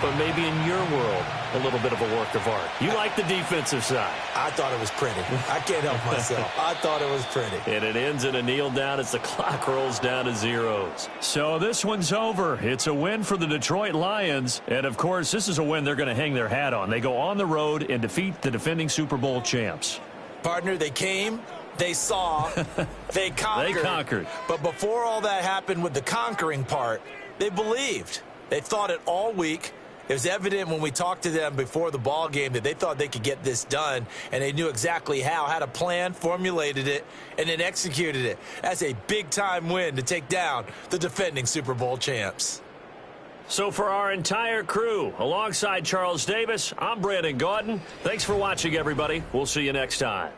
but maybe in your world, a little bit of a work of art. You like the defensive side. I thought it was pretty. I can't help myself. I thought it was pretty. And it ends in a kneel down as the clock rolls down to zeros. So this one's over. It's a win for the Detroit Lions. And, of course, this is a win they're going to hang their hat on. They go on the road and defeat the defending Super Bowl champs. Partner, they came, they saw, they conquered. They conquered. But before all that happened with the conquering part, they believed. They thought it all week. It was evident when we talked to them before the ball game that they thought they could get this done, and they knew exactly how, had a plan, formulated it, and then executed it. That's a big-time win to take down the defending Super Bowl champs. So for our entire crew, alongside Charles Davis, I'm Brandon Gaudin. Thanks for watching, everybody. We'll see you next time.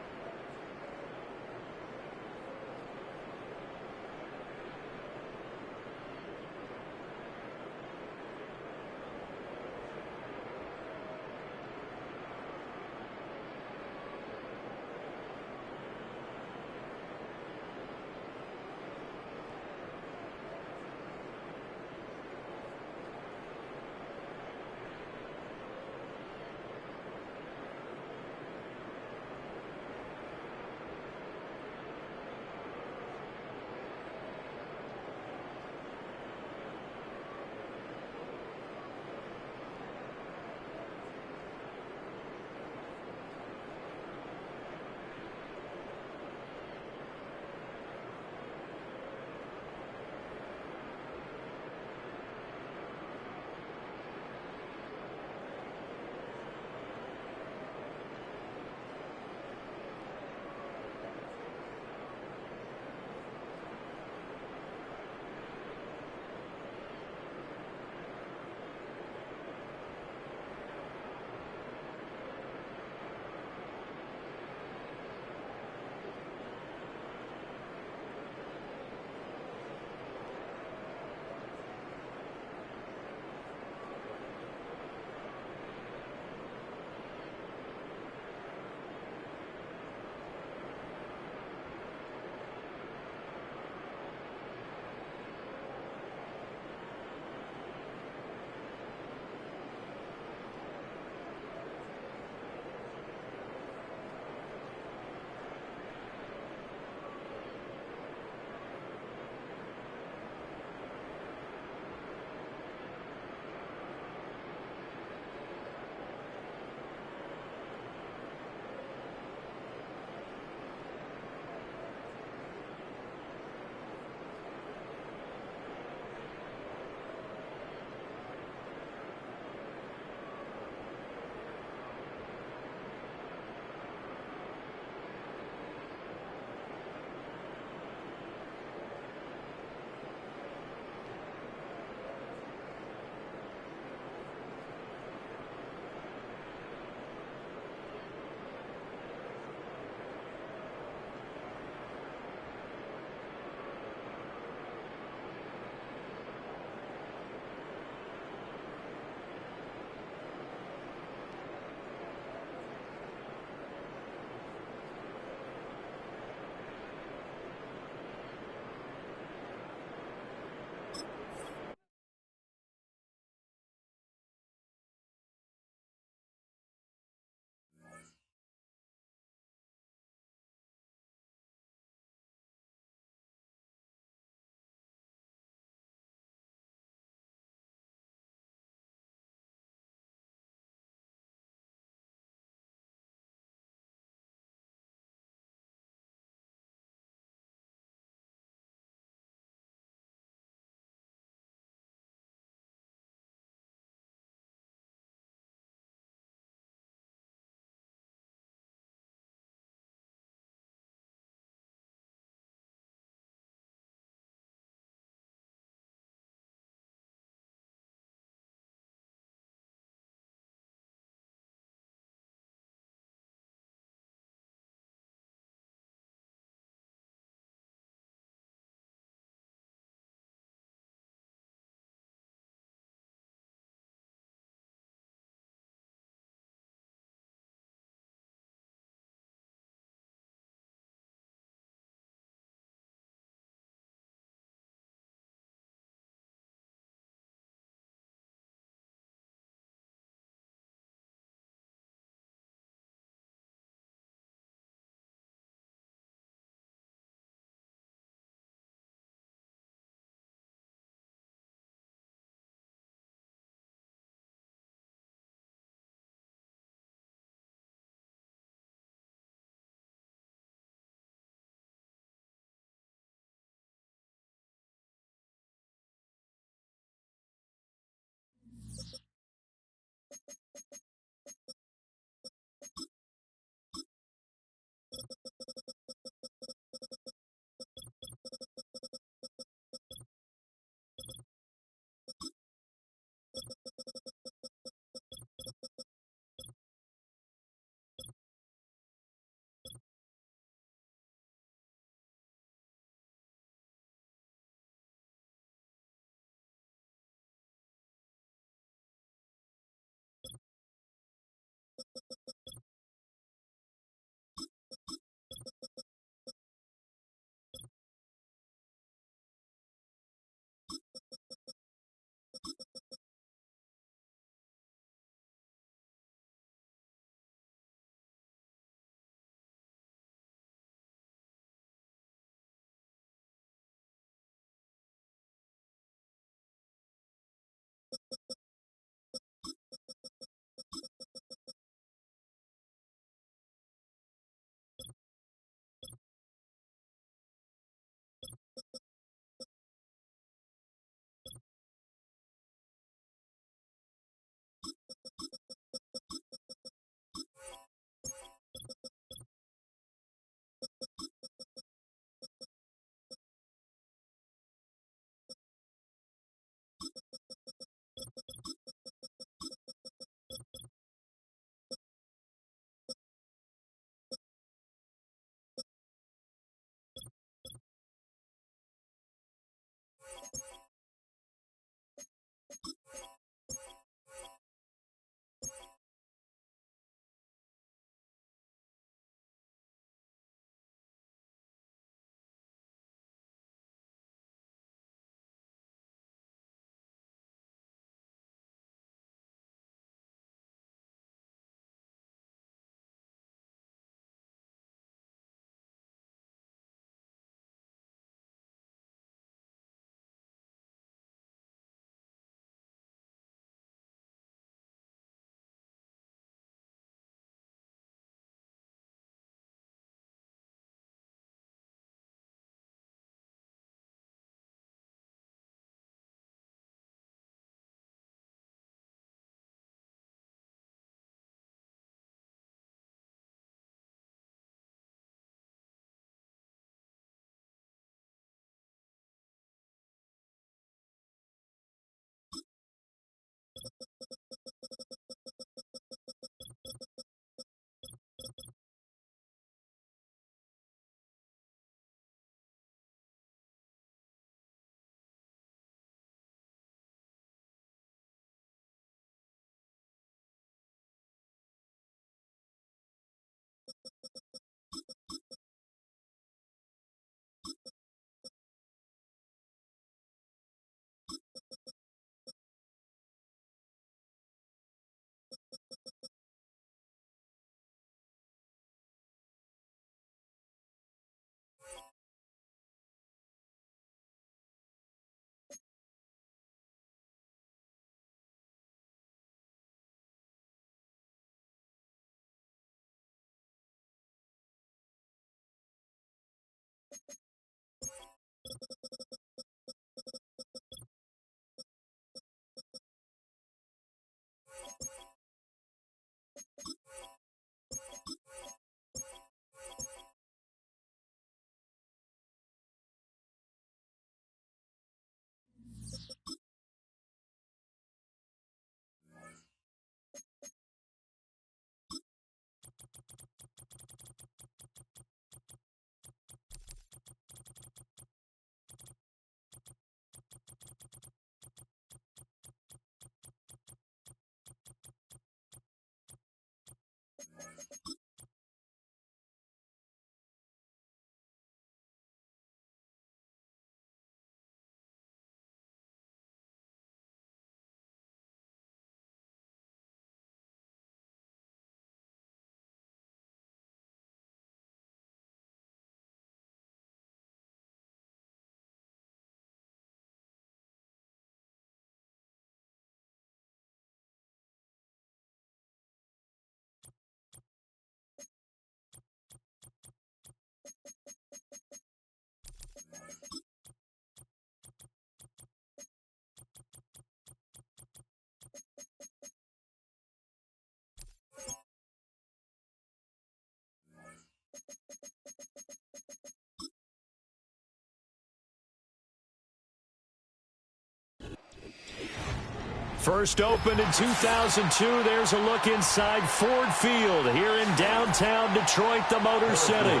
First opened in 2002. There's a look inside Ford Field here in downtown Detroit, the Motor City.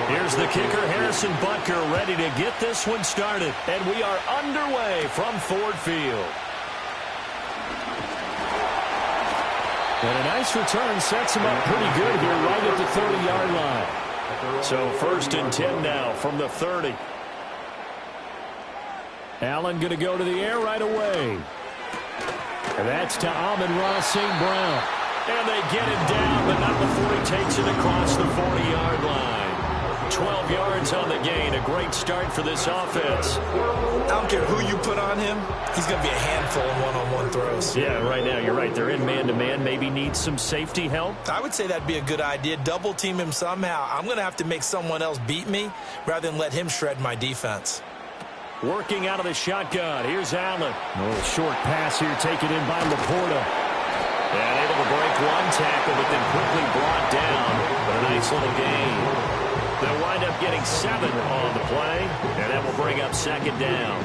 Here's the kicker, Harrison Butker, ready to get this one started. And we are underway from Ford Field. And a nice return sets him up pretty good here right at the 30-yard line. So first and 10 now from the 30. Allen going to go to the air right away. And that's to Amon-Ra St. Brown. And they get him down, but not before he takes it across the 40-yard line. 12 yards on the gain. A great start for this offense. I don't care who you put on him. He's going to be a handful in one-on-one throws. Yeah, right now, you're right. They're in man-to-man. Maybe need some safety help. I would say that'd be a good idea. Double team him somehow. I'm going to have to make someone else beat me rather than let him shred my defense. Working out of the shotgun. Here's Allen. A little short pass here taken in by Laporta. And able to break one tackle, but then quickly brought down. But a nice little gain. They'll wind up getting 7 on the play, and that will bring up second down.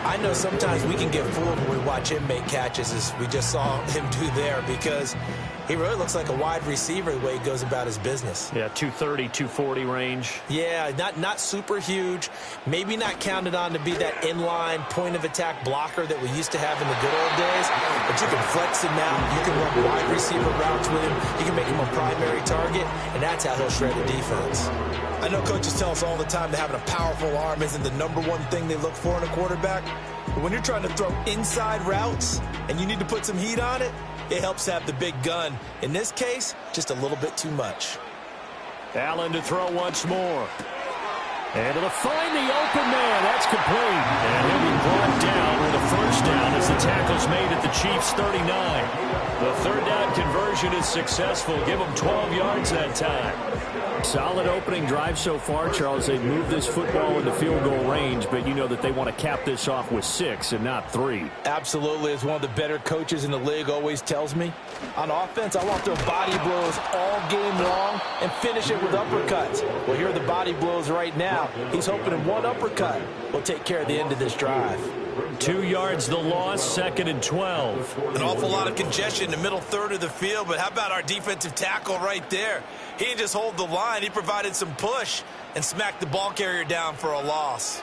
I know sometimes we can get fooled when we watch him make catches, as we just saw him do there, because he really looks like a wide receiver the way he goes about his business. Yeah, 230, 240 range. Yeah, not super huge. Maybe not counted on to be that inline point-of-attack blocker that we used to have in the good old days. But you can flex him out. You can run wide receiver routes with him. You can make him a primary target, and that's how he'll shred the defense. I know coaches tell us all the time that having a powerful arm isn't the #1 thing they look for in a quarterback. But when you're trying to throw inside routes and you need to put some heat on it, it helps have the big gun. In this case, just a little bit too much. Allen to throw once more. And it'll find the open man. That's complete. And he'll be brought down with a first down as the tackle's made at the Chiefs' 39. The third down conversion is successful. Give them 12 yards that time. Solid opening drive so far, Charles. They've moved this football into field goal range, but you know that they want to cap this off with 6 and not 3. Absolutely. As one of the better coaches in the league always tells me, on offense, I want their body blows all game long and finish it with uppercuts. Well, here are the body blows right now. He's hoping in one uppercut will take care of the end of this drive. 2 yards the loss, second and 12. An awful lot of congestion in the middle third of the field, but how about our defensive tackle right there? He didn't just hold the line. He provided some push and smacked the ball carrier down for a loss.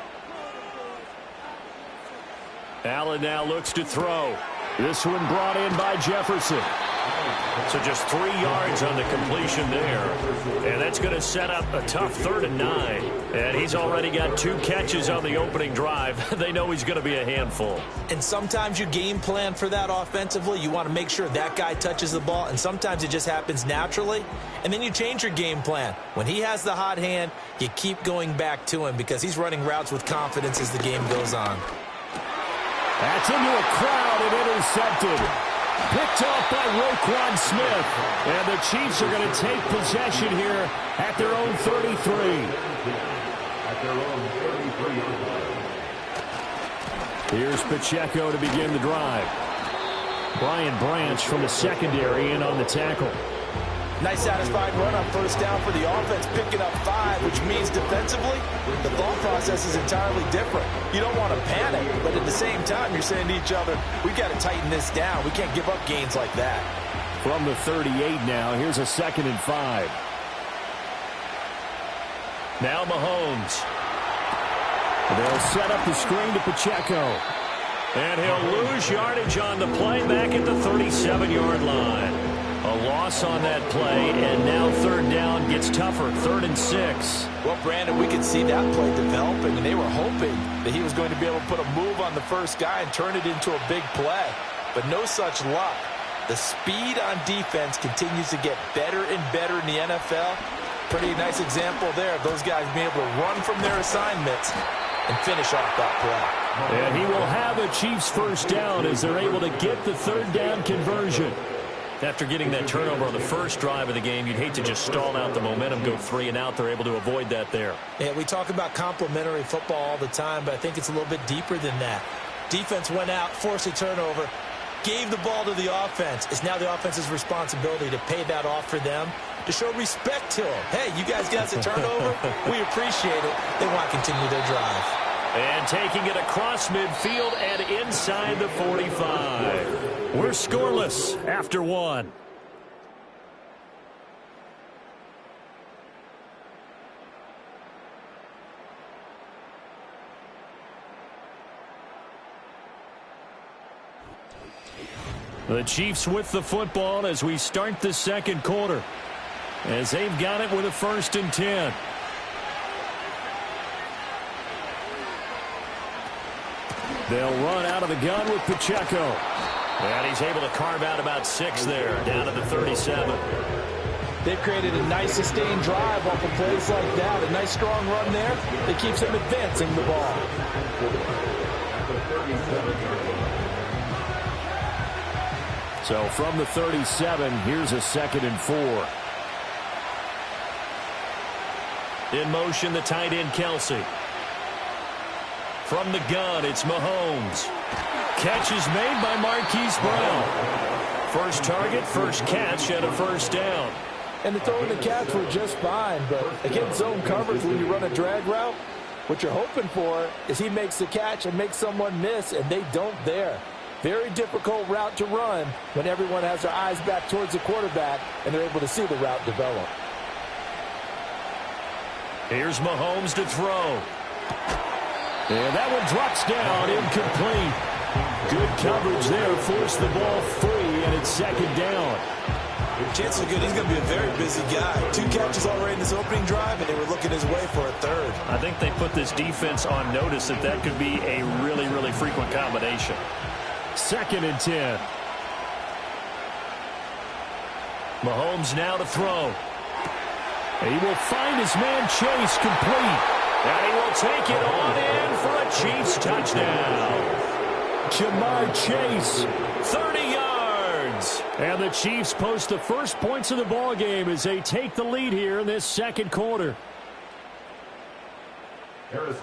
Allen now looks to throw. This one brought in by Jefferson. So just 3 yards on the completion there. And that's going to set up a tough 3rd and 9. And he's already got 2 catches on the opening drive. They know he's going to be a handful. And sometimes you game plan for that offensively. You want to make sure that guy touches the ball. And sometimes it just happens naturally. And then you change your game plan. When he has the hot hand, you keep going back to him because he's running routes with confidence as the game goes on. That's into a crowd and intercepted. Picked off by Roquan Smith. And the Chiefs are going to take possession here at their own 33. Here's Pacheco to begin the drive. Brian Branch from the secondary in on the tackle. Nice satisfying run on first down for the offense, picking up 5, which means defensively, the thought process is entirely different. You don't want to panic, but at the same time, you're saying to each other, we've got to tighten this down. We can't give up gains like that. From the 38 now, here's a 2nd and 5. Now Mahomes. They'll set up the screen to Pacheco. And he'll lose yardage on the play back at the 37-yard line. A loss on that play, and now 3rd down gets tougher, 3rd and 6. Well, Brandon, we could see that play developing, and they were hoping that he was going to be able to put a move on the first guy and turn it into a big play. But no such luck. The speed on defense continues to get better and better in the NFL. Pretty nice example there of those guys being able to run from their assignments and finish off that play. And he will have a Chiefs first down as they're able to get the 3rd down conversion. After getting that turnover on the first drive of the game, you'd hate to just stall out the momentum, go 3 and out. They're able to avoid that there. Yeah, we talk about complementary football all the time, but I think it's a little bit deeper than that. Defense went out, forced a turnover, gave the ball to the offense. It's now the offense's responsibility to pay that off for them, to show respect to them. Hey, you guys got us a turnover? We appreciate it. They want to continue their drive. And taking it across midfield and inside the 45. We're scoreless after one. The Chiefs with the football as we start the second quarter, as they've got it with a 1st and 10. They'll run out of the gun with Pacheco. And he's able to carve out about 6 there, down to the 37. They've created a nice sustained drive off of plays like that. A nice strong run there that keeps them advancing the ball. So from the 37, here's a 2nd and 4. In motion, the tight end, Kelsey. From the gun, it's Mahomes. Catch is made by Marquise Brown. First target, first catch, and a 1st down. And the throw and the catch were just fine, but against zone coverage when you run a drag route, what you're hoping for is he makes the catch and makes someone miss, and they don't there. Very difficult route to run when everyone has their eyes back towards the quarterback and they're able to see the route develop. Here's Mahomes to throw. And that one drops down, incomplete. Good coverage there, forced the ball free, and it's 2nd down. Chances are good. He's going to be a very busy guy. 2 catches already in his opening drive, and they were looking his way for a 3rd. I think they put this defense on notice that could be a really, really frequent combination. 2nd and 10. Mahomes now to throw. He will find his man Chase complete. And he will take it on in for a Chiefs touchdown. Jamar Chase. 30 yards. And the Chiefs post the first points of the ball game as they take the lead here in this second quarter.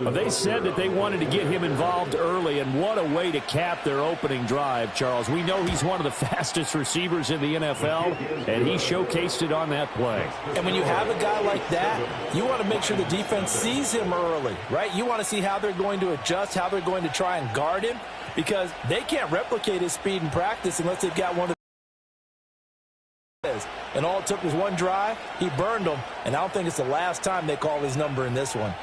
They said that they wanted to get him involved early, and what a way to cap their opening drive, Charles. We know he's one of the fastest receivers in the NFL, and he showcased it on that play. And when you have a guy like that, you want to make sure the defense sees him early, right? You want to see how they're going to adjust, how they're going to try and guard him, because they can't replicate his speed in practice unless they've got one of the. And all it took was one drive. He burned them, and I don't think it's the last time they call his number in this one.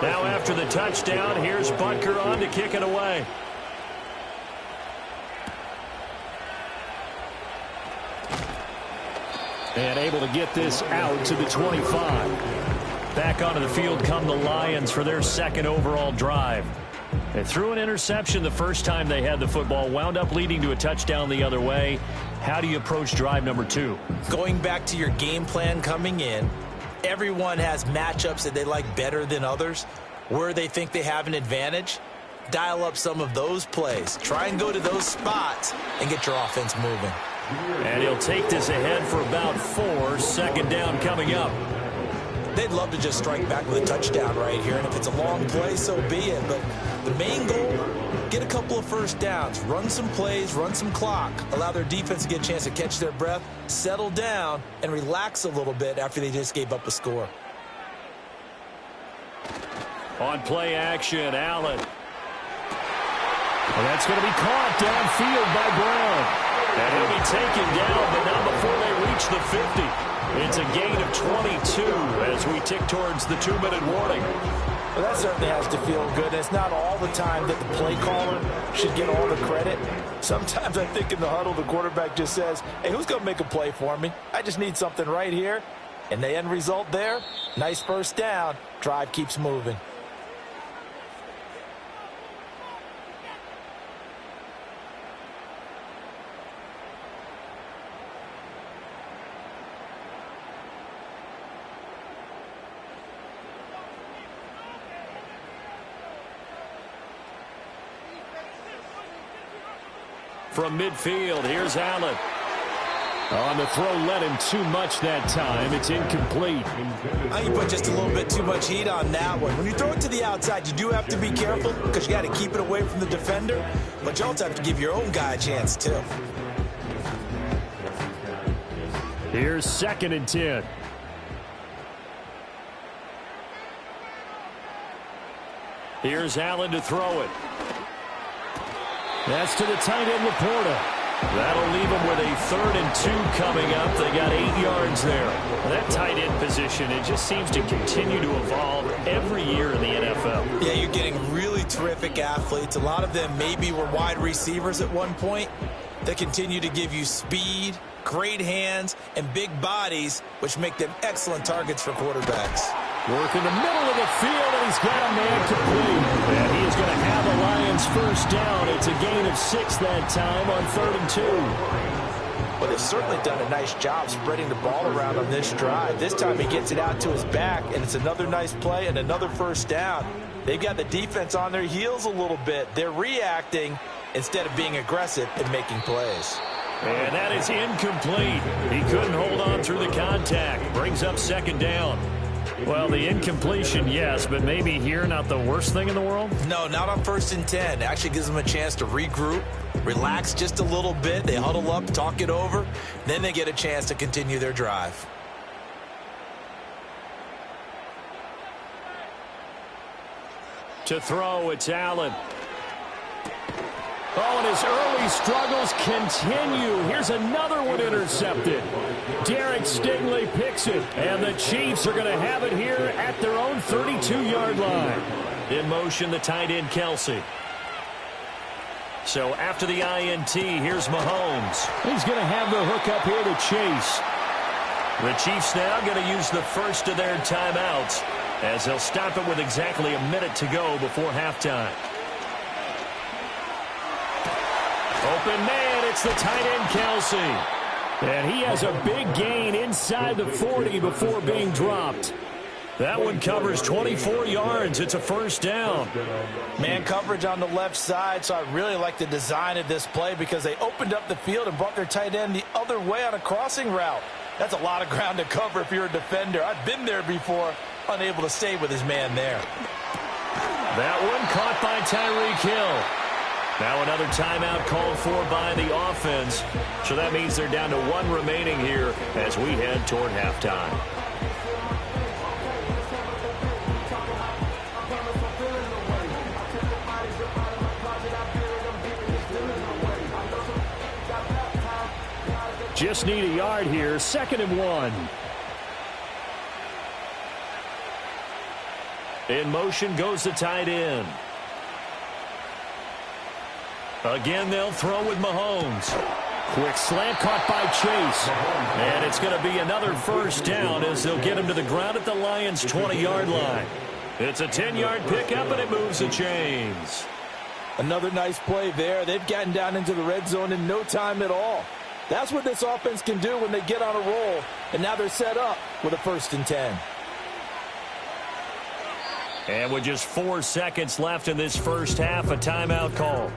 Now after the touchdown, here's Butker on to kick it away. And able to get this out to the 25. Back onto the field come the Lions for their 2nd overall drive. They threw an interception the first time they had the football, wound up leading to a touchdown the other way. How do you approach drive number 2? Going back to your game plan coming in, everyone has matchups that they like better than others. Where they think they have an advantage, dial up some of those plays. Try and go to those spots and get your offense moving. And he'll take this ahead for about 4. 2nd down coming up. They'd love to just strike back with a touchdown right here, and if it's a long play, so be it. But the main goal, get a couple of 1st downs, run some plays, run some clock, allow their defense to get a chance to catch their breath, settle down, and relax a little bit after they just gave up a score. On play action, Allen. And that's going to be caught downfield by Brown. And he'll be taken down, but not before they reach the 50. It's a gain of 22 as we tick towards the 2-minute warning. Well, that certainly has to feel good. It's not all the time that the play caller should get all the credit. Sometimes I think in the huddle, the quarterback just says, hey, who's going to make a play for me? I just need something right here. And the end result there, nice 1st down. Drive keeps moving. From midfield, here's Allen. On the throw, led him too much that time. It's incomplete. I think you put just a little bit too much heat on that one. When you throw it to the outside, you do have to be careful because you got to keep it away from the defender, but you also have to give your own guy a chance too. Here's 2nd and 10. Here's Allen to throw it. That's to the tight end, Laporta. That'll leave them with a 3rd and 2 coming up. They got 8 yards there. That tight end position, it just seems to continue to evolve every year in the NFL. Yeah, you're getting really terrific athletes. A lot of them maybe were wide receivers at one point. They continue to give you speed, great hands, and big bodies, which make them excellent targets for quarterbacks. Work in the middle of the field, and he's got a man complete. And he is going to have the Lions first down. It's a gain of 6 that time on 3rd and 2. Well, they've certainly done a nice job spreading the ball around on this drive. This time he gets it out to his back, and it's another nice play and another first down. They've got the defense on their heels a little bit. They're reacting instead of being aggressive and making plays. And that is incomplete. He couldn't hold on through the contact. Brings up 2nd down. Well, the incompletion, yes, but maybe here not the worst thing in the world? No, not on 1st and 10. Actually gives them a chance to regroup, relax just a little bit. They huddle up, talk it over. Then they get a chance to continue their drive. To throw, it's Allen. Oh, and his early struggles continue. Here's another one intercepted. Derek Stingley picks it, and the Chiefs are going to have it here at their own 32-yard line. In motion, the tight end, Kelsey. So after the INT, here's Mahomes. He's going to have the hook up here to Chase. The Chiefs now going to use the first of their timeouts as they'll stop it with exactly a minute to go before halftime. Open man, it's the tight end, Kelsey. And he has a big gain inside the 40 before being dropped. That one covers 24 yards. It's a first down. Man coverage on the left side, so I really like the design of this play because they opened up the field and brought their tight end the other way on a crossing route. That's a lot of ground to cover if you're a defender. I've been there before, unable to stay with his man there. That one caught by Tyreek Hill. Now another timeout called for by the offense. So that means they're down to 1 remaining here as we head toward halftime. Just need a yard here. 2nd and 1. In motion goes the tight end. Again, they'll throw with Mahomes. Quick slant caught by Chase. And it's going to be another first down as they'll get him to the ground at the Lions' 20-yard line. It's a 10-yard pickup, and it moves the chains. Another nice play there. They've gotten down into the red zone in no time at all. That's what this offense can do when they get on a roll. And now they're set up with a 1st and 10. And with just 4 seconds left in this first half, a timeout call.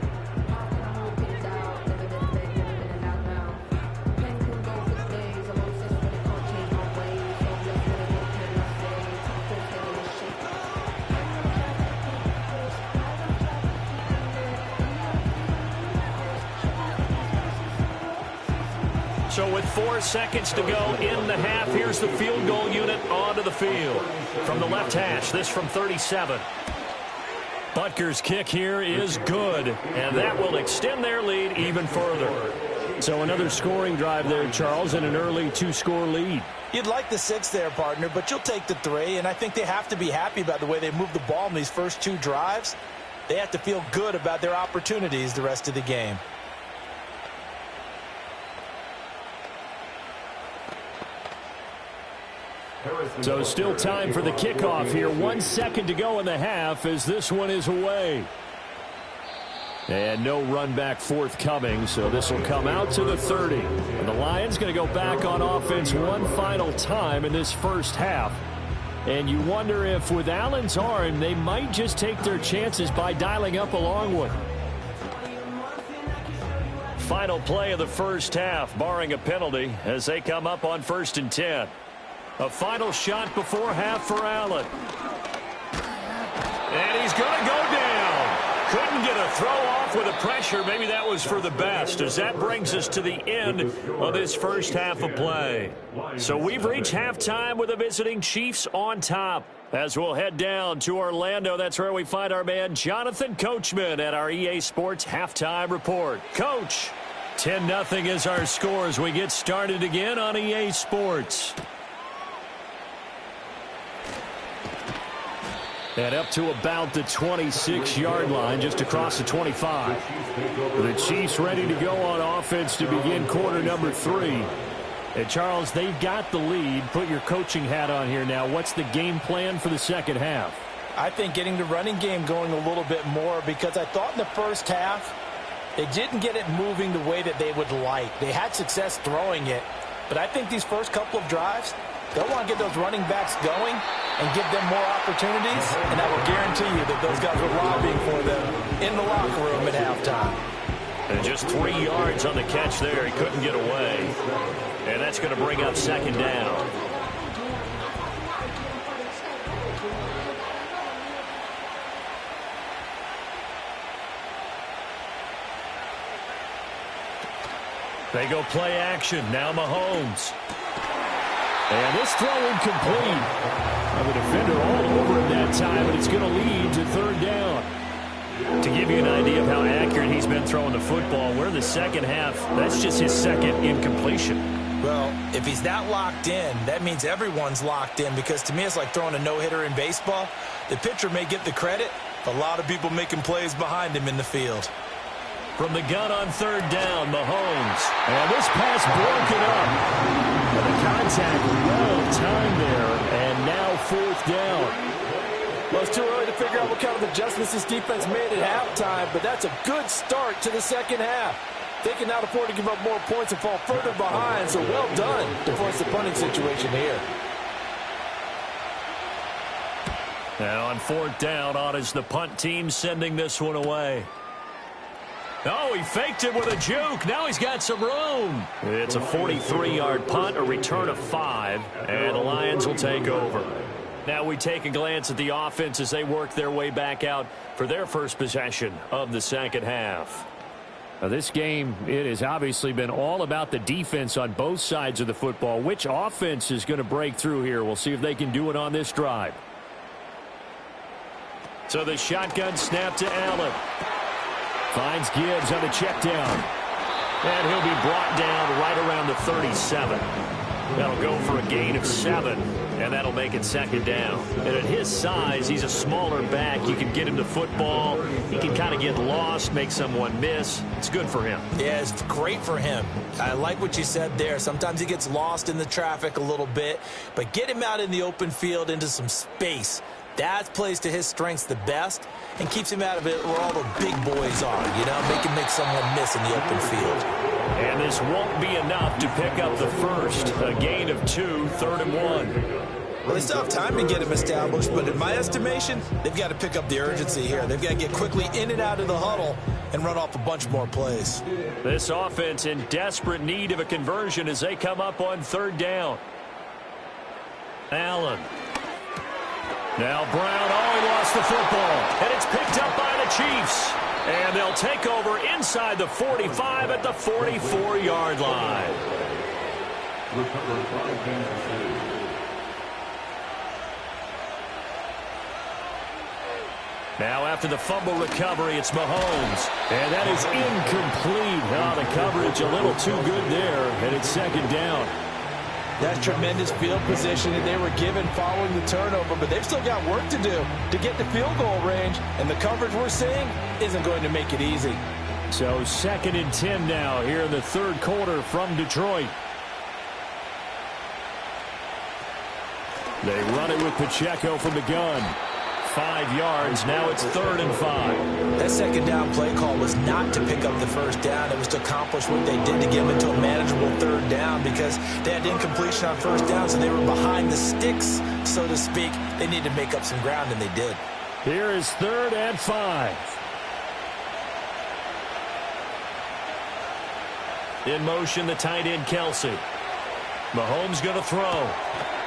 So with 4 seconds to go in the half, here's the field goal unit onto the field. From the left hash, this from 37. Butker's kick here is good, and that will extend their lead even further. So another scoring drive there, Charles, and an early 2-score lead. You'd like the 6 there, partner, but you'll take the 3, and I think they have to be happy about the way they moved the ball in these first 2 drives. They have to feel good about their opportunities the rest of the game. So still time for the kickoff here. 1 second to go in the half as this one is away. And no run back forthcoming, so this will come out to the 30. And the Lions going to go back on offense one final time in this first half. And you wonder if with Allen's arm, they might just take their chances by dialing up a long one. Final play of the first half, barring a penalty, as they come up on 1st and 10. A final shot before half for Allen. And he's going to go down. Couldn't get a throw off with the pressure. Maybe that was for the best, as that brings us to the end of this first half of play. So we've reached halftime with the visiting Chiefs on top. As we'll head down to Orlando, that's where we find our man Jonathan Coachman at our EA Sports Halftime Report. Coach, 10-0 is our score as we get started again on EA Sports. And up to about the 26-yard line, just across the 25. The Chiefs ready to go on offense to begin quarter number 3. And Charles, they've got the lead. Put your coaching hat on here now. What's the game plan for the second half? I think getting the running game going a little bit more, because I thought in the first half they didn't get it moving the way that they would like. They had success throwing it, but I think these first couple of drives, they'll want to get those running backs going and give them more opportunities, and I will guarantee you that those guys were lobbying for them in the locker room at halftime. And just 3 yards on the catch there. He couldn't get away. And that's going to bring up second down. They go play action. Now Mahomes. And this throw incomplete. The defender all over him that time, but it's going to lead to third down. To give you an idea of how accurate he's been throwing the football, we're in the second half. That's just his second incompletion. Well, if he's that locked in, that means everyone's locked in, because to me it's like throwing a no-hitter in baseball. The pitcher may get the credit, but a lot of people making plays behind him in the field. From the gun on third down, Mahomes. And this pass broken up. And the contact well-timed there, and now fourth down. Well, it's too early to figure out what kind of adjustments this defense made at halftime, but that's a good start to the second half. They can now afford to give up more points and fall further behind, so well done to force the punting situation here. Now on fourth down, on is the punt team sending this one away. Oh, he faked it with a juke. Now he's got some room. It's a 43-yard punt, a return of 5, and the Lions will take over. Now we take a glance at the offense as they work their way back out for their first possession of the second half. Now this game, it has obviously been all about the defense on both sides of the football. Which offense is going to break through here? We'll see if they can do it on this drive. So the shotgun snap to Allen. Finds Gibbs on the check down. And he'll be brought down right around the 37. That'll go for a gain of 7, and that'll make it second down. And at his size, he's a smaller back. You can get him the football. He can kind of get lost, make someone miss. It's good for him. Yeah, it's great for him. I like what you said there. Sometimes he gets lost in the traffic a little bit, but get him out in the open field into some space. That plays to his strengths the best and keeps him out of it where all the big boys are, you know, make someone miss in the open field. And this won't be enough to pick up the first. A gain of 2, 3rd and 1. Well, they still have time to get him established, but in my estimation, they've got to pick up the urgency here. They've got to get quickly in and out of the huddle and run off a bunch more plays. This offense in desperate need of a conversion as they come up on third down. Allen. Now Brown, he lost the football. And it's picked up by the Chiefs. And they'll take over inside the 45 at the 44-yard line. Now after the fumble recovery, it's Mahomes. And that is incomplete. Oh, the coverage a little too good there. And it's second down. That's tremendous field position that they were given following the turnover, but they've still got work to do to get the field goal range, and the coverage we're seeing isn't going to make it easy. So 2nd and 10 now here in the third quarter from Detroit. They run it with Pacheco from the gun. 5 yards. Now it's 3rd and 5. That second down play call was not to pick up the first down. It was to accomplish what they did to get them into a manageable 3rd down because they had incompletion on first down, so they were behind the sticks, so to speak. They needed to make up some ground, and they did. Here is 3rd and 5. In motion, the tight end, Kelsey. Mahomes going to throw.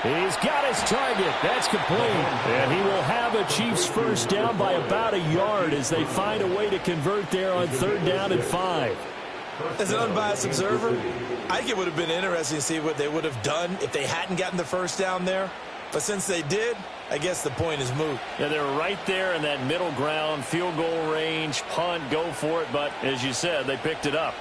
He's got his target. That's complete. And he will have a Chiefs first down by about a yard as they find a way to convert there on 3rd down and 5. As an unbiased observer, I think it would have been interesting to see what they would have done if they hadn't gotten the first down there. But since they did, I guess the point is moot. Yeah, they're right there in that middle ground, field goal range, punt, go for it. But as you said, they picked it up.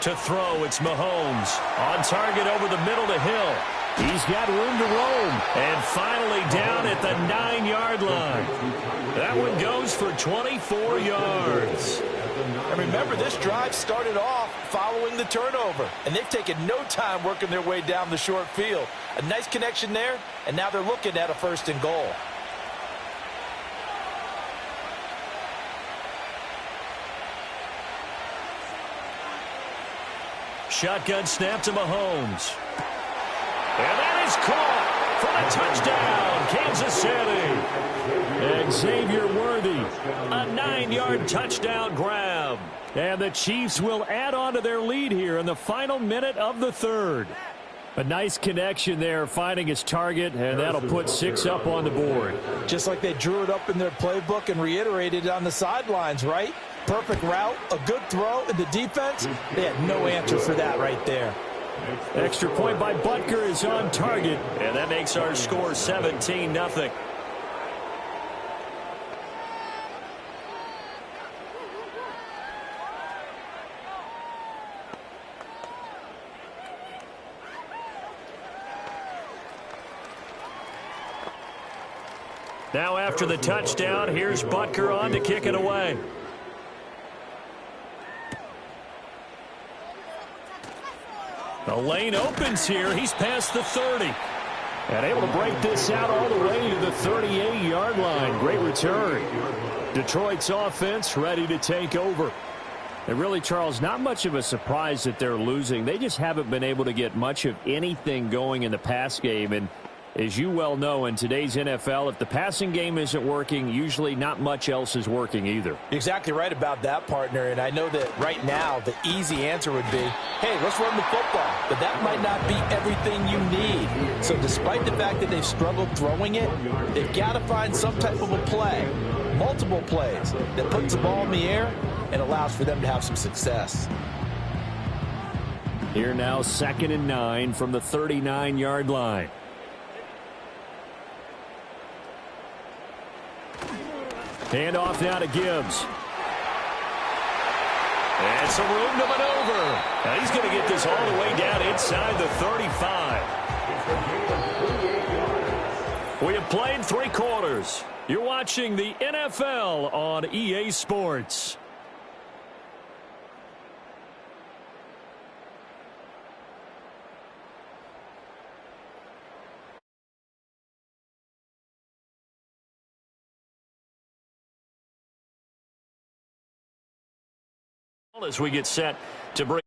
To throw, it's Mahomes. On target over the middle to Hill. He's got room to roam. And finally down at the 9-yard line. That one goes for 24 yards. And remember, this drive started off following the turnover. And they've taken no time working their way down the short field. A nice connection there, and now they're looking at a 1st and goal. Shotgun snap to Mahomes. And that is caught for a touchdown, Kansas City. Xavier Worthy, a 9-yard touchdown grab. And the Chiefs will add on to their lead here in the final minute of the 3rd. A nice connection there, finding his target, and that'll put 6 up on the board. Just like they drew it up in their playbook and reiterated it on the sidelines, right? Perfect route, a good throw, and the defense, they had no answer for that right there. Extra point by Butker is on target, and that makes our score 17-0. Now after the touchdown, here's Butker on to kick it away. The lane opens here. He's past the 30. And able to break this out all the way to the 38-yard line. Great return. Detroit's offense ready to take over. And really, Charles, not much of a surprise that they're losing. They just haven't been able to get much of anything going in the pass game. And as you well know, in today's NFL, if the passing game isn't working, usually not much else is working either. You're exactly right about that, partner. And I know that right now the easy answer would be, hey, let's run the football. But that might not be everything you need. So despite the fact that they've struggled throwing it, they've got to find some type of a play, multiple plays, that puts the ball in the air and allows for them to have some success. Here now, 2nd and 9 from the 39-yard line. Hand off now to Gibbs. And some room to maneuver. Now he's going to get this all the way down inside the 35. We have played 3 quarters. You're watching the NFL on EA Sports. As we get set to bring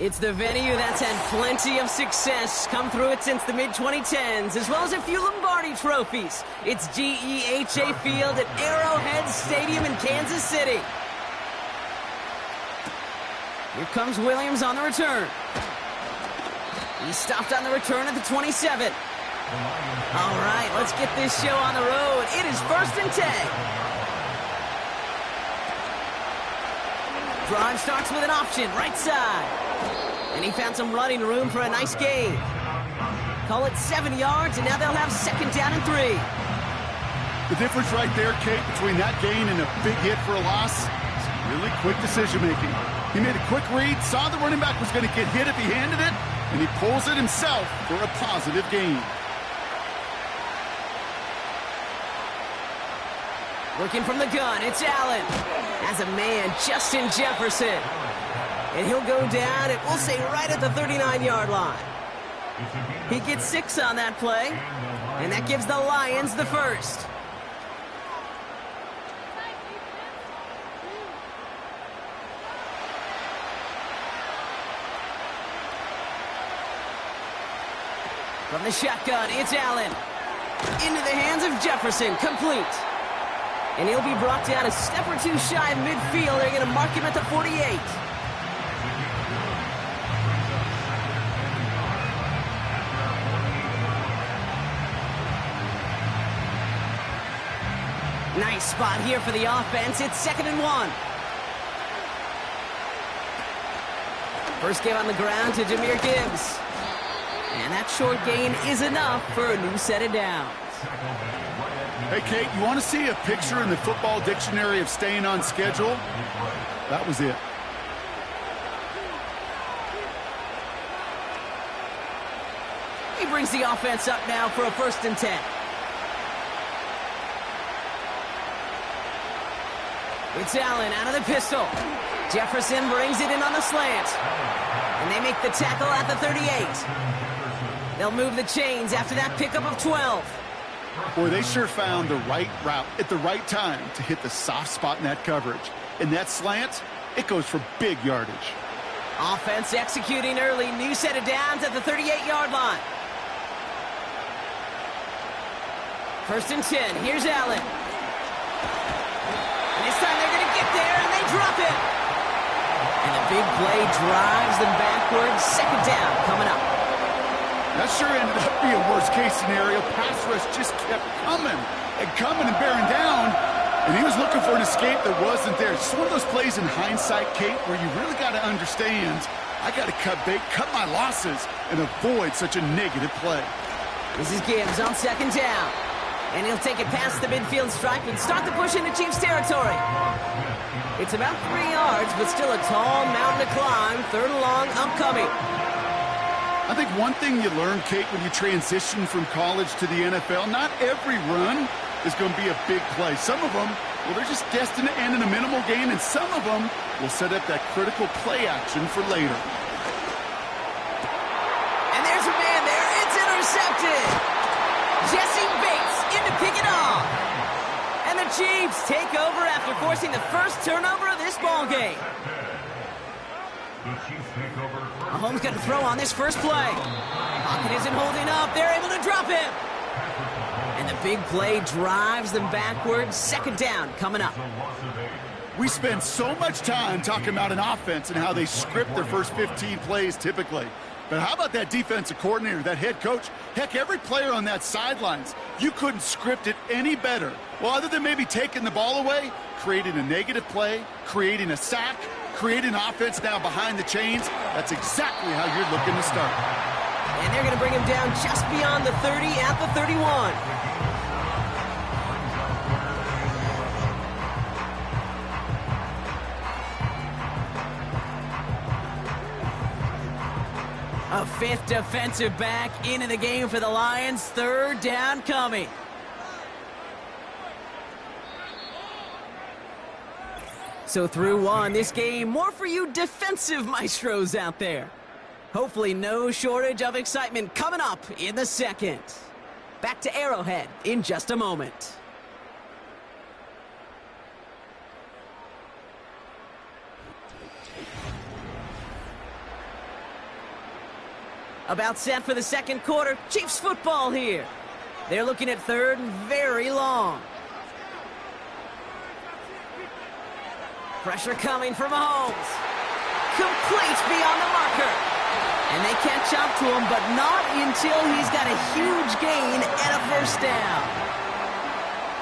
It's the venue that's had plenty of success, come through it since the mid-2010s, as well as a few Lombardi trophies. It's GEHA Field at Arrowhead Stadium in Kansas City. Here comes Williams on the return. He stopped on the return at the 27. All right, let's get this show on the road. It is 1st and 10. Drive starts with an option, right side. And he found some running room for a nice gain. Call it 7 yards, and now they'll have 2nd down and 3. The difference right there, Kate, between that gain and a big hit for a loss is really quick decision-making. He made a quick read, saw the running back was going to get hit if he handed it, and he pulls it himself for a positive gain. Working from the gun, it's Allen. As a man, Justin Jefferson. And he'll go down, and we'll say right at the 39-yard line. He gets 6 on that play, and that gives the Lions the first. From the shotgun, it's Allen. Into the hands of Jefferson, complete. And he'll be brought down a step or two shy of midfield. They're going to mark him at the 48. Nice spot here for the offense. It's 2nd and 1. First give on the ground to Jahmyr Gibbs. And that short gain is enough for a new set of downs. Hey, Kate, you want to see a picture in the football dictionary of staying on schedule? That was it. He brings the offense up now for a 1st and 10. It's Allen out of the pistol. Jefferson brings it in on the slant. And they make the tackle at the 38. They'll move the chains after that pickup of 12. Boy, they sure found the right route at the right time to hit the soft spot in that coverage. And that slant, it goes for big yardage. Offense executing early. New set of downs at the 38-yard line. 1st and 10. Here's Allen. And this time they're going to get there, and they drop it. And the big play drives them backwards. 2nd down coming up. That sure ended up being a worst-case scenario. Pass rush just kept coming and bearing down. And he was looking for an escape that wasn't there. It's one of those plays in hindsight, Kate, where you really got to understand, I got to cut bait, cut my losses, and avoid such a negative play. This is Gibbs on 2nd down. And he'll take it past the midfield stripe and start the push into Chiefs territory. It's about 3 yards, but still a tall mountain to climb. 3rd and long upcoming. I think one thing you learn, Kate, when you transition from college to the NFL, not every run is going to be a big play. Some of them, well, they're just destined to end in a minimal gain, and some of them will set up that critical play action for later. And there's a man there. It's intercepted. Jesse Bates in to pick it off. And the Chiefs take over after forcing the first turnover of this ball game. Mahomes got to throw on this first play. Pocket isn't holding up. They're able to drop him. And the big play drives them backwards. 2nd down coming up. We spend so much time talking about an offense and how they script their first 15 plays typically. But how about that defensive coordinator, that head coach? Heck, every player on that sidelines, you couldn't script it any better. Well, other than maybe taking the ball away, creating a negative play, creating a sack, creating offense now behind the chains. That's exactly how you're looking to start. And they're going to bring him down just beyond the 30 at the 31. A 5th defensive back into the game for the Lions. 3rd down coming. So through one, this game, more for you defensive maestros out there. Hopefully no shortage of excitement coming up in the 2nd. Back to Arrowhead in just a moment. About set for the second quarter. Chiefs football here. They're looking at third and very long. Pressure coming from Mahomes. Complete beyond the marker. And they catch up to him, but not until he's got a huge gain and a first down.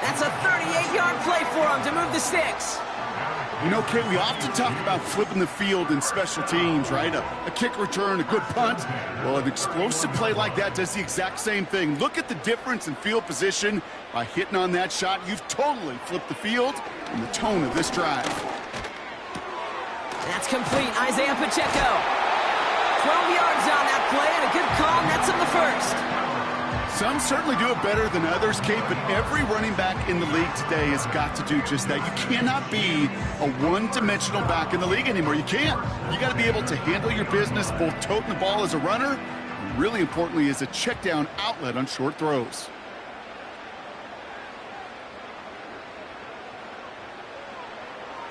That's a 38-yard play for him to move the sticks. You know, Kate, we often talk about flipping the field in special teams, right? A kick return, a good punt. Well, an explosive play like that does the exact same thing. Look at the difference in field position. By hitting on that shot, you've totally flipped the field and the tone of this drive. That's complete. Isaiah Pacheco. 12 yards on that play, and a good call nets him the first. Some certainly do it better than others, Kate, but every running back in the league today has got to do just that. You cannot be a one-dimensional back in the league anymore. You can't. You got to be able to handle your business, both toting the ball as a runner, and really importantly as a check-down outlet on short throws.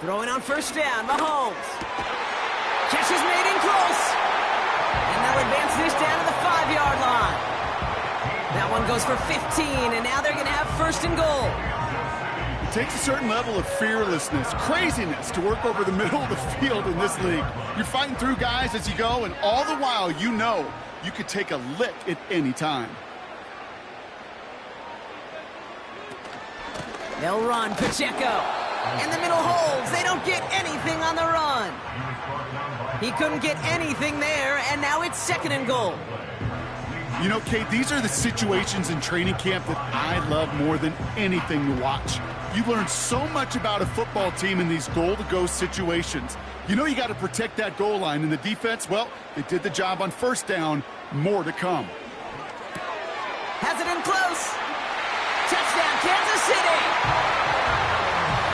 Throwing on first down, Mahomes. Catch is made in close. And they'll advance this down to the 5-yard line. That one goes for 15, and now they're going to have first and goal. It takes a certain level of fearlessness, craziness to work over the middle of the field in this league. You're fighting through guys as you go, and all the while you know you could take a lick at any time. They'll run, Pacheco. In the middle holds. They don't get anything on the run. He couldn't get anything there, and now it's second and goal. You know, Kate, these are the situations in training camp that I love more than anything to watch. You learn so much about a football team in these goal-to-go situations. You know you got to protect that goal line, and the defense, well, they did the job on first down. More to come. Has it in close. Touchdown, Kansas City.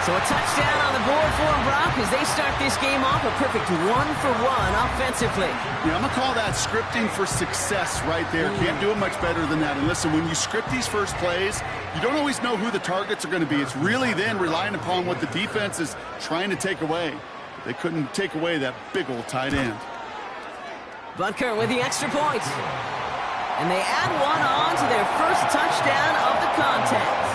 So a touchdown on the board for them, Brock, as they start this game off a perfect 1-for-1 offensively. Yeah, I'm going to call that scripting for success right there. Can't do it much better than that. And listen, when you script these first plays, you don't always know who the targets are going to be. It's really then relying upon what the defense is trying to take away. They couldn't take away that big old tight end. Butker with the extra point. And they add one on to their first touchdown of the contest.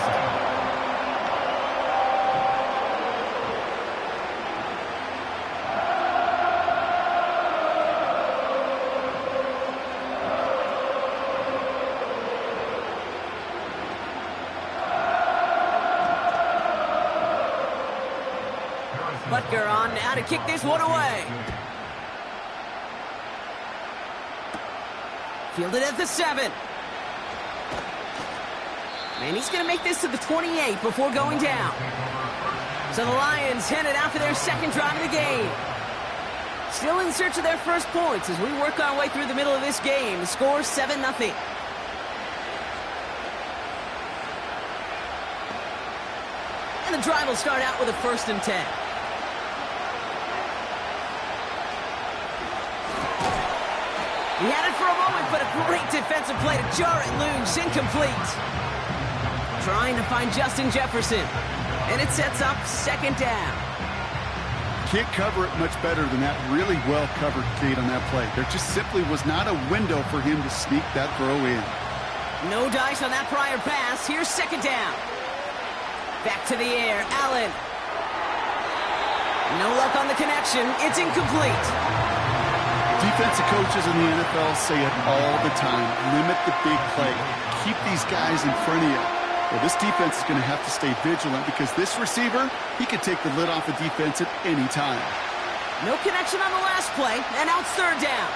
Butker on now to kick this one away. Fielded at the 7. And he's going to make this to the 28 before going down. So the Lions headed out for their second drive of the game. Still in search of their first points as we work our way through the middle of this game. The score 7-0. And the drive will start out with a 1st and 10. He had it for a moment, but a great defensive play to jar it loose. Incomplete. Trying to find Justin Jefferson. And it sets up second down. Can't cover it much better than that. Really well covered, Kate, on that play. There just simply was not a window for him to sneak that throw in. No dice on that prior pass. Here's second down. Back to the air. Allen. No luck on the connection. It's incomplete. Defensive coaches in the NFL say it all the time. Limit the big play. Keep these guys in front of you. Well, this defense is going to have to stay vigilant because this receiver, he could take the lid off a defense at any time. No connection on the last play, and now it's third down.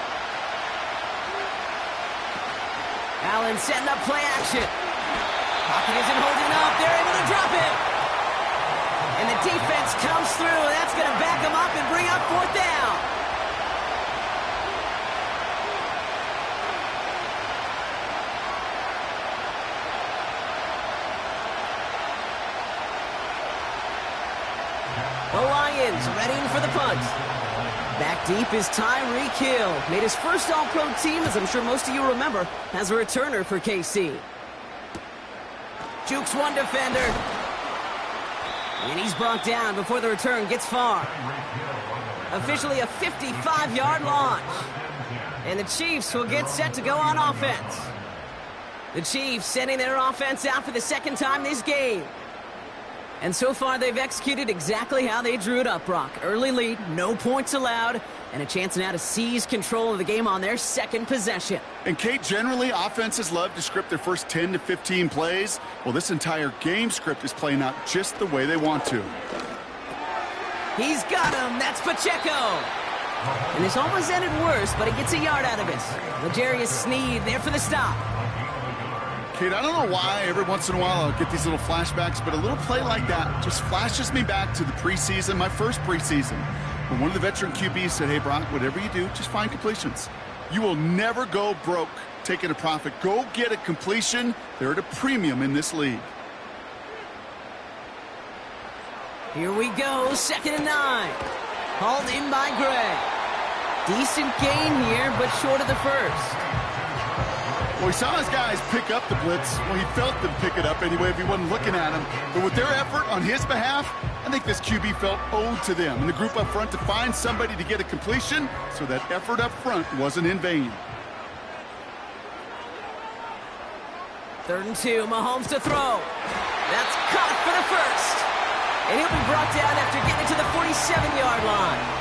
Allen setting up play action. Pocket isn't holding up. They're able to drop it. And the defense comes through. That's going to back them up and bring up fourth down. The Lions readying for the punt. Back deep is Tyreek Hill. Made his first All-Pro team, as I'm sure most of you remember, as a returner for KC. Jukes one defender. And he's brought down before the return gets far. Officially a 55-yard launch. And the Chiefs will get set to go on offense. The Chiefs sending their offense out for the second time this game. And so far, they've executed exactly how they drew it up, Brock. Early lead, no points allowed, and a chance now to seize control of the game on their second possession. And, Kate, generally, offenses love to script their first 10 to 15 plays. Well, this entire game script is playing out just the way they want to. He's got him. That's Pacheco. And this almost ended worse, but he gets a yard out of it. L'Jarius Sneed there for the stop. Kate, I don't know why every once in a while I'll get these little flashbacks, but a little play like that just flashes me back to the preseason, my first preseason, when one of the veteran QBs said, hey, Brock, whatever you do, just find completions. You will never go broke taking a profit. Go get a completion. They're at a premium in this league. Here we go, 2nd and 9. Hauled in by Gray. Decent gain here, but short of the first. Well, he saw his guys pick up the blitz. Well, he felt them pick it up anyway if he wasn't looking at him. But with their effort on his behalf, I think this QB felt owed to them and the group up front to find somebody to get a completion, so that effort up front wasn't in vain. 3rd and 2, Mahomes to throw. That's caught for the first. And he'll be brought down after getting to the 47-yard line.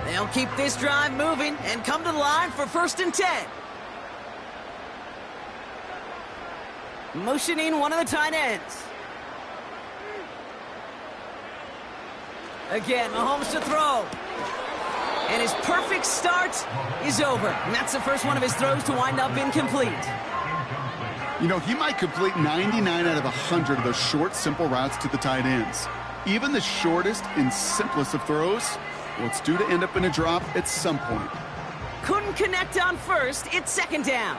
They'll keep this drive moving and come to the line for 1st and 10. Motioning one of the tight ends. Again, Mahomes to throw. And his perfect start is over. And that's the first one of his throws to wind up incomplete. You know, he might complete 99 out of 100 of those short, simple routes to the tight ends. Even the shortest and simplest of throws, well, it's due to end up in a drop at some point. Couldn't connect on first. It's 2nd down.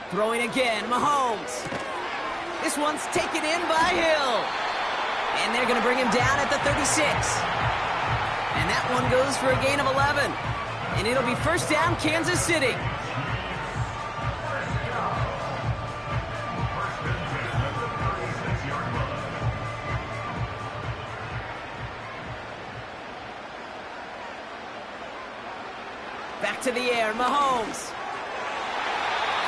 Throwing again, Mahomes. This one's taken in by Hill. And they're going to bring him down at the 36. And that one goes for a gain of 11. And it'll be 1st down, Kansas City. Back to the air, Mahomes.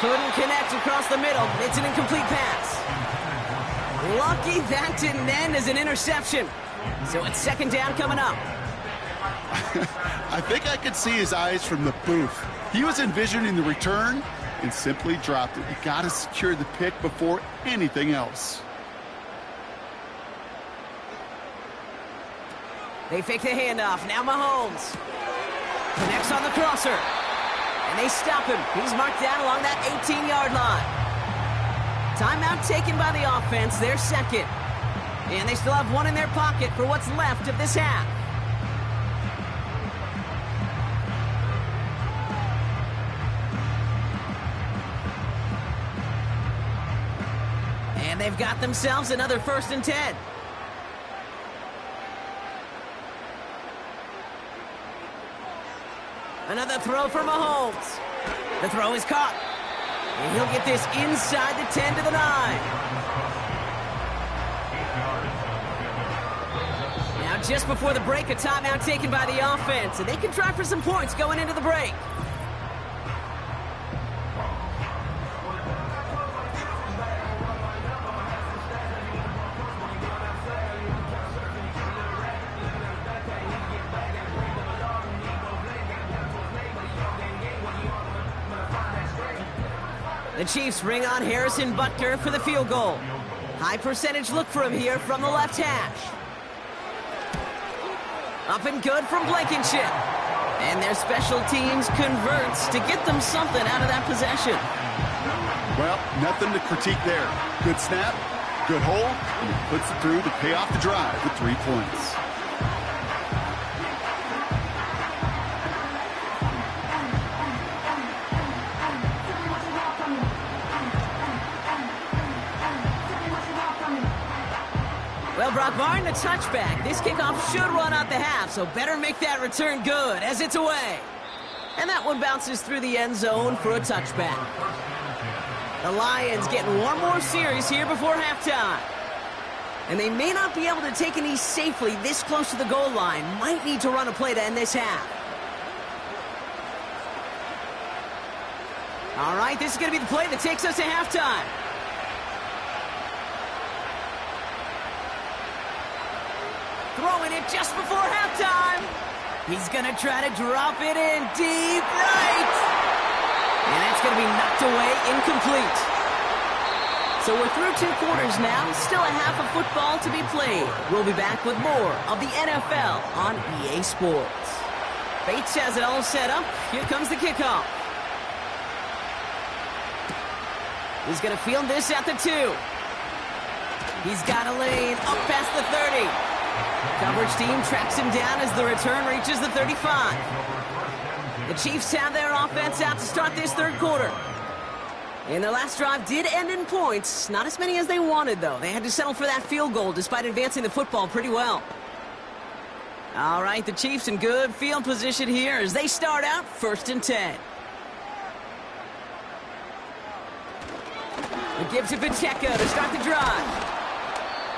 Couldn't connect across the middle. It's an incomplete pass. Lucky that didn't end as an interception. So it's 2nd down coming up. I think I could see his eyes from the booth. He was envisioning the return and simply dropped it. You got to secure the pick before anything else. They fake the handoff. Now Mahomes connects on the crosser. And they stop him. He's marked down along that 18-yard line. Timeout taken by the offense. Their 2nd. And they still have one in their pocket for what's left of this half. And they've got themselves another 1st and 10. Another throw for Mahomes. The throw is caught. And he'll get this inside the 10 to the 9. Now just before the break, a timeout taken by the offense. And they can try for some points going into the break. The Chiefs bring on Harrison Butker for the field goal. High percentage look for him here from the left hash. Up and good from Blankenship. And their special teams converts to get them something out of that possession. Well, nothing to critique there. Good snap, good hold, and he puts it through to pay off the drive with 3 points. Well, Brock, Barring the touchback, this kickoff should run out the half, so better make that return good as it's away. And that one bounces through the end zone for a touchback. The Lions getting one more series here before halftime. And they may not be able to take a knee safely this close to the goal line. Might need to run a play to end this half. All right, this is going to be the play that takes us to halftime. Throwing it just before halftime. He's going to try to drop it in deep right. And that's going to be knocked away, incomplete. So we're through 2 quarters now. Still a half of football to be played. We'll be back with more of the NFL on EA Sports. Bates has it all set up. Here comes the kickoff. He's going to field this at the 2. He's got a lane up past the 30. Coverage team tracks him down as the return reaches the 35. The Chiefs have their offense out to start this 3rd quarter. And their last drive did end in points. Not as many as they wanted, though. They had to settle for that field goal despite advancing the football pretty well. All right, the Chiefs in good field position here as they start out 1st and 10. It gives to Pacheco to start the drive.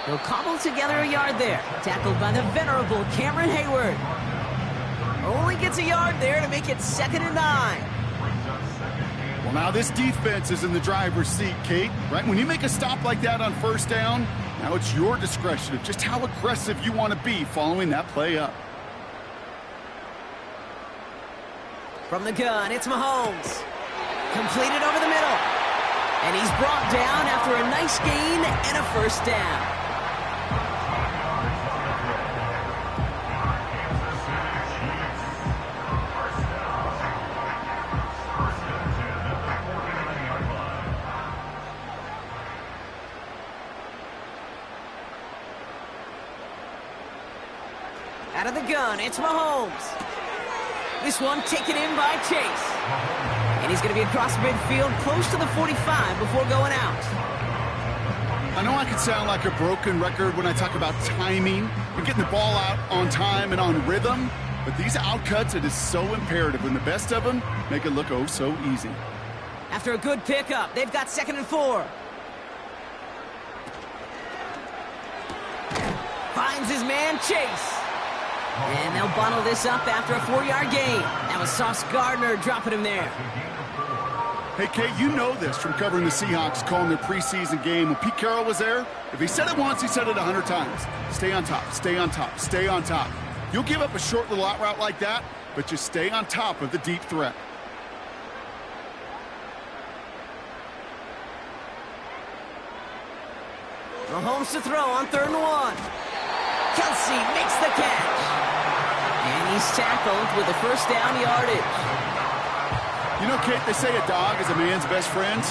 He'll cobble together a yard there. Tackled by the venerable Cameron Hayward. Only gets a yard there to make it 2nd and 9. Well, now this defense is in the driver's seat, Kate, right? When you make a stop like that on 1st down, now it's your discretion of just how aggressive you want to be following that play up. From the gun, it's Mahomes. Completed over the middle. And he's brought down after a nice gain and a 1st down. Out of the gun, it's Mahomes. This one taken in by Chase. And he's going to be across midfield close to the 45 before going out. I know I can sound like a broken record when I talk about timing and getting the ball out on time and on rhythm, but these outcuts, it is so imperative when the best of them make it look oh so easy. After a good pickup, they've got 2nd and 4. Finds his man, Chase. And they'll bottle this up after a 4-yard gain. That was Sauce Gardner dropping him there. Hey, Kate, you know this from covering the Seahawks, calling their preseason game. When Pete Carroll was there, if he said it once, he said it 100 times. Stay on top, stay on top, stay on top. You'll give up a short little out route like that, but just stay on top of the deep threat. Mahomes to throw on 3rd and 1. Kelsey makes the catch. And he's tackled with a 1st down yardage. You know, Kate, they say a dog is a man's best friend. A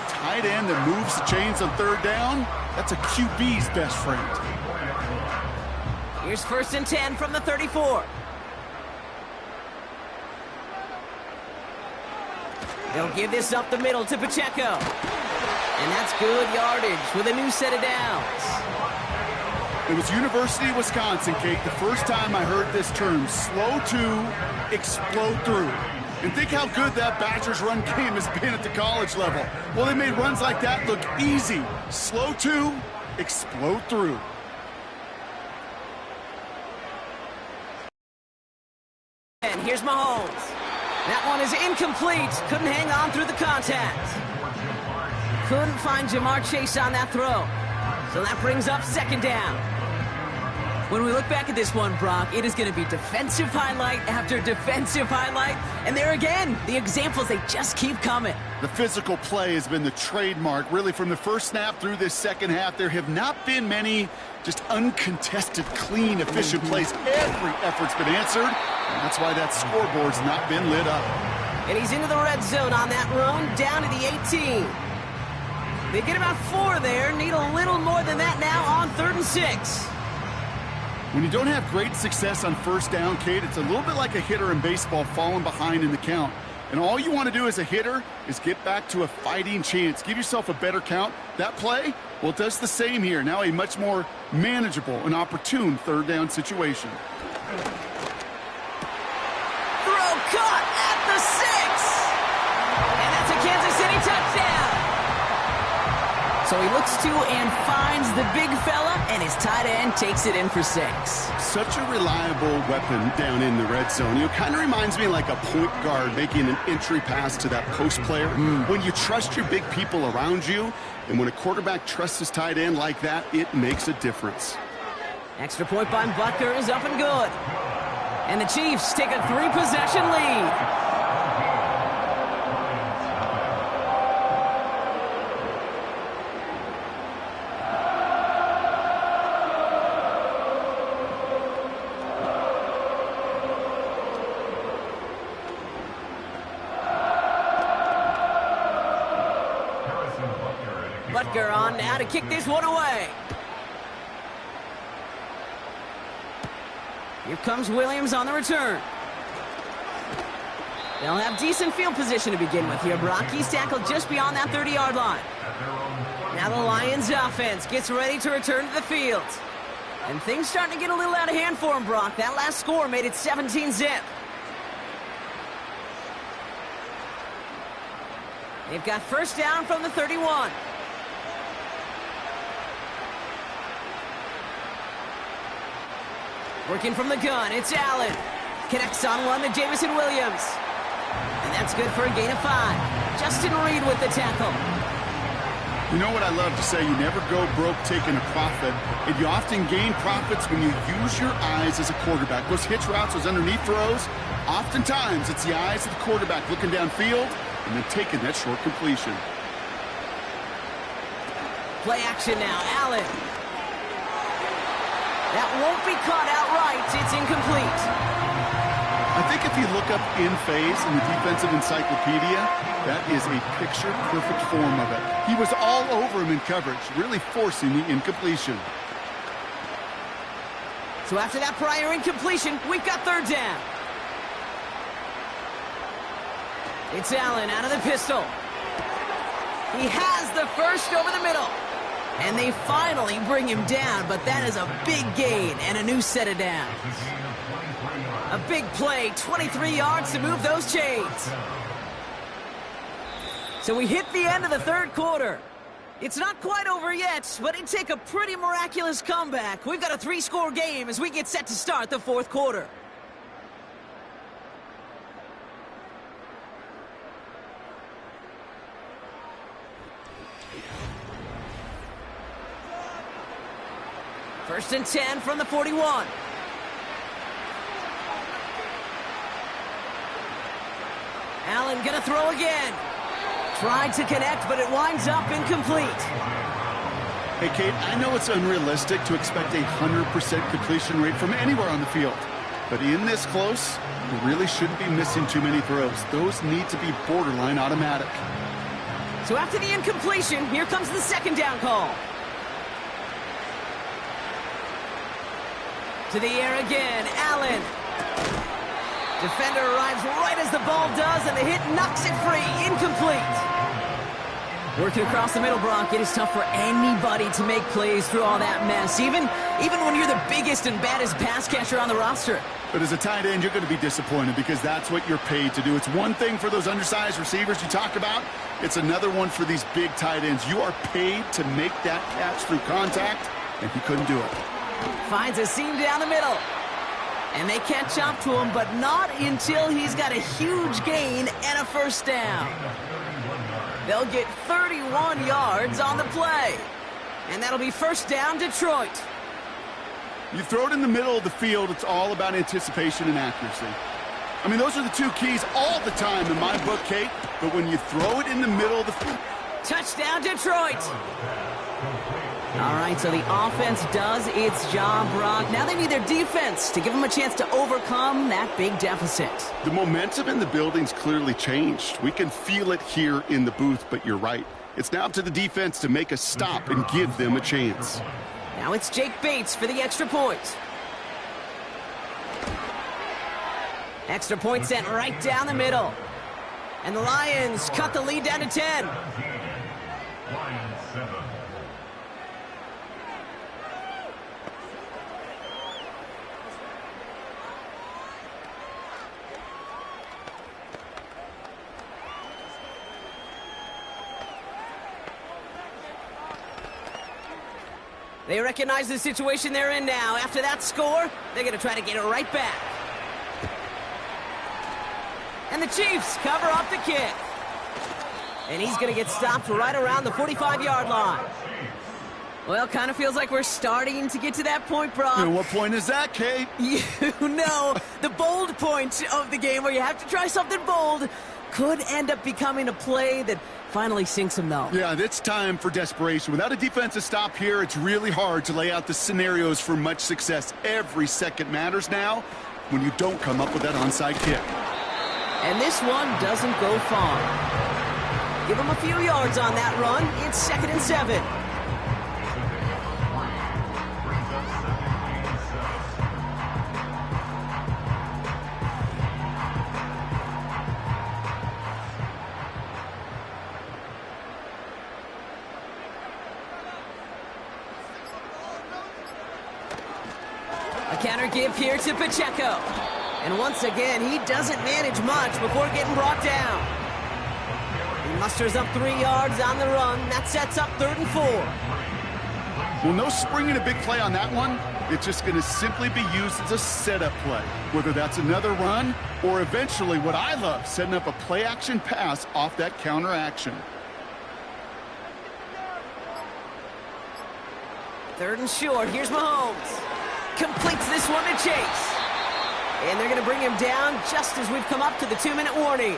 tight end that moves the chains on 3rd down, that's a QB's best friend. Here's 1st and 10 from the 34. They'll give this up the middle to Pacheco. And that's good yardage with a new set of downs. It was University of Wisconsin, Kate, the first time I heard this term, slow to explode through. And think how good that Badgers run game has been at the college level. Well, they made runs like that look easy. Slow to explode through. And here's Mahomes. That one is incomplete. Couldn't hang on through the contact. Couldn't find Jamar Chase on that throw. So that brings up 2nd down. When we look back at this one, Brock, it is going to be defensive highlight after defensive highlight. And there again, the examples, they just keep coming. The physical play has been the trademark, really, from the first snap through this 2nd half. There have not been many just uncontested, clean, efficient plays. Every effort's been answered, and that's why that scoreboard's not been lit up. And he's into the red zone on that run, down to the 18. They get about 4 there, need a little more than that now on 3rd and 6. When you don't have great success on 1st down, Kate, it's a little bit like a hitter in baseball falling behind in the count. And all you want to do as a hitter is get back to a fighting chance. Give yourself a better count. That play, Well, it does the same here. Now a much more manageable and opportune third down situation. Throw caught at the 6. And that's a Kansas City touchdown. So he looks to and finds the big fella, and his tight end takes it in for 6. Such a reliable weapon down in the red zone. You know, kind of reminds me like a point guard making an entry pass to that post player. When you trust your big people around you, and when a quarterback trusts his tight end like that, it makes a difference. Extra point by Butker is up and good. And the Chiefs take a 3-possession lead. Butker on now to kick this one away. Here comes Williams on the return. They'll have decent field position to begin with here, Brock. He's tackled just beyond that 30-yard line. Now the Lions offense gets ready to return to the field. And things starting to get a little out of hand for him, Brock. That last score made it 17-zip. They've got first down from the 31. Working from the gun, it's Allen. Connects on one to Jamison Williams. And that's good for a gain of 5. Justin Reed with the tackle. You know what I love to say? You never go broke taking a profit. And you often gain profits when you use your eyes as a quarterback. Those hitch routes, those underneath throws, oftentimes it's the eyes of the quarterback looking downfield and then taking that short completion. Play action now, Allen. That won't be caught outright. It's incomplete. I think if you look up in phase in the defensive encyclopedia, that is a picture-perfect form of it. He was all over him in coverage, really forcing the incompletion. So after that prior incompletion, we've got third down. It's Allen out of the pistol. He has the first over the middle. And they finally bring him down, but that is a big gain and a new set of downs. A big play, 23 yards to move those chains. So we hit the end of the third quarter. It's not quite over yet, but it'd take a pretty miraculous comeback. We've got a 3-score game as we get set to start the fourth quarter. First and 10 from the 41. Allen gonna throw again. Tried to connect, but it winds up incomplete. Hey, Kate, I know it's unrealistic to expect a 100% completion rate from anywhere on the field. But in this close, you really shouldn't be missing too many throws. Those need to be borderline automatic. So after the incompletion, here comes the second down call. To the air again, Allen. Defender arrives right as the ball does, and the hit knocks it free. Incomplete. Working across the middle, Brock, it is tough for anybody to make plays through all that mess, even when you're the biggest and baddest pass catcher on the roster. But as a tight end, you're going to be disappointed because that's what you're paid to do. It's one thing for those undersized receivers you talk about. It's another one for these big tight ends. You are paid to make that catch through contact, and he couldn't do it. Finds a seam down the middle. And they catch up to him, but not until he's got a huge gain and a first down. They'll get 31 yards on the play. And that'll be first down, Detroit. You throw it in the middle of the field, it's all about anticipation and accuracy. I mean, those are the two keys all the time in my book, Kate. But when you throw it in the middle of the field... Touchdown, Detroit. All right, so the offense does its job, Brock. Now they need their defense to give them a chance to overcome that big deficit. The momentum in the building's clearly changed. We can feel it here in the booth, but you're right. It's now up to the defense to make a stop and give them a chance. Now it's Jake Bates for the extra point. Extra point sent right down the middle. And the Lions cut the lead down to 10. They recognize the situation they're in now. After that score, they're going to try to get it right back. And the Chiefs cover up the kick. And he's going to get stopped right around the 45-yard line. Well, kind of feels like we're starting to get to that point, Brock. And what point is that, Kate? You know, the bold point of the game where you have to try something bold could end up becoming a play that finally sinks him, though. Yeah, it's time for desperation. Without a defensive stop here, it's really hard to lay out the scenarios for much success. Every second matters now when you don't come up with that onside kick. And this one doesn't go far. Give him a few yards on that run. It's 2nd and 7. A counter give here to Pacheco. And once again, he doesn't manage much before getting brought down. He musters up 3 yards on the run. That sets up 3rd and 4. Well, no springing a big play on that one. It's just going to simply be used as a setup play, whether that's another run or eventually what I love, setting up a play-action pass off that counter action. 3rd and short. Here's Mahomes. Completes this one to Chase. And they're going to bring him down just as we've come up to the 2-minute warning.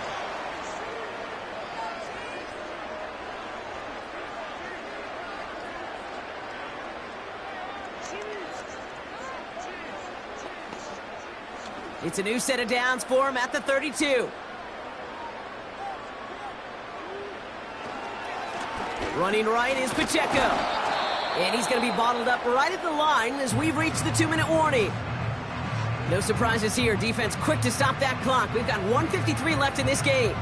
It's a new set of downs for him at the 32. Running right is Pacheco. And he's going to be bottled up right at the line as we've reached the 2-minute warning. No surprises here. Defense quick to stop that clock. We've got 1:53 left in this game.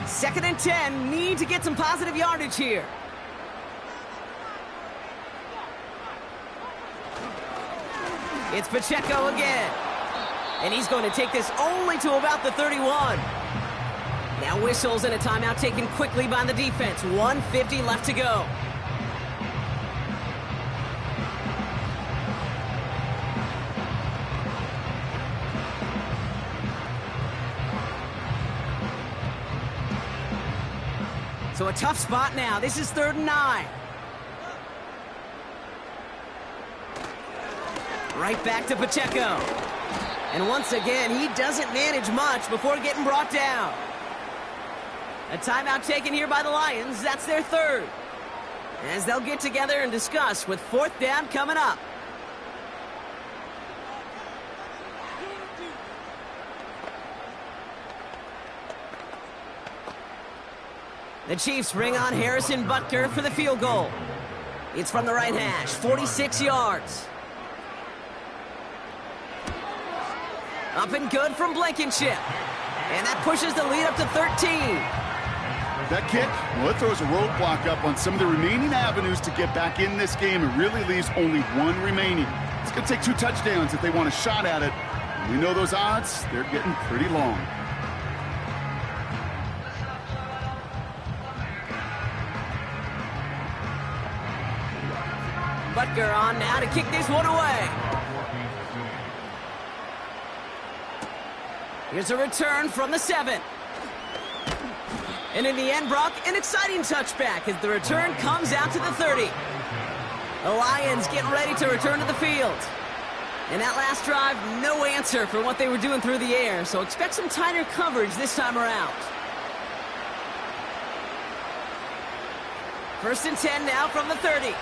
Second and 10. Need to get some positive yardage here. It's Pacheco again. And he's going to take this only to about the 31. Now whistles and a timeout taken quickly by the defense. 1:50 left to go. So a tough spot now. This is 3rd and 9. Right back to Pacheco. And once again, he doesn't manage much before getting brought down. A timeout taken here by the Lions. That's their 3rd. As they'll get together and discuss with 4th down coming up. The Chiefs bring on Harrison Butker for the field goal. It's from the right hash, 46 yards. Up and good from Blankenship. And that pushes the lead up to 13. That kick, well, it throws a roadblock up on some of the remaining avenues to get back in this game. It really leaves only one remaining. It's going to take 2 touchdowns if they want a shot at it. And we know those odds, they're getting pretty long. Butker on now to kick this one away. Here's a return from the 7. And in the end, Brock, an exciting touchback as the return comes out to the 30. The Lions getting ready to return to the field. And that last drive, no answer for what they were doing through the air, so expect some tighter coverage this time around. 1st and 10 now from the 30.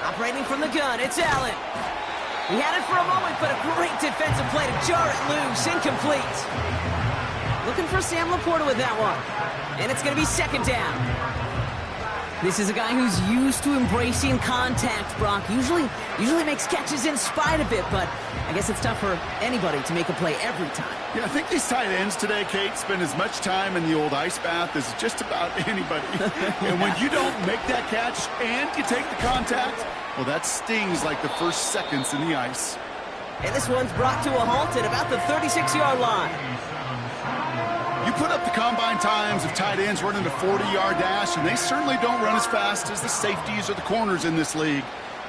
Operating from the gun, it's Allen. He had it for a moment, but a great defensive play to jar it loose, incomplete. Looking for Sam Laporta with that one. And it's going to be 2nd down. This is a guy who's used to embracing contact, Brock. Usually makes catches in spite of it, but I guess it's tough for anybody to make a play every time. Yeah, I think these tight ends today, Kate, spend as much time in the old ice bath as just about anybody. And when you don't make that catch and you take the contact, well, that stings like the first seconds in the ice. And this one's brought to a halt at about the 36-yard line. You put up the combine times of tight ends running a 40-yard dash, and they certainly don't run as fast as the safeties or the corners in this league.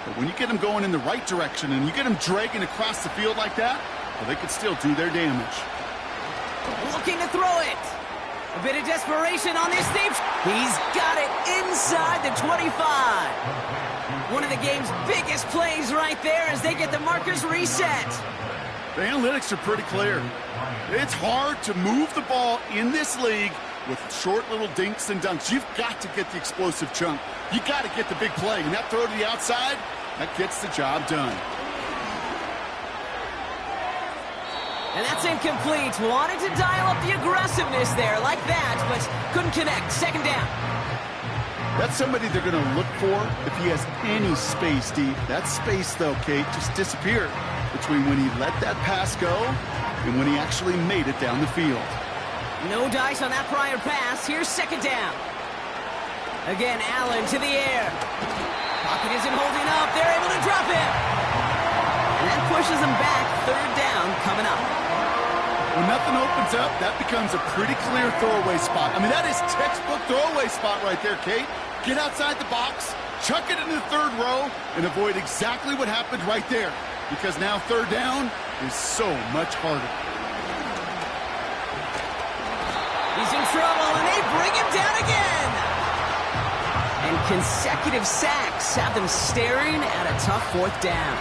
But when you get them going in the right direction and you get them dragging across the field like that, well, they could still do their damage. Looking to throw it. A bit of desperation on this stage. He's got it inside the 25. One of the game's biggest plays right there as they get the markers reset. The analytics are pretty clear. It's hard to move the ball in this league with short little dinks and dunks. You've got to get the explosive chunk. You got to get the big play. And that throw to the outside, that gets the job done. And that's incomplete. Wanted to dial up the aggressiveness there like that, but couldn't connect. Second down. That's somebody they're going to look for if he has any space deep. That space, though, Kate, just disappeared between when he let that pass go and when he actually made it down the field. No dice on that prior pass. Here's second down. Again, Allen to the air. Pocket isn't holding up. They're able to drop it. And that pushes them back. Third down coming up. When nothing opens up, that becomes a pretty clear throwaway spot. I mean, that is textbook throwaway spot right there, Kate. Get outside the box, chuck it into the third row, and avoid exactly what happened right there. Because now third down is so much harder. He's in trouble, and they bring him down again. And consecutive sacks have them staring at a tough fourth down.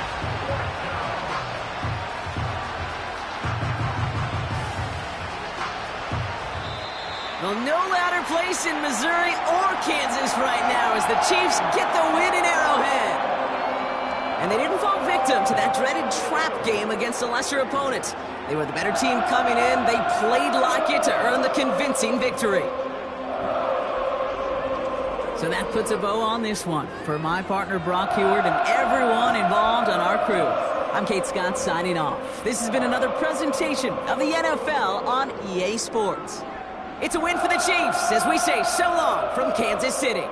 Well, no louder place in Missouri or Kansas right now as the Chiefs get the win in Arrowhead. And they didn't fall victim to that dreaded trap game against a lesser opponent. They were the better team coming in. They played like it to earn the convincing victory. So that puts a bow on this one. For my partner, Brock Heward, and everyone involved on our crew, I'm Kate Scott signing off. This has been another presentation of the NFL on EA Sports. It's a win for the Chiefs as we say so long from Kansas City.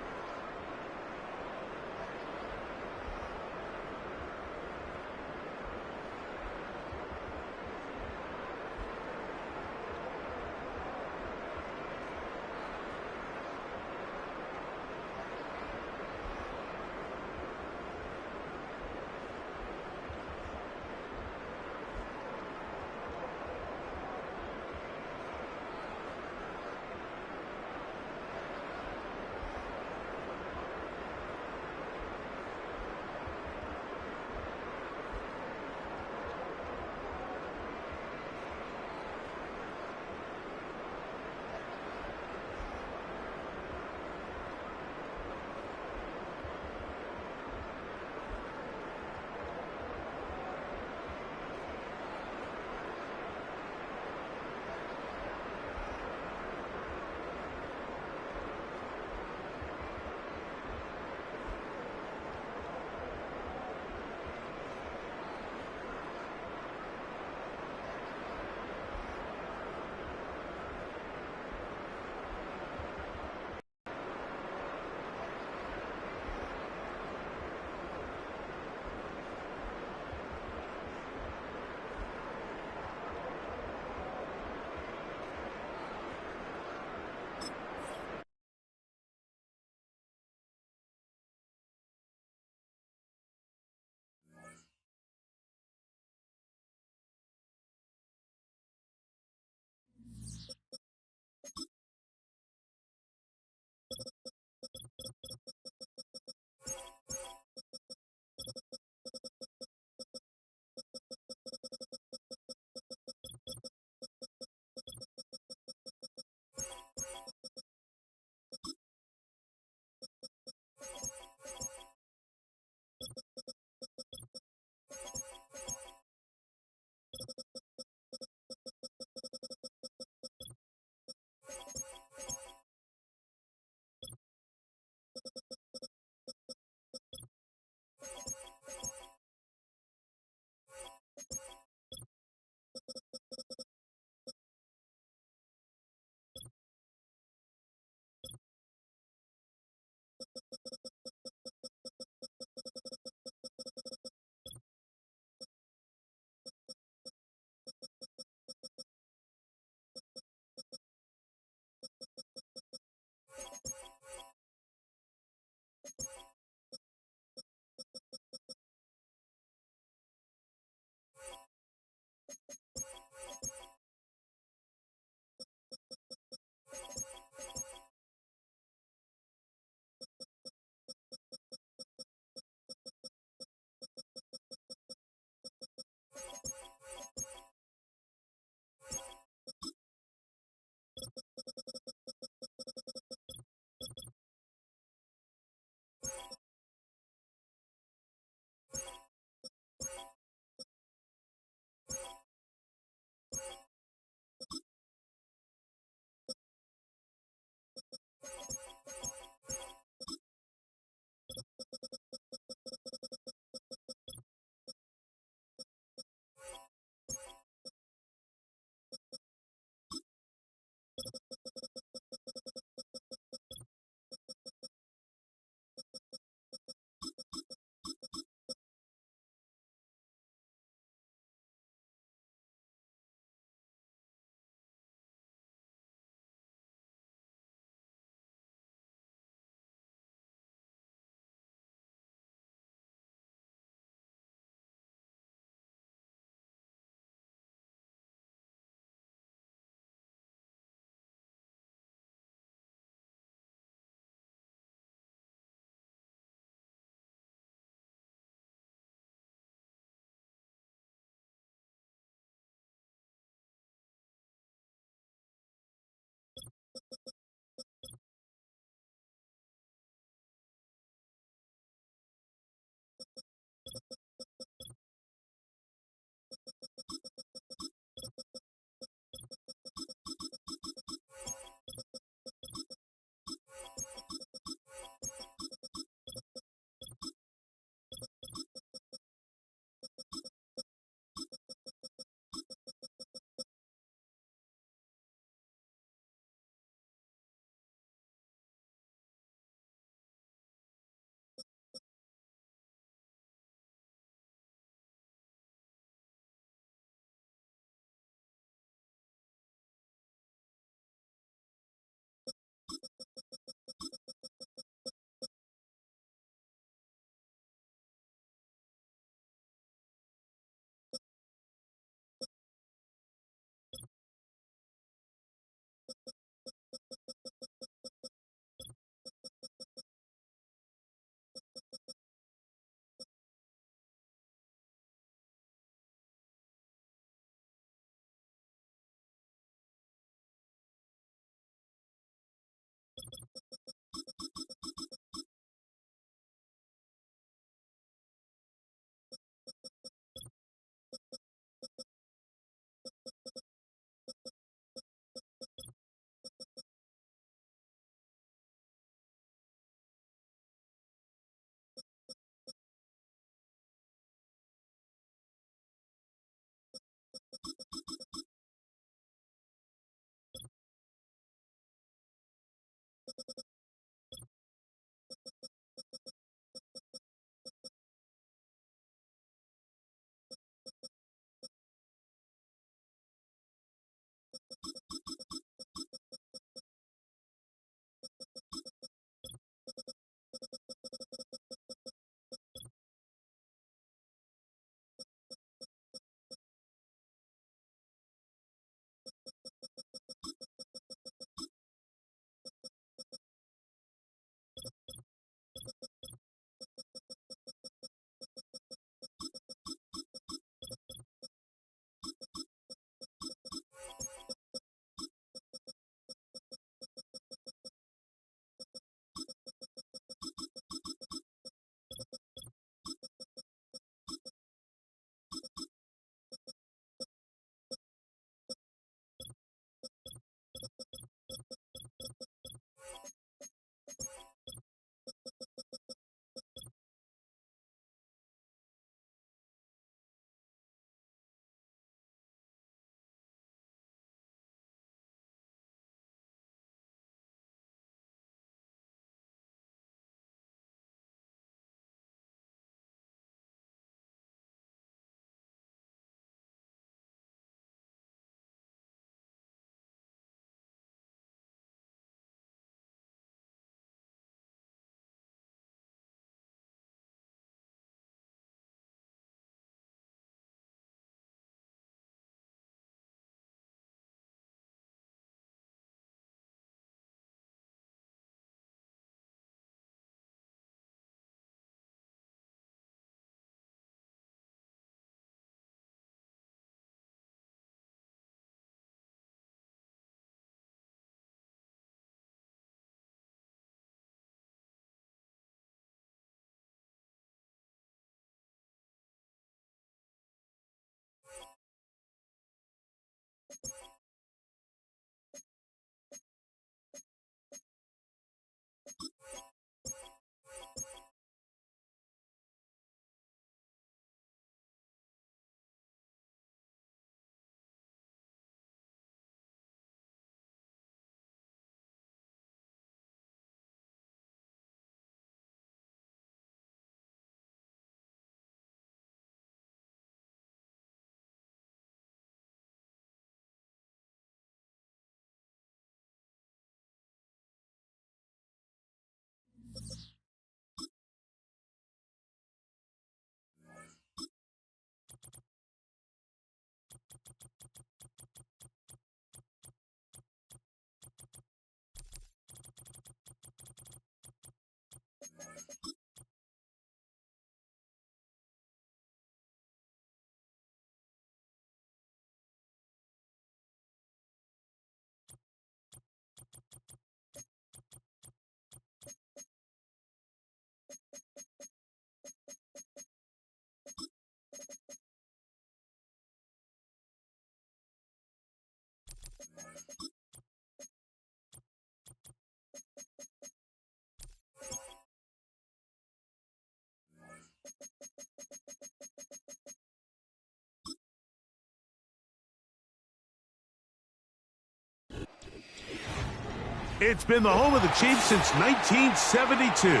It's been the home of the Chiefs since 1972.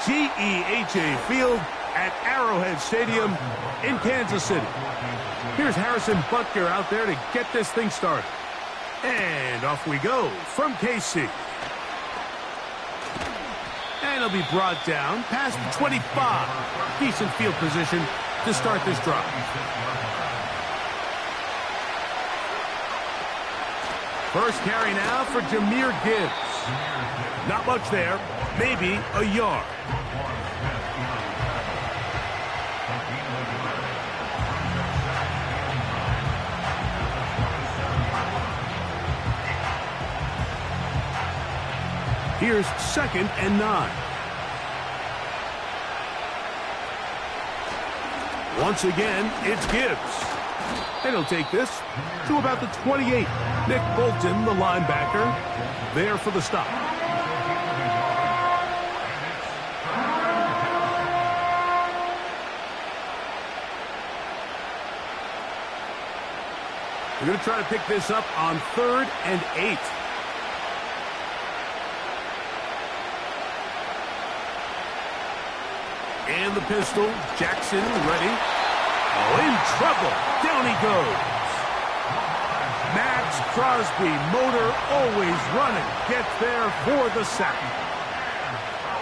GEHA Field at Arrowhead Stadium in Kansas City. Here's Harrison Butker out there to get this thing started. And off we go from KC. And it'll be brought down past the 25. Decent field position to start this drive. First carry now for Jahmyr Gibbs. Not much there. Maybe a yard. Here's 2nd and 9. Once again, it's Gibbs. And he'll take this to about the 28. Nick Bolton, the linebacker, there for the stop. We're going to try to pick this up on 3rd and 8. In the pistol, Jackson ready. Oh, in trouble. Down he goes. Max Crosby, motor always running, gets there for the sack.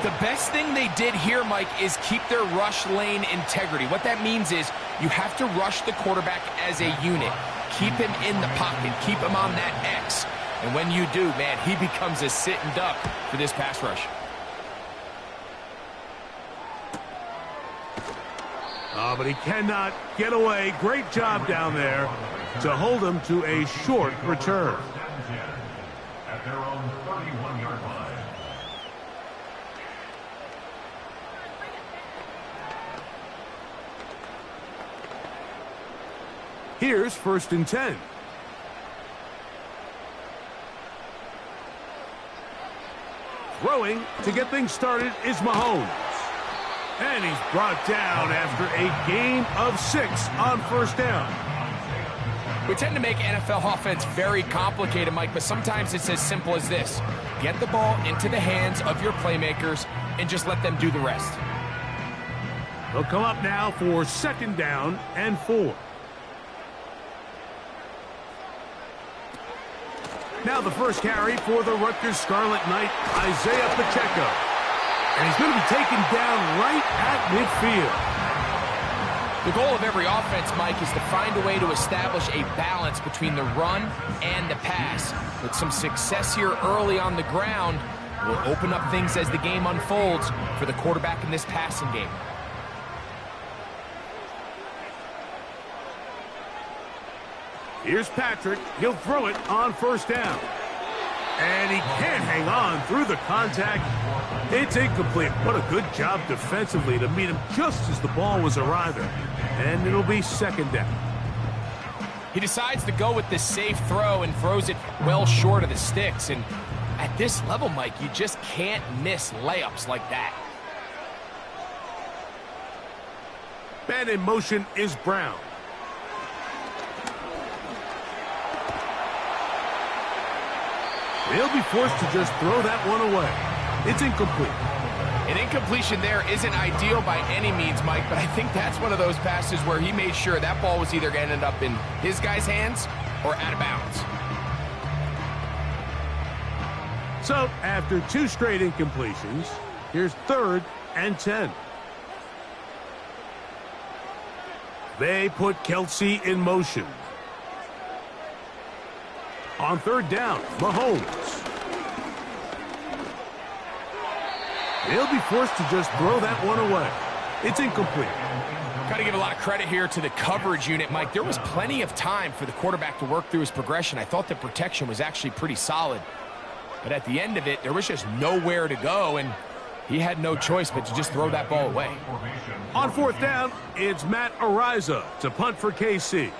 The best thing they did here, Mike, is keep their rush lane integrity. What that means is you have to rush the quarterback as a unit. Keep him in the pocket. Keep him on that X. And when you do, man, he becomes a sitting duck for this pass rush. Oh, but he cannot get away. Great job down there to hold him to a short return. At their own 31-yard line. Here's 1st and 10. Throwing to get things started is Mahomes. And he's brought down after a gain of 6 on 1st down. We tend to make NFL offense very complicated, Mike, but sometimes it's as simple as this. Get the ball into the hands of your playmakers and just let them do the rest. They'll come up now for 2nd down and 4. Now the first carry for the Rutgers Scarlet Knight, Isaiah Pacheco. And he's going to be taken down right at midfield. The goal of every offense, Mike, is to find a way to establish a balance between the run and the pass. With some success here early on the ground, will open up things as the game unfolds for the quarterback in this passing game. Here's Patrick. He'll throw it on 1st down. And he can't hang on through the contact. It's incomplete. What a good job defensively to meet him just as the ball was arriving. And it'll be 2nd down. He decides to go with this safe throw and throws it well short of the sticks. And at this level, Mike, you just can't miss layups like that. Man in motion is Brown. They'll be forced to just throw that one away. It's incomplete. An incompletion there isn't ideal by any means, Mike, but I think that's one of those passes where he made sure that ball was either going to end up in his guy's hands or out of bounds. So, after 2 straight incompletions, here's 3rd and 10. They put Kelsey in motion. On 3rd down, Mahomes. They'll be forced to just throw that one away. It's incomplete. Got to give a lot of credit here to the coverage unit, Mike. There was plenty of time for the quarterback to work through his progression. I thought the protection was actually pretty solid. But at the end of it, there was just nowhere to go, and he had no choice but to just throw that ball away. On 4th down, it's Matt Ariza to punt for KC.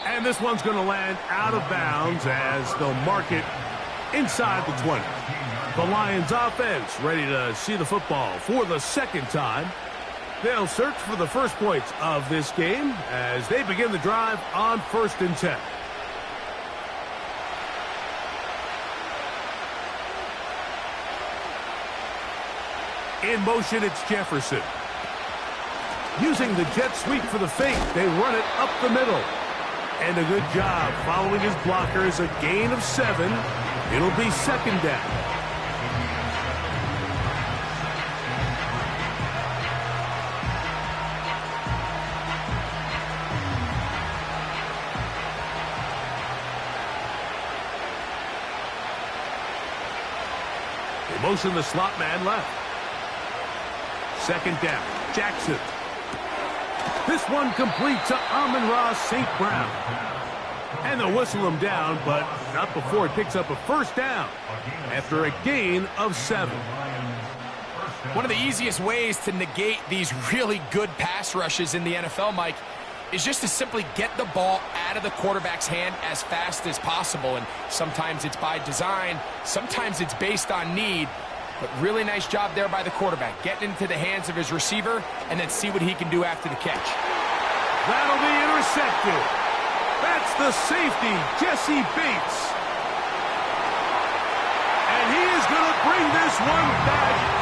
And this one's going to land out of bounds as they'll mark it inside the 20. The Lions offense ready to see the football for the 2nd time. They'll search for the first points of this game as they begin the drive on 1st and 10. In motion, it's Jefferson. Using the jet sweep for the fake, they run it up the middle. And a good job following his blockers, a gain of 7. It'll be 2nd down. They motion the slot man left. 2nd down, Jackson. This one complete to Amon-Ra St. Brown. And they'll whistle him down, but not before it picks up a 1st down after a gain of 7. One of the easiest ways to negate these really good pass rushes in the NFL, Mike, is just to simply get the ball out of the quarterback's hand as fast as possible. And sometimes it's by design, sometimes it's based on need. But really nice job there by the quarterback, getting into the hands of his receiver and then see what he can do after the catch. That'll be intercepted. That's the safety, Jesse Bates. And he is going to bring this one back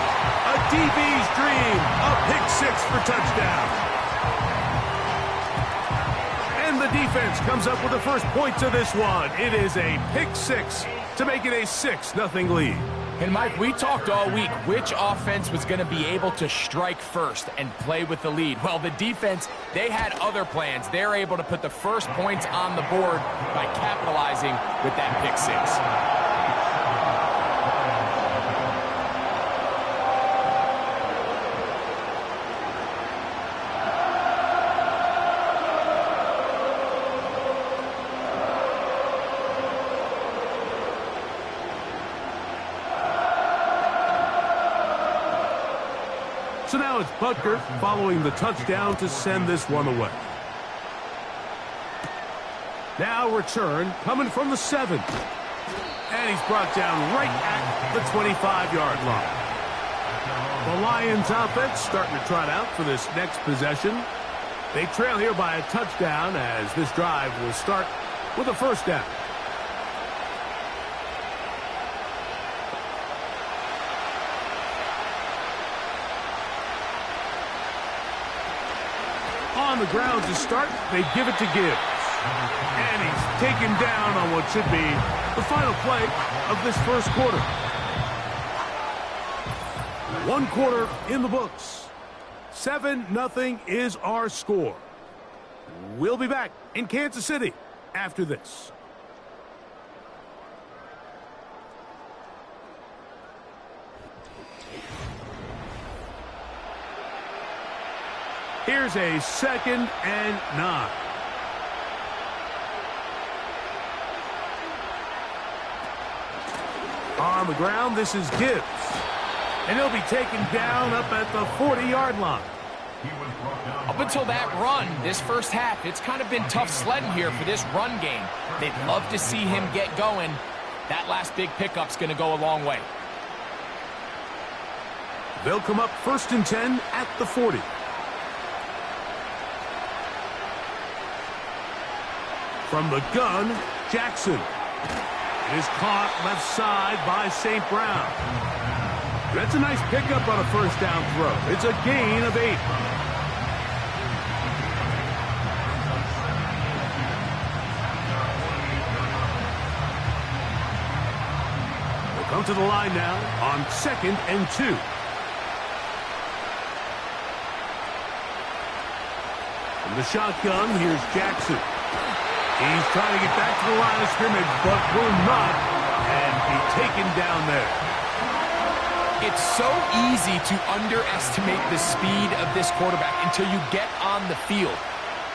A DB's dream. A pick six for touchdown. And the defense comes up with the first points of this one. It is a pick six to make it a 6-0 lead. And, Mike, we talked all week which offense was going to be able to strike first and play with the lead. Well, the defense, they had other plans. They're able to put the first points on the board by capitalizing with that pick six. So now it's Butker following the touchdown to send this one away. Now return coming from the 7. And he's brought down right at the 25-yard line. The Lions offense starting to trot out for this next possession. They trail here by a touchdown as this drive will start with a first down. On the ground to start, they give it to Gibbs. And he's taken down on what should be the final play of this first quarter. 1 quarter in the books. 7-0 is our score. We'll be back in Kansas City after this. Here's a 2nd and 9. On the ground, this is Gibbs. And he'll be taken down up at the 40-yard line. Up until that run, this first half, it's kind of been tough sledding here for this run game. They'd love to see him get going. That last big pickup's going to go a long way. They'll come up 1st and 10 at the 40. From the gun, Jackson. It is caught left side by St. Brown. That's a nice pickup on a first down throw. It's a gain of 8. We'll come to the line now on 2nd and 2. From the shotgun, here's Jackson. He's trying to get back to the line of scrimmage, but will not, and be taken down there. It's so easy to underestimate the speed of this quarterback until you get on the field.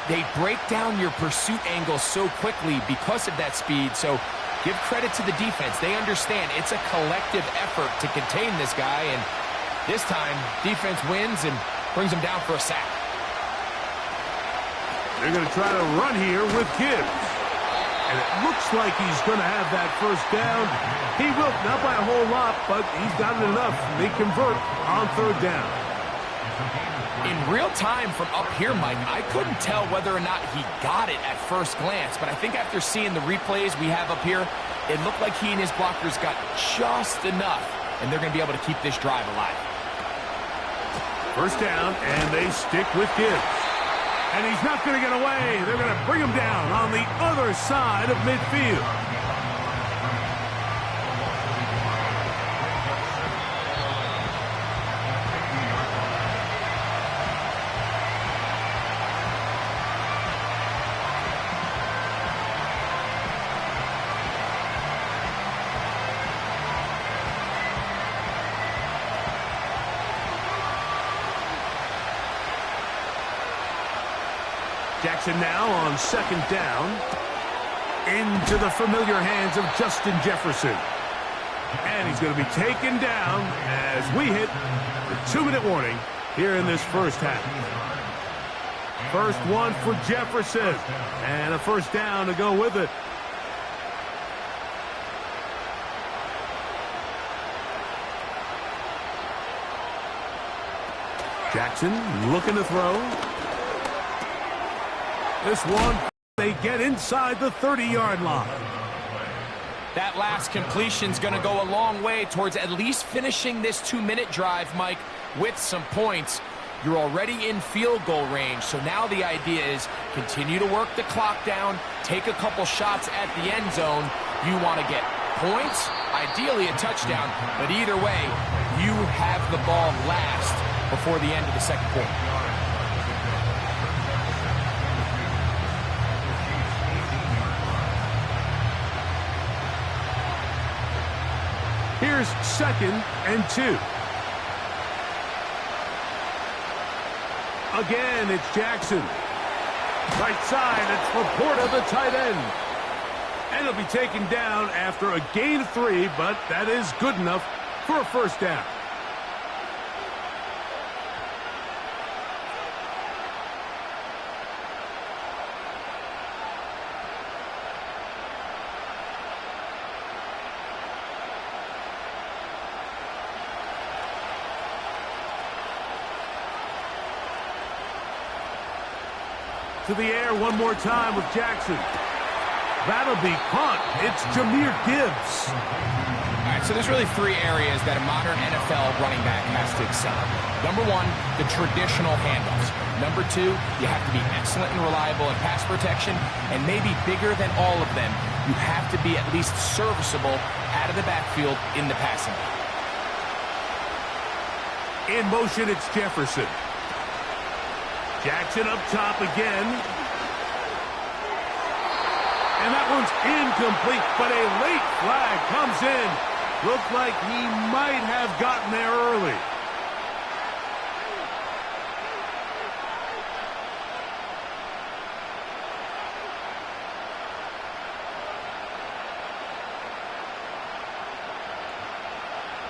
They break down your pursuit angle so quickly because of that speed, so give credit to the defense. They understand it's a collective effort to contain this guy, and this time, defense wins and brings him down for a sack. They're going to try to run here with Gibbs. And it looks like he's going to have that first down. He will, not by a whole lot, but he's got it enough. They convert on 3rd down. In real time from up here, Mike, I couldn't tell whether or not he got it at first glance, but I think after seeing the replays we have up here, it looked like he and his blockers got just enough, and they're going to be able to keep this drive alive. First down, and they stick with Gibbs. And he's not going to get away. They're going to bring him down on the other side of midfield. Jackson now on 2nd down. Into the familiar hands of Justin Jefferson. And he's going to be taken down as we hit the 2-minute warning here in this first half. First one for Jefferson. And a first down to go with it. Jackson looking to throw. This one, they get inside the 30-yard line. That last completion's going to go a long way towards at least finishing this 2-minute drive, Mike, with some points. You're already in field goal range, so now the idea is continue to work the clock down, take a couple shots at the end zone. You want to get points, ideally a touchdown, but either way, you have the ball last before the end of the second quarter. Here's 2nd and 2. Again, it's Jackson. Right side, it's Laporta, the tight end. And he'll be taken down after a gain of 3, but that is good enough for a first down. To the air one more time with Jackson. That'll be caught. It's Jahmyr Gibbs. All right, so there's really 3 areas that a modern NFL running back has to excel. Number 1, the traditional handoffs. Number 2, you have to be excellent and reliable in pass protection, and maybe bigger than all of them, you have to be at least serviceable out of the backfield in the passing game. In motion, it's Jefferson. Jackson up top again. And that one's incomplete, but a late flag comes in. Looked like he might have gotten there early.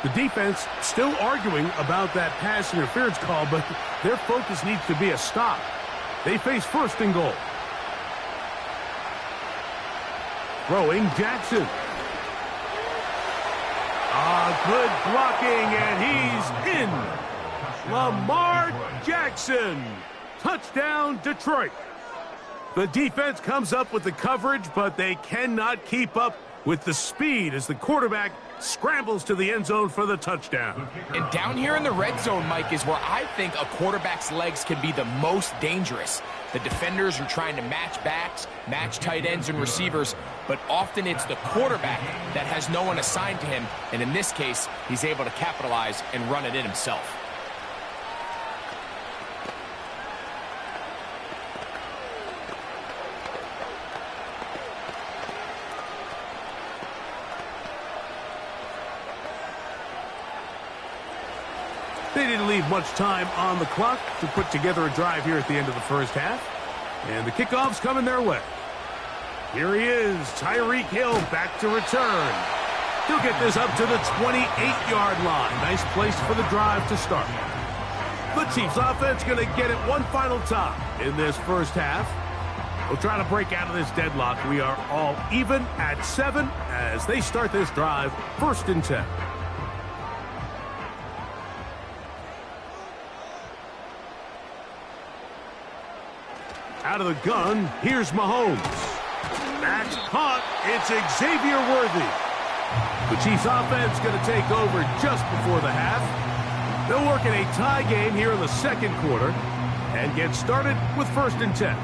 The defense still arguing about that pass interference call, but their focus needs to be a stop. They face 1st and goal. Throwing Jackson. Good blocking, and he's in. Lamar Jackson. Touchdown, Detroit. The defense comes up with the coverage, but they cannot keep up with the speed as the quarterback scrambles to the end zone for the touchdown. And down here in the red zone, Mike, is where I think a quarterback's legs can be the most dangerous. The defenders are trying to match backs, match tight ends and receivers, but often it's the quarterback that has no one assigned to him, and in this case, he's able to capitalize and run it in himself. They didn't leave much time on the clock to put together a drive here at the end of the first half. And the kickoff's coming their way. Here he is, Tyreek Hill back to return. He'll get this up to the 28-yard line. Nice place for the drive to start. The Chiefs offense going to get it one final time in this first half. We'll try to break out of this deadlock. We are all even at 7 as they start this drive, 1st and 10. Out of the gun, here's Mahomes. That's caught. It's Xavier Worthy. The Chiefs offense going to take over just before the half. They'll work in a tie game here in the second quarter and get started with 1st and 10.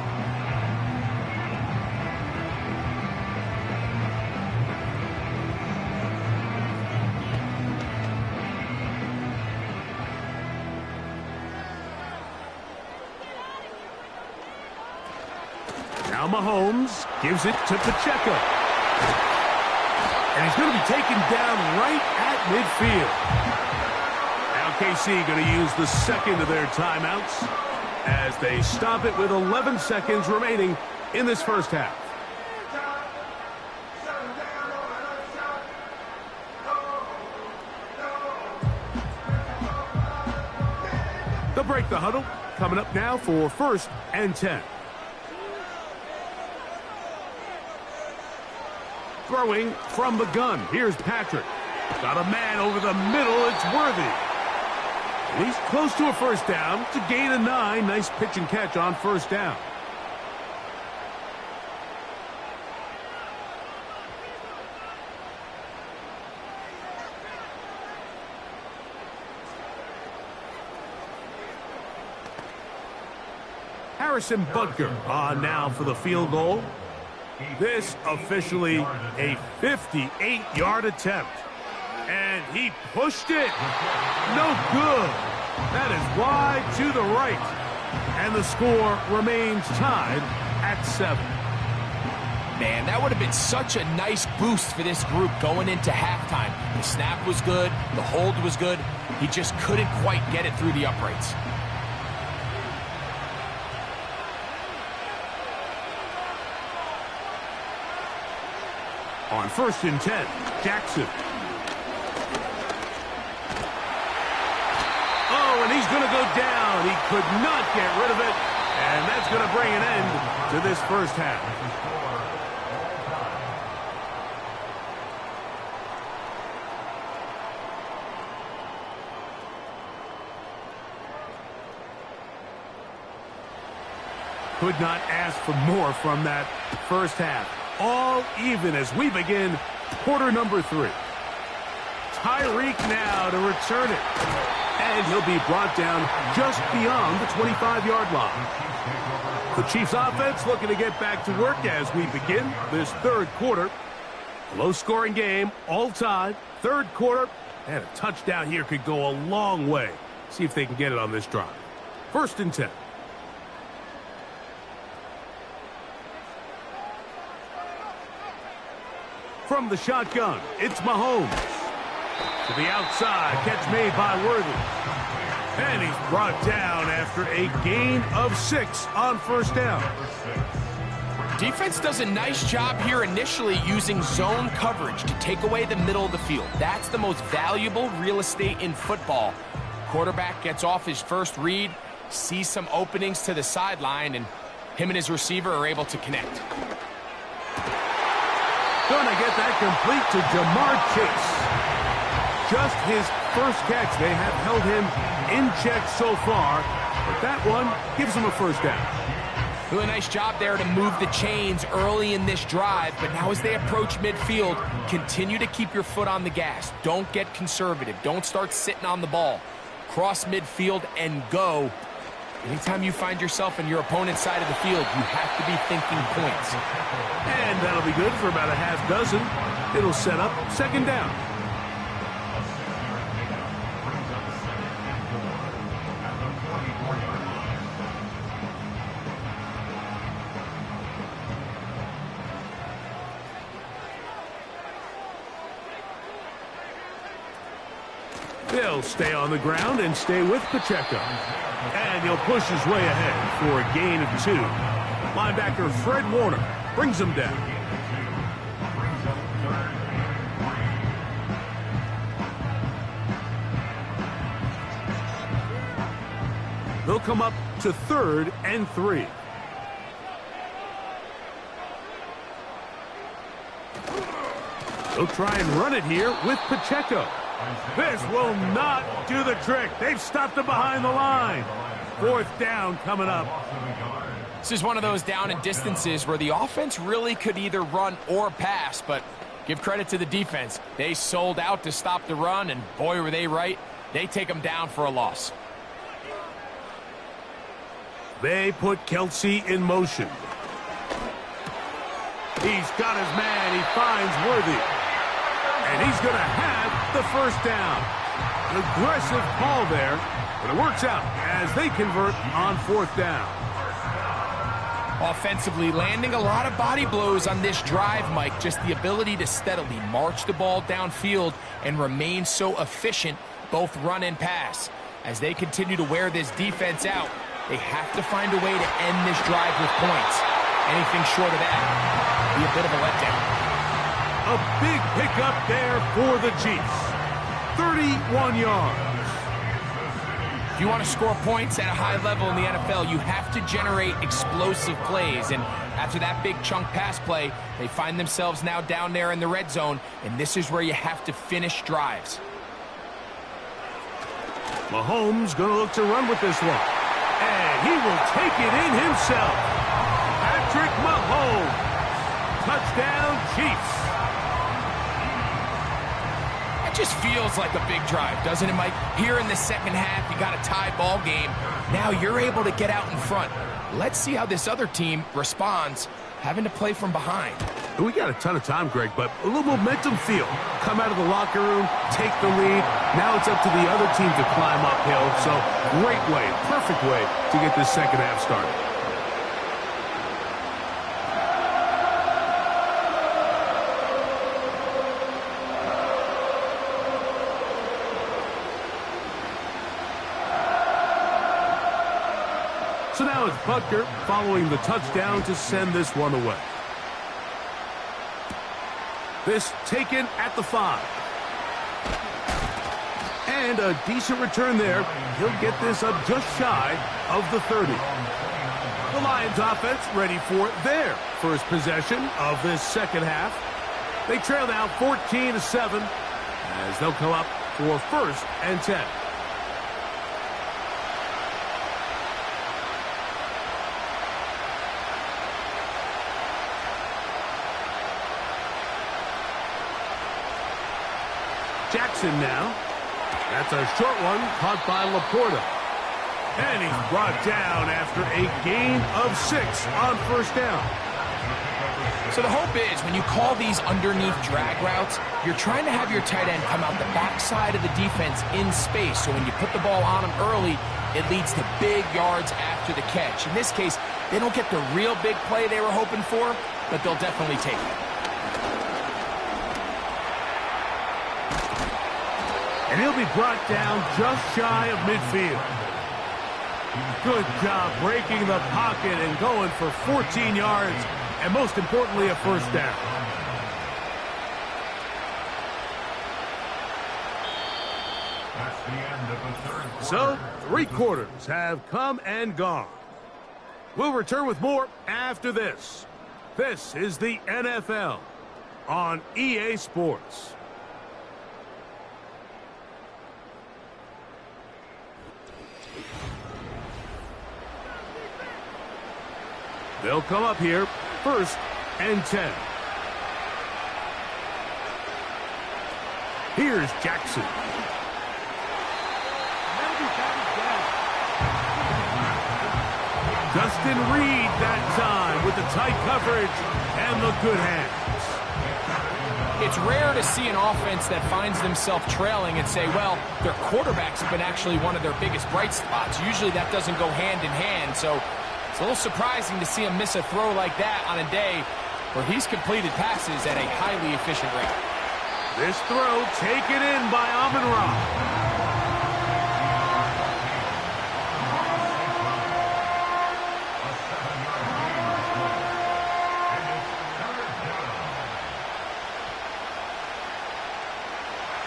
Now Mahomes gives it to Pacheco. And he's going to be taken down right at midfield. Now KC going to use the second of their timeouts as they stop it with 11 seconds remaining in this first half. They'll break the huddle. Coming up now for 1st and 10. Throwing from the gun. Here's Patrick. Got a man over the middle. It's Worthy. He's close to a first down. It's a gain of 9. Nice pitch and catch on first down. Harrison Butker on now for the field goal. This officially a 58-yard attempt. And he pushed it. No good. That is wide to the right. And the score remains tied at 7. Man, that would have been such a nice boost for this group going into halftime. The snap was good. The hold was good. He just couldn't quite get it through the uprights. On 1st and 10, Jackson. Oh, and he's going to go down. He could not get rid of it. And that's going to bring an end to this first half. Could not ask for more from that first half. All even as we begin quarter number 3. Tyreek now to return it. And he'll be brought down just beyond the 25-yard line. The Chiefs offense looking to get back to work as we begin this third quarter. Low-scoring game, all tied, third quarter, and a touchdown here could go a long way. See if they can get it on this drive. 1st and 10. From the shotgun, it's Mahomes. To the outside, catch made by Worthy. And he's brought down after a gain of 6 on 1st down. Defense does a nice job here initially using zone coverage to take away the middle of the field. That's the most valuable real estate in football. Quarterback gets off his first read, sees some openings to the sideline, and him and his receiver are able to connect. Gonna get that complete to Jamar Chase. Just his first catch. They have held him in check so far, but that one gives him a first down. Really nice job there to move the chains early in this drive, but now as they approach midfield, continue to keep your foot on the gas. Don't get conservative. Don't start sitting on the ball. Cross midfield and go. Anytime you find yourself on your opponent's side of the field, you have to be thinking points. And that'll be good for about a half dozen. It'll set up 2nd down. They'll stay on the ground and stay with Pacheco. And he'll push his way ahead for a gain of 2. Linebacker Fred Warner brings him down. They'll come up to 3rd and 3. They'll try and run it here with Pacheco. This will not do the trick. They've stopped him behind the line. 4th down coming up. This is one of those down and distances where the offense really could either run or pass, but give credit to the defense. They sold out to stop the run, and boy, were they right. They take them down for a loss. They put Kelsey in motion. He's got his man. He finds Worthy. And he's going to have the first down. An aggressive call there, but it works out as they convert on 4th down. Offensively, landing a lot of body blows on this drive, Mike. Just the ability to steadily march the ball downfield and remain so efficient, both run and pass. As they continue to wear this defense out, they have to find a way to end this drive with points. Anything short of that would be a bit of a letdown. A big pickup there for the Chiefs. 31 yards. If you want to score points at a high level in the NFL, you have to generate explosive plays. And after that big chunk pass play, they find themselves now down there in the red zone, and this is where you have to finish drives. Mahomes going to look to run with this one. And he will take it in himself. Patrick Mahomes. Touchdown, Chiefs. That just feels like a big drive, doesn't it, Mike? Here in the second half, you got a tie ball game. Now you're able to get out in front. Let's see how this other team responds, having to play from behind. We got a ton of time, Greg, but a little momentum feel. Come out of the locker room, take the lead. Now it's up to the other team to climb uphill. So great way, perfect way to get this second half started. So now it's Butker following the touchdown to send this one away. This taken at the 5. And a decent return there. He'll get this up just shy of the 30. The Lions offense ready for their first possession of this second half. They trail now 14-7 as they'll come up for 1st and 10. Jackson now. That's a short one caught by Laporta. And he's brought down after a gain of 6 on 1st down. So the hope is when you call these underneath drag routes, you're trying to have your tight end come out the backside of the defense in space. So when you put the ball on him early, it leads to big yards after the catch. In this case, they don't get the real big play they were hoping for, but they'll definitely take it. And he'll be brought down just shy of midfield. Good job breaking the pocket and going for 14 yards, and most importantly, a 1st down. That's the end of the third quarter. So, 3 quarters have come and gone. We'll return with more after this. This is the NFL on EA Sports. They'll come up here, 1st and 10. Here's Jackson. Justin Reed that time with the tight coverage and the good hands. It's rare to see an offense that finds themselves trailing and say, well, their quarterback's been actually one of their biggest bright spots. Usually that doesn't go hand in hand, so it's a little surprising to see him miss a throw like that on a day where he's completed passes at a highly efficient rate. This throw taken in by Amon-Ra.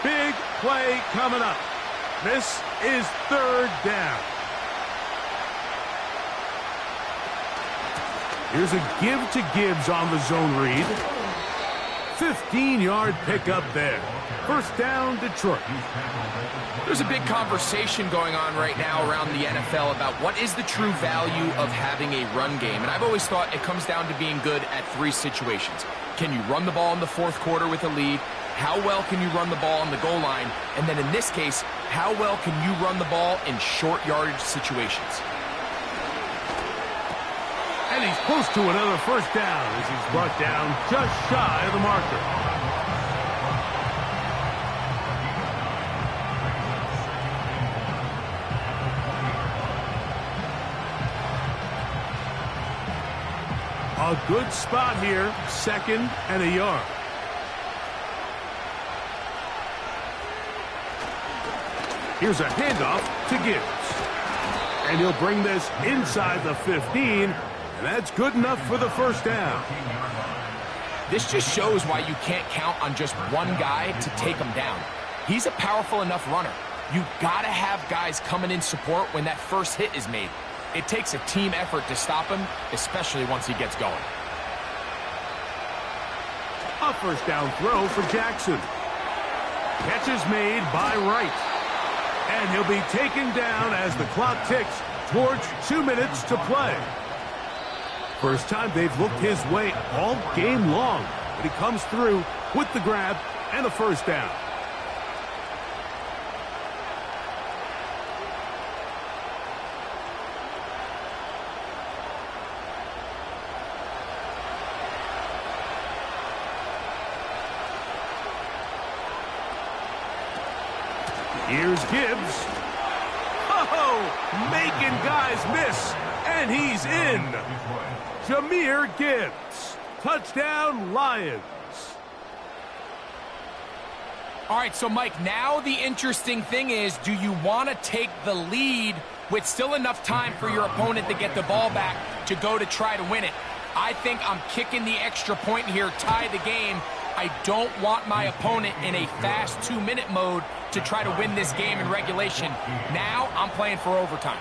Big play coming up. This is 3rd down. Here's a give to Gibbs on the zone read. 15-yard pickup there. 1st down, Detroit. There's a big conversation going on right now around the NFL about what is the true value of having a run game. And I've always thought it comes down to being good at 3 situations. Can you run the ball in the 4th quarter with a lead? How well can you run the ball on the goal line? And then in this case, how well can you run the ball in short yardage situations? And he's close to another 1st down as he's brought down just shy of the marker. A good spot here, 2nd and a yard. Here's a handoff to Gibbs. And he'll bring this inside the 15. And that's good enough for the 1st down. This just shows why you can't count on just one guy to take him down. He's a powerful enough runner. You've got to have guys coming in support when that first hit is made. It takes a team effort to stop him, especially once he gets going. A 1st down throw for Jackson. Catch is made by Wright. And he'll be taken down as the clock ticks towards 2 minutes to play. First time they've looked his way all game long, but he comes through with the grab and a 1st down. Here's Gibbs. Oh, making guys miss, and he's in. Jahmyr Gibbs. Touchdown, Lions. All right, so Mike, now the interesting thing is, do you want to take the lead with still enough time for your opponent to get the ball back to go to try to win it? I think I'm kicking the extra point here, tie the game. I don't want my opponent in a fast 2-minute mode to try to win this game in regulation. Now I'm playing for overtime.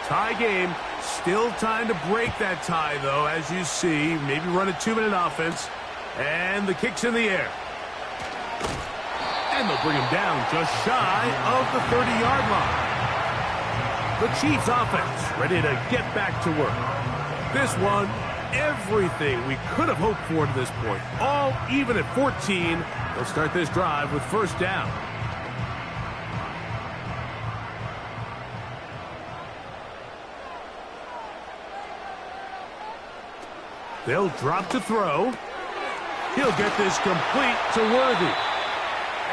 Tie game. Still time to break that tie, though, as you see. Maybe run a 2-minute offense. And the kick's in the air. And they'll bring him down just shy of the 30-yard line. The Chiefs offense ready to get back to work. This one, everything we could have hoped for to this point. All even at 14. They'll start this drive with first down. They'll drop to throw. He'll get this complete to Worthy.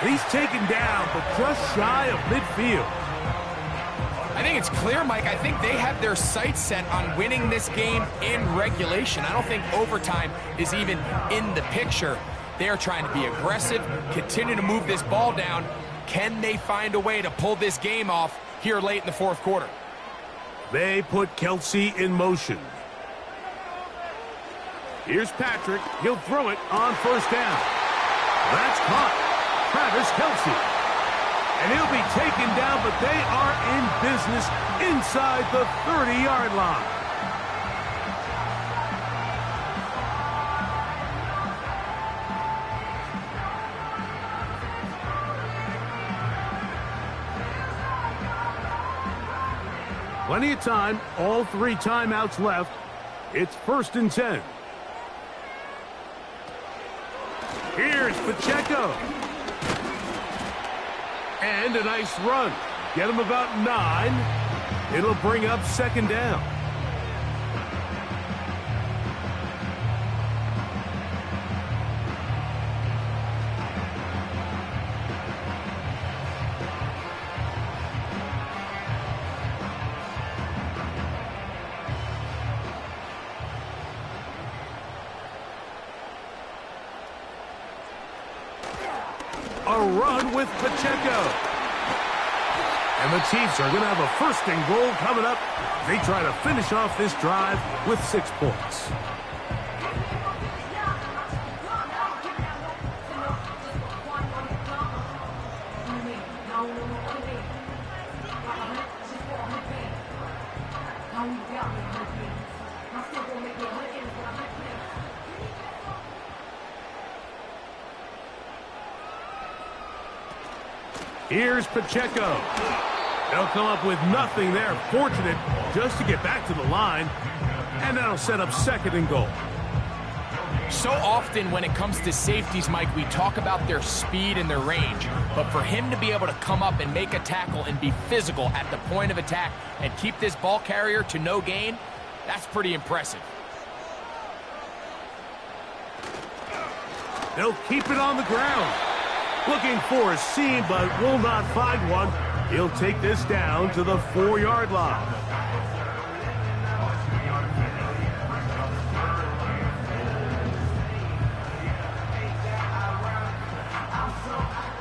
And he's taken down, but just shy of midfield. I think it's clear, Mike. I think they have their sights set on winning this game in regulation. I don't think overtime is even in the picture. They're trying to be aggressive, continue to move this ball down. Can they find a way to pull this game off here late in the fourth quarter? They put Kelsey in motion. Here's Patrick. He'll throw it on first down. That's caught. Travis Kelsey. And he'll be taken down, but they are in business inside the 30-yard line. Plenty of time. All 3 timeouts left. It's 1st and 10. Here's Pacheco. And a nice run. Get him about 9. It'll bring up 2nd down. A run with Pacheco. And the Chiefs are going to have a 1st and goal coming up. They try to finish off this drive with 6 points. Here's Pacheco. They'll come up with nothing there. Fortunate just to get back to the line. And that'll set up 2nd and goal. So often when it comes to safeties, Mike, we talk about their speed and their range. But for him to be able to come up and make a tackle and be physical at the point of attack and keep this ball carrier to no gain, that's pretty impressive. They'll keep it on the ground. Looking for a seam, but will not find one. He'll take this down to the 4-yard line.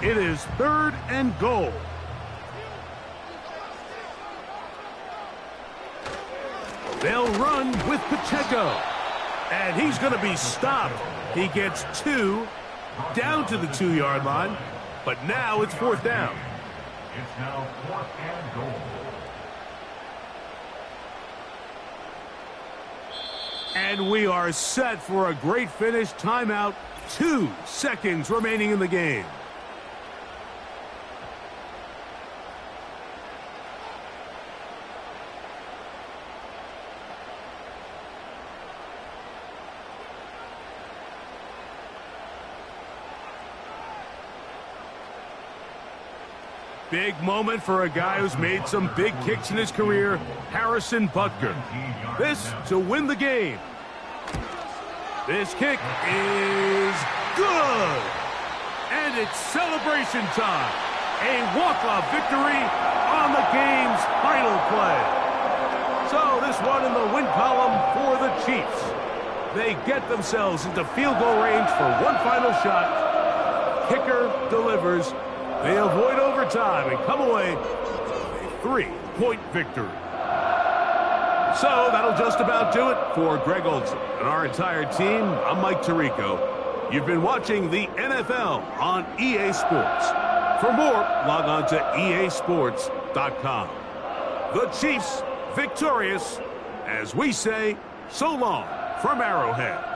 It is 3rd and goal. They'll run with Pacheco. And he's going to be stopped. He gets 2. Down to the 2-yard line, but now it's 4th down. It's now 4th and goal. And we are set for a great finish. Timeout. 2 seconds remaining in the game. Big moment for a guy who's made some big kicks in his career, Harrison Butker. This to win the game. This kick is good. And it's celebration time. A walk-off victory on the game's final play. So this one in the win column for the Chiefs. They get themselves into field goal range for one final shot. Kicker delivers. They avoid overtime and come away with a 3-point victory. So that'll just about do it for Greg Olson and our entire team. I'm Mike Tirico. You've been watching the NFL on EA Sports. For more, log on to easports.com. The Chiefs victorious, as we say, so long from Arrowhead.